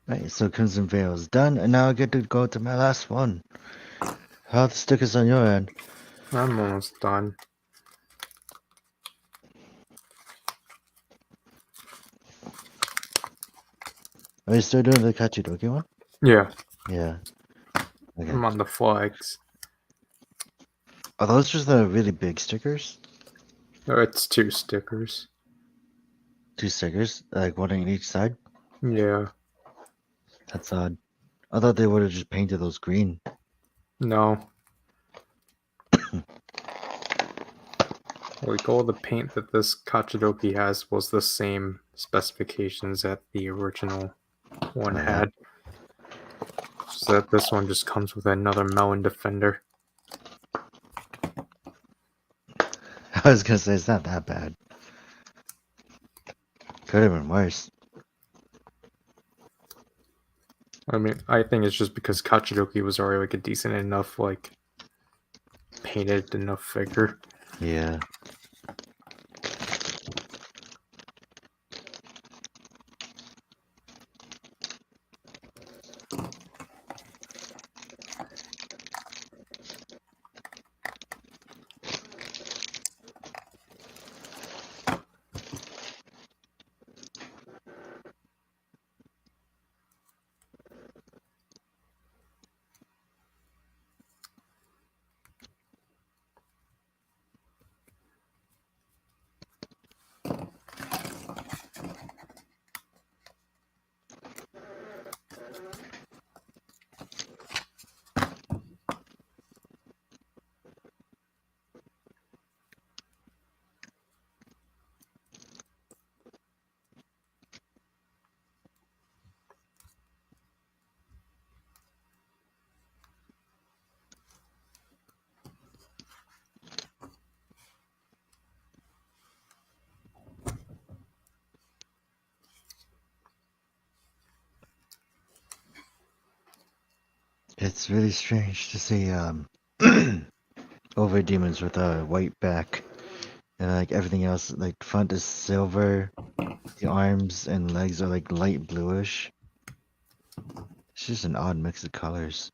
Right, so Crimson Veil is done, and now I get to go to my last one. How are the stickers on your end? I'm almost done. Are you still doing the Kachidoki one? Yeah, Yeah. Okay. I'm on the flags. Are those just the really big stickers? It's 2 stickers. 2 stickers? Like one on each side? Yeah, That's odd. I thought they would have just painted those green. no. Like all the paint that this Kachidoki has was the same specifications that the original one Oh, yeah. had. So that this one just comes with another melon defender. I was gonna say it's not that bad. Could have been worse. I mean, I think it's just because Kachidoki was already like a decent enough, like, painted enough figure. Yeah. It's really strange to see over demons with a white back and like everything else, like front is silver, the arms and legs are like light bluish. It's just an odd mix of colors.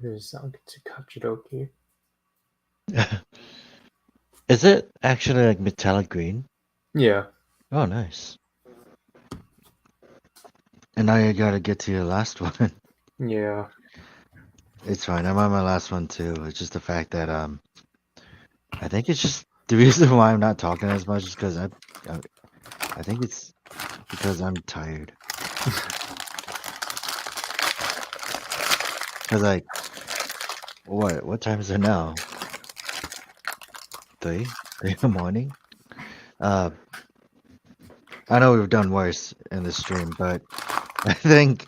Here's to Kachidoki. Is it actually like metallic green? Yeah. Oh, nice. And now you gotta get to your last one. Yeah. It's fine. I'm on my last one too. It's just the fact that I think it's just the reason why I'm not talking as much is because I think it's because I'm tired. Cause like, what time is it now? 3 in the morning. I know we've done worse in the stream, but I think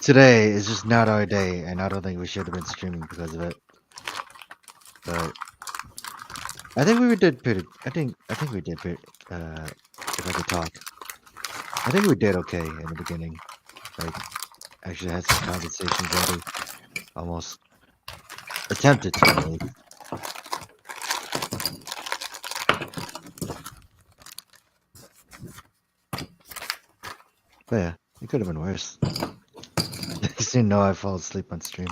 today is just not our day, and I don't think we should have been streaming because of it. But I think we did pretty. I think we did pretty. If I could talk. I think we did okay in the beginning. Like, actually had some conversations ready. Almost attempted to, at least. But yeah, it could have been worse. Just didn't know I fall asleep on stream.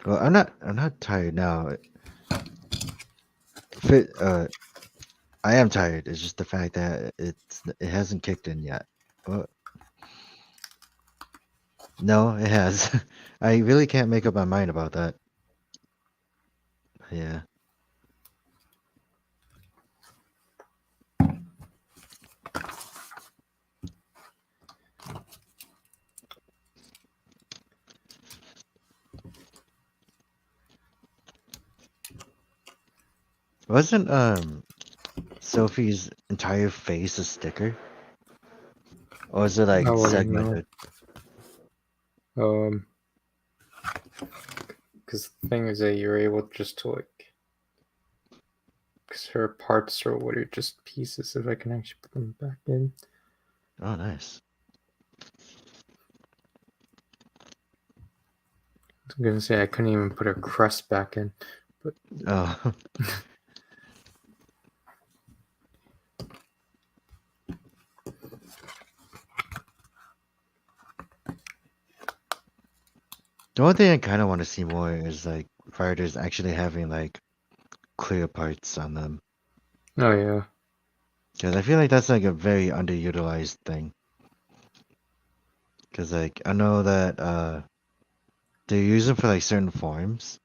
Well, I'm not tired now. I am tired. It's just the fact that it hasn't kicked in yet. Well, no, it has. I really can't make up my mind about that. Yeah. Wasn't Sophie's entire face a sticker? Or was it like I wouldn't segmented? know. Because the thing is that you're able just to like, because her parts are what are just pieces. If I can actually put them back in. Oh, nice. I was gonna say I couldn't even put her crest back in, but Oh. The one thing I kind of want to see more is like fighters actually having like clear parts on them. oh yeah, Because I feel like that's like a very underutilized thing. Because like I know that they use them for like certain forms.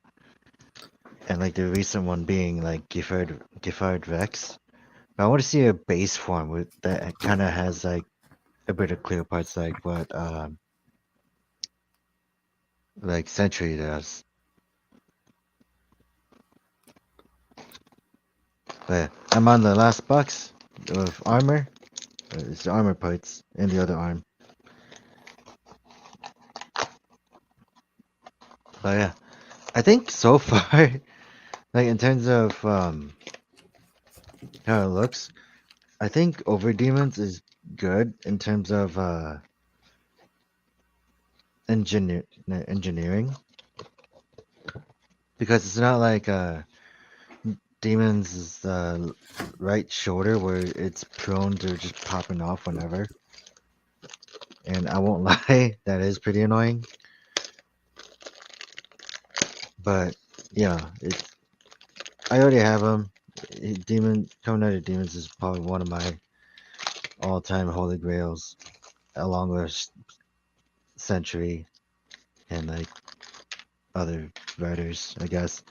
And like the recent one being like Giffard Rex. But I want to see a base form with that kind of has like a bit of clear parts like what like Sentry does. But yeah, I'm on the last box of armor. It's the armor parts and the other arm. But yeah, I think so far, like in terms of how it looks, I think Over Demons is good in terms of engineering because it's not like Demons' right shoulder where it's prone to just popping off whenever. And I won't lie, that is pretty annoying. But yeah, I already have them. Coming out of Demons is probably one of my all-time holy grails, along with Century and like other writers, I guess,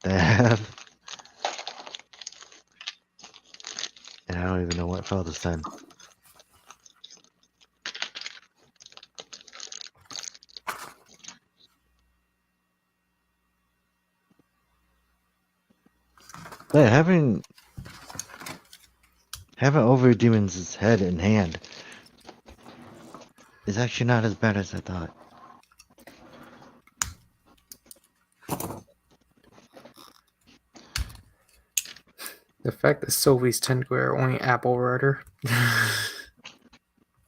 that have. And I don't even know what fell to send. But having Over Demon's head in hand is actually not as bad as I thought. the fact that Sylvie's tend to wear only Apple Rider.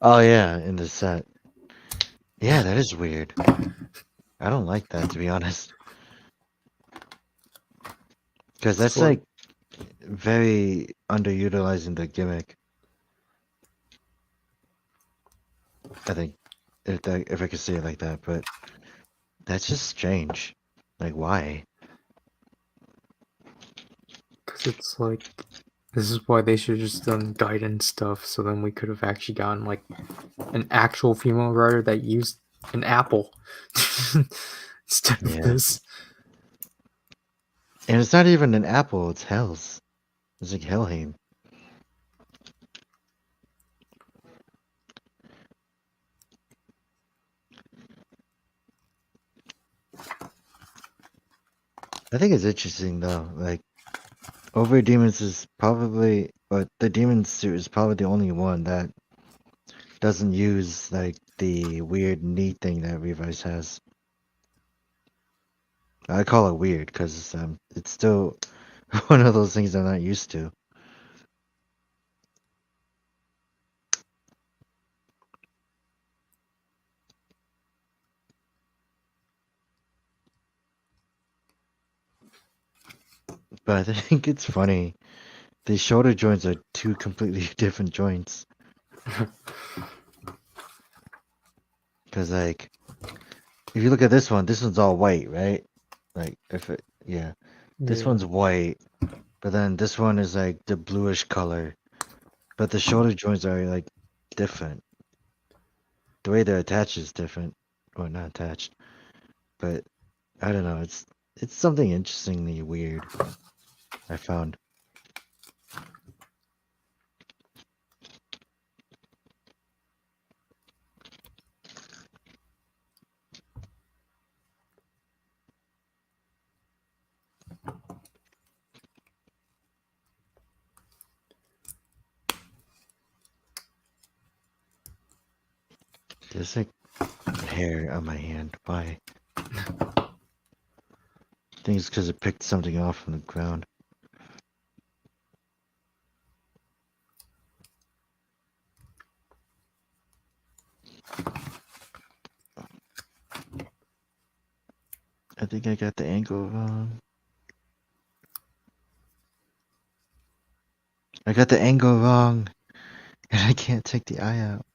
Oh yeah, in the set. Yeah, that is weird. I don't like that, to be honest. Because that's So- like very underutilizing the gimmick. I think if I could say it like that, but that's just strange. Like why? Because it's like, this is why they should have just done guidance stuff, so then we could have actually gotten like an actual female rider that used an apple instead of Yeah. this. And it's not even an apple, it's Hell's. It's like Helheim. I think it's interesting though. Like Over Demons is probably, but the Demon suit is probably the only one that doesn't use like the weird knee thing that Revice has. I call it weird because it's still one of those things I'm not used to. But I think it's funny. The shoulder joints are two completely different joints. Because like, if you look at this one's all white, right? Like yeah, this Yeah. one's white, but then this one is like the bluish color. But the shoulder joints are like different. The way they're attached is different, or not attached. But I don't know. It's something interestingly weird. I found. There's like hair on my hand. Why? I think it's because it picked something off from the ground. I think I got the angle wrong. I got the angle wrong, and I can't take the eye out.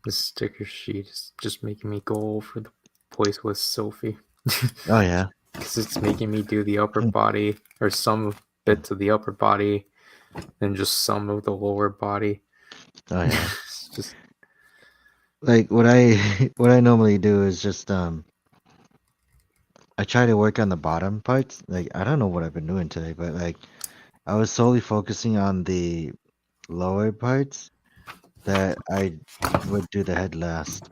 The sticker sheet is just making me go over the place with Sophie. Oh yeah. Because it's making me do the upper body, or some bits of the upper body, and just some of the lower body. Oh yeah. It's just Like what I what I normally do is just I try to work on the bottom parts. Like I don't know what I've been doing today, but like I was solely focusing on the lower parts that I would do the head last.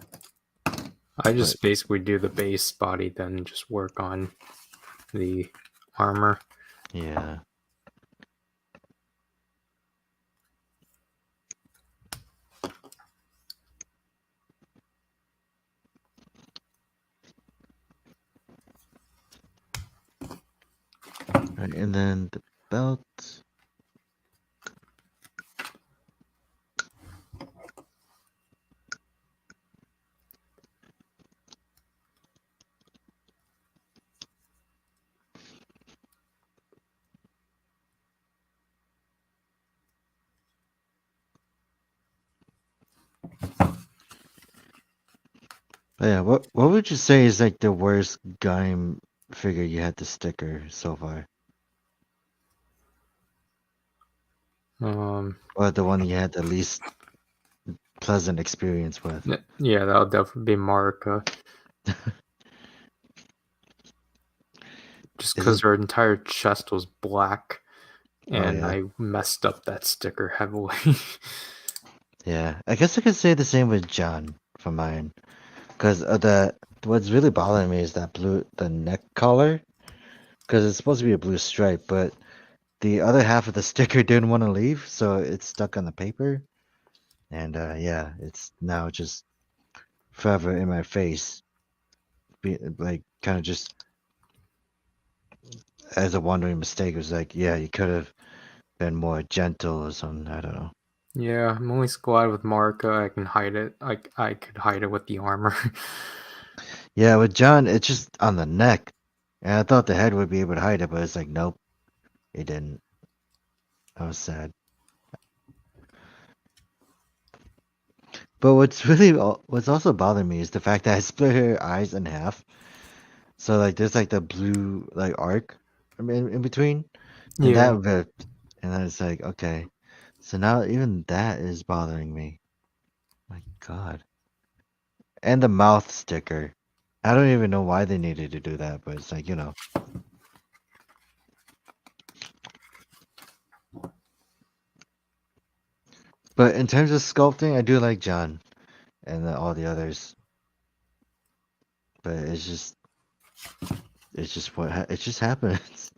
I just basically do the base body, then just work on the armor. Yeah. Right, and then the belt. But yeah, what would you say is like the worst Gaim figure you had to sticker so far? Or the one you had the least pleasant experience with? Yeah, that'll definitely be Marika. Just Is because it? her entire chest was black, Oh and yeah. I messed up that sticker heavily. Yeah. I guess I could say the same with John for mine. Because the what's really bothering me is that the neck collar. Because it's supposed to be a blue stripe, but the other half of the sticker didn't want to leave, so it's stuck on the paper. And yeah, it's now just forever in my face. Like kind of just as a wandering mistake. It was like, yeah, you could have been more gentle or something. I don't know. Yeah, I'm always glad with Marika I can hide it. I could hide it with the armor. Yeah, with John, it's just on the neck. And I thought the head would be able to hide it, but it's like, nope, it didn't. I was sad. But what's also bothering me is the fact that I split her eyes in half. So like there's like the blue like arc in between, and Yeah, that ripped, and then it's like okay, so now even that is bothering me. My God, and the mouth sticker. I don't even know why they needed to do that, but it's like you know. But in terms of sculpting, I do like John and all the others. But it's just It's just it just happens.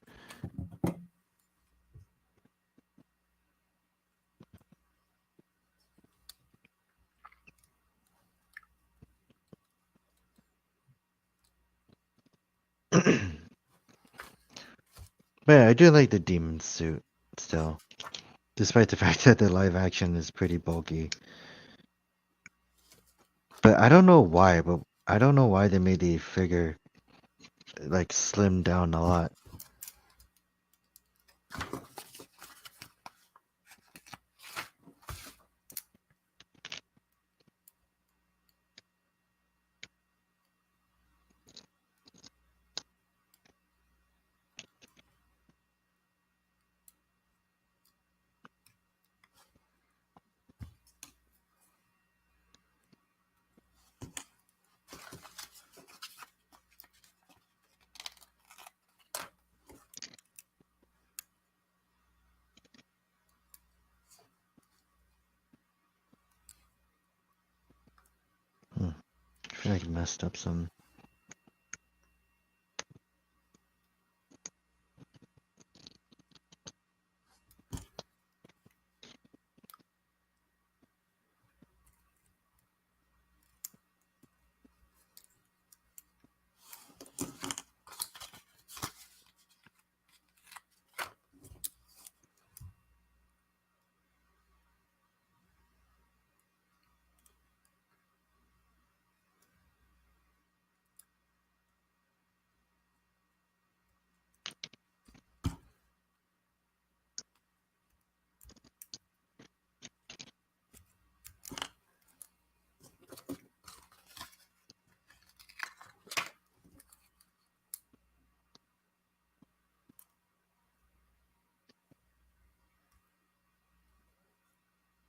But yeah, I do like the demon suit still, despite the fact that the live action is pretty bulky. But I don't know why. But I don't know why they made the figure like slim down a lot. I feel like I messed up some.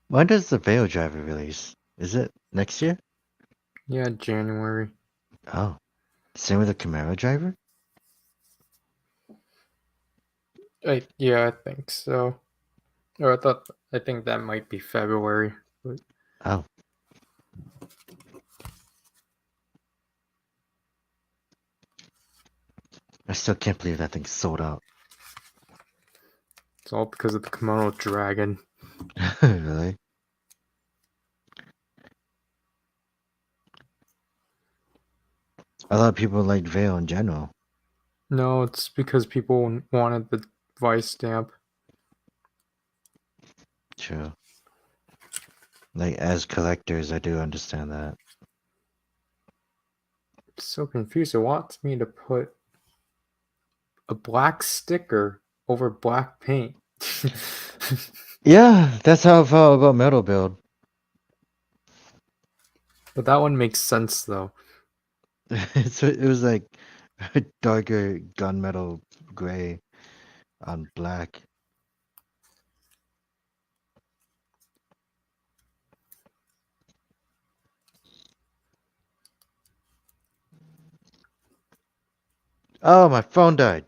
When does the Veil driver release? Is it next year? Yeah, January. Oh, same with the Camaro driver? Yeah, I think so. Or I think that might be February. But Oh. I still can't believe that thing's sold out. it's all because of the Komodo dragon. Really? A lot of people like Veil in general. No, it's because people wanted the Vice stamp. True. Like, as collectors, I do understand that. I'm so confused. It wants me to put a black sticker over black paint. Yeah, that's how I felt about Metal Build. But that one makes sense though. It was like a darker gunmetal gray on black. Oh, my phone died.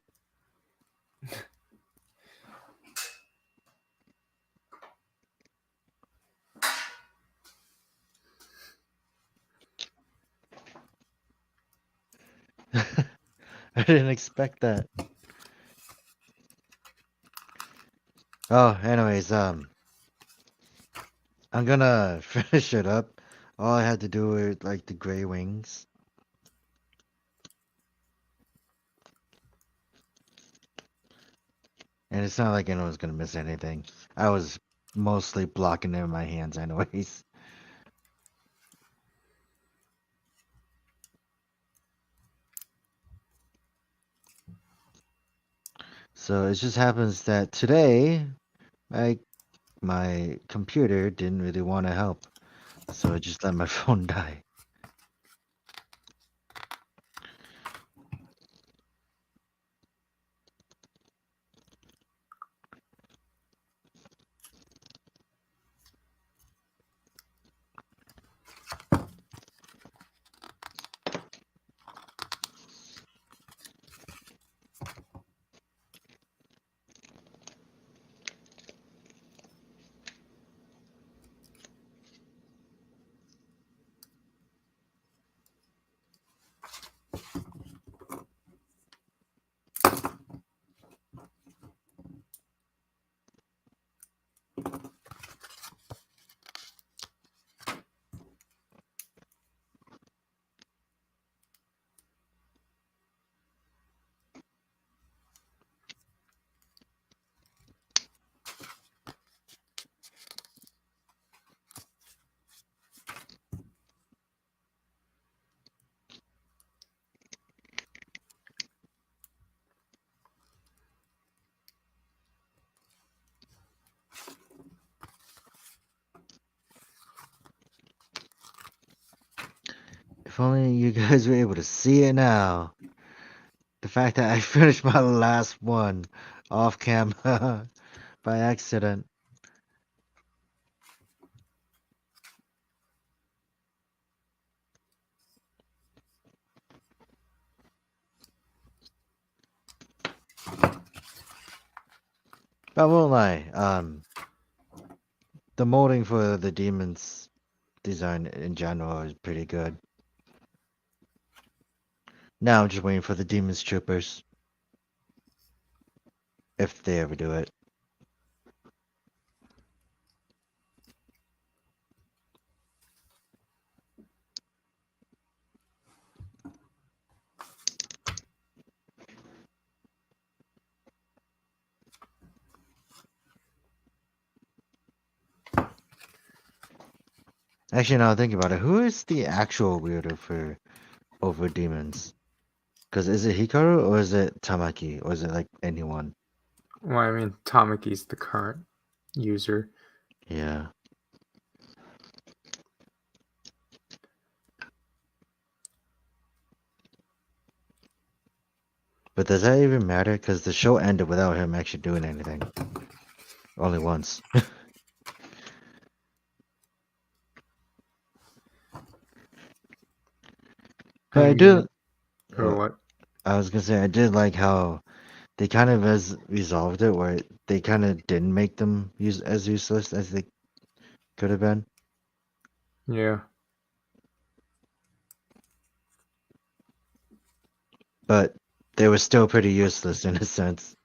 I didn't expect that. Oh, anyways, I'm gonna finish it up. All I had to do were like the gray wings. And it's not like anyone's gonna miss anything. I was mostly blocking it in my hands anyways. So it just happens that today, my computer didn't really want to help. So I just let my phone die. If only you guys were able to see it now. The fact that I finished my last one off camera by accident. But I won't lie, the molding for the demons design in general is pretty good. Now I'm just waiting for the demons troopers. If they ever do it. Actually, now think about it. Who is the actual wielder for over demons? Because is it Hikaru or is it Tamaki or is it like anyone? Well, I mean, Tamaki's the current user. Yeah. But does that even matter? Because the show ended without him actually doing anything. Only once. But I do. Or what? I was gonna say I did like how they kind of resolved it, where they kind of didn't make them as useless as they could have been. Yeah. But they were still pretty useless in a sense.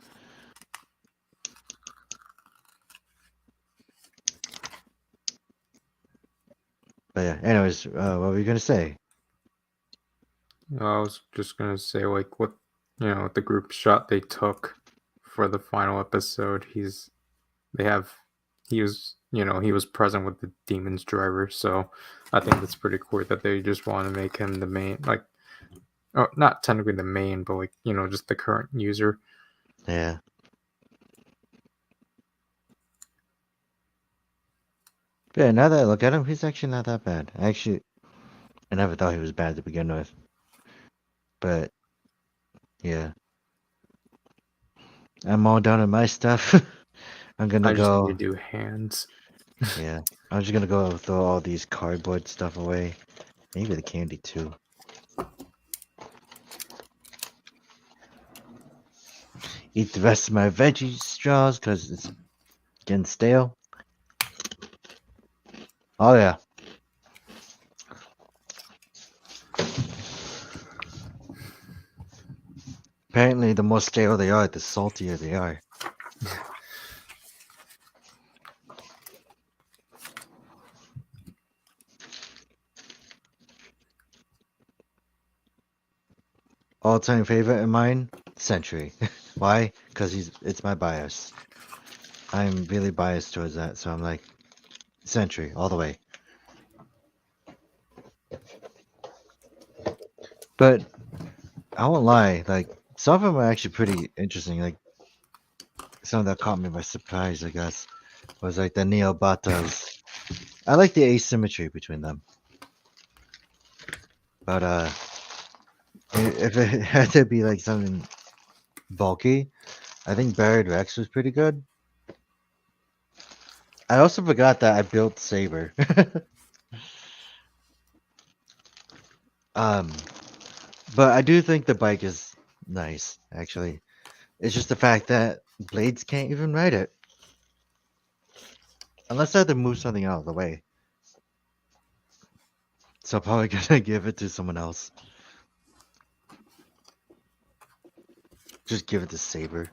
But yeah. Anyways, what were you gonna say? I was just gonna say, like, what, the group shot they took for the final episode. He was present with the demon's driver, so I think that's pretty cool that they just want to make him the main, like, oh, not technically the main, but like, just the current user. Yeah. But yeah, now that I look at him, he's actually not that bad. I never thought he was bad to begin with. But yeah. I'm all done with my stuff. I'm gonna I just go. need to do hands. Yeah. I'm just gonna go throw all these cardboard stuff away. Maybe the candy too. Eat the rest of my veggie straws because it's getting stale. Oh yeah. Apparently, the more stale they are, the saltier they are. All-time favorite of mine, Century. Why? Because it's my bias. I'm really biased towards that, so I'm like, Century, all the way. But I won't lie, like, some of them are actually pretty interesting. Like, some that caught me by surprise, I guess, was like the Neobatas. I like the asymmetry between them. But, if it had to be like something bulky, I think Buried Rex was pretty good. I also forgot that I built Saber. But I do think the bike is nice, actually. It's just the fact that Blades can't even ride it. Unless I have to move something out of the way. So I'm probably gonna give it to someone else. Just give it to Saber.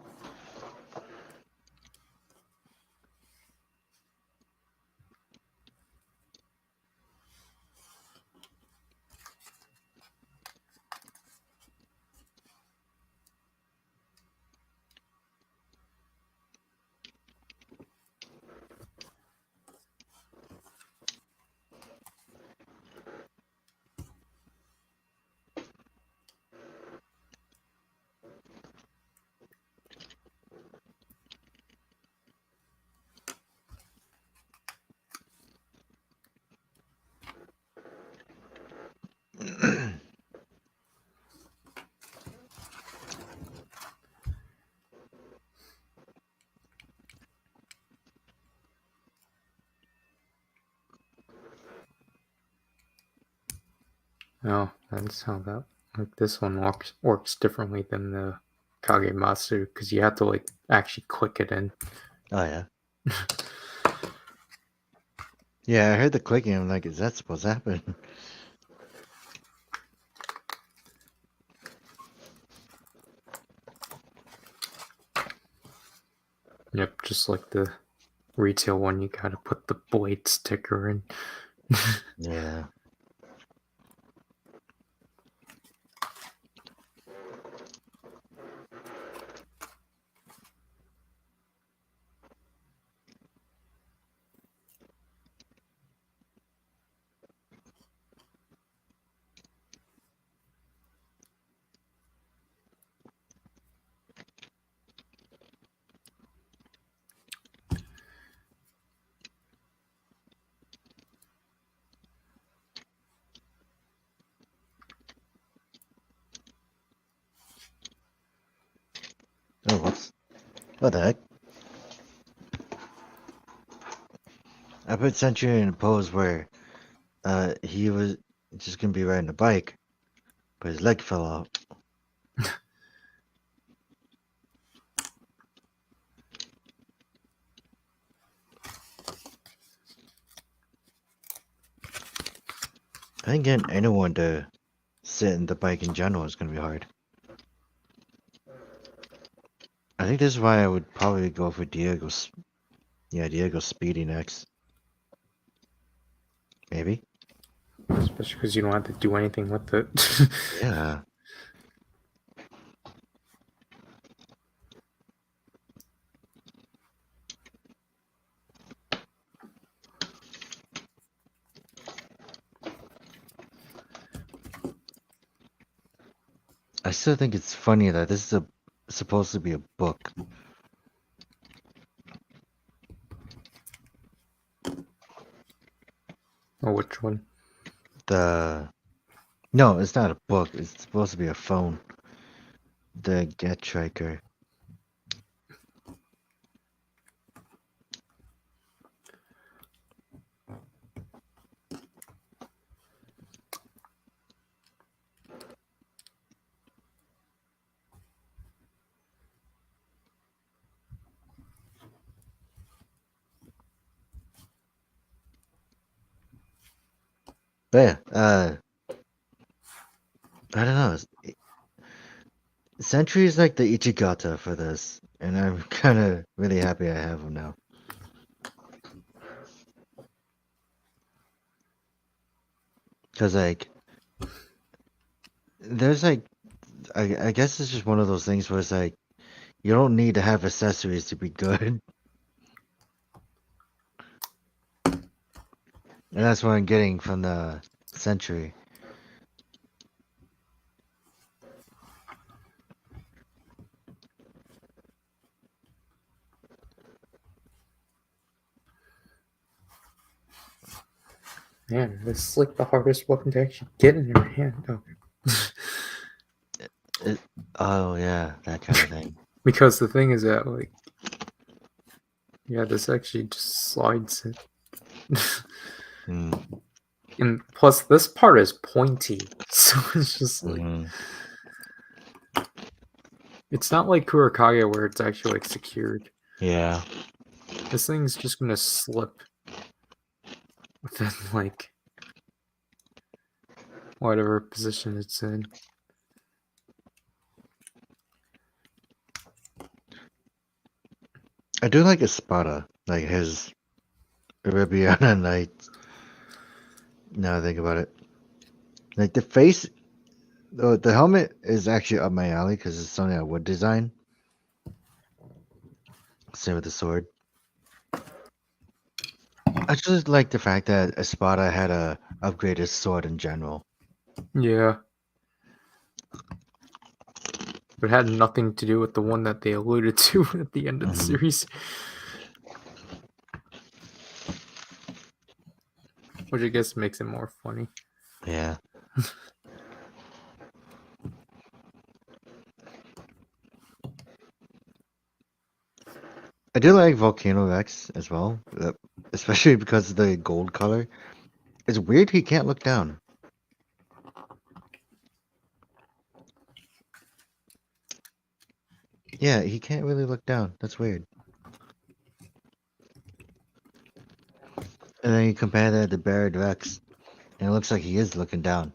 Oh, that's how that. Like this one works differently than the Kagematsu because you have to like actually click it in. Oh yeah. Yeah, I heard the clicking. I'm like, is that supposed to happen? Yep, just like the retail one, you gotta put the blade sticker in. Yeah. Oh, what the heck? I put Sentry in a pose where he was just gonna be riding a bike, but his leg fell out. I think getting anyone to sit in the bike in general is gonna be hard. I think this is why I would probably go for Diego's. Yeah, Diego Speedy next. Maybe. Especially because you don't have to do anything with it. Yeah. I still think it's funny that this is supposed to be a book. Oh, which one? No, it's not a book. It's supposed to be a phone. The Get Striker. But yeah, I don't know. Sentry is like the Ichigata for this, and I'm kind of really happy I have him now. Cause like, there's like, I guess it's just one of those things where it's like, you don't need to have accessories to be good, and that's what I'm getting from the Sentry. Man, this is like the hardest weapon to actually get in your hand. Oh. Oh yeah, that kind of thing. Because the thing is that, like, yeah, this actually just slides it. Hmm. And plus, this part is pointy, so it's just like Mhm. it's not like Kurakage where it's actually like secured. Yeah. This thing's just gonna slip within like whatever position it's in. I do like Espada, like his Ribiana Knights. Now I think about it. Like the face, the helmet is actually up my alley because it's something I would design. Same with the sword. I just like the fact that Espada had a upgraded sword in general. Yeah. But it had nothing to do with the one that they alluded to at the end of the Mhm. series. Which I guess makes it more funny. Yeah. I do like Volcano Rex as well, especially because of the gold color. It's weird he can't look down. Yeah, he can't really look down. That's weird. And then you compare that to Barrett Rex, and it looks like he is looking down.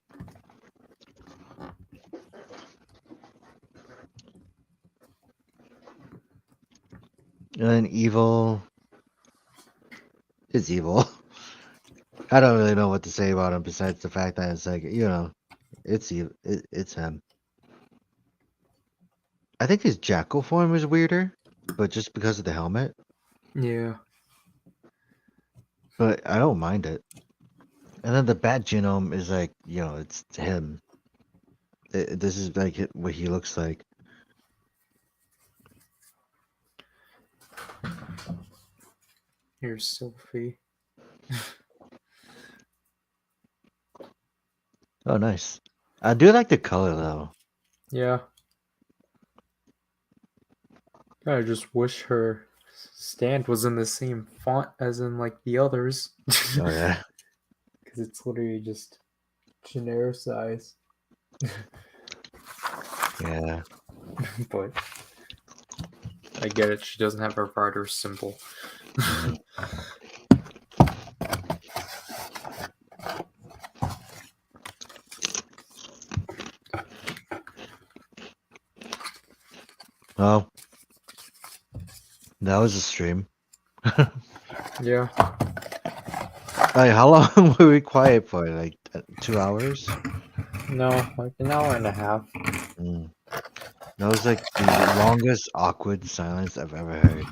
And then Evil is evil. I don't really know what to say about him besides the fact that it's like, it's it's him. I think his jackal form is weirder, but just because of the helmet. Yeah. But I don't mind it. And then the bat genome is like, it's him. This is like what he looks like. Here's Sophie. Oh, nice. I do like the color though. Yeah. I just wish her stand was in the same font as in like the others. Oh yeah. Because it's literally just genericized. Yeah. But I get it. She doesn't have her rider symbol. Mhm. Well, that was a stream. Yeah. Like, how long were we quiet for? Like 2 hours? No, like an hour and a half. Mm. That was like the longest awkward silence I've ever heard.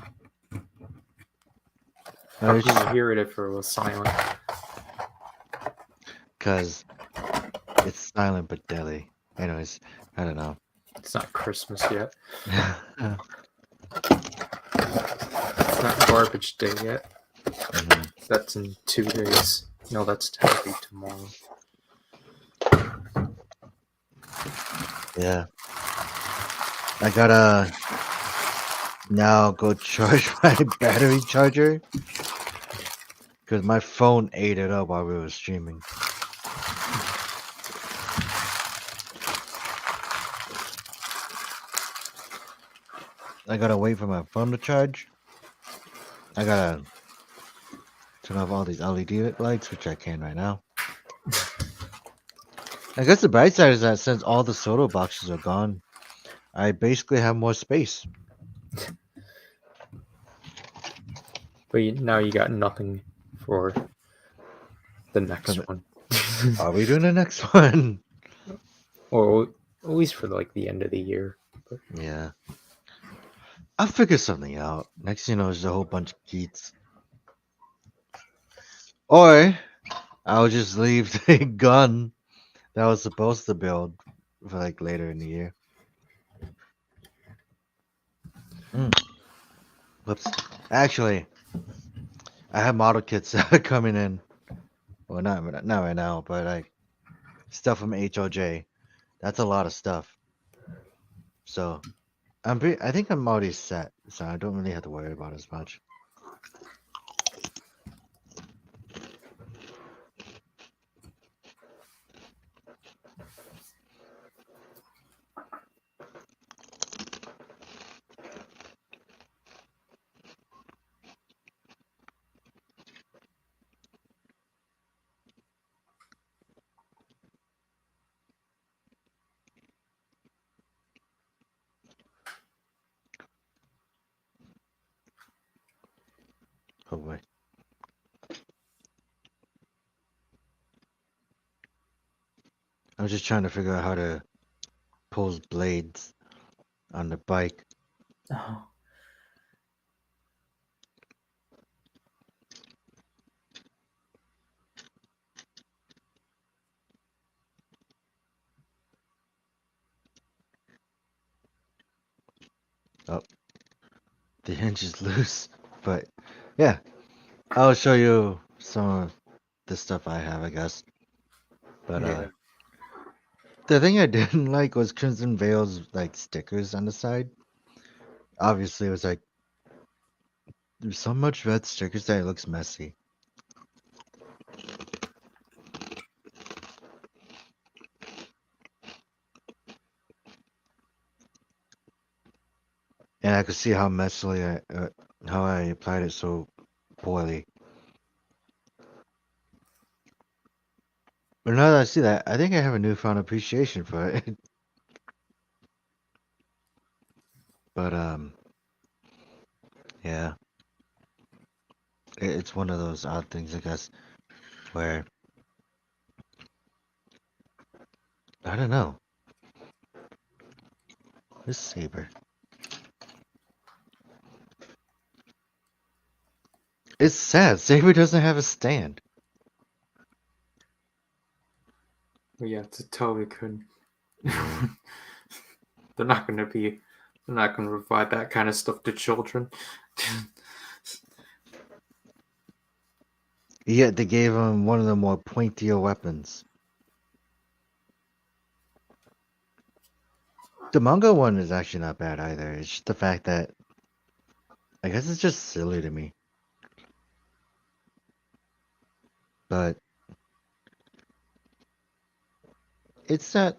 How could you hear it if it was silent? Because it's silent but deadly. Anyways, I don't know. It's not Christmas yet. It's not garbage day yet. Mhm. That's in 2 days. No, that's technically tomorrow. Yeah. I gotta now go charge my battery charger. Because my phone ate it up while we were streaming. I gotta wait for my phone to charge. I gotta turn off all these LED lights, which I can right now. I guess the bright side is that since all the soda boxes are gone, I basically have more space. But now you got nothing for the next one. Are we doing the next one? Or at least for like the end of the year. But Yeah. I'll figure something out. Next thing you know, there's a whole bunch of Keats. Or I'll just leave the gun that I was supposed to build for like later in the year. Whoops. Actually, I have model kits coming in. Well, not right now, but like stuff from HOJ. That's a lot of stuff. So I think I'm already set, so I don't really have to worry about as much. Oh boy. I'm just trying to figure out how to pose blades on the bike. oh, Oh, the hinge is loose. But yeah, I'll show you some of the stuff I have, I guess. But yeah. the thing I didn't like was Crimson Veil's like stickers on the side. Obviously, it was like there's so much red stickers that it looks messy. I could see how messily how I applied it so poorly. But now that I see that, I think I have a newfound appreciation for it. But yeah, it's one of those odd things, I guess, where I don't know. This saber. It's sad. Saber doesn't have a stand. But yeah, to totally couldn't. Yeah. They're not gonna provide that kind of stuff to children. Yet they gave him one of the more pointier weapons. The manga one is actually not bad either. It's just the fact that I guess it's just silly to me. But it's not.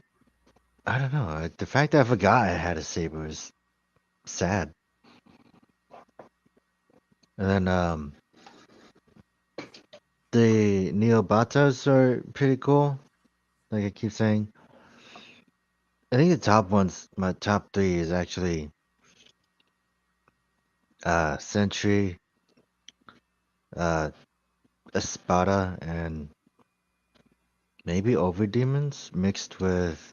I don't know. The fact that I forgot I had a saber is sad. And then the Neobatas are pretty cool. Like I keep saying. I think the top ones, my top three is actually Sentry, Espada, and maybe Overdemons mixed with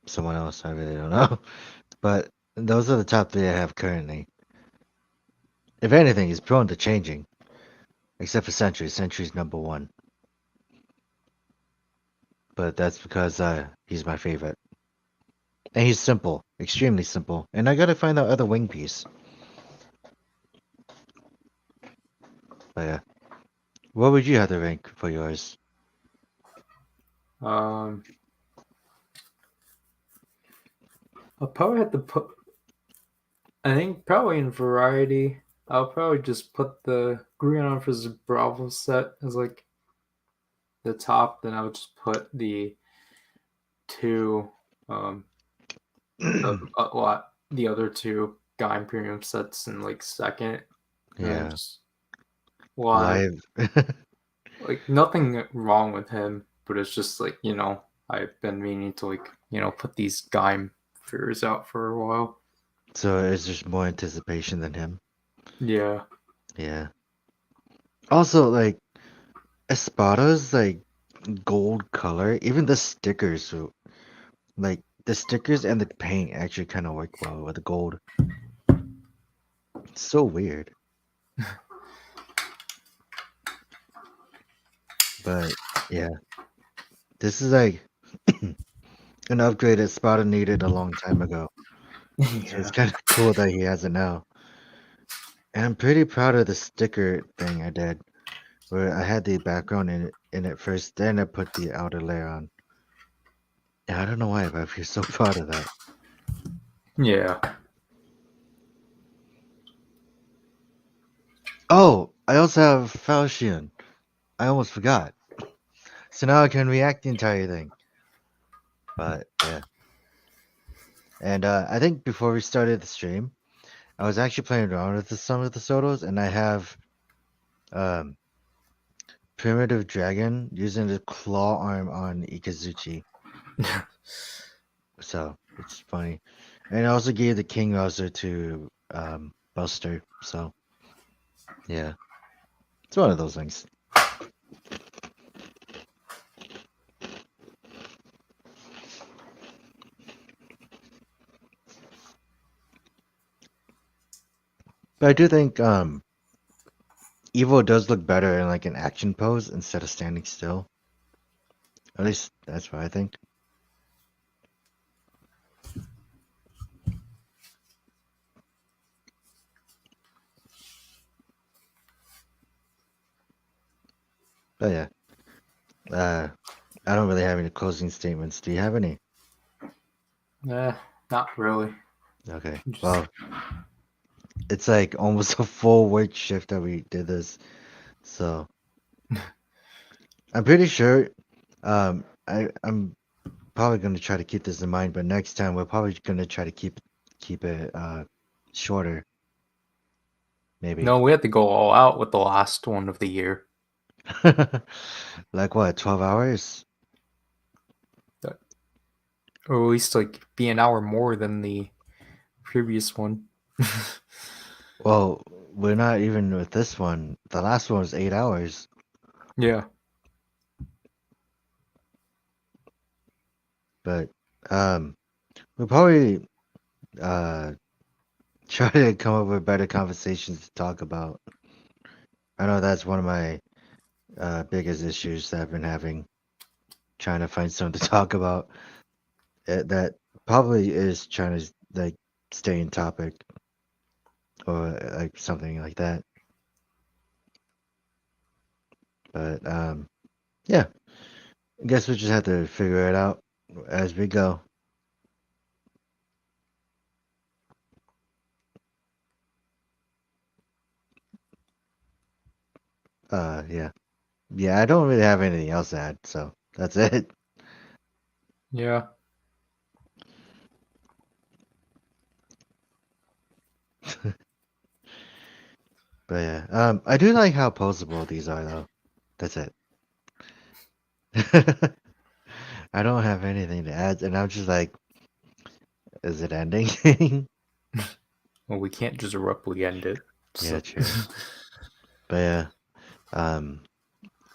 someone else. I really don't know. But those are the top three I have currently. If anything, he's prone to changing. Except for Sentry. Sentry's number one. But that's because he's my favorite. And he's simple. Extremely simple. And I gotta find that other wing piece. But yeah. What would you have to rank for yours? I'll probably have to put. I think probably in variety, I'll probably just put the Green on for the Bravo set as like the top. Then I would just put the two, the other two Guy Imperium sets in like second. Yeah. Just, Live. like nothing wrong with him, but it's just like I've been meaning to put these Guy figures out for a while. So it's just more anticipation than him. Yeah. Yeah. Also, like, Espada's, like, gold color, even the stickers, so, like, the stickers and the paint actually kind of work well with the gold. It's so weird. But, yeah. This is, like, an upgrade that Espada needed a long time ago. So it's kind of cool that he has it now. And I'm pretty proud of the sticker thing I did, where I had the background in it first, then I put the outer layer on. And I don't know why, but I feel so proud of that. Yeah. Oh, I also have Falchion. I almost forgot. So now I can react the entire thing. But yeah. And I think before we started the stream, I was actually playing around with some of the Sotos, and I have Primitive Dragon using the claw arm on Ikazuchi. So it's funny. And I also gave the King Rouser to Buster. So yeah. It's one of those things. But I do think Evo does look better in like an action pose instead of standing still. At least that's what I think. But yeah. I don't really have any closing statements. Do you have any? Not really. Okay. Well, it's like almost a full work shift that we did this. So I'm pretty sure I'm probably gonna try to keep this in mind, but next time we're probably gonna try to keep keep it shorter. Maybe. No, we had to go all out with the last one of the year. Like what, 12 hours? Or at least like be an hour more than the previous one. Well, we're not even with this one. The last one was 8 hours. Yeah. But we'll probably try to come up with better conversations to talk about. I know that's one of my biggest issues that I've been having, trying to find something to talk about. That probably is trying to like stay in topic or like something like that. But yeah, I guess we just have to figure it out as we go. Yeah. Yeah, I don't really have anything else to add, so that's it. Yeah. But yeah, I do like how posable these are, though. That's it. I don't have anything to add, and I'm just like, is it ending? Well, we can't just abruptly end it. Yeah, So. true. But yeah, I'm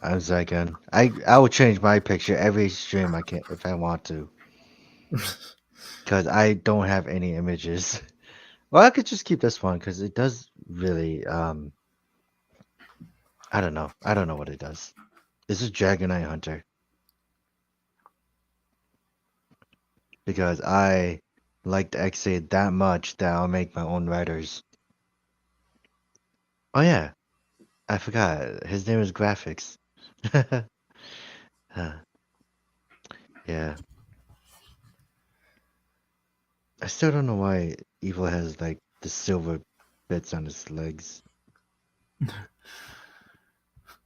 Zryken. I will change my picture every stream I can if I want to, because I don't have any images. Well, I could just keep this one because it does really I don't know. I don't know what it does. This is Dragonite Hunter. Because I like the X8 that much that I'll make my own riders. Oh yeah, I forgot. His name is Graphics. Huh. Yeah. I still don't know why Evil has like the silver bits on his legs.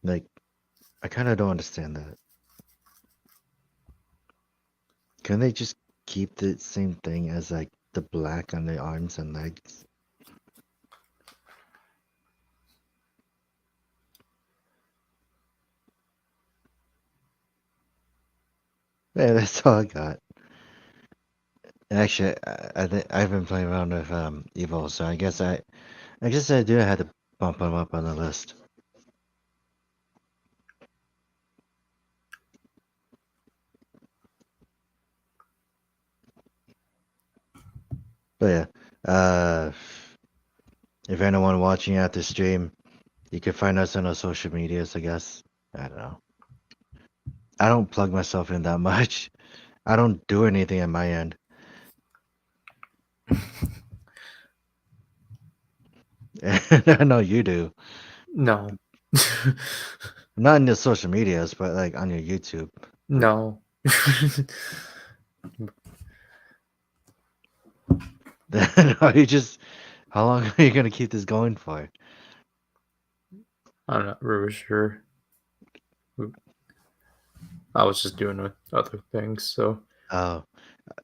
Like, I kind of don't understand that. Can they just keep the same thing as like the black on the arms and legs? Yeah, that's all I got. Actually, I think I've been playing around with Evil, so I guess I do have to bump him up on the list. But yeah, if anyone watching at the stream, you can find us on our social medias, I guess. I don't know. I don't plug myself in that much. I don't do anything on my end. I know you do. No. Not in your social medias, but like on your YouTube. No. Are you just? How long are you gonna keep this going for? I'm not really sure. I was just doing other things, so. Oh,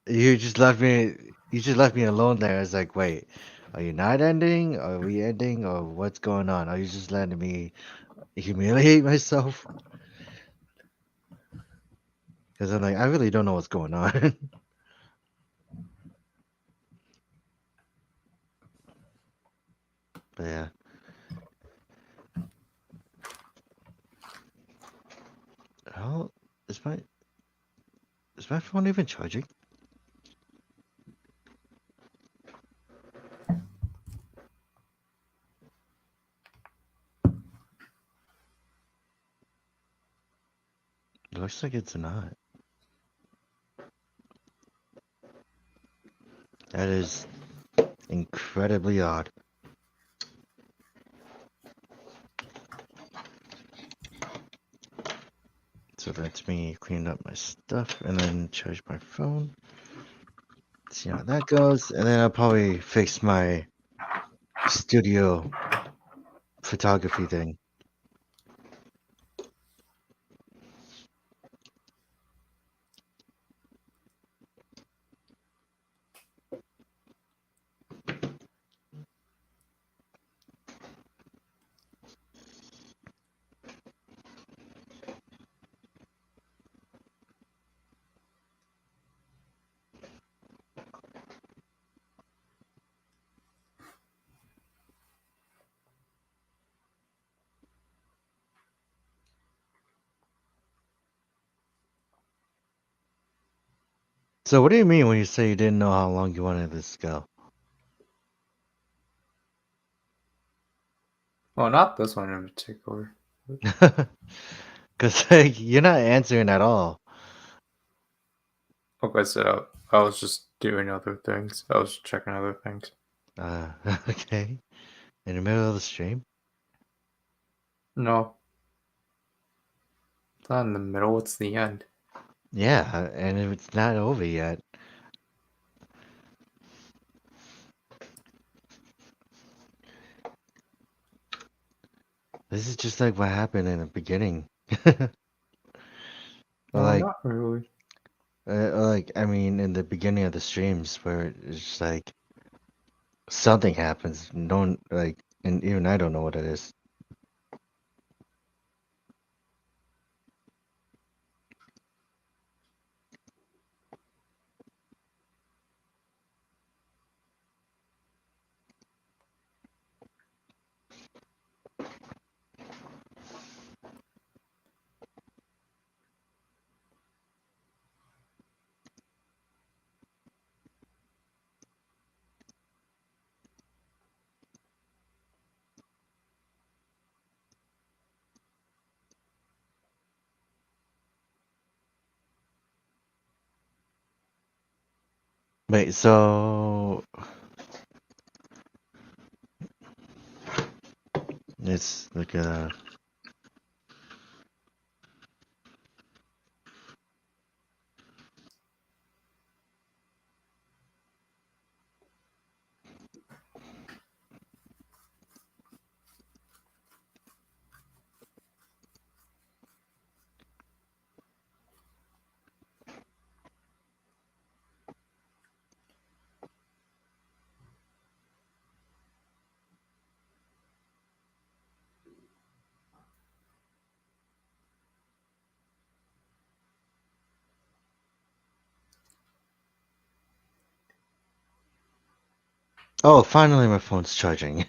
you just left me. You just left me alone there. I was like, wait, are you not ending? Are we ending? Or what's going on? Are you just letting me humiliate myself? Because I'm like, I really don't know what's going on. But yeah. How is my phone even charging? It looks like it's not. That is incredibly odd. So that's me cleaning up my stuff and then charge my phone. See how that goes. And then I'll probably fix my studio photography thing. So what do you mean when you say you didn't know how long you wanted this to go? Well, not this one in particular. Because like, you're not answering at all. Like I said, I was just doing other things. I was checking other things. Okay. In the middle of the stream? No, it's not in the middle. It's the end. Yeah, and it's not over yet. This is just like what happened in the beginning. Or No, like, not really. I mean, in the beginning of the streams where it's just like something happens. No one, like, and even I don't know what it is. Wait, so let's look at. Oh, finally my phone's charging.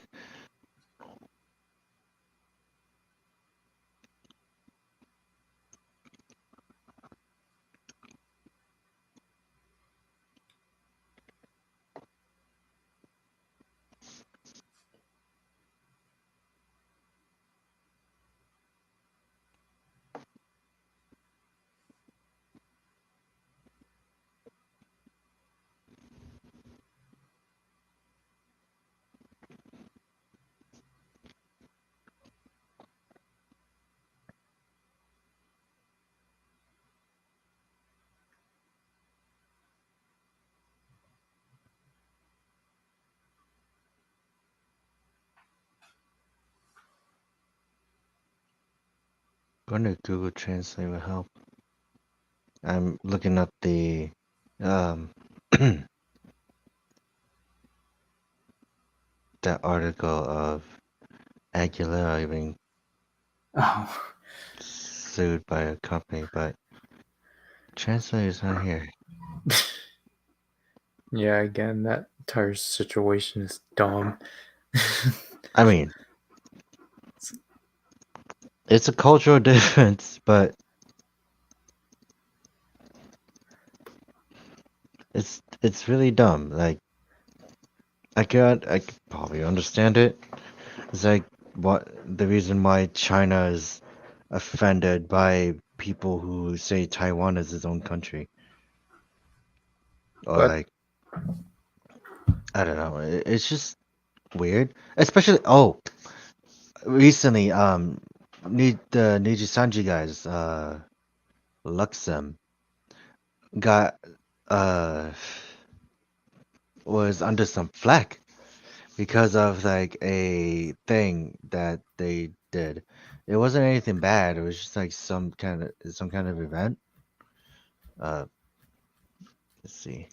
Going to Google Translate will help. I'm looking up the um that article of Aguilera being Oh, sued by a company, but Translate is not here. yeah. Again, that entire situation is dumb. I mean, it's a cultural difference, but it's really dumb. Like I could probably understand it. It's like what the reason why China is offended by people who say Taiwan is its own country, or But like I don't know. It's just weird, especially recently the Nijisanji guys Luxem got uh was under some flack because of like a thing that they did. It wasn't anything bad. It was just like some kind of event. Uh, let's see.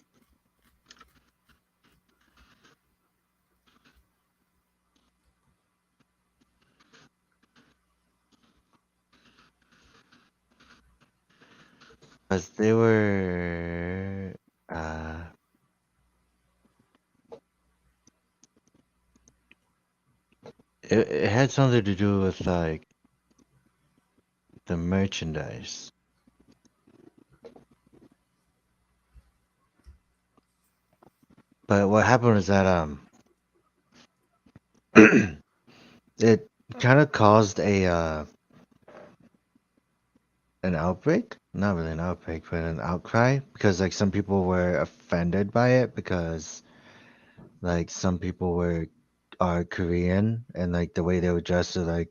Because they were it had something to do with like the merchandise. But what happened was that it kind of caused a an outbreak. Not really an outbreak, but an outcry because like some people were offended by it because like some people are Korean and like the way they were dressed are like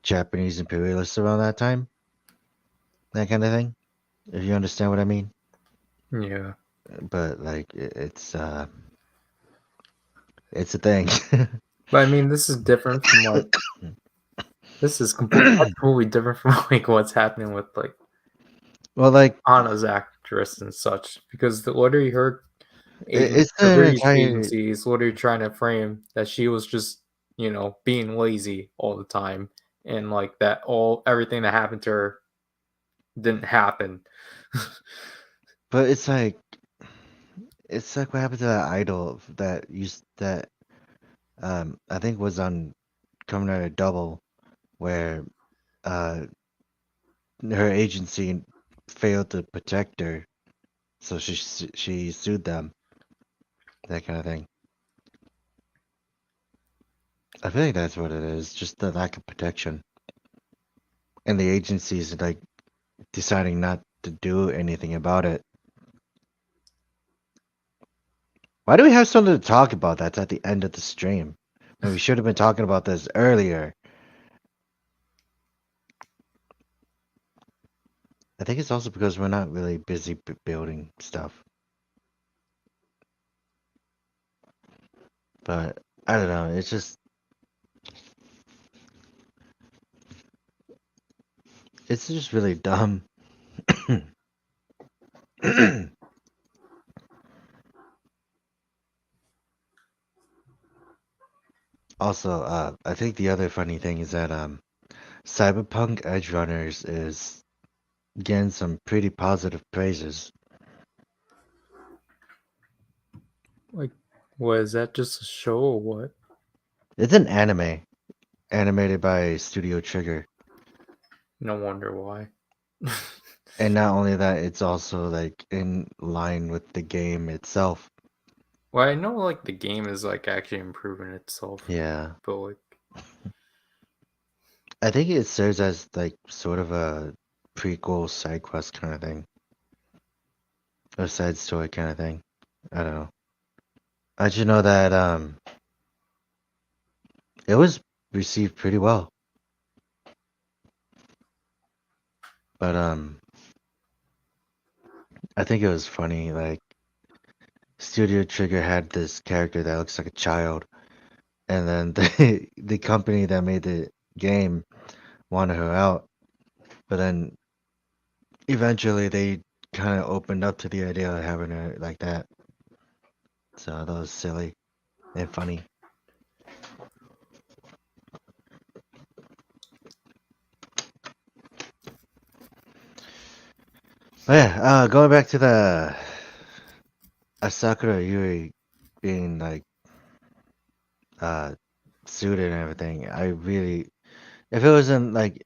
Japanese imperialists around that time. That kind of thing. If you understand what I mean. Yeah. But like it's a thing. But I mean, this is different from like this is completely different from like what's happening with like Well, like Anna's actress and such, because the literally her it's an British entire. agency is literally trying to frame that she was just being lazy all the time, and like that everything that happened to her didn't happen. But it's like what happened to that idol that used that I think was on coming out of Double where uh her agency failed to protect her, so she sued them. That kind of thing. I feel like that's what it is, just the lack of protection. And the agencies like deciding not to do anything about it. Why do we have something to talk about that's at the end of the stream? When we should have been talking about this earlier. I think it's also because we're not really busy building stuff. But I don't know, it's just really dumb. Also, I think the other funny thing is that Cyberpunk Edge Runners is getting some pretty positive praises. Like, was that just a show or what? It's an anime, animated by Studio Trigger. No wonder why. And not only that, it's also like in line with the game itself. Well, I know like the game is like actually improving itself, Yeah. but like I think it serves as like sort of a prequel side quest kind of thing. Or side story kind of thing. I don't know. I just know that it was received pretty well. But I think it was funny, like Studio Trigger had this character that looks like a child, and then the company that made the game wanted her out, but then eventually they kind of opened up to the idea of having her like that. So that was silly and funny. But yeah, going back to the Asakura Yuri being like uh suited and everything, I really, if it was in like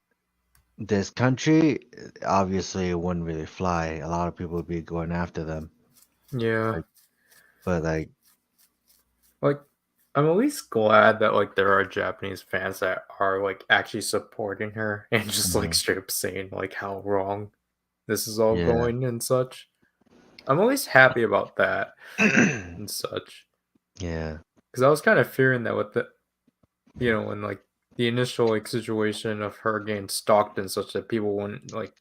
this country, obviously it wouldn't really fly. A lot of people would be going after them. yeah. But like, Like, I'm at least glad that like there are Japanese fans that are like actually supporting her and just like mhm, straight up saying like how wrong this is all yeah. going and such. I'm at least happy about that and such. Yeah. Because I was kind of fearing that with the when like the initial like situation of her getting stalked and such, that people wouldn't like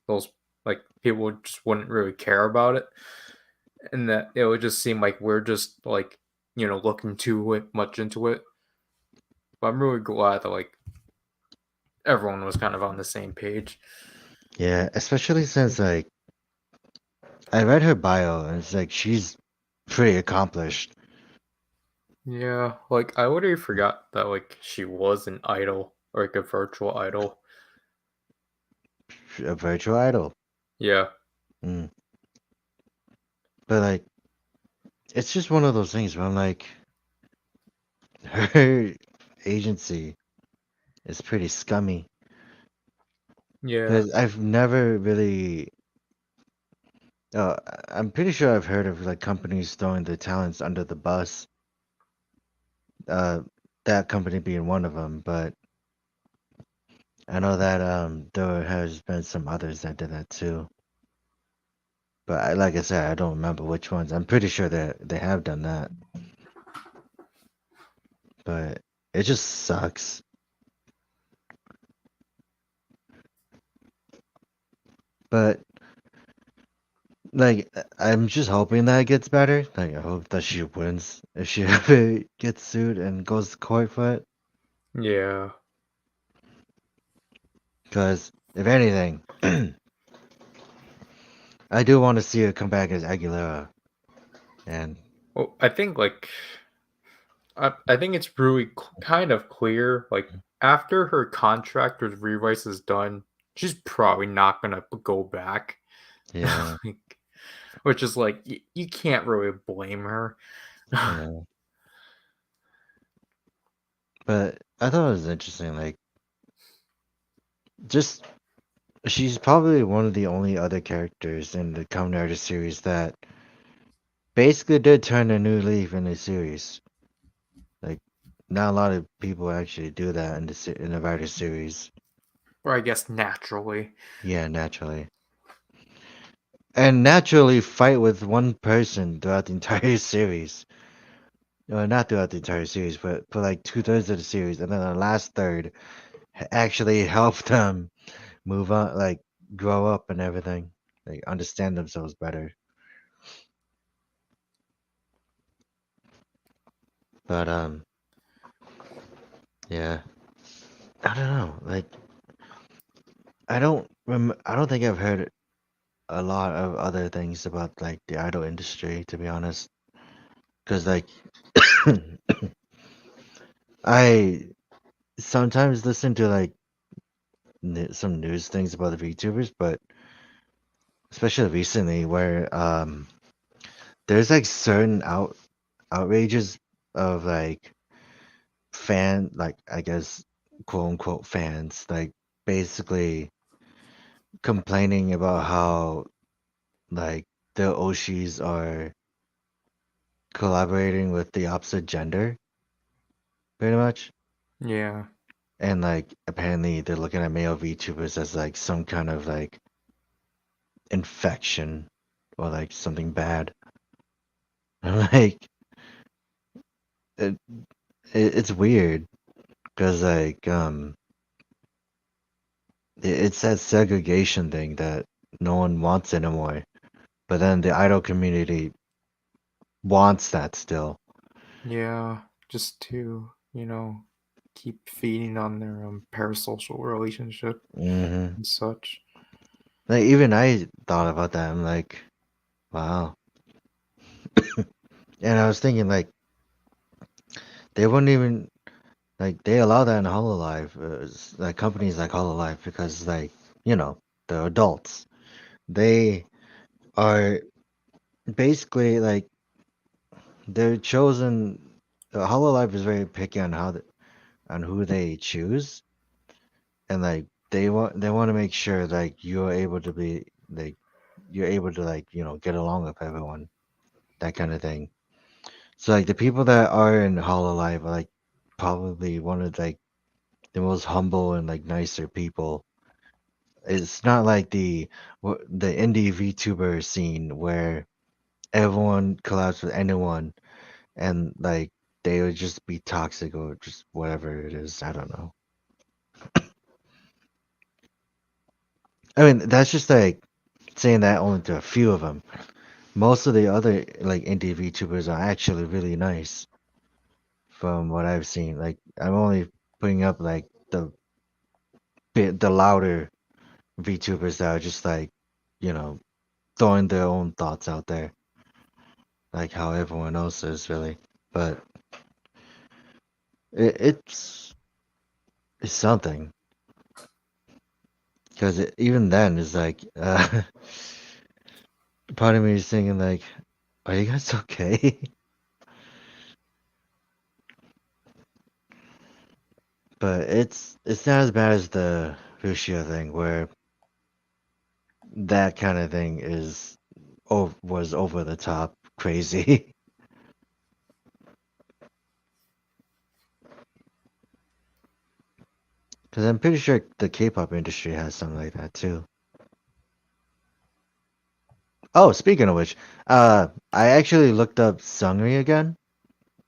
those like people just wouldn't really care about it, and that it would just seem like we're just like looking too much into it. But I'm really glad that like everyone was kind of on the same page. Yeah. Especially since like I read her bio and it's like she's pretty accomplished. Yeah, like I already forgot that like she was an idol or like a virtual idol. A virtual idol. Yeah, Mm. But like, it's just one of those things where I'm like, her agency is pretty scummy. yeah, Because I've never really, I'm pretty sure I've heard of like companies throwing their talents under the bus. Uh, that company being one of them, but I know that there has been some others that did that too. But like I said, I don't remember which ones. I'm pretty sure that they have done that. But it just sucks. But like I'm just hoping that it gets better. Like I hope that she wins if she ever gets sued and goes to court for it. Yeah. Because if anything, I do want to see her come back as Aguilera. And Well, I think like I think it's really kind of clear. Like after her contract with Revice is done, she's probably not gonna go back. yeah, Like, which is like you can't really blame her. yeah. But I thought it was interesting. Like, just she's probably one of the only other characters in the Kamen Rider series that basically did turn a new leaf in the series. Like, not a lot of people actually do that in the Rider series. Or I guess naturally. Yeah, naturally. And naturally fight with one person throughout the entire series. No, not throughout the entire series, but for like 2/3 of the series, and then the last third actually helped them move on, like grow up and everything, like understand themselves better. But yeah, I don't know. Like, I don't think I've heard a lot of other things about like the idol industry, to be honest. Because like, I sometimes listen to like some news things about the VTubers, but especially recently where there's like certain outrages of like like I guess quote unquote fans like basically complaining about how like the Oshis are collaborating with the opposite gender pretty much, Yeah. and like apparently they're looking at male VTubers as like some kind of like infection or like something bad. I'm like it, it's weird because like it's that segregation thing that no one wants anymore. But then the idol community wants that still. Yeah. Just to, keep feeding on their parasocial relationship hmm and such. Like even I thought about that. I'm like, wow. And I was thinking like they wouldn't even like they allow that in Hololive, like companies like Hololive because like the adults they are basically like they're chosen. Hololive is very picky on on who they choose, and like they want to make sure like you're able to be like you're able to like get along with everyone, that kind of thing. So like the people that are in Hololive are like probably one of like the most humble and like nicer people. It's not like the indie VTuber scene where everyone collabs with anyone and like they would just be toxic or just whatever it is. I don't know. I mean, that's just like saying that only to a few of them. Most of the other like indie VTubers are actually really nice from what I've seen. Like I'm only putting up like the louder VTubers that are just like, you know, throwing their own thoughts out there, like how everyone else is really. But it's something because even then it's like, part of me is thinking like, are you guys okay? But it's not as bad as the Fuchsia thing where that kind of thing is was over the top crazy. Because I'm pretty sure the K-pop industry has something like that too. Oh, speaking of which, I actually looked up Sungri again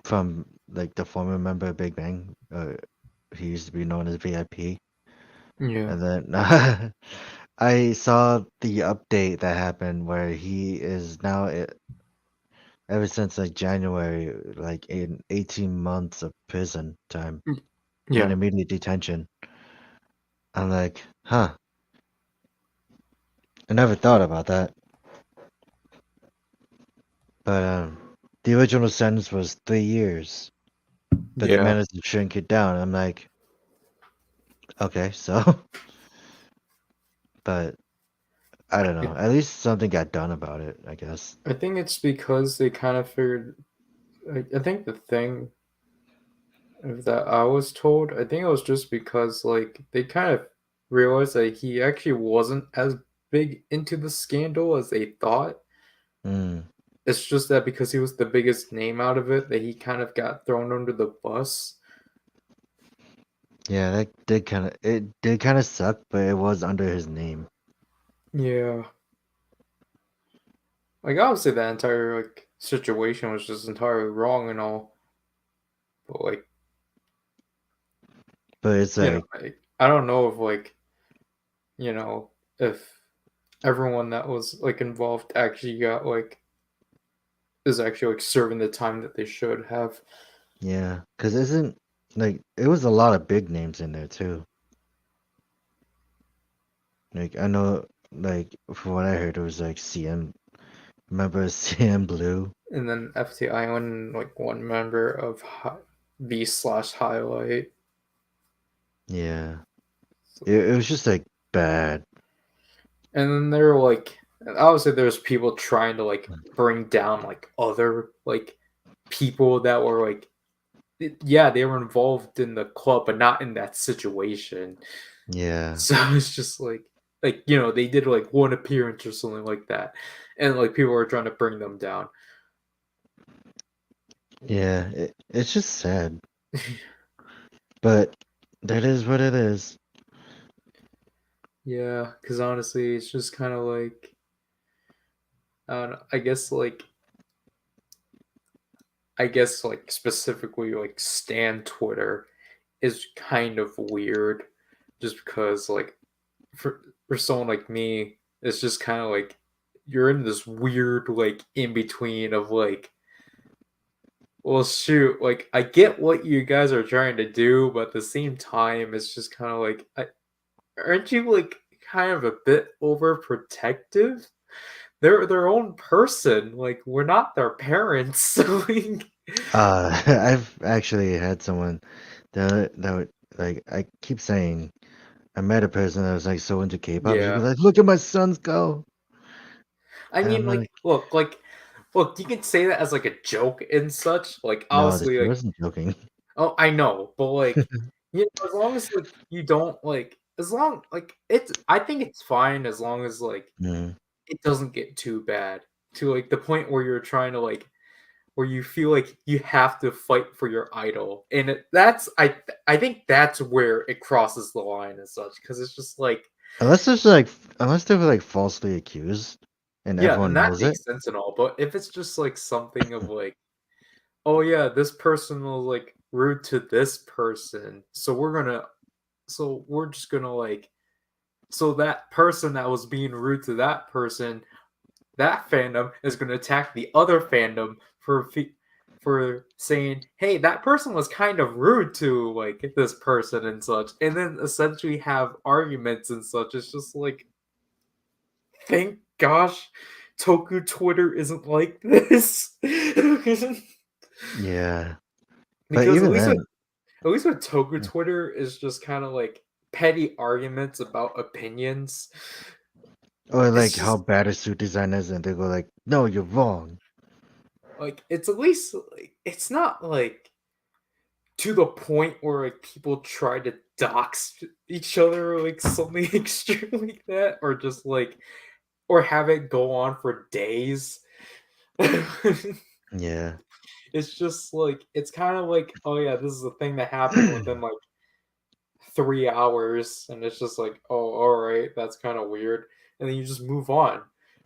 from like the former member of Big Bang. He used to be known as VIP, Yeah. and then I saw the update that happened where he is now ever since like January, like in 18 months of prison time and Yeah. immediate detention. I'm like, huh. I never thought about that. But the original sentence was 3 years, but they Yeah. managed to shrink it down. I'm like, okay, so, but I don't know. At least something got done about it, I guess. I think it's because they kind of figured. I think the thing that I was told, I think it was just because like they kind of realized that he actually wasn't as big into the scandal as they thought. Mm, It's just that because he was the biggest name out of it, that he kind of got thrown under the bus. yeah, it did kind of suck, but it was under his name. Yeah. Like obviously that entire like situation was just entirely wrong and all. But like, But it's like, I don't know if like, if everyone that was like involved actually got like is actually like serving the time that they should have. yeah, because isn't like it was a lot of big names in there too. Like I know, like from what I heard, it was like CM. Remember CM Blue? And then FT Island, like one member of V/Highlight. Yeah, it was just like bad. And then there were like, obviously there's people trying to like bring down like other like people that were like, yeah, they were involved in the club, but not in that situation. Yeah, So it's just like they did like one appearance or something like that, and like people were trying to bring them down. yeah, it's just sad, but that is what it is. Yeah, because honestly, it's just kind of like I don't know, I guess like specifically like Stan Twitter is kind of weird, just because like for someone like me, it's just kind of like you're in this weird like in between of like, well, shoot, like I get what you guys are trying to do, but at the same time, it's just kind of like, aren't you like kind of a bit overprotective? They're their own person. Like we're not their parents. So like, I've actually had someone that would like I keep saying I met a person that was like so into K-pop. She'd be yeah. like, "Look at my sons go," I and mean, I'm like, look, you can say that as like a joke and such. Like "No, obviously, she like, wasn't joking." oh, I know, but like, as long as like you don't like, as long like I think it's fine as long as like Mm, it doesn't get too bad to like the point where you're trying to like where you feel like you have to fight for your idol, and I think that's where it crosses the line and such, because it's just like, unless there's like unless they were like falsely accused and yeah, then everyone that knows it. makes sense and all, but if it's just like something of like, oh yeah, this person was like rude to this person, so we're just gonna like, so that person that was being rude to that person, that fandom is going to attack the other fandom for saying, "Hey, that person was kind of rude to like this person and such," and then essentially have arguments and such. It's just like, thank gosh, Toku Twitter isn't like this. Yeah, but Because even then, at least with Toku Twitter is just kind of like petty arguments about opinions. or It's like how just bad a suit design is, and they go like, "No, you're wrong." like it's at least like it's not like to the point where like people try to dox each other or like something extreme like that, or just like or have it go on for days. Yeah. It's just like it's kind of like, oh yeah, this is a thing that happened within like 3 hours, and it's just like, oh, all right, that's kind of weird, and then you just move on.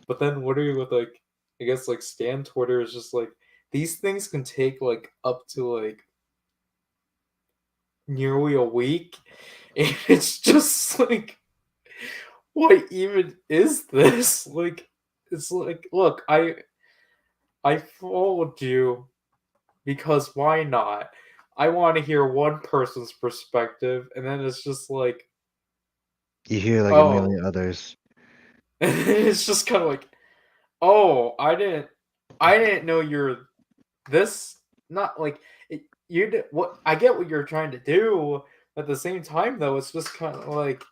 But then what are you with like, I guess like Stan Twitter is just like these things can take like up to like nearly a week, and it's just like, what even is this? Like, it's like, look, I followed you because why not? I want to hear one person's perspective, and then it's just like, You hear like a oh, million others. it's just kind of like, oh, I didn't know you're this. Not like what I get what you're trying to do. At the same time, though, it's just kind of like,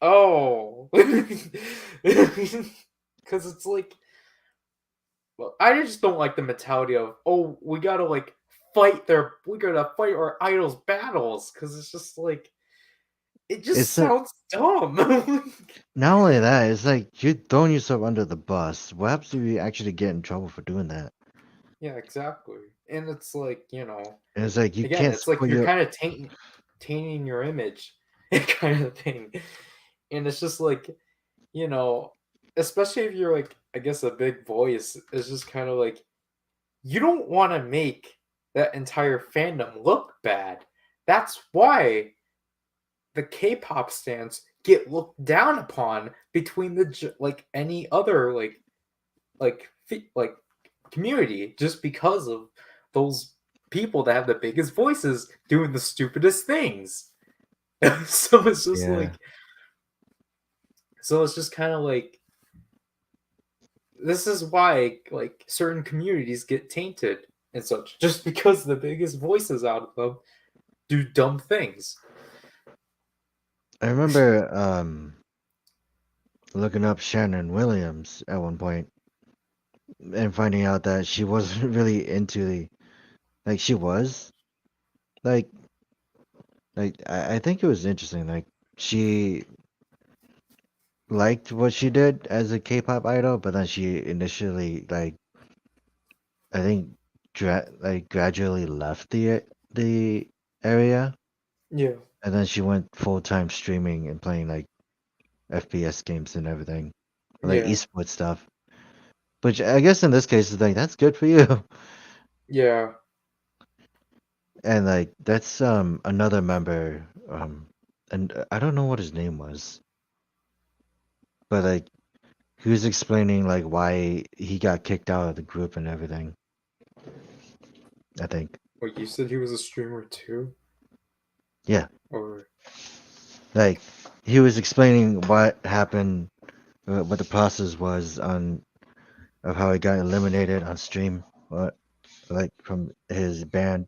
oh, because it's like, well, I just don't like the mentality of, oh, we gotta fight our idols' battles, because it's just like, it just It's like sounds dumb. not only that, it's like you're throwing yourself under the bus. What happens if you actually get in trouble for doing that? Yeah, exactly. And it's like, And it's like you again, can't it's like put you're your kind of tainting your image, kind of thing. And it's just like, you know, especially if you're like, I guess a big voice, it's just kind of like, you don't want to make that entire fandom look bad. That's why the K-pop stans get looked down upon between like any other like community, just because of those people that have the biggest voices doing the stupidest things. so it's just yeah. like so it's just kind of like, this is why like certain communities get tainted and such, just because the biggest voices out of them do dumb things. I remember looking up Shannon Williams at one point and finding out that she wasn't really into the like she was like I think it was interesting. Like she liked what she did as a K-pop idol, but then she initially like I think gradually left the area, Yeah, and then she went full-time streaming and playing like FPS games and everything, like yeah, esports stuff. Which I guess in this case is like that's good for you. yeah. And like that's another member and I don't know what his name was, but like he was explaining like why he got kicked out of the group and everything. I think. Wait, you said he was a streamer too, Yeah. or Like he was explaining what happened, what the process was on of how he got eliminated on stream, what like from his band.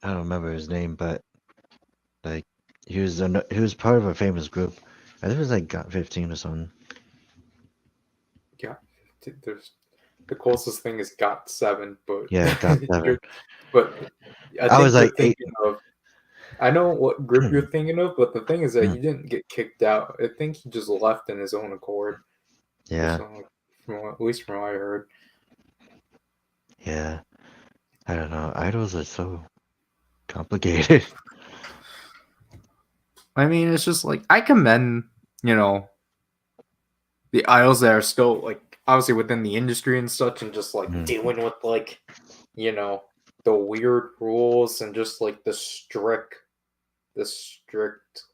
I don't remember his name, but like he was part of a famous group. I think it was like Got 15 or something. yeah, there's the closest thing is Got 7, but Yeah, Got 7. but I I was think like you're eight. thinking of. I know what group you're thinking of, but the thing is that he didn't get kicked out. I think he just left in his own accord, or Yeah, something. At least from what I heard. yeah. I don't know. Idols are so complicated. I mean, it's just like, I commend, the idols that are still like obviously within the industry and such, and just like Mm. dealing with like, the weird rules and just like the strict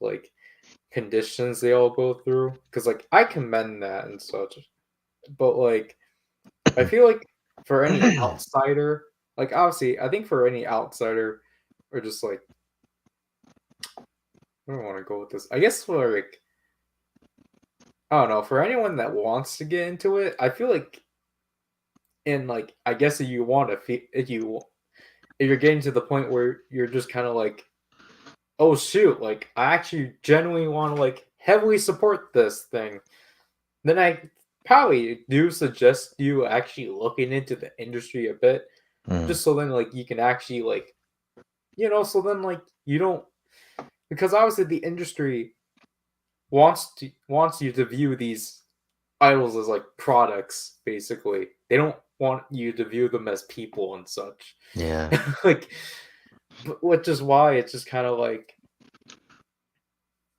like conditions they all go through. Because like I commend that and such, but like I feel like for any outsider, like obviously I think for any outsider, or just like, I don't want to go with this. I guess for like, I don't know, for anyone that wants to get into it, I feel like, and like I guess if you want to, if you're getting to the point where you're just kind of like, oh shoot, like I actually genuinely want to like heavily support this thing, then I probably do suggest you actually looking into the industry a bit, Mm. just so then like you can actually like, so then like you don't, because obviously the industry wants you to view these idols as like products. Basically, they don't want you to view them as people and such. Yeah. Like, which is why it's just kind of like.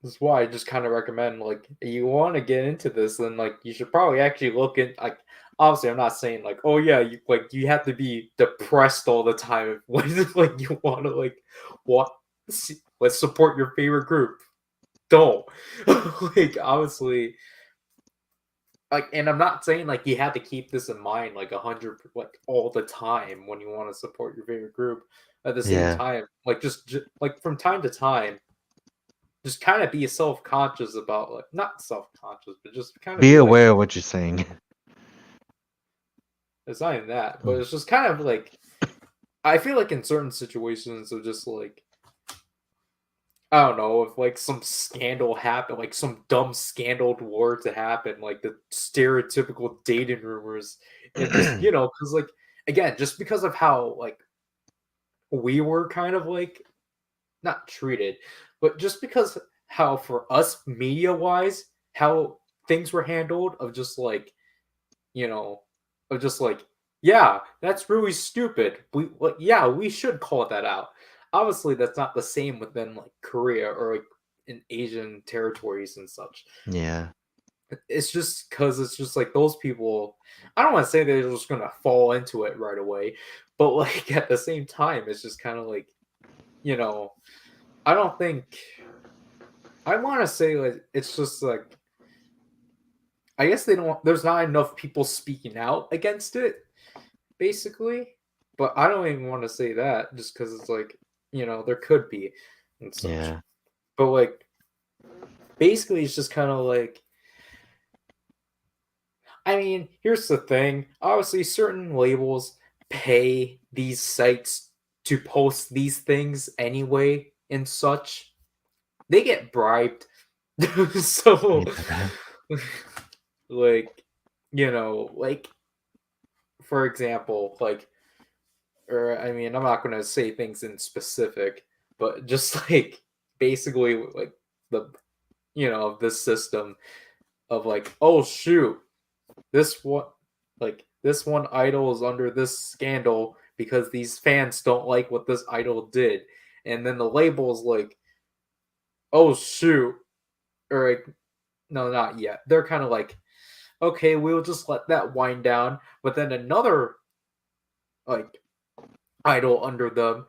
That's why I just kind of recommend, like, you want to get into this, then like you should probably actually look at, like, obviously I'm not saying like, oh yeah, you have to be depressed all the time when like you want to like what let's support your favorite group. Don't like obviously like, and I'm not saying like you have to keep this in mind like 100 like all the time when you want to support your favorite group. At the same Yeah. time, like just like from time to time just kind of be self-conscious about like not self-conscious but just kind of Be be like aware of what you're saying. it's not even that but it's just kind of like I feel like in certain situations of just like I don't know if like some scandal happened like some dumb scandal were to happen like the stereotypical dating rumors and just because like again just because of how like we were kind of like not treated but just because how for us media wise how things were handled of just like of just like yeah that's really stupid yeah we should call that out obviously that's not the same within like Korea or like in Asian territories and such Yeah. it's just because it's just like those people I don't want to say they're just gonna fall into it right away but like at the same time it's just kind of like I don't think I want to say like it's just like I guess they don't. There's not enough people speaking out against it, basically. But I don't even want to say that just because it's like there could be and such. Yeah. But like basically, it's just kind of like I mean, here's the thing. Obviously, certain labels pay these sites to post these things anyway and such. They get bribed, so Yeah. like like for example or I mean I'm not going to say things in specific but just like basically like the this system of like oh shoot this one this one idol is under this scandal because these fans don't like what this idol did and then the label's like oh shoot or like no not yet they're kind of like okay, we'll just let that wind down. But then another like idol under them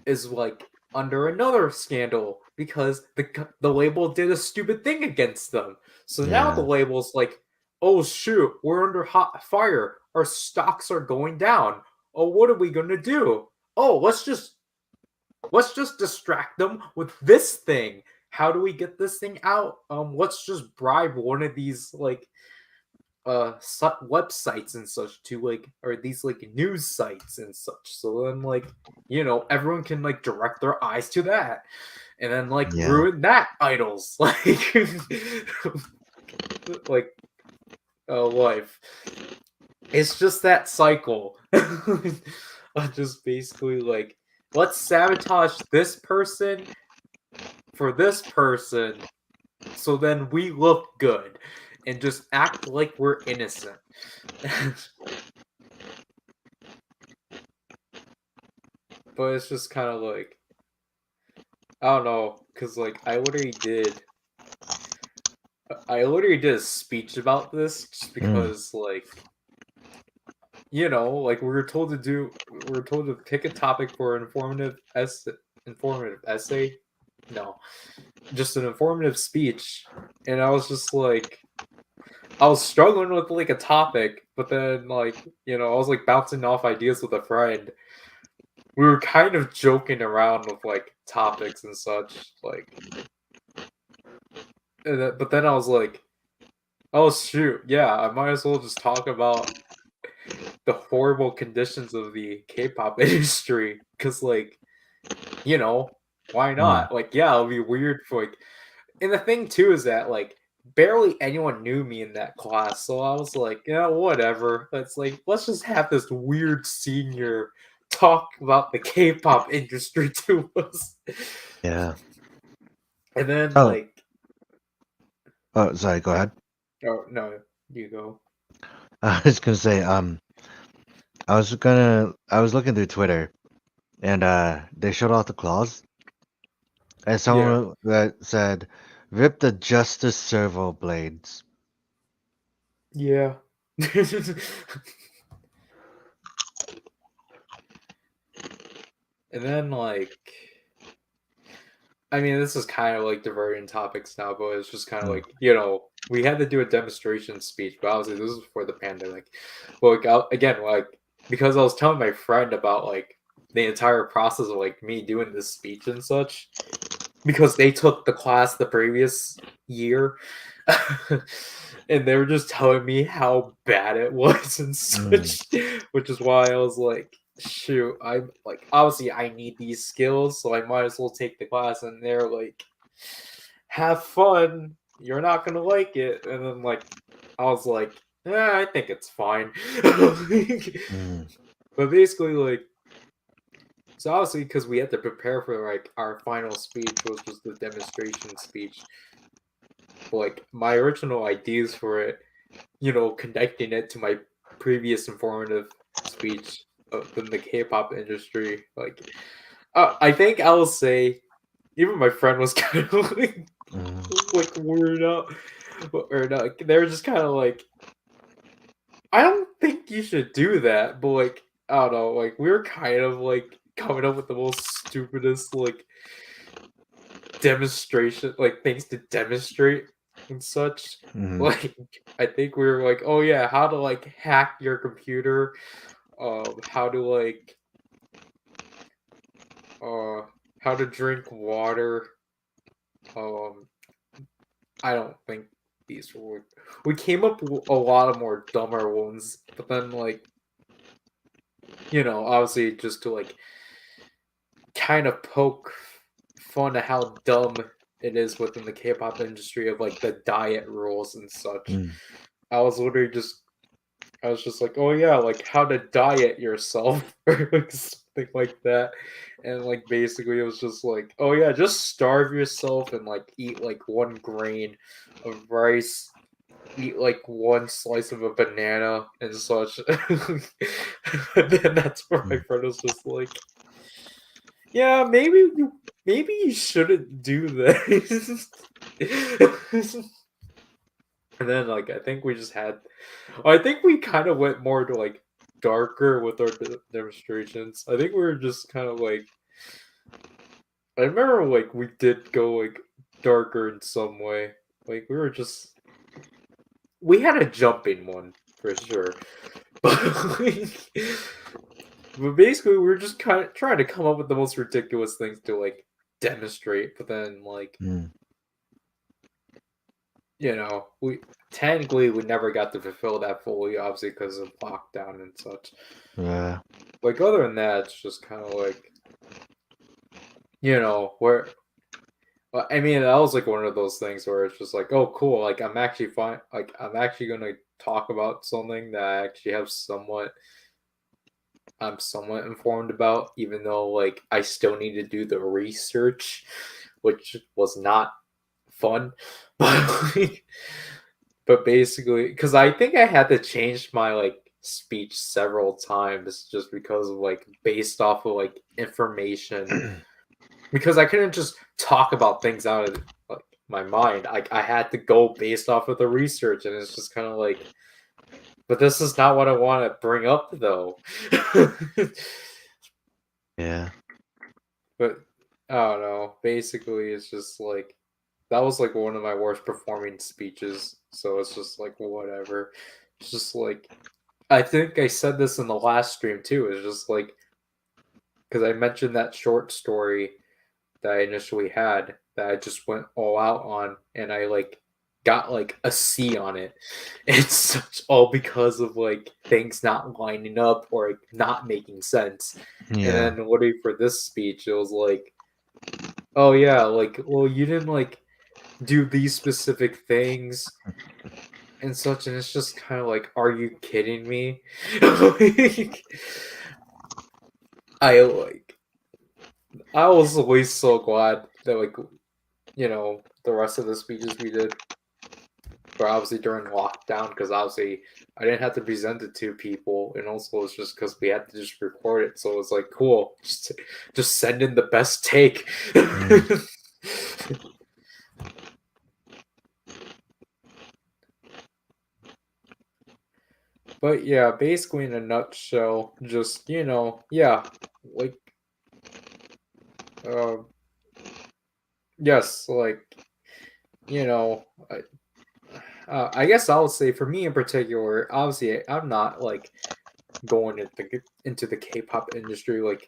is like under another scandal because the label did a stupid thing against them. So now the Yeah. label's like, oh shoot, we're under hot fire. Our stocks are going down. Oh, what are we gonna do? Oh, let's just distract them with this thing. How do we get this thing out? Let's just bribe one of these like websites and such to like or these like news sites and such so then like everyone can like direct their eyes to that and then like Yeah. ruin that idols like life it's just that cycle just basically like let's sabotage this person for this person so then we look good and just act like we're innocent. But it's just kind of like I don't know cuz like I literally did a speech about this just because like like we were told to pick a topic for an informative essay no just an informative speech and I was just like I was struggling with like a topic but then like I was like bouncing off ideas with a friend we were kind of joking around with like topics and such like but then I was like oh shoot yeah I might as well just talk about the horrible conditions of the K-pop industry because like why not like yeah it'll be weird for like and the thing too is that like barely anyone knew me in that class so I was like whatever let's just have this weird senior talk about the K-pop industry to us Yeah. and then Oh. like Oh, sorry. Go ahead. Oh no, you go. I was gonna say, I was looking through Twitter, and they showed off the claws, and someone that said, "Rip the Justice Servo blades." Yeah. And then like, I mean, this is kind of like diverting topics now, but it's just kind of like, we had to do a demonstration speech, but obviously this was before the pandemic. But like, again, like, because I was telling my friend about like the entire process of like me doing this speech and such, because they took the class the previous year, and they were just telling me how bad it was and such, which is why I was like, shoot, I'm like, obviously I need these skills, so I might as well take the class. And they're like, have fun, you're not gonna like it. And then like, I was like, I think it's fine. But basically, like, so obviously, because we had to prepare for like our final speech, which was the demonstration speech. But like my original ideas for it, connecting it to my previous informative speech in the K-pop industry, like, I think I will say, even my friend was kind of like, like weirded out, or not. They were just kind of like, I don't think you should do that, but like, I don't know, like we were kind of like coming up with the most stupidest like demonstration, like things to demonstrate and such. Like, I think we were like, oh yeah, how to like hack your computer, how to like, how to drink water. I don't think these were. We came up with a lot of more dumber ones, but then like, obviously just to like kind of poke fun at how dumb it is within the K-pop industry of like the diet rules and such. I was just like, oh yeah, like how to diet yourself or like something like that. And like basically it was just like, oh yeah, just starve yourself and like eat like one grain of rice, eat like one slice of a banana and such. And then that's where my friend was just like, yeah, maybe you shouldn't do that. And then like I think we kind of went more to like darker with our demonstrations. I think we were just kind of like, I remember like we did go like darker in some way. Like we had a jumping one for sure. But basically we were just kind of trying to come up with the most ridiculous things to like demonstrate, but then like we technically we never got to fulfill that fully, obviously because of lockdown and such. Yeah. Like other than that, it's just kind of like, where. I mean, that was like one of those things where it's just like, oh, cool. Like I'm actually fine. Like I'm actually gonna talk about something that I actually I'm somewhat informed about, even though like I still need to do the research, which was not fun. But basically, because I think I had to change my like speech several times just because of like based off of like information, because I couldn't just talk about things out of like my mind. I had to go based off of the research, and it's just kind of like, but this is not what I want to bring up though. Yeah. But I don't know. Basically, it's just like that was like one of my worst performing speeches. So it's just like whatever. It's just like I think I said this in the last stream too. It's just like because I mentioned that short story that I initially had that I just went all out on, and I like got like a C on it. It's such all because of like things not lining up or like, not making sense. Yeah. And then waiting for this speech, it was like, oh yeah, like well you didn't like do these specific things and such, and it's just kind of like, are you kidding me? Like, I was always so glad that like the rest of the speeches we did but obviously during lockdown, because obviously I didn't have to present it to people, and also it's just because we had to just record it, so it's like cool, just send in the best take. But yeah, basically in a nutshell, just yeah, like yes, like I guess I would say for me in particular, obviously I'm not like going into the K-pop industry like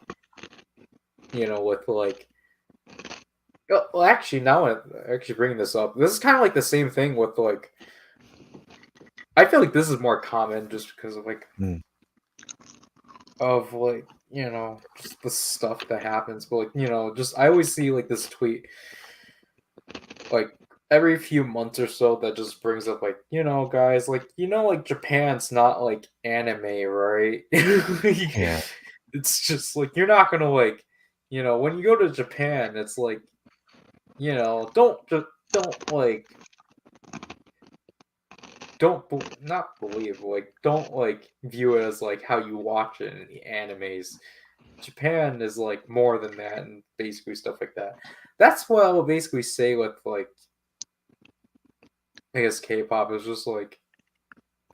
with like well actually now I'm actually bringing this up. This is kind of like the same thing with like I feel like this is more common just because of like of like just the stuff that happens, but like just I always see like this tweet like every few months or so that just brings up like guys like like Japan's not like anime, right? Yeah. It's just like you're not gonna like when you go to Japan it's like don't like not believe like don't like view it as like how you watch it in the animes. Japan is like more than that and basically stuff like that. That's what I will basically say with like I guess K-pop is just like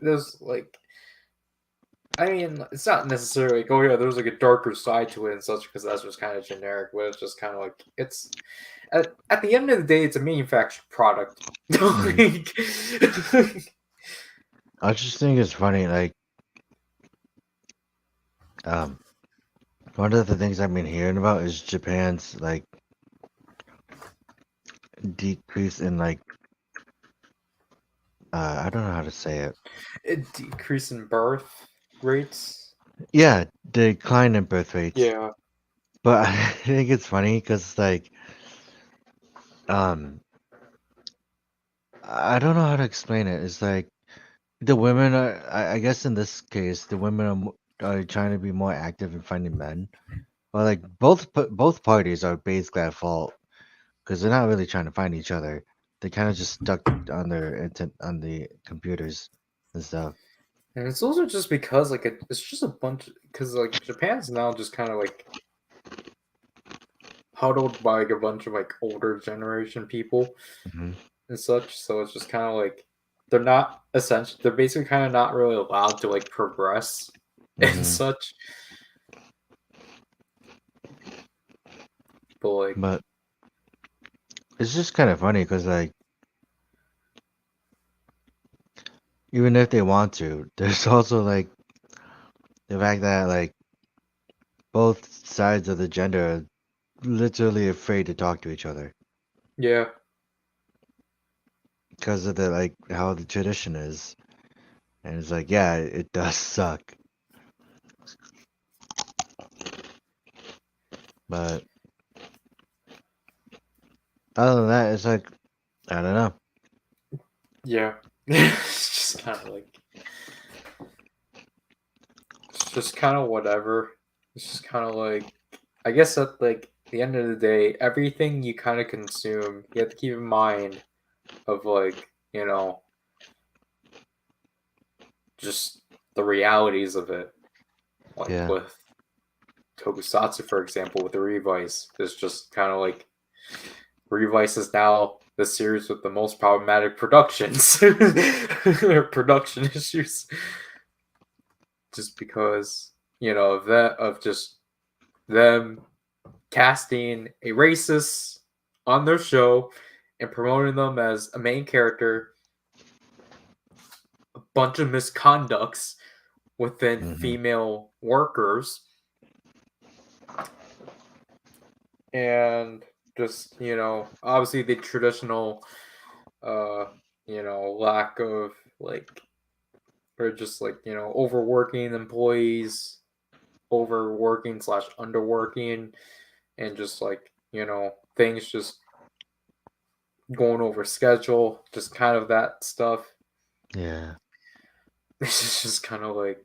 there's like I mean it's not necessarily like oh yeah there's like a darker side to it and such because that's just kind of generic, but it's just kind of like it's at the end of the day it's a manufactured product. I just think it's funny, like, one of the things I've been hearing about is Japan's like decrease in like I don't know how to say it. A decrease in birth rates. Yeah, decline in birth rates. Yeah. But I think it's funny because like um I don't know how to explain it. It's like the women are I guess in this case the women are trying to be more active in finding men. But like both parties are basically at fault because they're not really trying to find each other. They kind of just stuck on their intent on the computers and stuff. And it's also just because like it's just a bunch because like Japan's now just kind of like huddled by like a bunch of like older generation people Hmm. and such. So it's just kind of like they're not essentially they're basically kind of not really allowed to like progress and Hmm. such. But like But it's just kind of funny because like even if they want to, there's also like the fact that like both sides of the gender are literally afraid to talk to each other yeah, because of the like how the tradition is. And it's like, yeah, it does suck. But other than that, it's like, I don't know. yeah, it's just kind of like it's just kind of whatever. It's just kind of like I guess at like the end of the day, everything you kind of consume, you have to keep in mind of like just the realities of it. Like Yeah. with Tokusatsu, for example, with the Revice, it's just kind of like Revice is now the series with the most problematic productions or production issues, just because of that of just them casting a racist on their show and promoting them as a main character, a bunch of misconducts within Hmm. female workers, and just obviously the traditional lack of like or just like overworking employees, overworking slash underworking, and just like things just going over schedule, just kind of that stuff. Yeah. It's just kind of like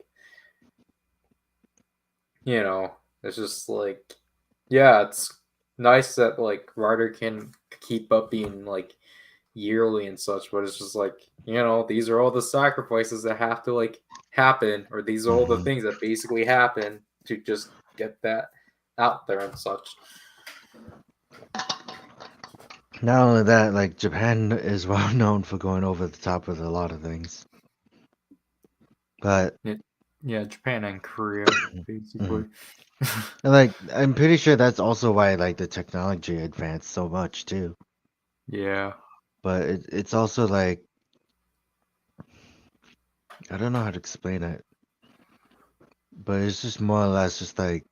it's just like yeah, it's nice that like Ryder can keep up being like yearly and such, but it's just like, these are all the sacrifices that have to like happen, or these are all the Mhm. things that basically happen to just get that out there and such. Not only that, like Japan is well known for going over the top with a lot of things. But Yeah, Japan and Korea, basically. and like I'm pretty sure that's also why like the technology advanced so much too. Yeah. But it's also like I don't know how to explain it. But it's just more or less just like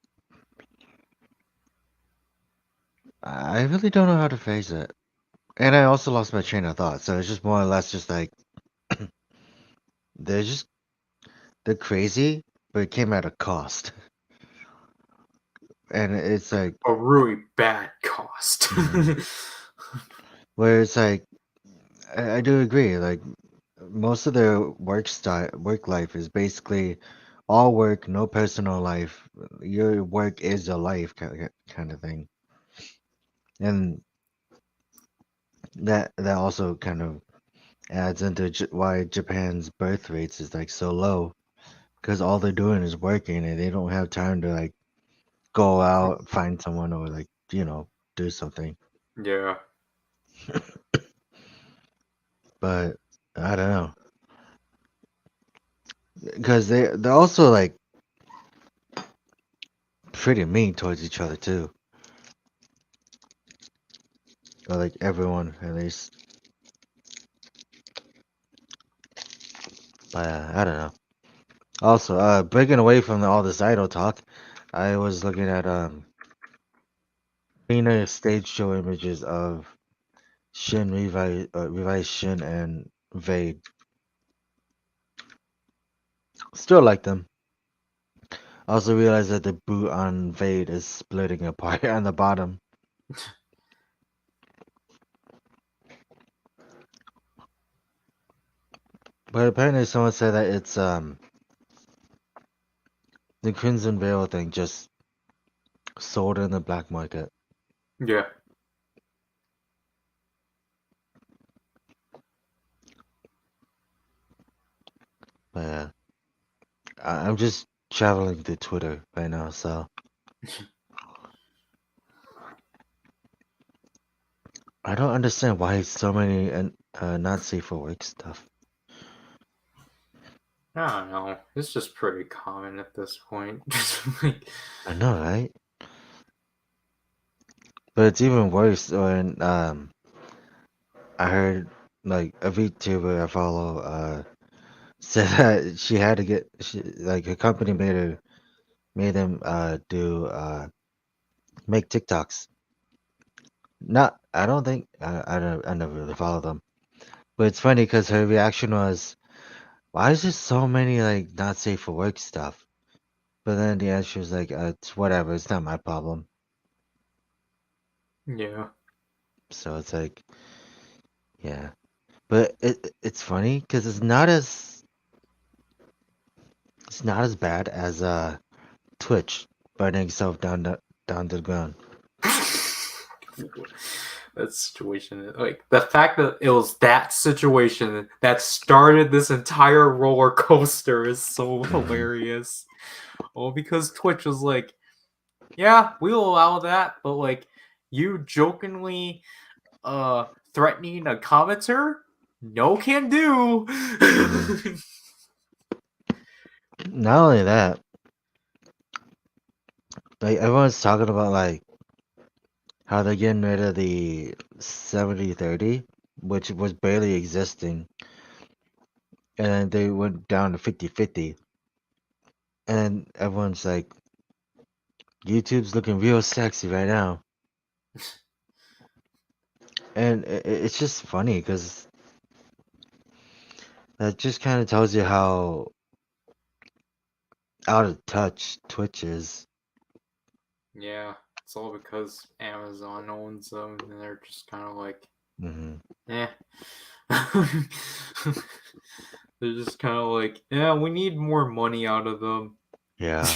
I really don't know how to phrase it. And I also lost my train of thought, so it's just more or less just like they're just they're crazy, but it came at a cost. And it's like A really bad cost. where it's like I do agree, like most of their work life is basically all work, no personal life. Your work is your life kind of thing. And that also kind of adds into why Japan's birth rates is like so low because all they're doing is working and they don't have time to like go out, find someone, or like do something. Yeah. But I don't know because they're also like pretty mean towards each other too, or like everyone at least. But I don't know. Also, breaking away from all this idol talk, I was looking at cleaner stage show images of revised Shin and Vade. Still like them. Also realized that the boot on Vade is splitting apart on the bottom. But apparently someone said that it's the Crimson Veil thing just sold in the black market. Yeah. But yeah. I'm just traveling through Twitter right now, so I don't understand why so many not safe for work stuff. I don't know. It's just pretty common at this point. Like, I know, right? But it's even worse when I heard like a VTuber I follow said that she had to like her company made them do make TikToks. Not I don't think I never really follow them. But it's funny because her reaction was, "Why is there so many like not safe for work stuff?" But then the answer was like, "It's whatever. It's not my problem." yeah. So it's like, yeah. But it's funny because it's not as bad as Twitch burning itself down to the ground. That situation, like the fact that it was that situation that started this entire roller coaster is so hilarious. Well, because Twitch was like, yeah, we'll allow that, but like you jokingly threatening a commenter, no can do. Not only that, like everyone's talking about like how they're getting rid of the 70/30, which was barely existing, and then they went down to 50/50. And everyone's like, YouTube's looking real sexy right now. And it's just funny because that just kind of tells you how out of touch Twitch is. Yeah, it's all because Amazon owns them, and they're just kind of like, Hmm eh. They're just kind of like, yeah, we need more money out of them. Yeah.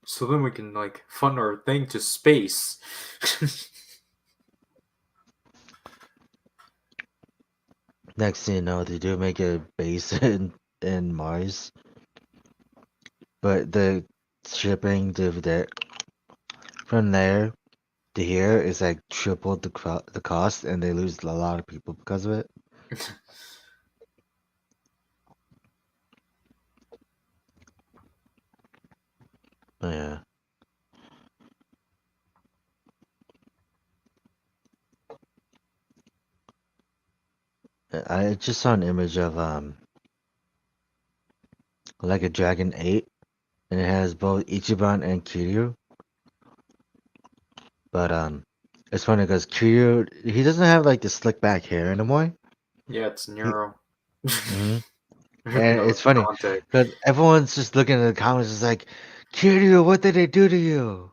So then we can like fund our thing to space. Next thing you know, they do make a base in Mars, but the shipping to there from there to here is like triple the cost, and they lose a lot of people because of it. But yeah. I just saw an image of like a Dragon 8, and it has both Ichiban and Kiryu. But it's funny because Kiryu, he doesn't have like the slick back hair anymore. Yeah, it's He, Nero. mhm. And No, it's funny Dante. because everyone's just looking at the comments, is like, Kiryu, what did they do to you?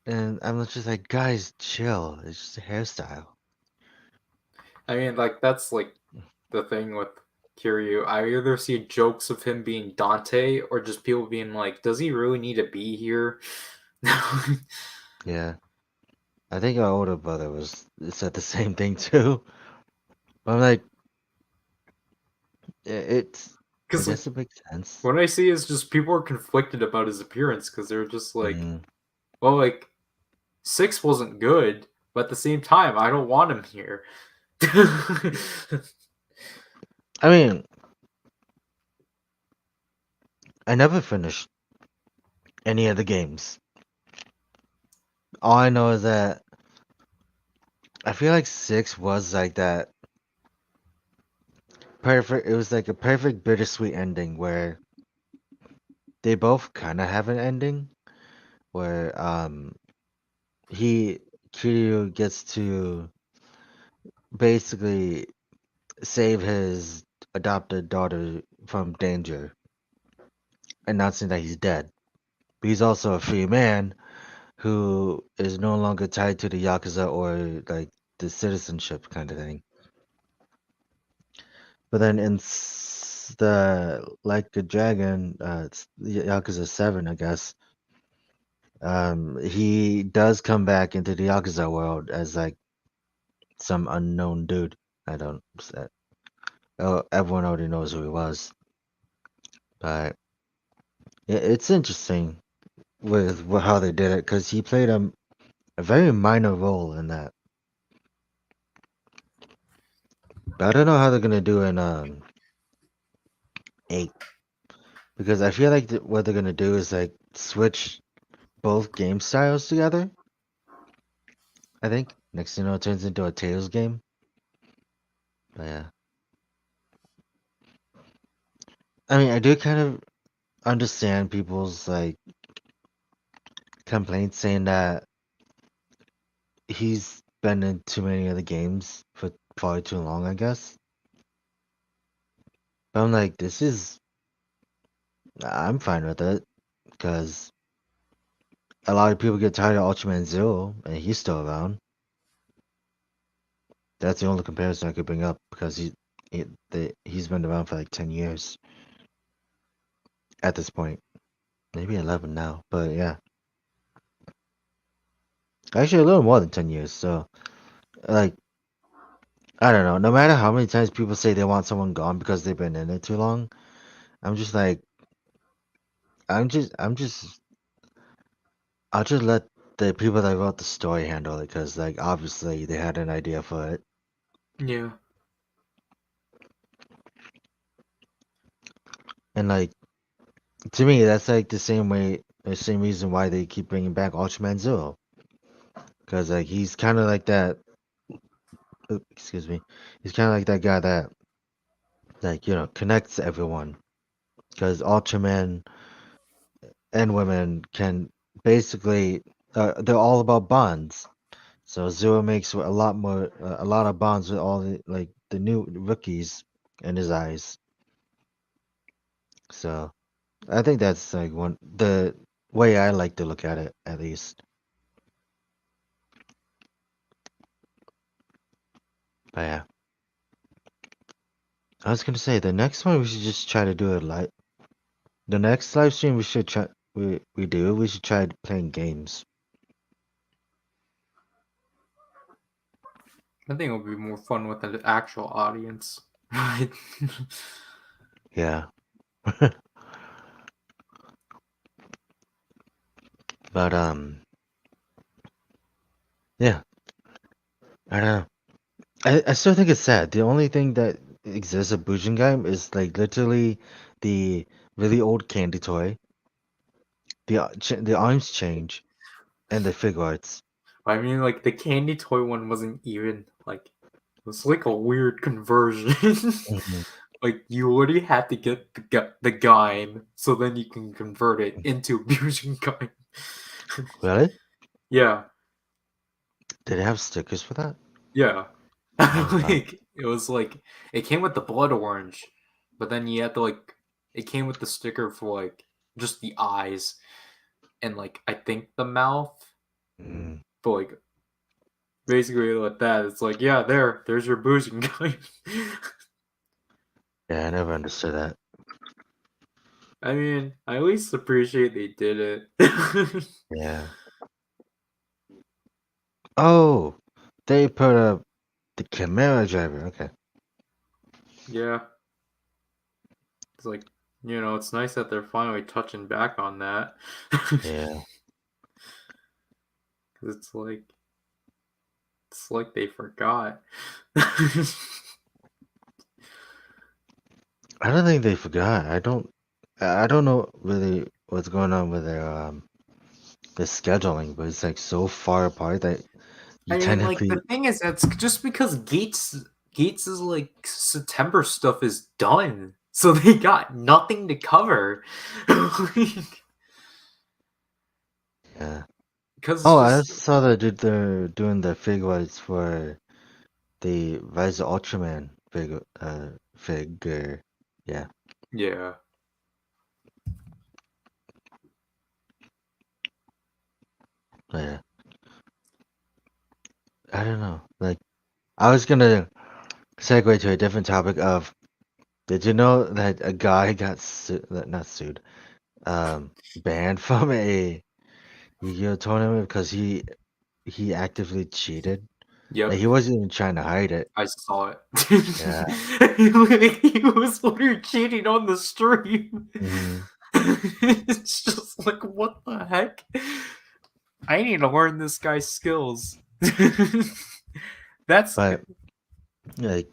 And I'm just like, guys, chill. It's just a hairstyle. I mean, like that's like the thing with Kiryu. I either see jokes of him being Dante or just people being like, "Does he really need to be here?" Yeah. I think our older brother said the same thing too. But I'm like, I Because like guess it makes sense. what I see is just people are conflicted about his appearance because they're just like, Mhm. well, like 6 wasn't good, but at the same time, I don't want him here. I mean, I never finished any of the games. All I know is that I feel like 6 was like that perfect. It was like a perfect bittersweet ending where they both kind of have an ending where he Kiryu gets to basically save his adopted daughter from danger, announcing that he's dead. But he's also a free man who is no longer tied to the Yakuza or like the citizenship kind of thing. But then in the Like the Dragon, it's Yakuza 7, I guess. He does come back into the Yakuza world as like some unknown dude. I don't. Everyone already knows who he was, but it's interesting with how they did it because he played a very minor role in that. But I don't know how they're gonna do in 8 because I feel like what they're gonna do is like switch both game styles together. I think next thing you know, it turns into a Tales game. But yeah, I mean, I do kind of understand people's like complaints saying that he's been in too many of the games for far too long, I guess. But I'm like, I'm fine with it because a lot of people get tired of Ultraman Zero, and he's still around. That's the only comparison I could bring up because he's been around for like 10 years at this point, maybe 11 now. But yeah, actually a little more than 10 years. So like, I don't know. No matter how many times people say they want someone gone because they've been in it too long, I'm just like, I'm just I'll just let the people that wrote the story handle it because, like, obviously they had an idea for it. Yeah. And, like, to me, that's like the same reason why they keep bringing back Ultraman Zero. Because, like, he's kind of like that. Excuse me. He's kind of like that guy that, like, connects everyone. Because Ultraman and women can basically, they're all about bonds. So Zero makes a lot of bonds with all the new rookies in his eyes. So I think that's like the way I like to look at it, at least. But yeah, I was gonna say the next one we should just try to do it live. The next live stream we should try playing games. I think it would be more fun with an actual audience. Right? Yeah. But yeah, I don't know. I still think it's sad. The only thing that exists of Bujingame is like literally the really old candy toy, the arms change, and the fig arts. I mean, like the candy toy one wasn't even like it was like a weird conversion. Mhm. Like you already had to get the game, so then you can convert it into Fusion game. Really? Yeah, Did it have stickers for that? yeah. Oh wow. Like it was like it came with the blood orange, but then you had to like it came with the sticker for like just the eyes and like I think the mouth, Mm. but like basically like that. It's like yeah, there's your boozing guy. Yeah, I never understood that. I mean, I at least appreciate they did it. Yeah. Oh, they put up the Chimera driver. Okay. Yeah, it's like it's nice that they're finally touching back on that. Yeah. Because it's like they forgot. I don't think they forgot. I don't know really what's going on with their scheduling, but it's like so far apart that you I mean, like the technically thing is, that's just because Gates' like September stuff is done, so they got nothing to cover. yeah. Because it's Oh, I just also saw that they're doing the fig lights for the Rise of Ultraman figure. Yeah. yeah, But yeah. I don't know. Like I was gonna segue to a different topic of did you know that a guy got not sued, banned from a Yu-Gi-Oh tournament because he actively cheated? Like yep. he wasn't even trying to hide it. I saw it. Yeah. He was literally cheating on the stream. Hmm. It's just like, what the heck? I need to learn this guy's skills. That's But like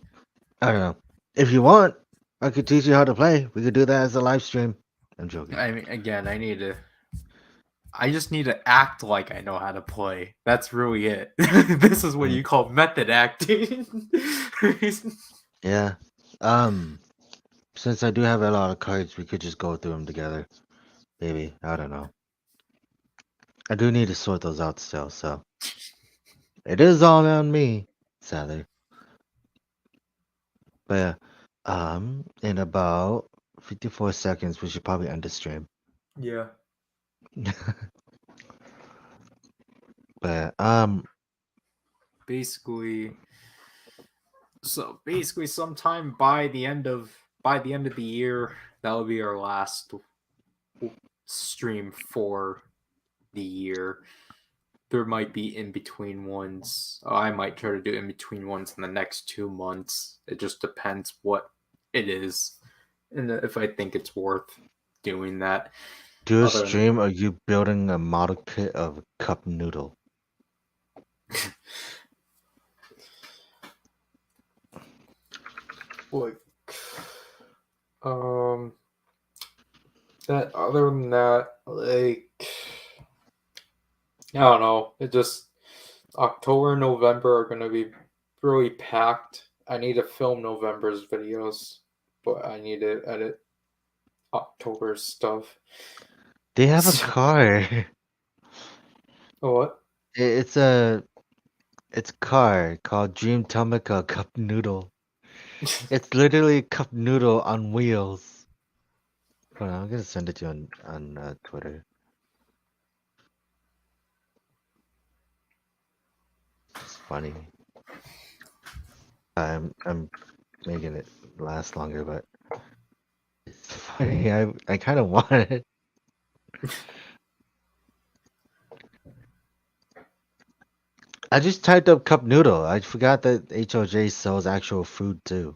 I don't know. If you want, I could teach you how to play. We could do that as a live stream. I'm joking. I mean, again, I just need to act like I know how to play. That's really it. This is what Mm. you call method acting. Yeah. Since I do have a lot of cards, we could just go through them together. Maybe. I don't know. I do need to sort those out still, so it is all on me, sadly. But yeah, in about 54 seconds, we should probably end the stream. Yeah. But Basically, sometime by the end of the year, that'll be our last stream for the year. There might be in between ones. I might try to do in between ones in the next 2 months. It just depends what it is, and if I think it's worth doing that. do a Other than stream of you building a model kit of cup noodle. like, um, that other than that, like, I don't know. It just October and November are gonna be really packed. I need to film November's videos, but I need to edit October's stuff. They have a So, car. what? It's a car called Dream Tamika Cup Noodle. It's literally a cup noodle on wheels. Hold on, I'm gonna send it to you on Twitter. It's funny. I'm making it last longer, but it's funny. I kind of want it. I just typed up cup noodle. I forgot that HOJ sells actual food too.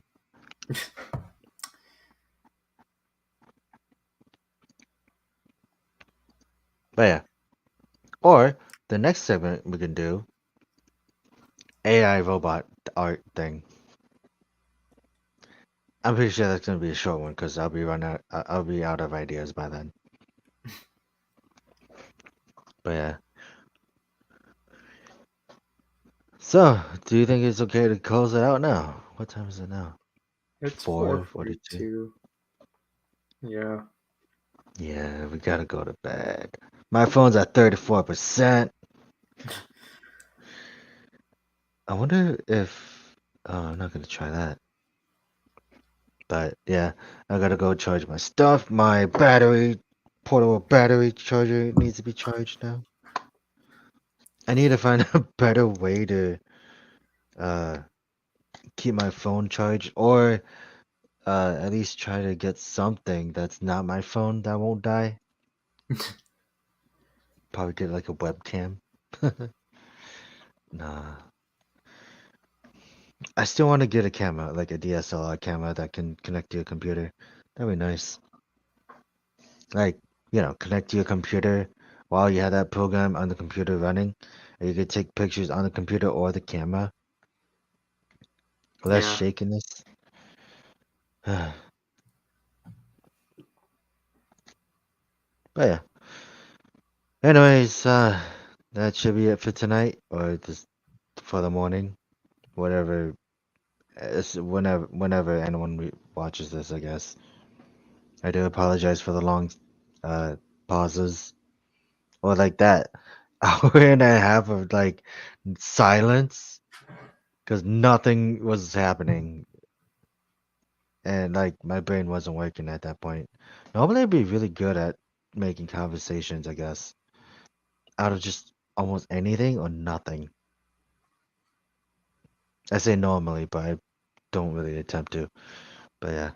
But yeah. Or the next segment we can do AI robot art thing. I'm pretty sure that's gonna be a short one because I'll be out of ideas by then. But yeah. So, do you think it's okay to close it out now? What time is it now? It's 4:42. 4:42. Yeah. Yeah, we gotta go to bed. My phone's at 34%. I wonder if. Oh, I'm not gonna try that. But yeah, I gotta go charge my stuff. My portable battery charger needs to be charged now. I need to find a better way to uh keep my phone charged, or at least try to get something that's not my phone that won't die. Probably get like a webcam. Nah. I still want to get a camera, like a DSLR camera that can connect to your computer. That'd be nice. Like, connect to your computer while you have that program on the computer running. And you could take pictures on the computer or the camera. Less Yeah. shakiness. But yeah. Anyways, that should be it for tonight, or just for the morning. Whatever. It's whenever anyone watches this, I guess. I do apologize for the long pauses. Or like that hour and a half of like silence because nothing was happening and like my brain wasn't working at that point. Normally I'd be really good at making conversations, I guess, out of just almost anything or nothing. I say normally, but I don't really attempt to. But yeah.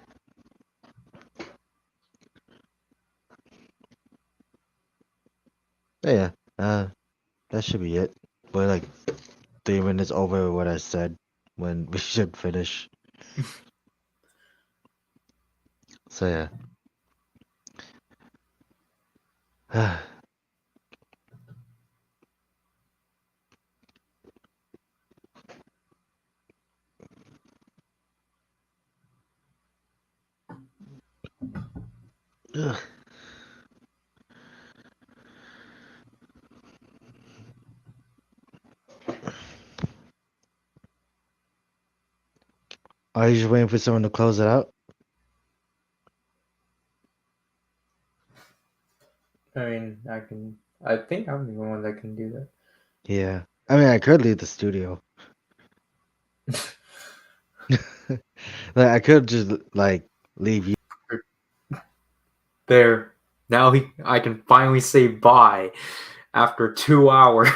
But yeah, that should be it. We're like 3 minutes over what I said when we should finish. So yeah. Ugh. Are you just waiting for someone to close it out? I mean, I think I'm the only one that can do that. Yeah. I mean, I could leave the studio. Like, I could just like leave you. There. Now I can finally say bye after 2 hours.